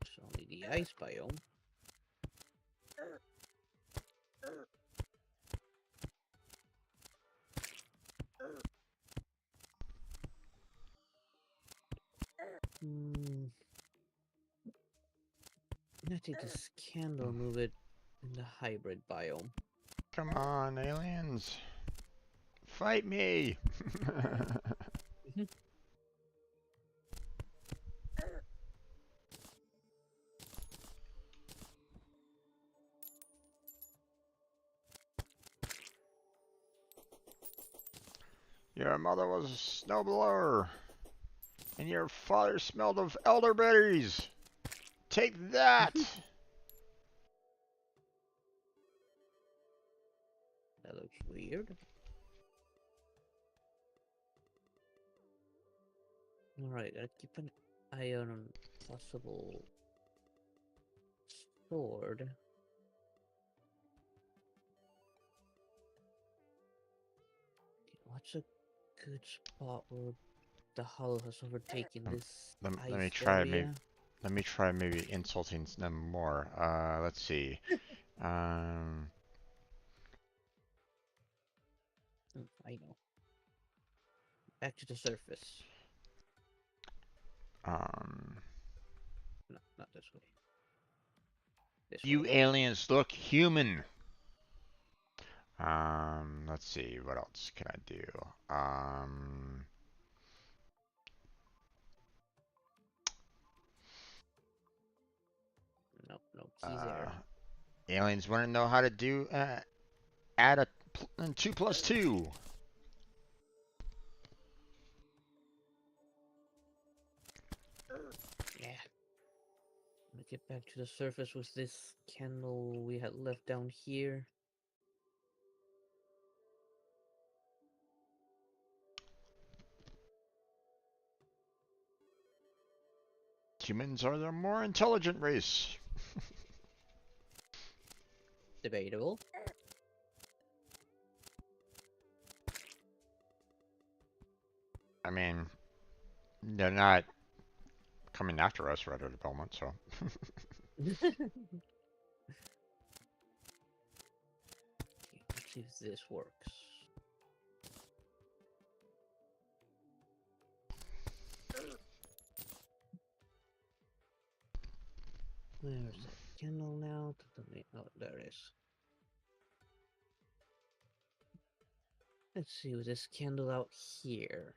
It's only the ice biome. Hmm. I think this candle move it in the hybrid biome. Come on, aliens. Fight me! Your mother was a snowblower, and your father smelled of elderberries. Take that! That looks weird. Alright, gotta keep an eye on possible sword. What's a good spot where the hollow has overtaken Um, this let me ice try maybe. area? Let me try maybe insulting them more. Let's see. Um, I know. Back to the surface. um, No, not this way. This you way. aliens look human. Let's see. What else can I do? Nope, no keys Uh, there. aliens want to know how to do add a 2 plus 2. Yeah. Let me get back to the surface with this candle we had left down here. Humans are the more intelligent race. Debatable. I mean, they're not coming after us right at the moment, so. Okay, let's see if this works. Where's that candle now? Oh, there it is. Let's see with this candle out here.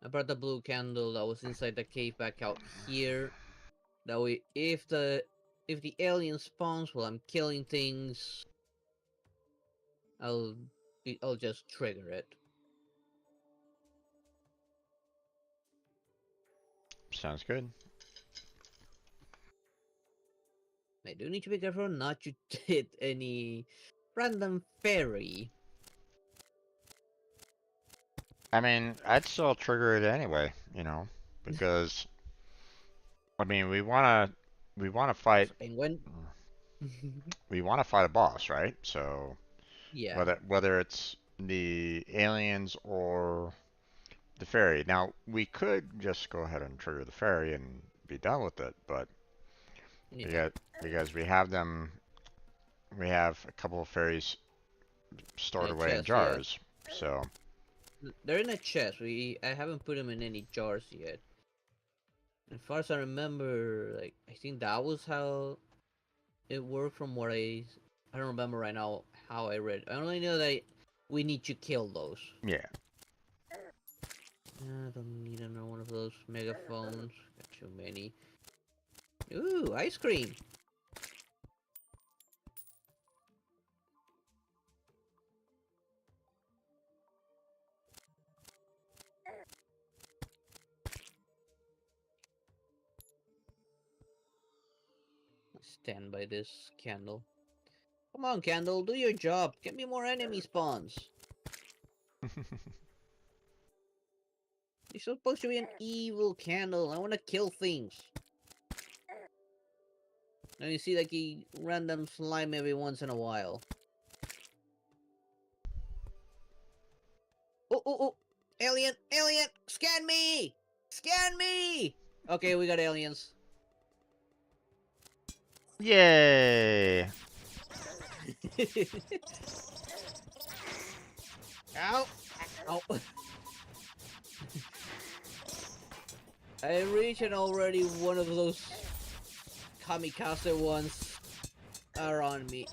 I brought the blue candle that was inside the cave back out here. That way, if the alien spawns while I'm killing things, I'll just trigger it. Sounds good. I do need to be careful not to hit any random fairy. I mean, I'd still trigger it anyway, you know, because I mean, we wanna fight Also, penguin. we wanna fight a boss, right? So Yeah, whether it's the aliens or the fairy. Now, we could just go ahead and trigger the fairy and be done with it, but yeah. because we have them, we have a couple of fairies In stored a away in chest, yeah. jars. So, They're in a chest. I haven't put them in any jars yet. As far as I remember, like I think that was how it worked from what I don't remember right now how I read. I only know that we need to kill those. yeah. I don't need another one of those megaphones. Got too many. Ooh, ice cream. Stand by this candle. Come on, candle, do your job. Get me more enemy spawns. You're supposed to be an evil candle. I want to kill things. Now you see like a random slime every once in a while. Oh, oh, oh! Alien! Alien! Scan me! Scan me! Okay, we got aliens. Yay! Ow! Ow! I reached and already one of those kamikaze ones are on me.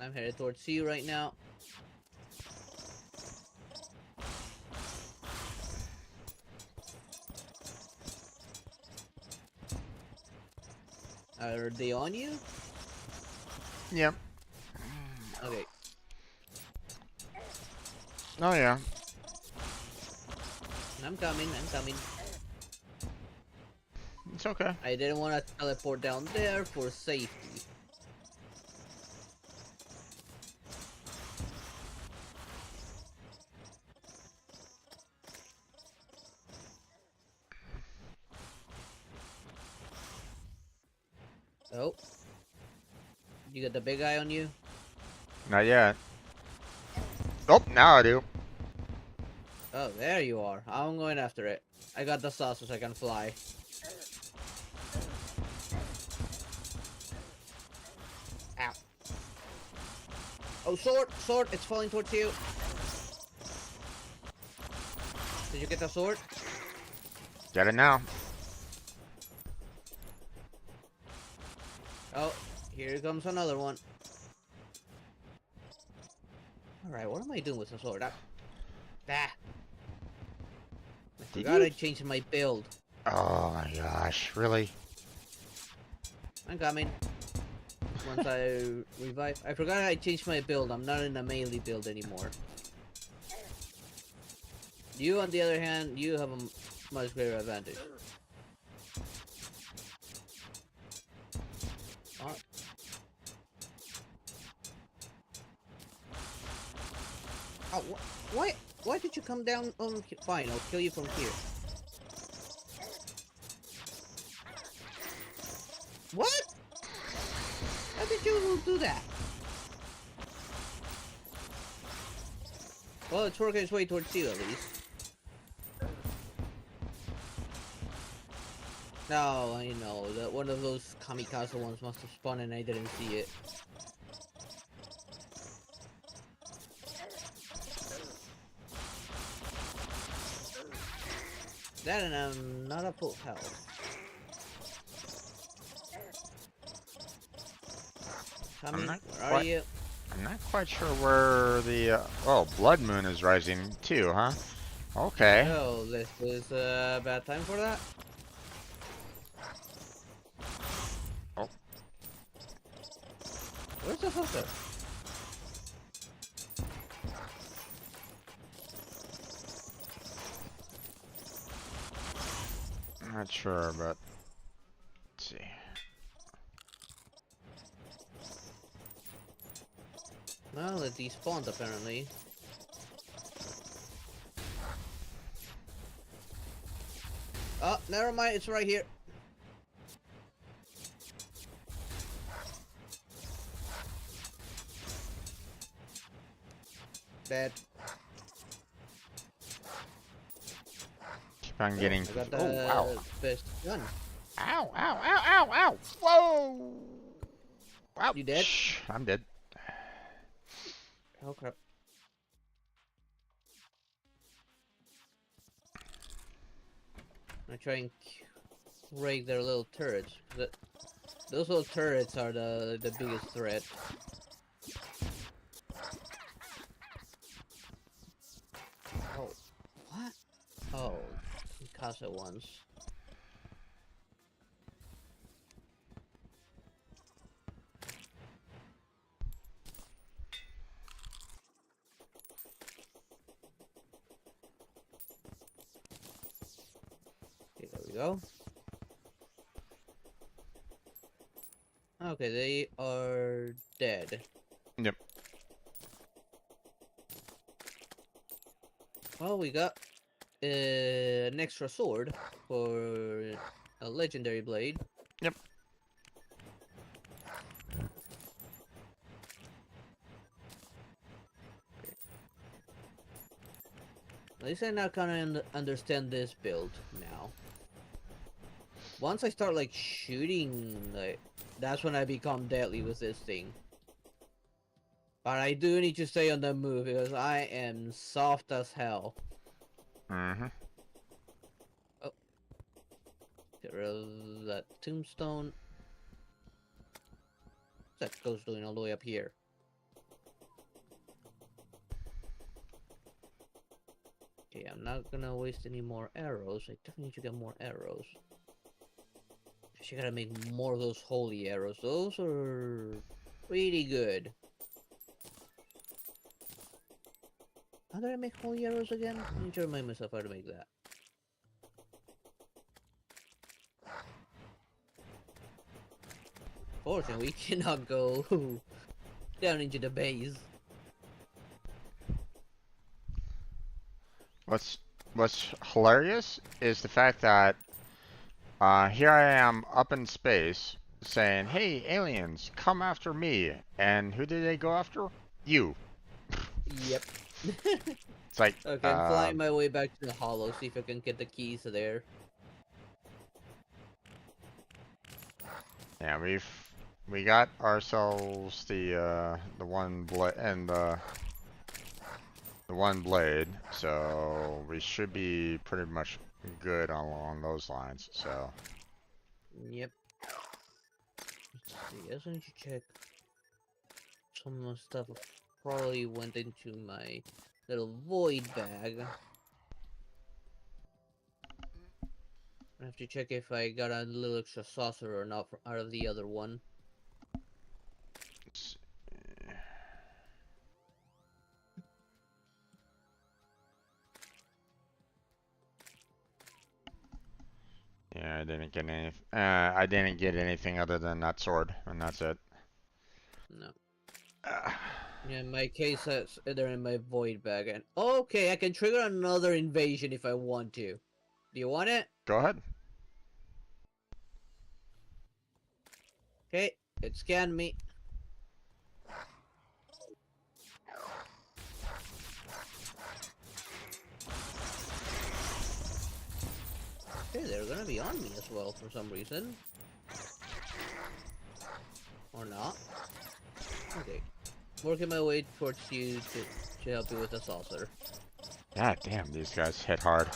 I'm headed towards you right now. Are they on you? Yep. Okay. Oh yeah. I'm coming. It's okay. I didn't want to teleport down there for safety. Oh. You got the big guy on you? Not yet. Oh, now I do. Oh, there you are. I'm going after it. I got the sauce so I can fly. Ow. Oh, sword, it's falling towards you. Did you get the sword? Get it now. Oh, here comes another one. Alright, what am I doing with the sword? I Did forgot you? I changed my build. Oh my gosh, really? I'm coming. Once I revive. I forgot I changed my build. I'm not in a melee build anymore. You, on the other hand, you have a much greater advantage. Oh. Oh, why did you come down? Fine, I'll kill you from here. What? How did you do that? Well, it's working its way towards you, at least. No, I know. That one of those kamikaze ones must have spawned and I didn't see it. That and I'm not at full health. Coming, where are you? I'm not quite sure where the oh, Blood Moon is rising too, huh? Okay. Oh, this is a bad time for that? Oh. Where's the hooker? I'm not sure, but let's see. Well, it despawned apparently. Oh, never mind, it's right here. Dead. Keep on getting. I got Oh the wow! best gun. Ow! Ow! Ow! Ow! Ow! Whoa! Wow! You dead? I'm dead. Oh crap. I try and break their little turrets. Those little turrets are the biggest threat. Oh, what? Oh, Casa ones. Okay, there we go. Okay, they are dead. Yep. Well, we got an extra sword for a legendary blade. Yep. At least I now kind of understand this build now. Once I start like shooting, like that's when I become deadly with this thing. But I do need to stay on the move because I am soft as hell. Mm-hmm. Oh, get rid of that tombstone. What's that ghost doing all the way up here? Okay, I'm not gonna waste any more arrows. I definitely need to get more arrows. She gotta make more of those holy arrows. Those are pretty good. How did I make holy arrows again? I need to remind myself how to make that. Fortunately, we cannot go down into the base. What's hilarious is the fact that here I am up in space saying, "Hey, aliens, come after me!" And who did they go after? You. Yep. It's like, Okay, I'm flying my way back to the hollow, see if I can get the keys there. yeah, we got ourselves the one blade and the one blade, so we should be pretty much good along those lines. So Yep. Let's see, I also need to check some of the stuff probably went into my little void bag. I have to check if I got a little extra saucer or not out of the other one. yeah, I didn't get anything other than that sword, and that's it. No. Yeah, in my case, they're in my void bag. And okay, I can trigger another invasion if I want to. Do you want it? Go ahead. Okay, it scanned me. Okay, they're gonna be on me as well for some reason. Or not. Okay. Working my way towards you to help you with the saucer. God damn, these guys hit hard.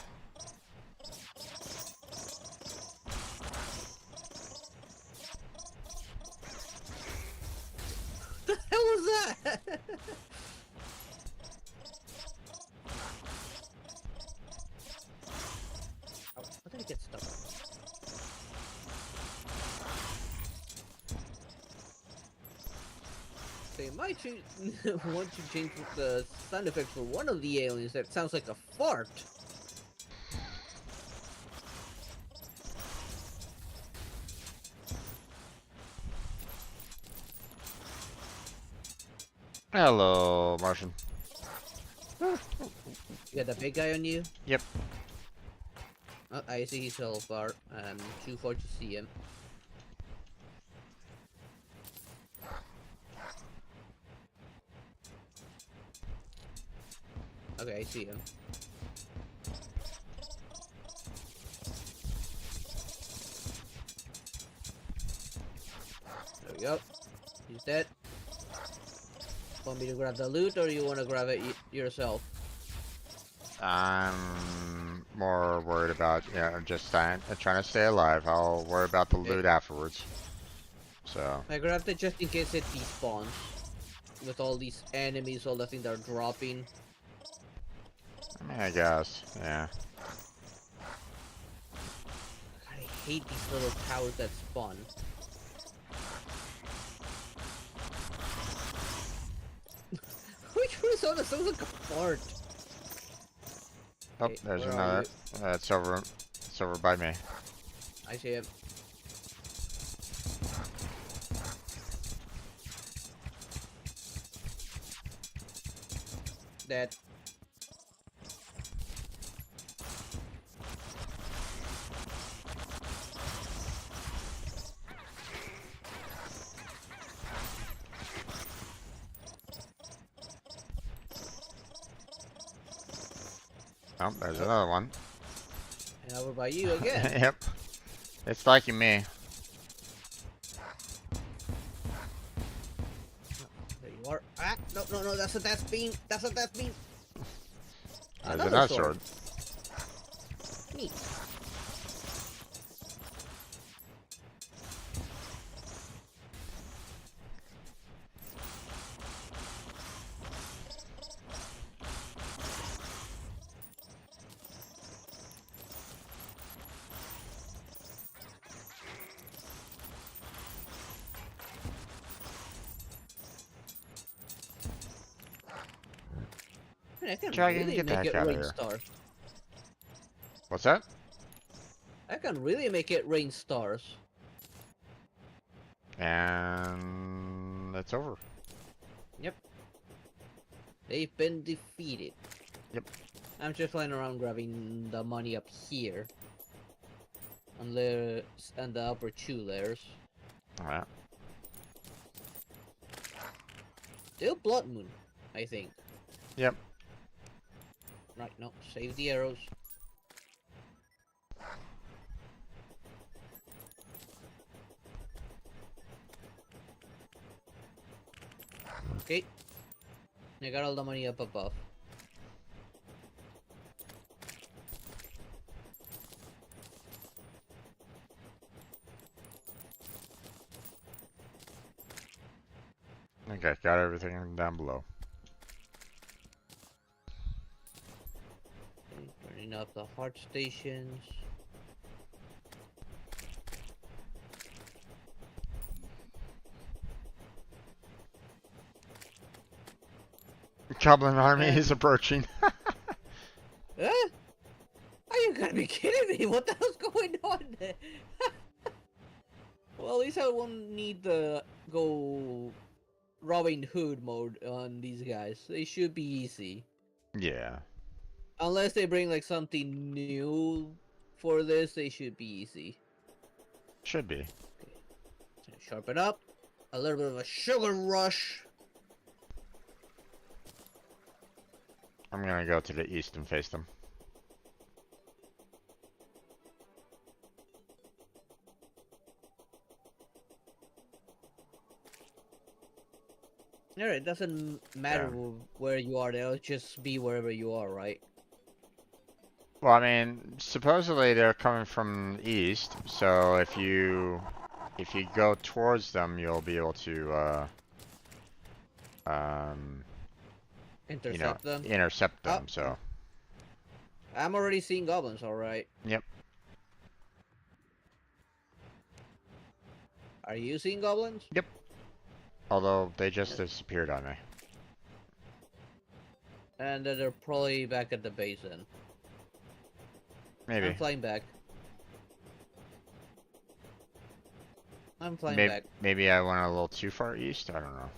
What the hell was that? Oh, how did it get stuck? They might want to change the sound effects for one of the aliens that sounds like a fart. Hello, Martian. You got the big guy on you? Yep. Oh, I see he's so far. Too far to see him. Okay, I see him. There we go. He's dead. Want me to grab the loot, or you want to grab it yourself? I'm more worried about, just trying to stay alive. I'll worry about the Okay. loot afterwards. So, I grabbed it just in case it despawns. With all these enemies, all the things that are dropping. I mean, I guess, yeah. God, I hate these little towers that spawn. Which one is on the sounds like a fart? Oh, Okay, there's where are another. you? It's over by me. I see him. Dead. Oh, there's Oh, another one. and over by you again. Yep. It's liking me. Oh, there you are. Ah, no. That's a death beam. That's a death beam. There's Another another sword. sword. Neat. Man, I can Dragon, really get the make heck it out of rain here. stars. What's that? I can really make it rain stars. And it's over. Yep. They've been defeated. Yep. I'm just flying around grabbing the money up here. And the upper 2 layers. Alright. Still Blood Moon, I think. Yep. Right, no. Save the arrows. Okay. I got all the money up above. Okay, got everything down below. Okay, turning up the heart stations. Goblin army And is approaching. are you gonna be kidding me? What the hell's going on there? Well, at least I won't need to go Robin Hood mode on these guys. They should be easy. Yeah. Unless they bring like something new for this, they should be easy. Should be. Okay. So sharpen up. A little bit of a sugar rush. I'm gonna go to the east and face them. Alright, doesn't matter Yeah. where you are, they'll just be wherever you are, right? Well, I mean, supposedly they're coming from the east, so if you go towards them, you'll be able to you know, Intercept them. intercept Oh, them. So, I'm already seeing goblins, alright. yep. Are you seeing goblins? Yep. Although they just disappeared on me. And then they're probably back at the base then. Maybe. I'm flying back. I'm flying Maybe, back. maybe I went a little too far east. I don't know.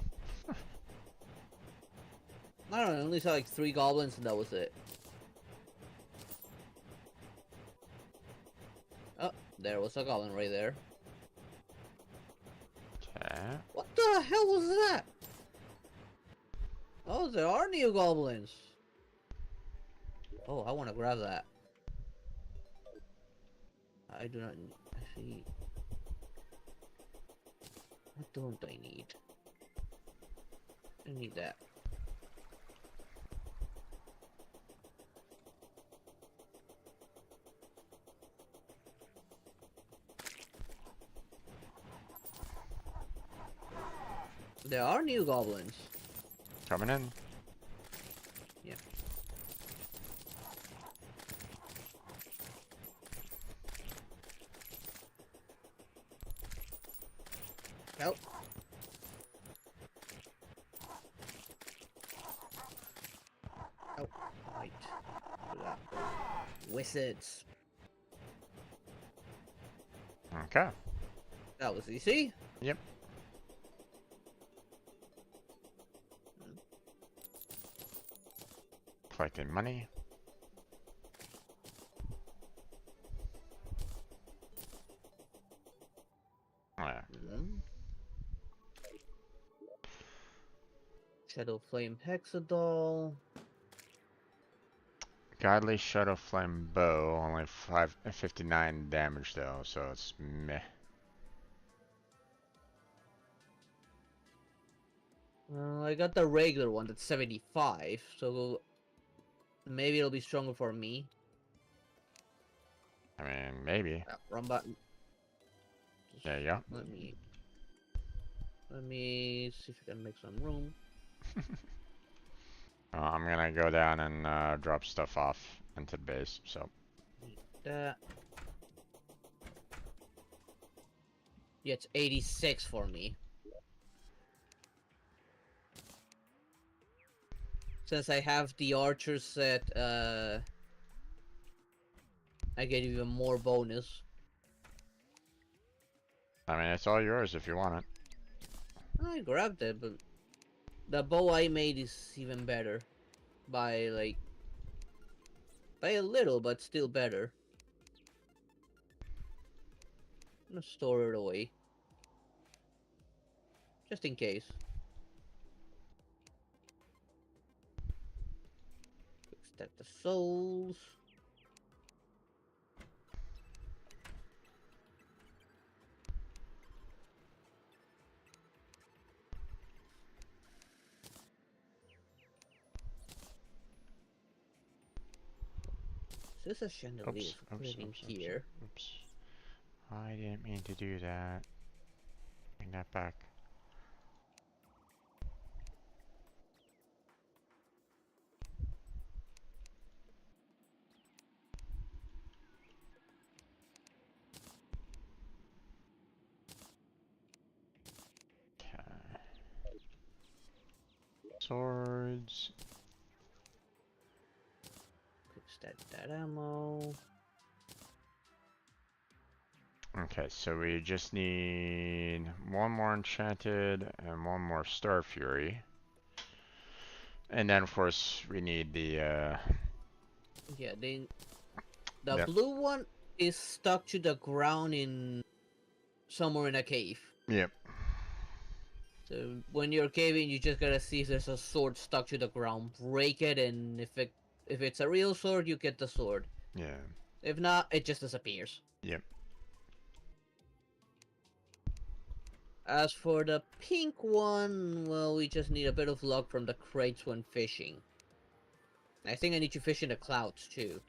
I don't know, I only saw like 3 goblins and that was it. Oh, there was a goblin right there. Okay. What the hell was that? Oh, there are new goblins. Oh, I want to grab that. I do not see. What don't I need? I need that. There are new goblins. Coming in. Yeah. Help. Oh, right. Wizards. Okay. That was easy. Yep. Collecting money. Oh, yeah. Shadow Flame Hexadol. Godly Shadow Flame Bow, only 59 damage though, so it's meh. I got the regular one that's 75, so maybe it'll be stronger for me. I mean, maybe. Run button. Just There you go. let me see if I can make some room. I'm gonna go down and drop stuff off into the base, so. Need that. Yeah, it's 86 for me. Since I have the archer set, I get even more bonus. I mean, it's all yours if you want it. I grabbed it, but the bow I made is even better. By like, by a little, but still better. I'm gonna store it away. Just in case. Stack the souls. This is a chandelier, Oops, so put oops, it in oops, oops, here. oops. I didn't mean to do that. Bring that back. Okay. Swords. Quick stack that ammo. Okay, so we just need one more enchanted and one more Star Fury. And then of course we need the Yeah, the yep. blue one is stuck to the ground in somewhere in a cave. Yep. So when you're caving, you just gotta see if there's a sword stuck to the ground. Break it, and if it's a real sword, you get the sword. Yeah. If not, it just disappears. Yep. As for the pink one, well, we just need a bit of luck from the crates when fishing. I think I need to fish in the clouds too.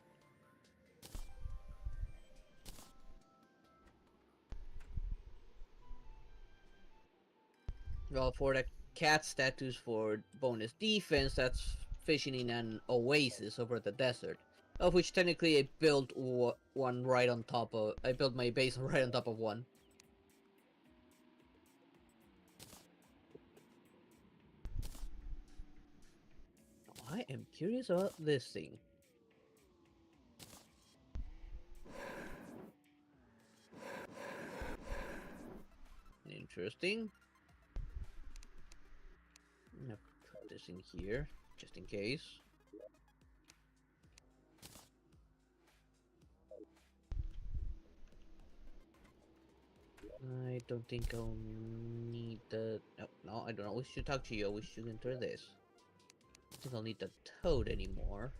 Well, for the cat status for bonus defense, that's fishing in an oasis over the desert. Of which technically I built one right on top of. I built my base right on top of one. I am curious about this thing. Interesting. I'm gonna put this in here, just in case. I don't think I'll need the... No, I don't wish to talk to you. I wish to enter this. I don't think I'll need the toad anymore.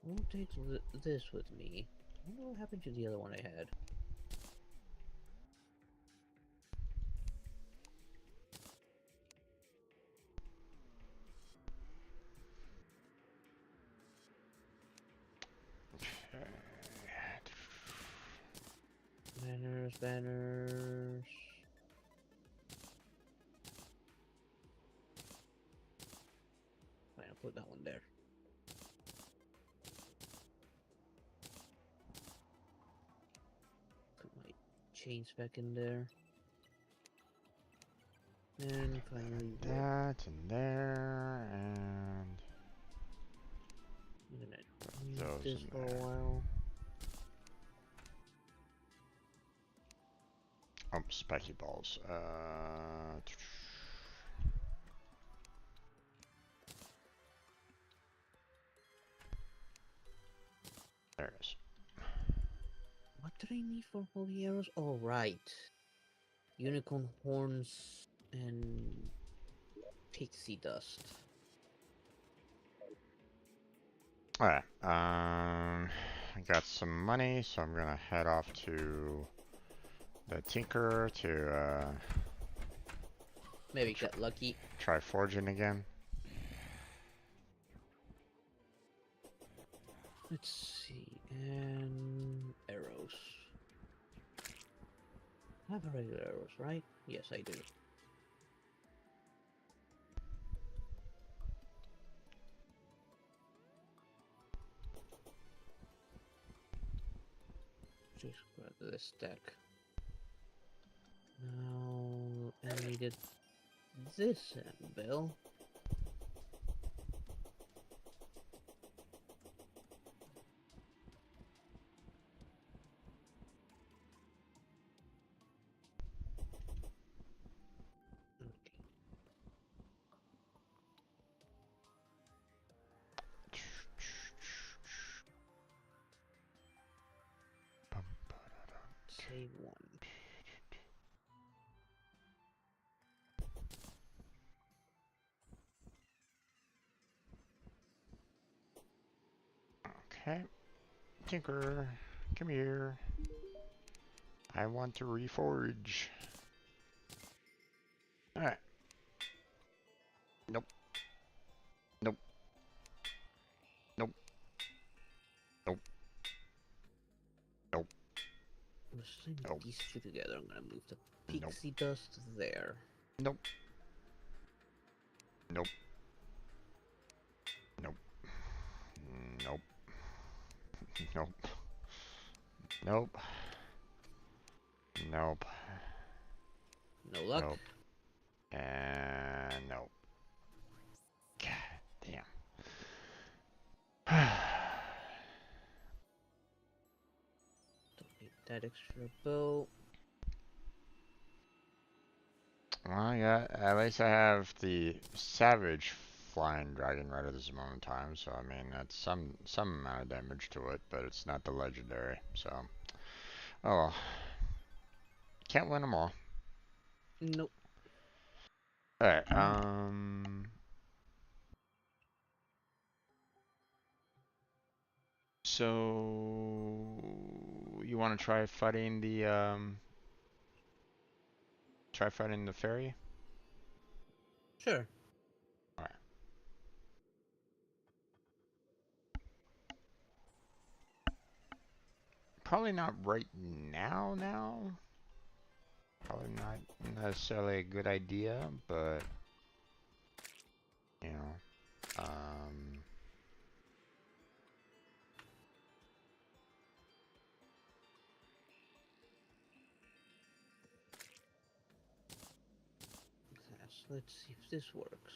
I won't take this with me. I wonder what happened to the other one I had. Banners, banners. Fine, I'll put that one there. Put my chains back in there. And finally wood. That in there and I'm gonna those use this in for a there. while. Oh, spiky balls. There it is. What did I need for holy arrows? Oh, right. Unicorn horns and pixie dust. Alright, I got some money, so I'm gonna head off to the Tinker to Maybe get lucky. Try forging again. Let's see. And arrows. I have regular arrows, right? Yes, I do. Just grab the stack. Now I needed this anvil. Okay. Save one. Okay. Tinker, come here. I want to reforge. Alright. Nope. Nope. Nope. Nope. Nope. Let's link Nope. these two together. I'm gonna move the Nope. pixie dust there. Nope. Nope. Nope. Nope. Nope. Nope. Nope. No luck. Nope. And nope. God damn. Don't need that extra bow. Well, yeah, at least I have the Savage Flying Dragon right at this moment in time, so I mean that's some amount of damage to it, but it's not the legendary, so oh well. Can't win them all. Nope. Alright, so you wanna try fighting the fairy? Sure. Alright. Probably not right now. Probably not necessarily a good idea, but you know, Yes, let's see if this works.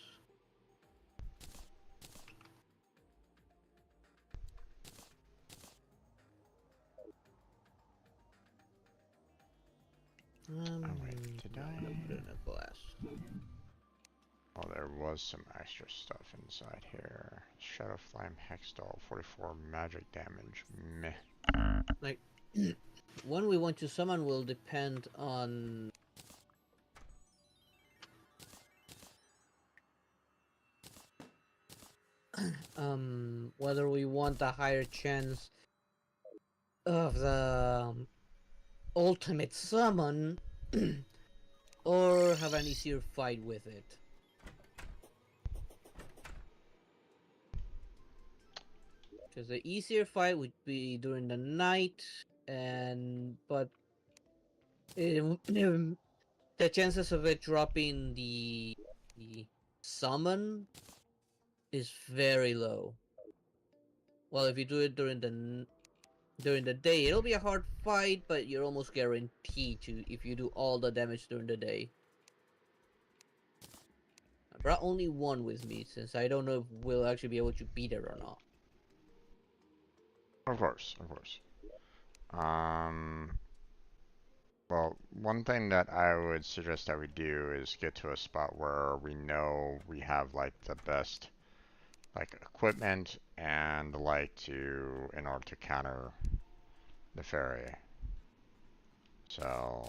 oh wait, did No, I'm gonna put it in a glass. Oh, there was some extra stuff inside here. Shadow Flame Hexdoll, 44 magic damage. Meh. Like, one we want to summon will depend on whether we want a higher chance of the ultimate summon or have an easier fight with it. Because the easier fight would be during the night, but the chances of it dropping the summon is very low. Well, if you do it during the day, it'll be a hard fight, but you're almost guaranteed to if you do all the damage during the day. I brought only one with me since I don't know if we'll actually be able to beat it or not. Of course, of course. Um, well, one thing that I would suggest that we do is get to a spot where we know we have like the best like equipment and like to in order to counter the fairy. So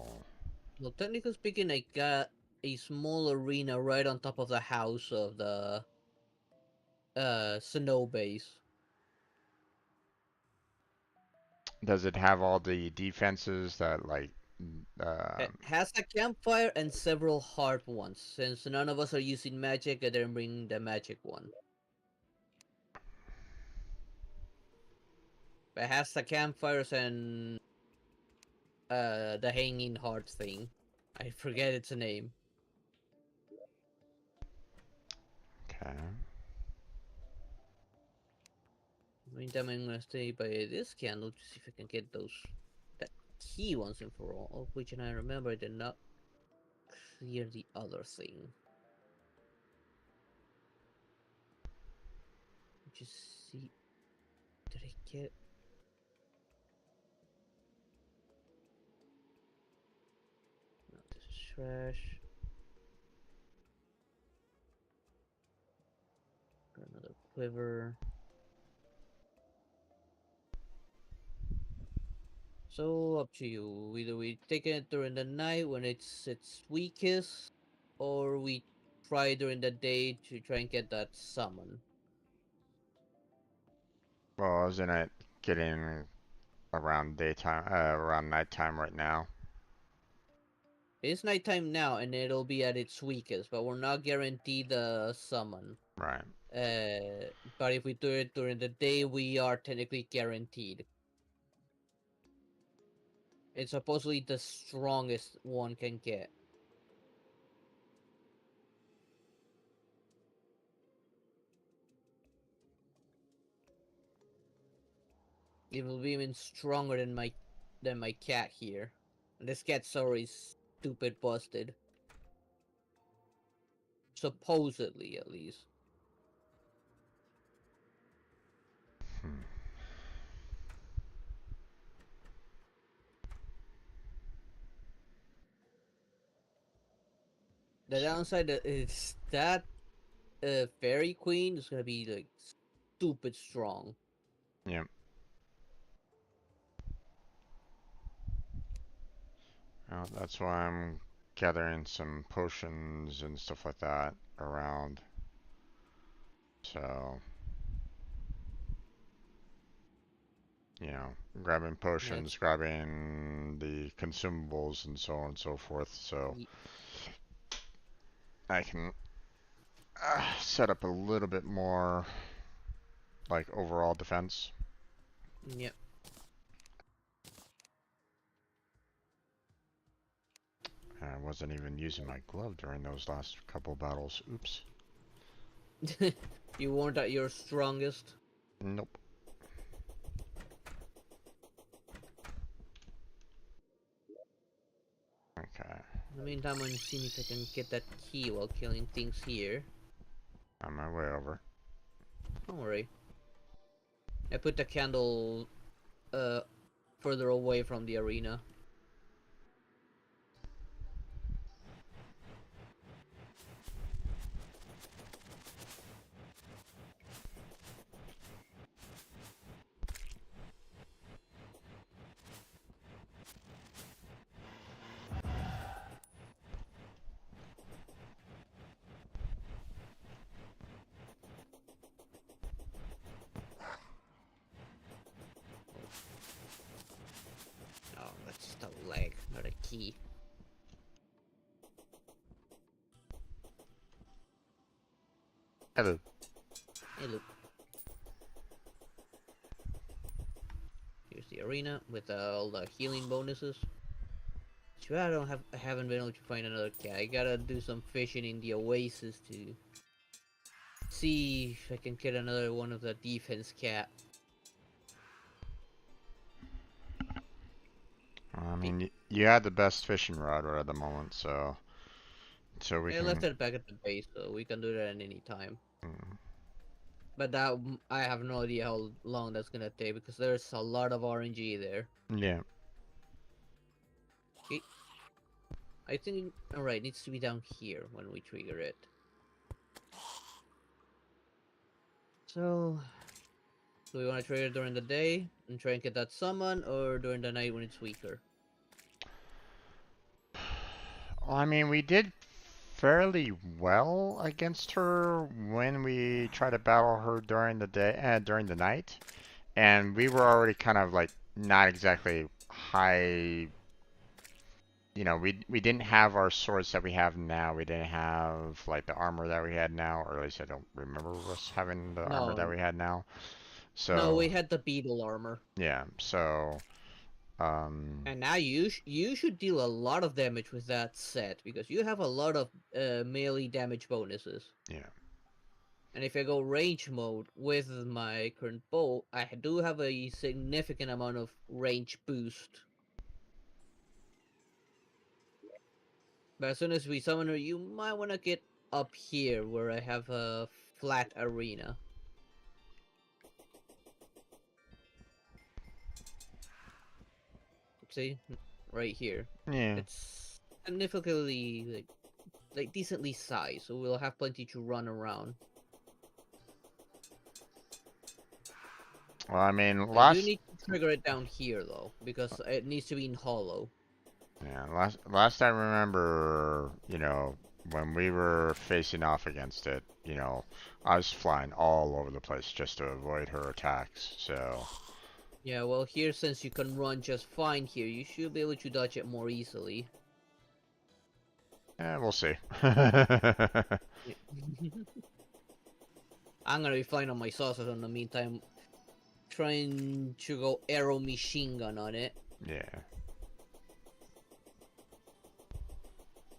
Well, technically speaking, I got a small arena right on top of the house of the snow base. does it have all the defenses that like It Um, has a campfire and several hard ones. Since none of us are using magic, I didn't bring the magic one. But it has the campfires and the hanging heart thing. I forget its name. okay. Meantime, I'm gonna stay by this candle to see if I can get those that key once and for all. Of which, and I remember I did not clear the other thing. Just see, did I get? No, this is trash. Got another quiver. So up to you. Either we take it during the night when it's its weakest, or we try during the day to try and get that summon. Well, isn't it getting around daytime, around nighttime right now? It's nighttime now, and it'll be at its weakest, but we're not guaranteed the summon. Right. But if we do it during the day, we are technically guaranteed. It's supposedly the strongest one can get. It will be even stronger than my cat here. And this cat's already stupid busted. Supposedly, at least. Hmm. The downside is that fairy queen is gonna be like stupid strong. Yep. Well, that's why I'm gathering some potions and stuff like that around. So, grabbing potions, That's grabbing the consumables, and so on and so forth. So I can set up a little bit more like overall defense. yep. I wasn't even using my glove during those last couple battles. Oops. You weren't at your strongest. Nope. Okay. In the meantime, I'm seeing if I can get that key while killing things here. On my way over. Don't worry. I put the candle uh further away from the arena. Oh, that's just a leg, not a key. Hello. Hey, look. Here's the arena with all the healing bonuses. Too bad I haven't been able to find another cat. I gotta do some fishing in the oasis to see if I can get another one of the defense cat. I mean, you had the best fishing rod right at the moment, so we I left can. it back at the base, so we can do that at any time. Mm, But that I have no idea how long that's gonna take because there's a lot of RNG there. yeah. Okay. I think alright, needs to be down here when we trigger it. So do we want to trigger it during the day and try and get that summon, or during the night when it's weaker? Well, I mean, we did fairly well against her when we tried to battle her during the day and during the night, and we were already kind of like not exactly high you know, we didn't have our swords that we have now. We didn't have like the armor that we had now, or at least I don't remember us having the armor that No, we had now. no, So we had the beetle armor. yeah, so um, And now you should deal a lot of damage with that set because you have a lot of melee damage bonuses. yeah. And if I go range mode with my current bow, I do have a significant amount of range boost. But as soon as we summon her, you might want to get up here where I have a flat arena. See? Right here. Yeah. It's significantly, like decently sized, so we'll have plenty to run around. Well, I mean, I do need to trigger it down here, though, because it needs to be in hollow. last I remember, you know, when we were facing off against it, you know, I was flying all over the place just to avoid her attacks. So Yeah, well, here, since you can run just fine here, you should be able to dodge it more easily. we'll see. I'm gonna be flying on my saucers in the meantime, trying to go arrow machine gun on it. Yeah.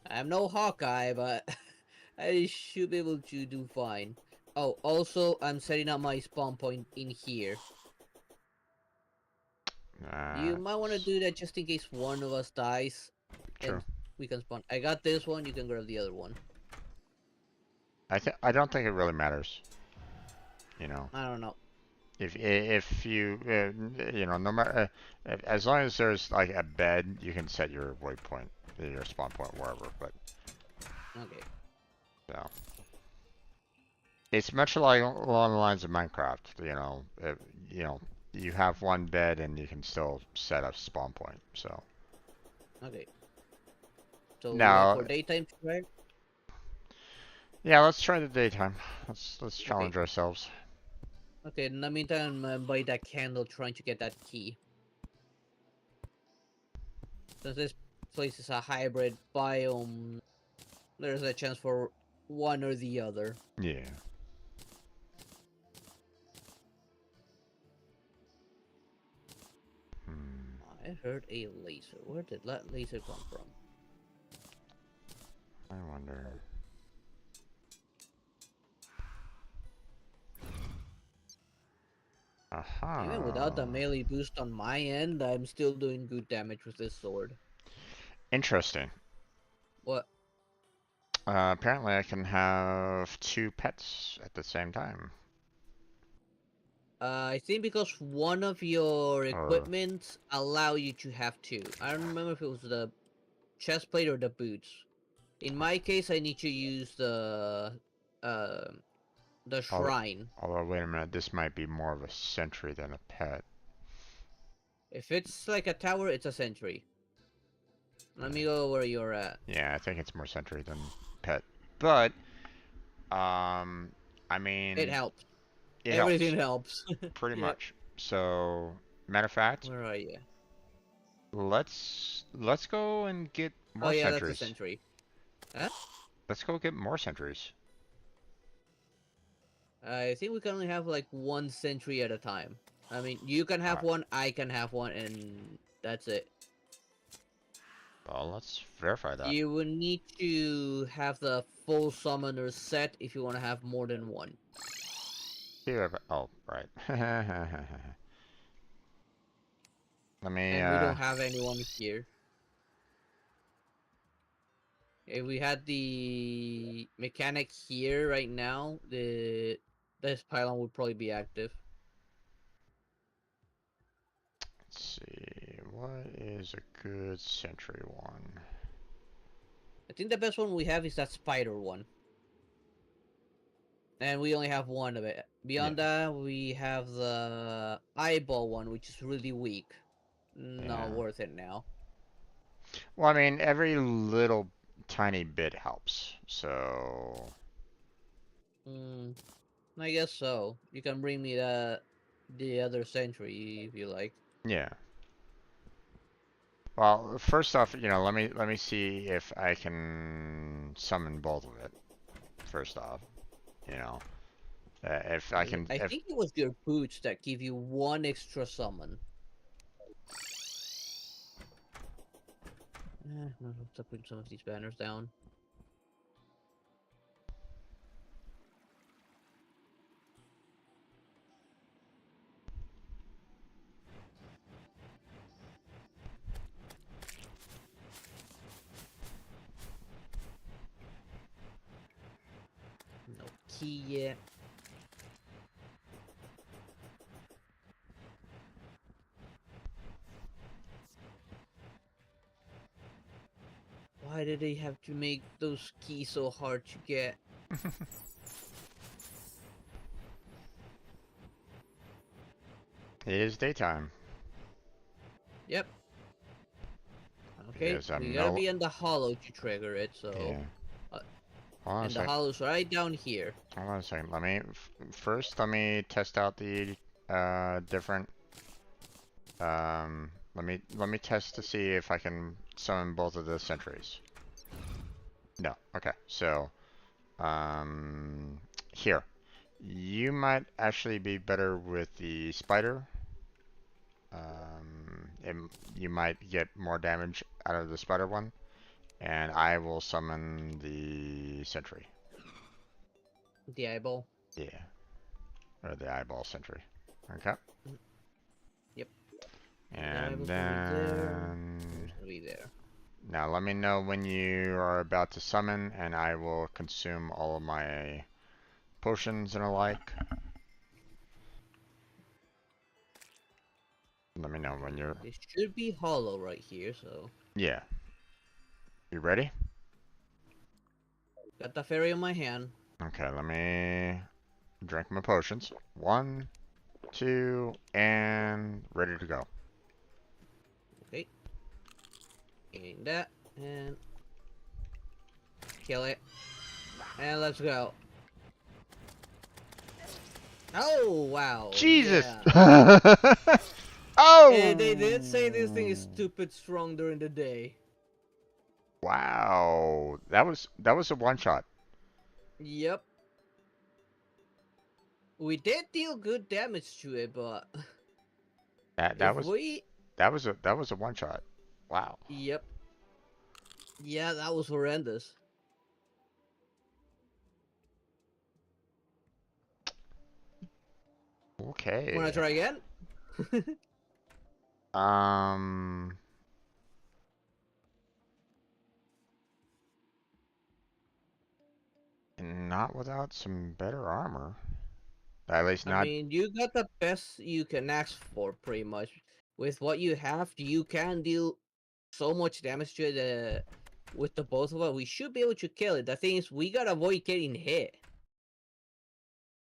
I'm no Hawkeye, but I should be able to do fine. Oh, also, I'm setting up my spawn point in here. You might want to That's do that just in case one of us dies, true. and we can spawn. I got this one, you can grab the other one. I don't think it really matters. You know, I don't know. if you you know, no matter as long as there's like a bed, you can set your waypoint, your spawn point wherever. But Okay. so it's much like along the lines of Minecraft. You know, you have one bed and you can still set a spawn point. So Okay. So, now, for daytime track? yeah, let's try the daytime. Let's Okay. challenge ourselves. Okay, in the meantime, I'm by that candle trying to get that key. Since this place is a hybrid biome, there's a chance for one or the other. Yeah. Hmm. I heard a laser. Where did that laser come from? I wonder. Even without the Aha. melee boost on my end, I'm still doing good damage with this sword. Interesting. What? Apparently, I can have two pets at the same time. I think because one of your Or equipments allow you to have two. I don't remember if it was the chest plate or the boots. In my case, I need to use uh, the although, shrine. although, wait a minute, this might be more of a sentry than a pet. If it's like a tower, it's a sentry. Let me go where you're at. Yeah, I think it's more sentry than pet. But I It mean, helps. it helps Everything helps. pretty Yeah. much. So, matter of fact, Where are you? let's go and get Oh more yeah, that's a sentries. sentry. Huh? Let's go get more sentries. I think we can only have like one sentry at a time. I mean, you can have Alright, one, I can have one, and that's it. well, let's verify that. You will need to have the full summoner set if you want to have more than one. Oh, right. Let me, And we don't have anyone here. If we had the mechanic here right now, this pylon would probably be active. let's see. What is a good sentry one? I think the best one we have is that spider one. And we only have one of it. Yeah, Beyond that, we have the eyeball one, which is really weak. Not yeah. worth it now. Well, I mean, every little tiny bit helps. So, Hmm, I guess so. You can bring me the other sentry if you like. yeah. Well, first off, let me see if I can summon both of it. First off, you know, if I can, I if think it was your boots that give you one extra summon. No, let's put some of these banners down. No key yet. Why did they have to make those keys so hard to get? it is daytime. Yep. Okay, Because we I'm gotta no, be in the hollow to trigger it, so... yeah. Uh, Hold on a and the sec. hollow's right down here. Hold on a second. First, let me test out the different. Let me test to see if I can summon both of the sentries. No. Okay. So, um, here. You might actually be better with the spider. It, you might get more damage out of the spider one, and I will summon the sentry. The eyeball. Yeah, or the eyeball sentry. Okay. Mm, Yep. That And eyeball's gonna be there. then It's gonna be there. now let me know when you are about to summon, and I will consume all of my potions and alike. Let me know when you're. It should be hollow right here, so... Yeah. You ready? Got the fairy in my hand. Okay, let me drink my potions. One, two, and ready to go. Okay. Eating that, and... Kill it. And let's go. Oh, wow. Jesus! Yeah. They did say this thing is Oh! stupid strong during the day. Wow. That was a one shot. Yep. We did deal good damage to it, but That that if was we... that was a one shot. Wow. Yep. Yeah, that was horrendous. Wanna Okay. try again? Um, not without some better armor. At least I not. mean, you got the best you can ask for, pretty much. With what you have, you can deal so much damage to the... With the both of us, we should be able to kill it. The thing is, we gotta avoid getting hit.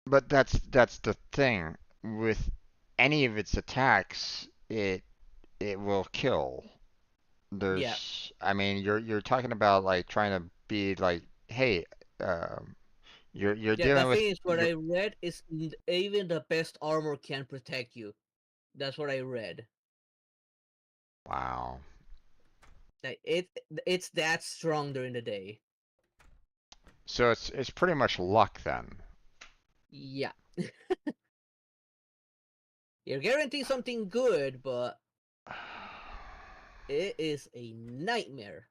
But that's the thing. With any of its attacks, it will kill. Yeah. I mean, you're talking about like trying to be like, hey, um, you're Yeah, the dealing with thing is, what I read is even the best armor can protect you. That's what I read. wow. Like it's that strong during the day. So it's pretty much luck then. Yeah. You're guaranteed something good, but it is a nightmare.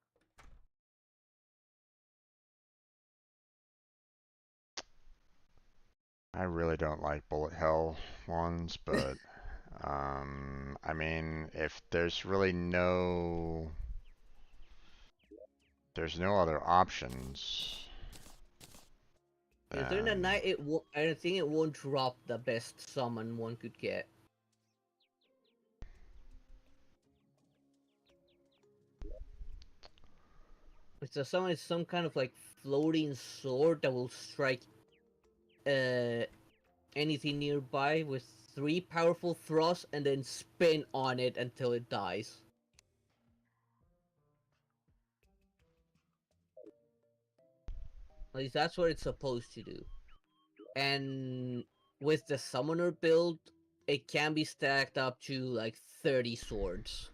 I really don't like bullet hell ones, but I mean, if there's no other options, Because during the then night, I think it won't drop the best summon one could get. It's a summon is some kind of like floating sword that will strike uh anything nearby with 3 powerful thrusts and then spin on it until it dies. At least that's what it's supposed to do. And with the summoner build, it can be stacked up to like 30 swords.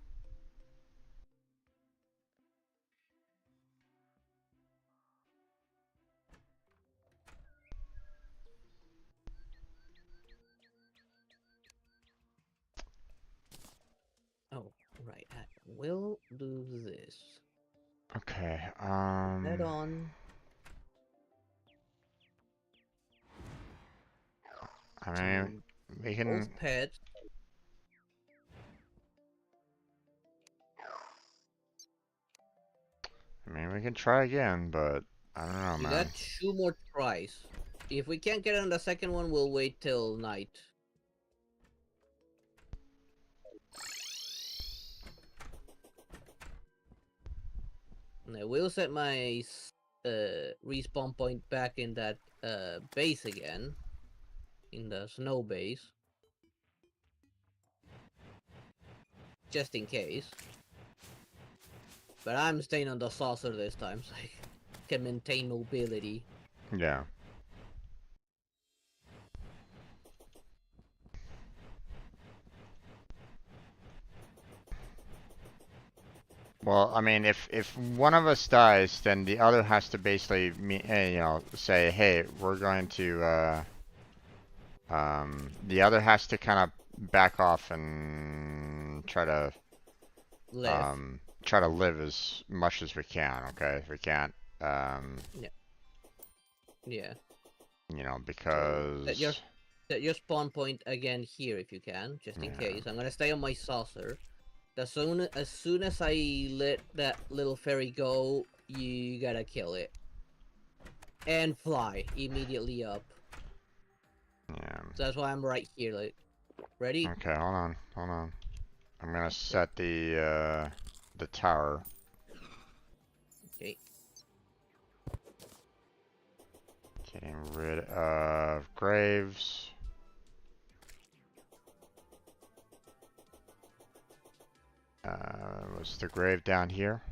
Okay. Head on. I mean, To we can. both pets. I mean, we can try again, but I don't know, You man. got 2 more tries. If we can't get on the second one, we'll wait till night. And I will set my respawn point back in that base again. In the snow base. Just in case. But I'm staying on the saucer this time, so I can maintain mobility. Yeah. Well, I mean, if one of us dies, then the other has to basically say, hey, we're going to the other has to kind of back off and Live. try to live as much as we can. Okay, if we can't, Yeah. Yeah. So because set your spawn point again here if you can, just in yeah, case. I'm gonna stay on my saucer. As soon as I let that little fairy go, you gotta kill it. And fly immediately up. yeah. So that's why I'm right here, like ready? Okay, hold on. I'm gonna Yep. set the tower. Okay. Getting rid of graves. Was the grave down here?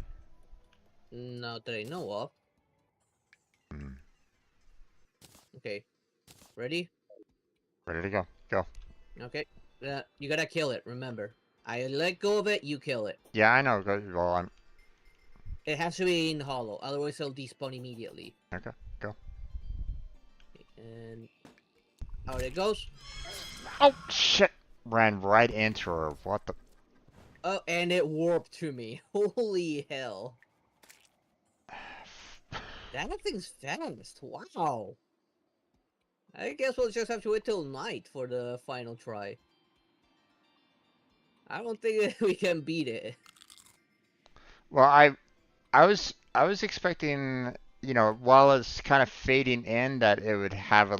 Not that I know of. Hmm. Okay. Ready? Ready to go. Go. Okay. You gotta kill it, remember. I let go of it, you kill it. Yeah, I know. Go. Well, I'm It has to be in hollow, otherwise it'll despawn immediately. okay. Go. Okay, and out it goes. Oh shit! Ran right into her. What the? Oh, and it warped to me. Holy hell. That thing's fast. Wow. I guess we'll just have to wait till night for the final try. I don't think we can beat it. Well, I was expecting, while it's kind of fading in, that it would have a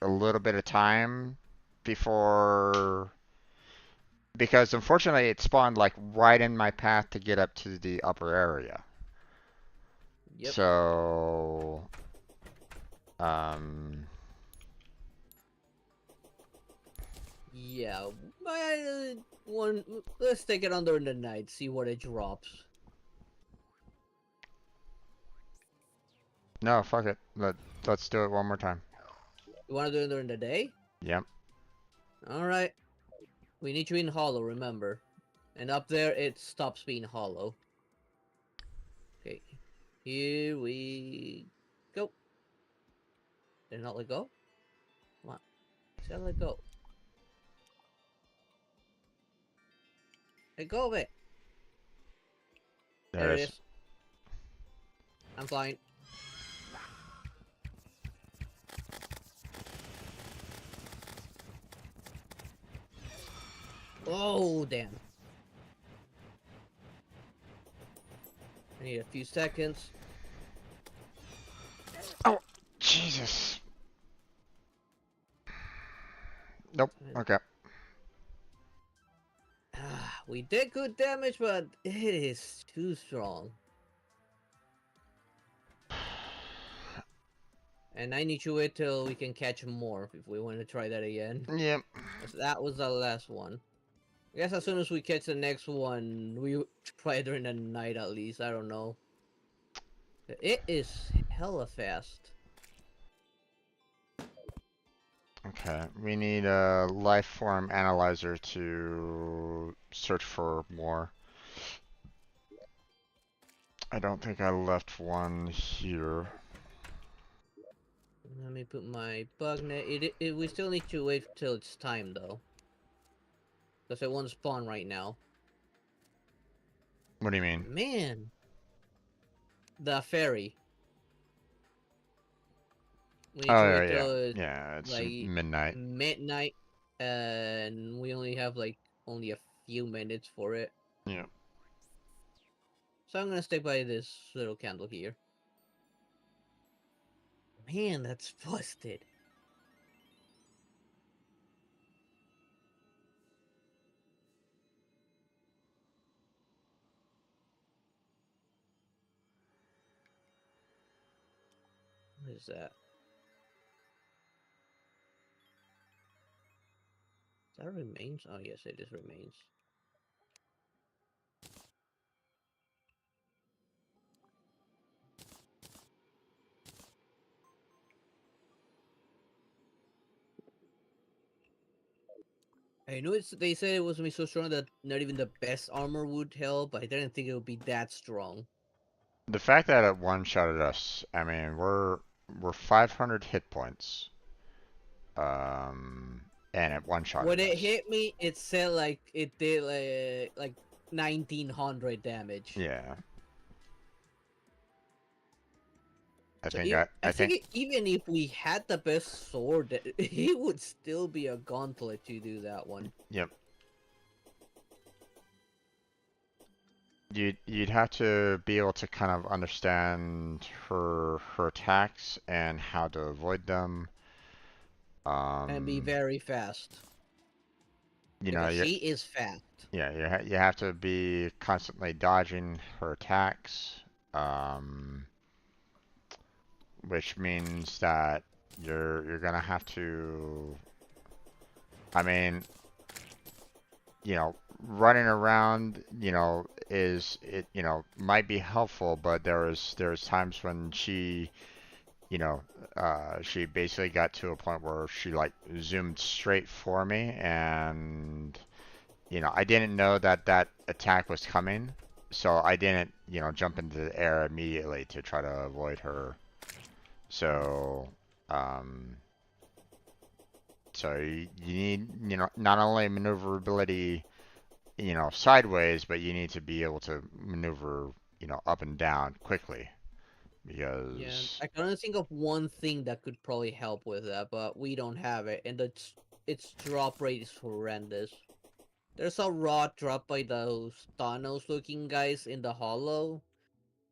little bit of time before, because unfortunately it spawned like right in my path to get up to the upper area. Yep. So, um, Yeah. One. Let's take it under the night. See what it drops. no, fuck it. Let's do it one more time. You want to do it during the day? Yep. All right. We need you in hollow. Remember. And up there, it stops being hollow. Okay. Here we go. Did it not let go? Come on. Say let go. Let go of it. There There it it is. is. I'm flying. Oh, damn. I need a few seconds. Oh, Jesus. Nope. And, Okay. we did good damage, but it is too strong. And I need to wait till we can catch more if we want to try that again. Yep. 'Cause that was the last one. I guess as soon as we catch the next one, we try it during the night at least. I don't know. It is hella fast. Okay, we need a life form analyzer to search for more. I don't think I left one here. Let me put my bug net. We still need to wait till it's time though. Because it won't spawn right now. What do you mean? Man, The ferry. We need Oh to yeah, wait yeah, till yeah. It's like midnight. midnight, and we only have like only a few minutes for it. Yeah. So I'm gonna stick by this little candle here. Man, that's busted. What is that? That remains? Oh yes, it is remains. I know they said it was gonna be so strong that not even the best armor would help, but I didn't think it would be that strong. The fact that it one-shotted us, I mean, we're 500 hit points, um, and it When one-shotted it us. hit me, it said like it did like 1900 damage. Yeah, I So think I, I I think think even if we had the best sword, it would still be a gauntlet to do that one. yep. You'd have to be able to kind of understand her attacks and how to avoid them. And be Um, very fast. you know, Because you she is fast. yeah, you have to be constantly dodging her attacks, which means that you're gonna have to. I mean, running around, is it, might be helpful, but there's times when she basically got to a point where she like zoomed straight for me, and I didn't know that that attack was coming, so I didn't, jump into the air immediately to try to avoid her. So, um, so you need, not only maneuverability, sideways, but you need to be able to maneuver, up and down quickly Yeah, because, I can only think of one thing that could probably help with that, but we don't have it, and its drop rate is horrendous. There's a rod dropped by those Thanos-looking guys in the hollow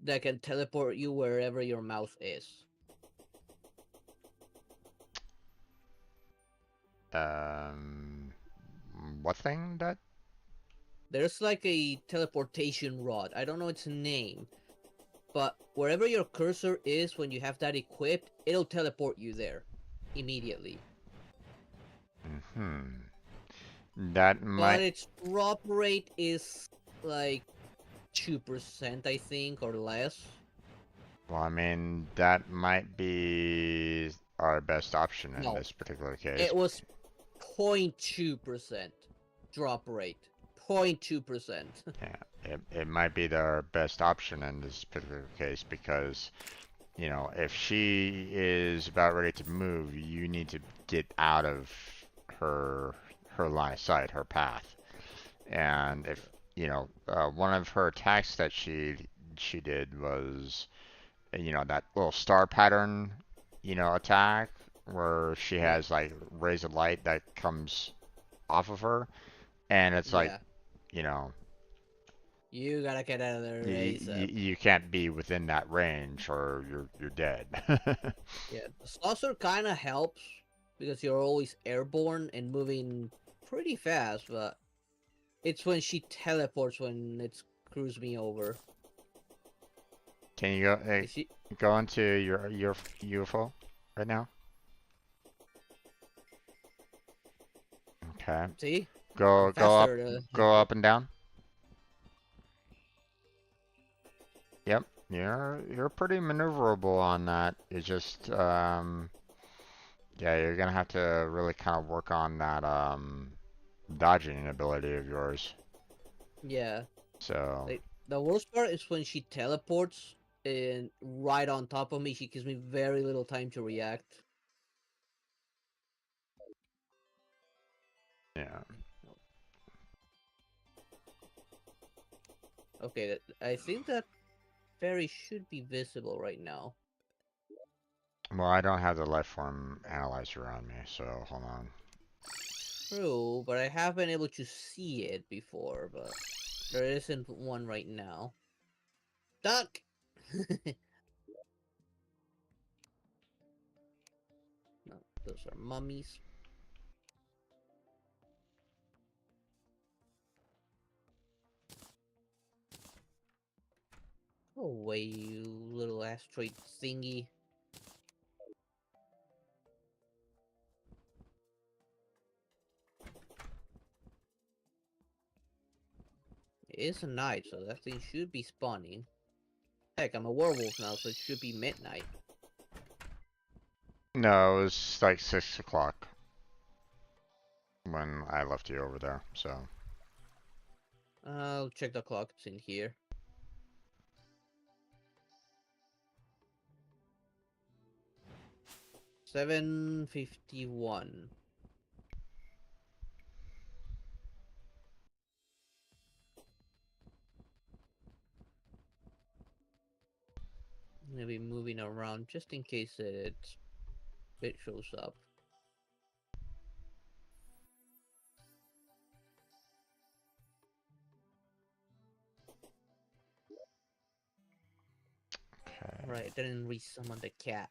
that can teleport you wherever your mouse is. um, what thing that? There's like a teleportation rod. I don't know its name, but wherever your cursor is when you have that equipped, it'll teleport you there immediately. Hmm. That But might. its drop rate is like 2%, I think, or less. Well, I mean, that might be our best option in No, this particular case. it was 0.2% drop rate. 0.2%. Yeah, it might be our best option in this particular case because, if she is about ready to move, you need to get out of her her line of sight, her path. And if, one of her attacks that she did was, that little star pattern, attack where she Yeah, has like rays of light that comes off of her, and it's like, yeah. you know, You gotta get out of there ASAP. you can't be within that range or you're dead. Yeah, the saucer kind of helps because you're always airborne and moving pretty fast, but it's when she teleports when it screws me over. Can you go Is she? go into your UFO right now? Okay. See, I'm Go up faster than go her. up and down. Yep. You're pretty maneuverable on that. It's just yeah, you're gonna have to really kind of work on that dodging ability of yours. Yeah, So, like the worst part is when she teleports and right on top of me. She gives me very little time to react. yeah. Okay, I think that ferry should be visible right now. Well, I don't have the life form analyzer on me, so hold on. True, but I have been able to see it before, but there isn't one right now. Duck! No, those are mummies. Go away, you little asteroid thingy. It is a night, so that thing should be spawning. Heck, I'm a werewolf now, so it should be midnight. No, it was like 6 o'clock when I left you over there, so. I'll check the clock, it's in here. 7:51. I'm gonna be moving around just in case it shows up. Okay. Alright, didn't resummon the cat.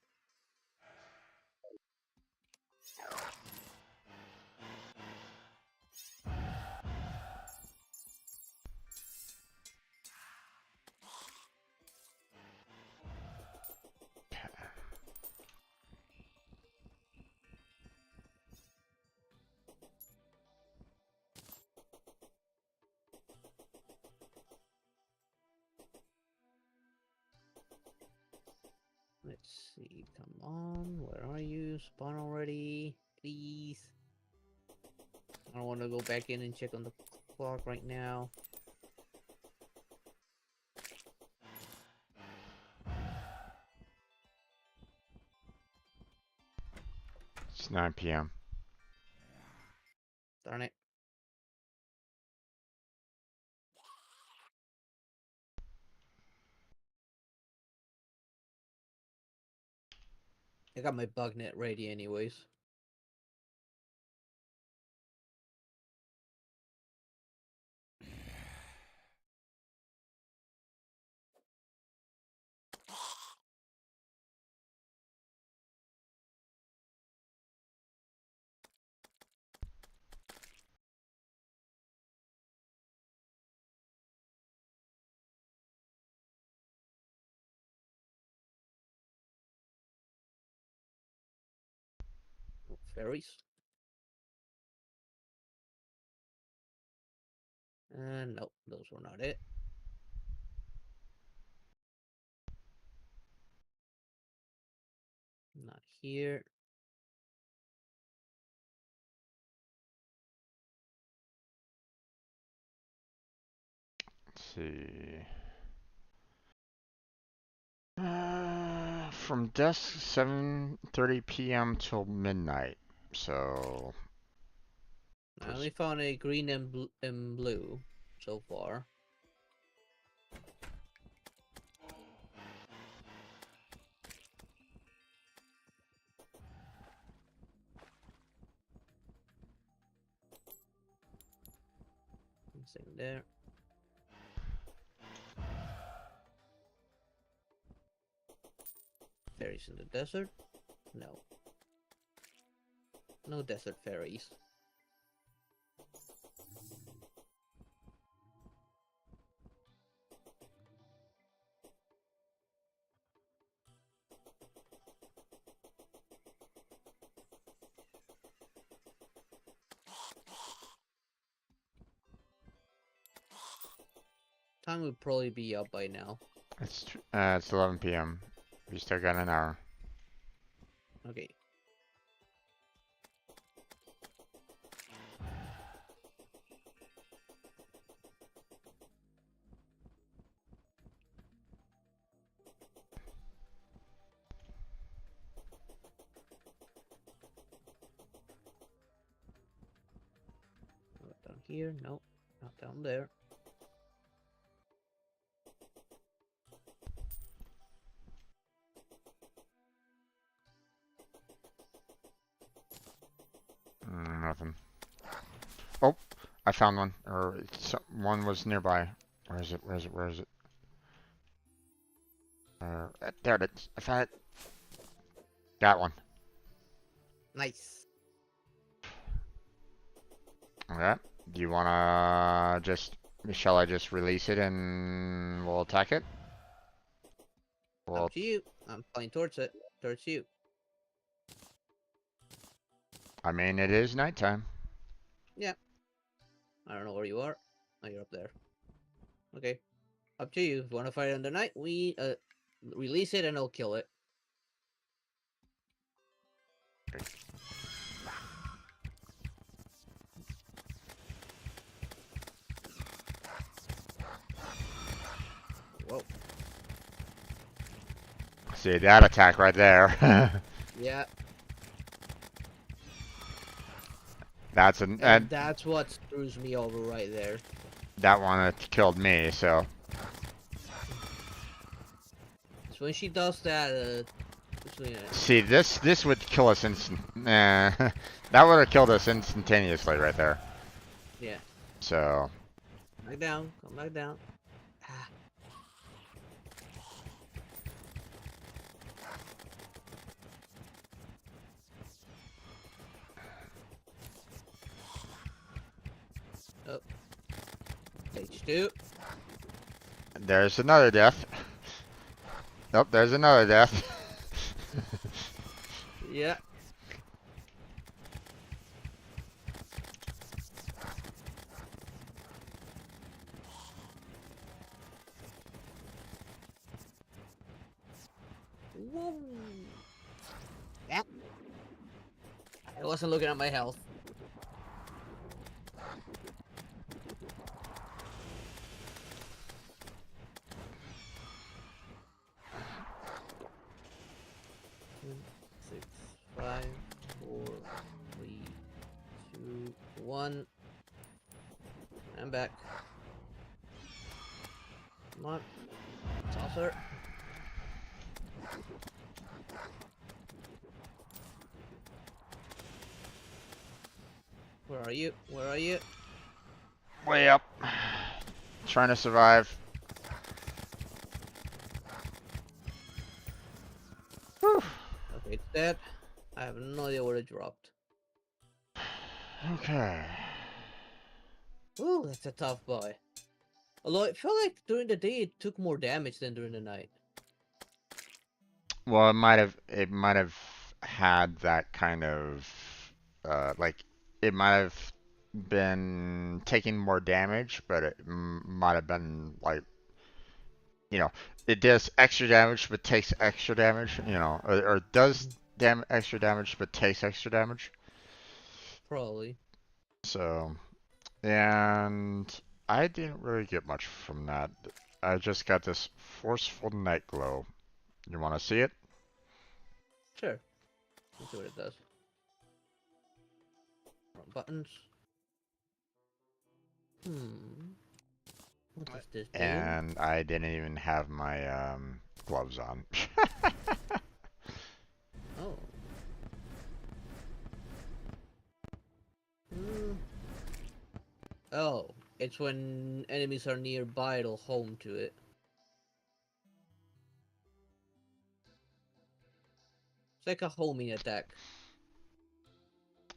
Let's see, come on, where are you? Spawn already, please. I don't want to go back in and check on the clock right now. It's 9 p.m. Darn it. I got my bug net ready anyways. Oh, fairies. Nope, those were not it. Not here. Let's see. From dusk 7:30 p.m. till midnight. So, I only found a green and blue so far. Nothing there. Fairies in the desert? No. No desert fairies. Time would probably be up by now. it's 11 p.m. We still got an hour. Okay. Not down here. Nope. Not down there. I found one, or one was nearby. Where is it? Where is it? Where is it? There it is. I found it. Got one. Nice. Okay. Do you wanna just? Shall I just release it and we'll attack it? Up Well, to you. I'm flying towards it. Towards you. I mean, it is nighttime. Yeah. I don't know where you are. Oh, you're up there. Okay. Up to you. If you want to fight it in the night, we release it and I'll kill it. Whoa. See that attack right there. Yeah. That's an And that's what screws me over right there. that one killed me. So So when she does that, see this would kill us instant. That would have killed us instantaneously right there. yeah. So Back down. Come back down. Ah. Oh. Stage 2. there's another death. Nope, there's another death. Yeah. Whoa. Yeah. I wasn't looking at my health. Six, five, four, three, two, one. I'm back. Come on. Saucer. Where are you? Where are you? Way up. Trying to survive. Whew. Okay, it's dead. I have no idea where it dropped. Okay. Ooh, that's a tough boy. Although it felt like during the day it took more damage than during the night. Well, it might have had that kind of like it might have been taking more damage, but it might have been like you know it does extra damage but takes extra damage, or does extra damage but takes extra damage. Probably. So, and I didn't really get much from that. I just got this forceful night glow. You want to see it? Sure. Let's see what it does. Wrong buttons. Hmm. What does this do? And I didn't even have my gloves on. Oh. Hmm. Oh. It's when enemies are nearby, it'll home to it. It's like a homing attack.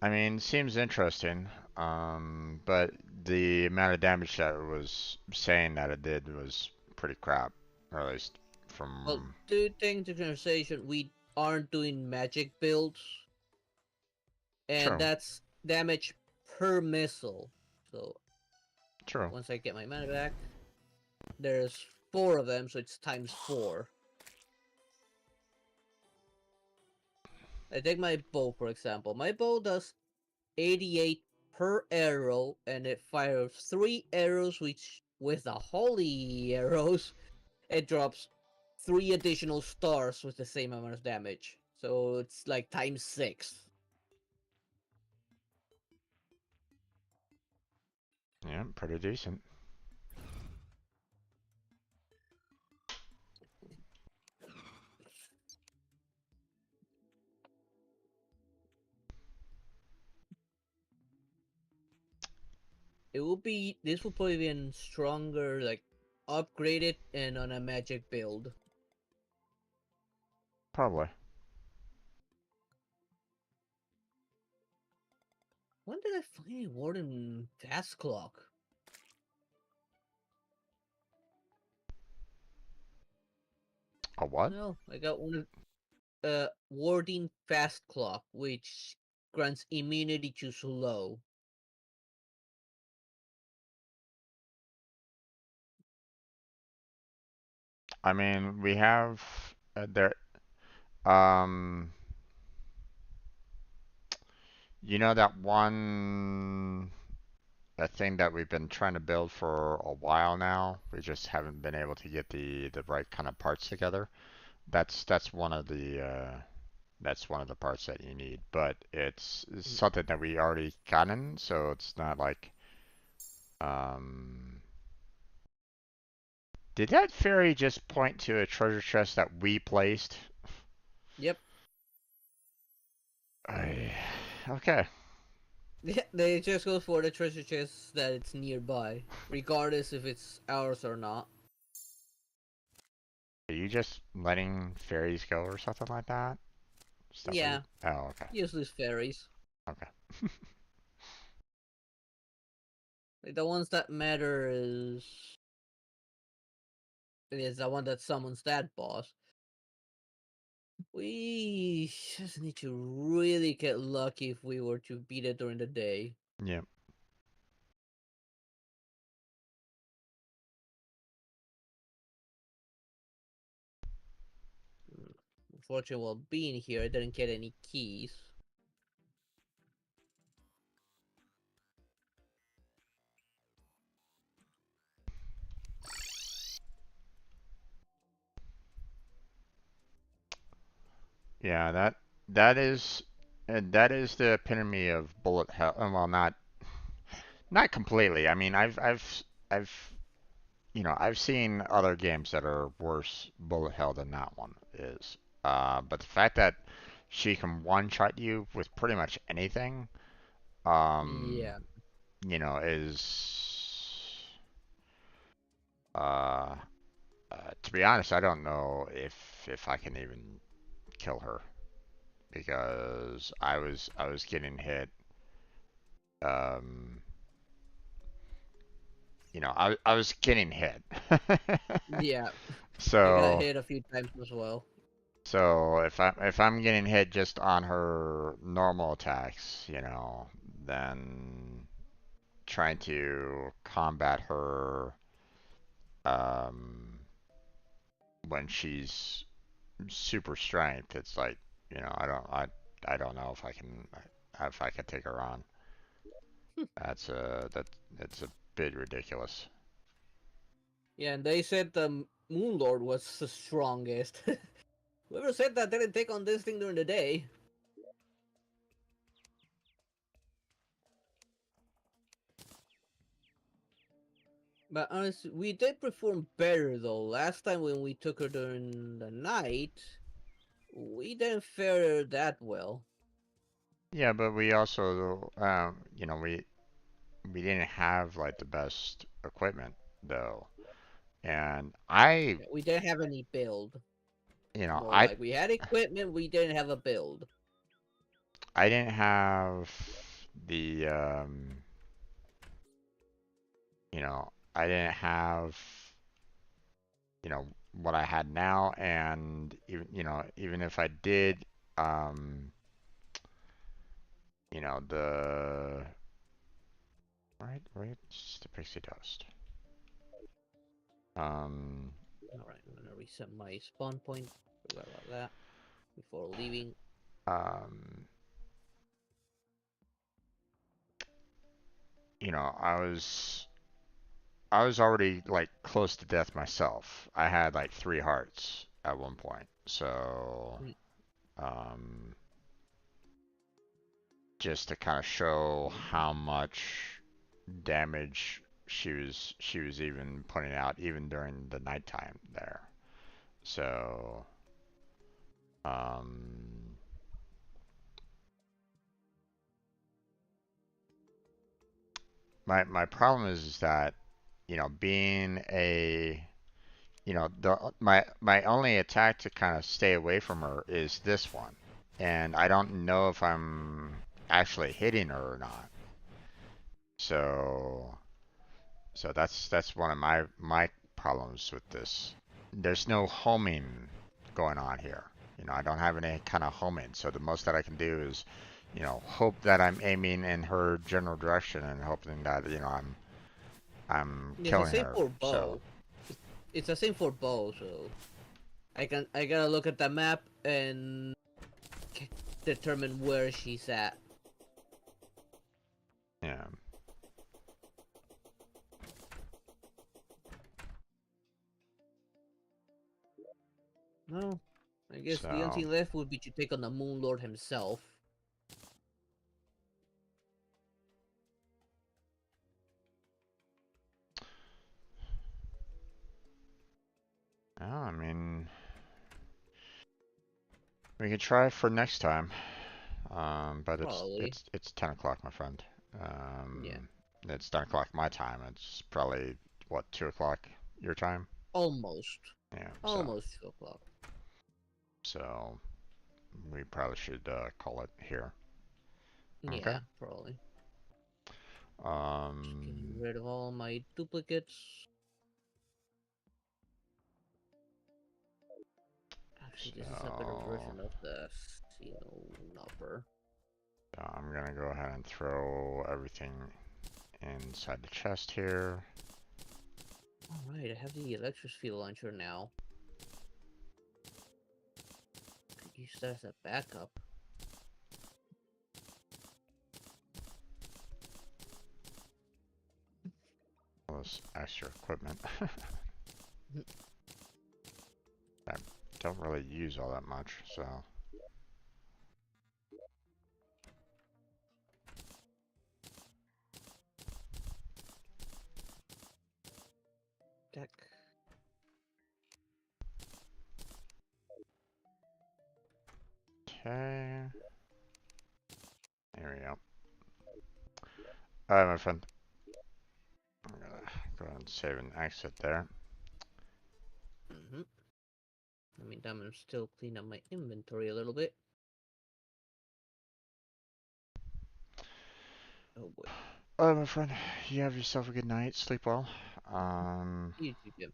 I mean, seems interesting, but the amount of damage that it was saying that it did was pretty crap, or at least Well, from. do take into consideration we aren't doing magic builds, and True, that's damage per missile. So true. once I get my mana back, there's 4 of them, so it's times 4. I take my bow for example. My bow does 88 per arrow, and it fires 3 arrows, which with the holy arrows, it drops 3 additional stars with the same amount of damage. So it's like times 6. Yeah, pretty decent. it will be this will probably be in stronger, like upgraded and on a magic build. Probably. When did I find a Warden Fast Clock? A what? No, I got one of Warding Fast Clock, which grants immunity to slow. I mean, we have there. Um, you know that one a thing that we've been trying to build for a while now. We just haven't been able to get the right kind of parts together. That's one of the parts that you need, but it's Mm. something that we already gotten, so it's not like um. Did that fairy just point to a treasure chest that we placed? Yep. I, okay. Yeah, they just go for the treasure chest that it's nearby, regardless if it's ours or not. Are you just letting fairies go or something like that? Stuff we. Yeah, Oh, okay. useless fairies. Okay. Like, the ones that matter is the one that summons that boss. We just need to really get lucky if we were to beat it during the day. Yeah. Mm. Unfortunately, while being here, I didn't get any keys. Yeah, that is the epitome of bullet hell. Well, not completely. I mean, I've I've seen other games that are worse bullet hell than that one is. But the fact that she can one shot you with pretty much anything, um, Yeah, is uh, to be honest, I don't know if I can even kill her because I was getting hit. Um, I was getting hit. yeah. I got So hit a few times as well. so if I'm getting hit just on her normal attacks, then trying to combat her um when she's super strength, it's like, I don't know if I can take her on. It's a bit ridiculous. Yeah, and they said the Moon Lord was the strongest. Whoever said that didn't take on this thing during the day. But honestly, we did perform better though. Last time when we took her during the night, we didn't fare that well. Yeah, but we also we didn't have like the best equipment though. And Yeah, we didn't have any build. you know, More I like we had equipment, we didn't have a build. I didn't have the I didn't have what I had now, and even if I did, um, the right, it's the pixie dust. Um, Alright, I'm gonna reset my spawn point. Forgot about that before leaving. um, I was already like close to death myself. I had like 3 hearts at one point, so Mm. um, just to kind of show how much damage she was even putting out even during the nighttime there. So um, my problem is that being a the my only attack to kind of stay away from her is this one, and I don't know if I'm actually hitting her or not. So that's one of my problems with this. There's no homing going on here. I don't have any kind of homing, so the most that I can do is, hope that I'm aiming in her general direction and hoping that, I'm It's the killing same her. for So, bow. It's the same for bow, so I gotta look at the map and determine where she's at. yeah. No, I guess the only So, thing left would be to take on the Moon Lord himself. yeah, I mean, we could try for next time. But it's Probably. it's it's 10 o'clock, my friend. Yeah. It's 10 o'clock my time. It's probably what, 2 o'clock your time? Almost. Yeah. So Almost 2 o'clock. so we probably should call it here. Okay. Yeah, probably. Just getting Um. rid of all my duplicates. Actually, this is a better So, version of the Xenonopper. so I'm gonna go ahead and throw everything inside the chest here. Alright, I have the electricity launcher now. Could use that as a backup. All this extra equipment. I don't really use all that much, so. Deck. Okay. There we go. Alright, my friend. I'm gonna go ahead and save and exit there. Mm-hmm. I mean, I'm gonna still clean up my inventory a little bit. Oh boy. Alright, my friend. You have yourself a good night. Sleep well. Um, You too, Jim.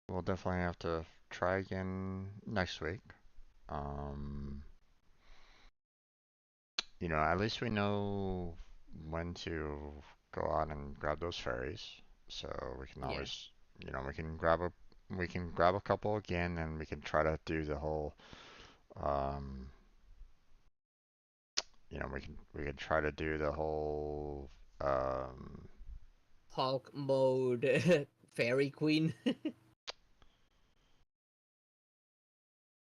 we'll definitely have to try again next week. Um, at least we know when to go out and grab those fairies. So we can Yeah. always, we can grab a couple again, and we can try to do the whole, um, we can try to do the whole, um, Hulk mode Fairy Queen.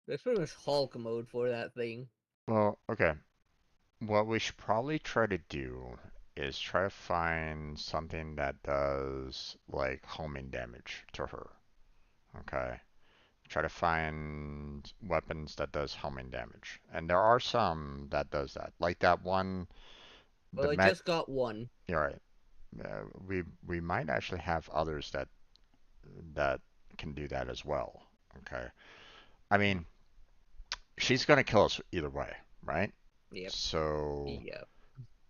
There's pretty much Hulk mode for that thing. well, okay. What we should probably try to do is try to find something that does like homing damage to her. Okay. Try to find weapons that does homing damage. And there are some that does that. Like that one, the Well, I met. just got one. You're right. We might actually have others that can do that as well. Okay. I Mhm. mean, she's gonna kill us either way, right? Yep. So Yep.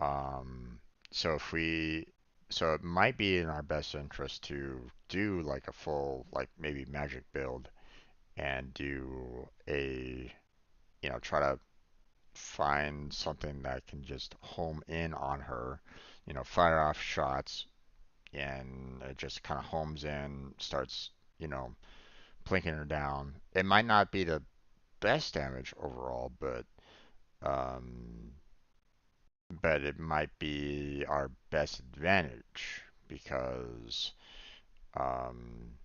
Um, so if we, so it might be in our best interest to do like a full, like maybe magic build and do try to find something that can just home in on her, fire off shots, and it just kind of homes in, starts, you know, plinking her down. It might not be the best damage overall, um, but it might be our best advantage because um,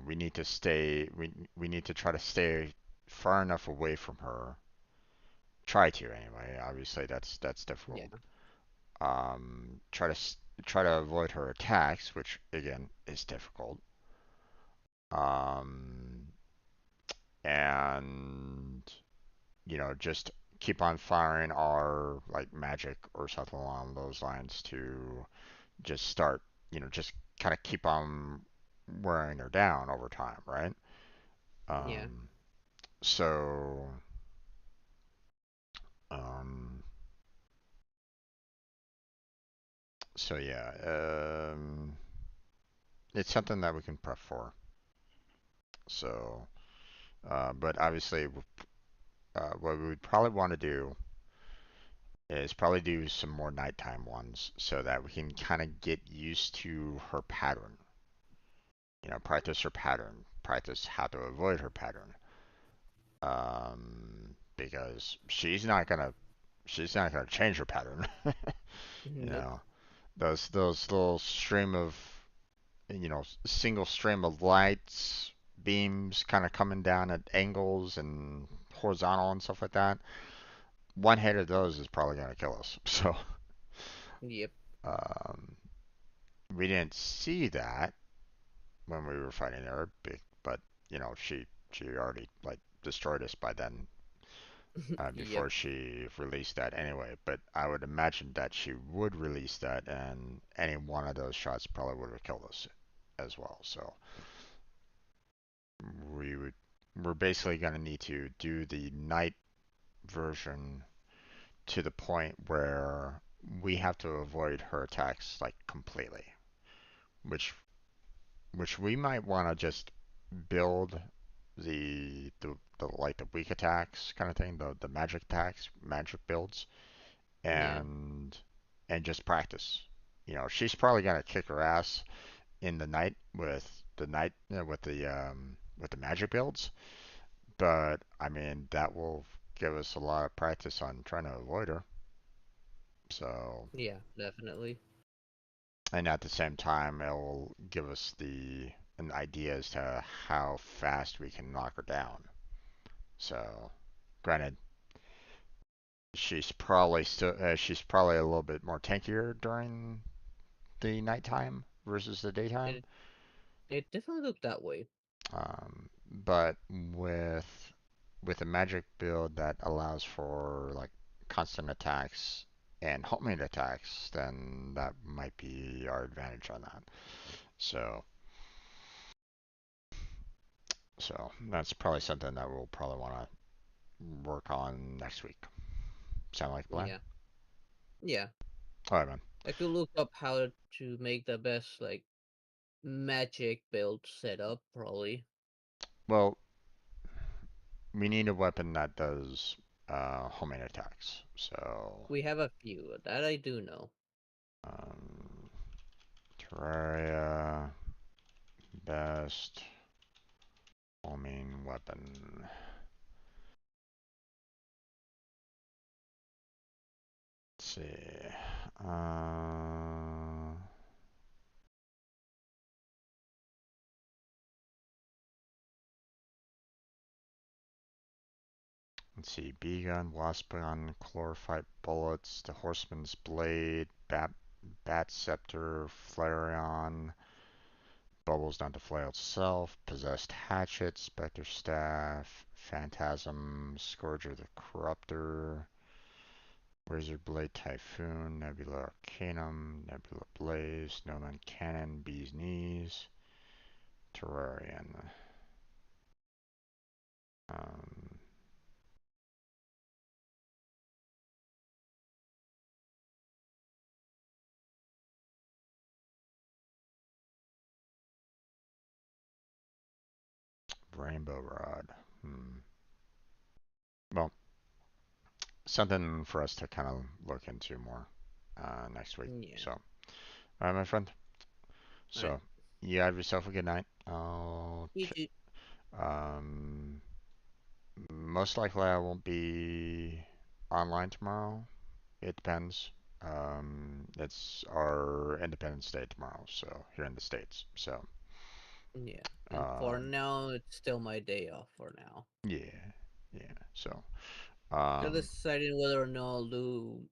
we need to stay we need to try to stay far enough away from her. Try to anyway. Obviously, that's Yeah. difficult. Try to avoid her attacks, which again is difficult. Um, and just keep on firing our like magic or something along those lines to just start, just kind of keep on wearing her down over time, right? Yeah. Um, so, um, so yeah, it's something that we can prep for. So, but obviously, what we would probably want to do is probably do some more nighttime ones so that we can kind of get used to her pattern. Practice her pattern, practice how to avoid her pattern. Because she's not gonna change her pattern. you Nope. know, those little stream of single stream of lights, beams kind of coming down at angles and horizontal and stuff like that. One hit of those is probably gonna kill us. So Yep. um, we didn't see that when we were fighting her, but she already like destroyed us by then. Yep. Before she released that anyway, but I would imagine that she would release that, and any one of those shots probably would have killed us as well. So we would we're basically going to need to do the night version to the point where we have to avoid her attacks like completely, which which we might want to just build the like the weak attacks kind of thing, the magic attacks, magic builds, Yeah. and just practice. She's probably gonna kick her ass in the night with the magic builds, but I mean that will give us a lot of practice on trying to avoid her. So, Yeah. Definitely. and at the same time, it will give us the an idea as to how fast we can knock her down. So, granted, she's probably a little bit more tankier during the nighttime versus the daytime. It it definitely looked that way. But with a magic build that allows for like constant attacks and homing attacks, then that might be our advantage on that. So so that's probably something that we'll probably want to work on next week. Sound like a plan? Yeah. Yeah. All right, man. I could look up how to make the best like magic build setup probably. Well, we need a weapon that does homing attacks. So We have a few that I do know. um, Terraria best homing weapon. Let's see. Uh, let's see. Bee gun, wasp gun, chlorophyte bullets, the horseman's blade, bat scepter, flareon, bubbles down to flail itself, possessed hatchet, specter staff, phantasm, scourger the corruptor, razor blade typhoon, nebula arcanum, nebula blaze, snowman cannon, bee's knees, Terrarian. Um, Rainbow Rod. Hmm. Well, something for us to kind of look into more next week. Yeah. So, all right, my friend. Alright. So, you have yourself a good night. I'll You too. um, most likely I won't be online tomorrow. It depends. It's our Independence Day tomorrow, so here in the States. So, Yeah. And for um, now it's still my day off for now. yeah, yeah. So, Still um, deciding whether or not I'll do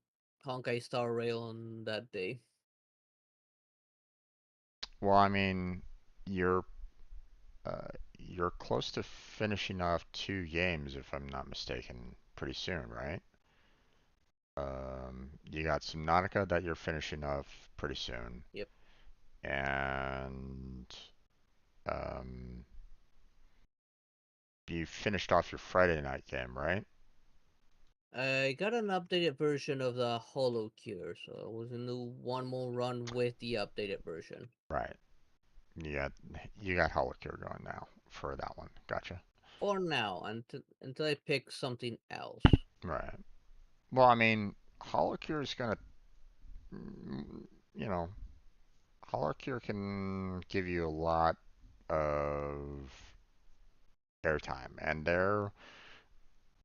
Honkai Star Rail on that day. well, I mean, you're Uh, you're close to finishing off two games, if I'm not mistaken, pretty soon, right? You got Subnautica that you're finishing up pretty soon, Yep. and um, you finished off your Friday night game, right? I got an updated version of the Hollow Cure, so it was a new one more run with the updated version. Right. You got you got Holocure going now for that one. Gotcha. For now, until I pick something else. Right. Well, I mean, Holocure is gonna, mm, you know, Holocure can give you a lot of airtime,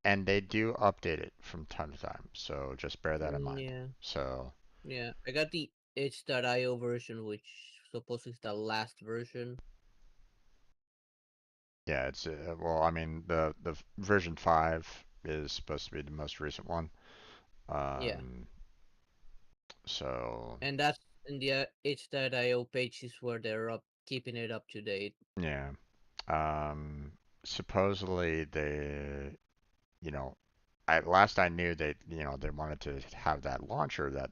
and they do update it from time to time. So just bear that in mind. Yeah, So yeah. I got the itch.io version, which supposedly is the last version. yeah, it's well, I mean, the version 5 is supposed to be the most recent one. Yeah, Um, so and that's in the itch.io page is where they're up keeping it up to date. yeah. Um, Supposedly they, you know, last I knew they wanted to have that launcher that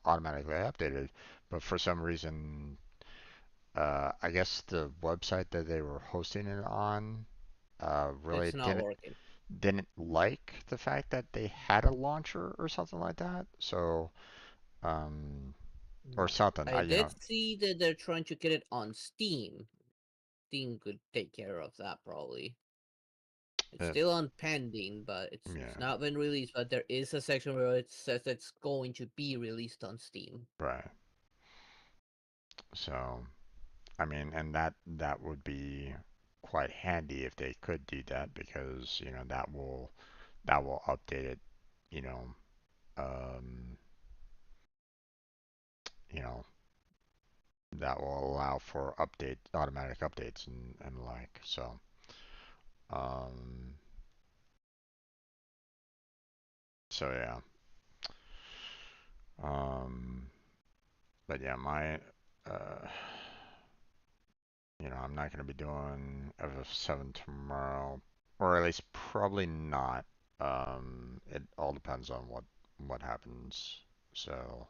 automatically updated, but for some reason, I guess the website that they were hosting it on really It's not working. didn't like the fact that they had a launcher or something like that. So, um, or something, I did see that they're trying to get it on Steam. Steam could take care of that probably. It's uh, still on pending, but it's yeah, not been released. But there is a section where it says it's going to be released on Steam. right. So, I mean, and that would be quite handy if they could do that because that will update it, you know, um, you know, that will allow for automatic updates and like. So, um, so yeah, um, but yeah, uh, I'm not gonna be doing FF7 tomorrow, or at least probably not. It all depends on what happens. So,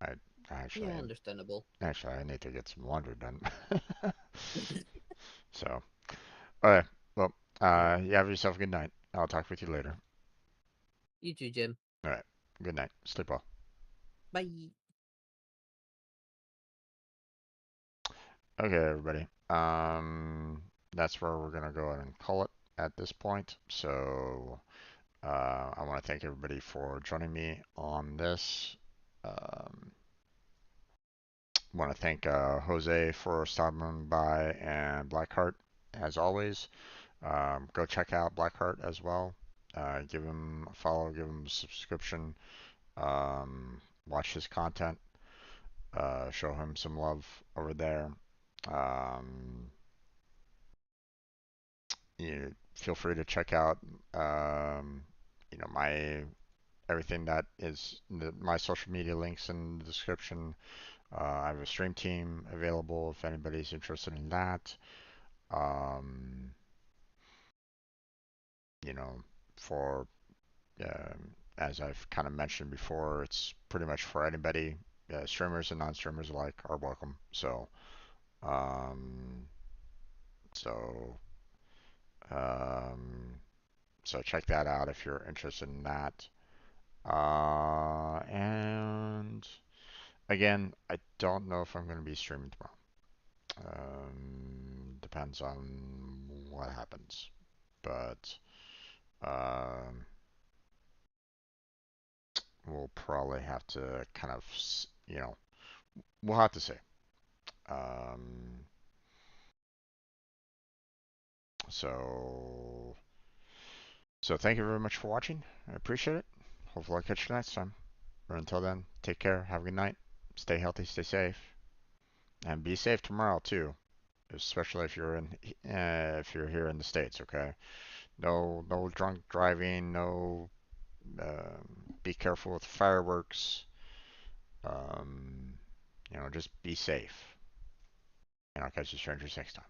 I actually Yeah, understandable. actually I need to get some laundry done. So, okay. Well, All right. you have yourself a good night. I'll talk with you later. You too, Jim. All right. Good night. Sleep well. Bye. Okay, everybody. That's where we're gonna go ahead and call it at this point. So, I want to thank everybody for joining me on this. Um, want to thank Jose for stopping by and Blackheart as always. Go check out Blackheart as well. Give him a follow, give him a subscription. Watch his content. Show him some love over there. Um, Feel free to check out my everything that is my social media links in the description. I have a stream team available if anybody's interested in that. Um, you know, for as I've kind of mentioned before, it's pretty much for anybody. Streamers and non-streamers alike are welcome. Um, so, um, so check that out if you're interested in that. And again, I don't know if I'm going to be streaming tomorrow. Depends on what happens. But um, we'll probably have to kind of, we'll have to see. Um, so, so thank you very much for watching. I appreciate it. Hopefully I'll catch you next time. But until then, take care. Have a good night. Stay healthy. Stay safe. And be safe tomorrow too, especially if you're here in the States. Okay. No drunk driving. No. Be careful with fireworks. Um, just be safe. And I'll catch you strangers next time.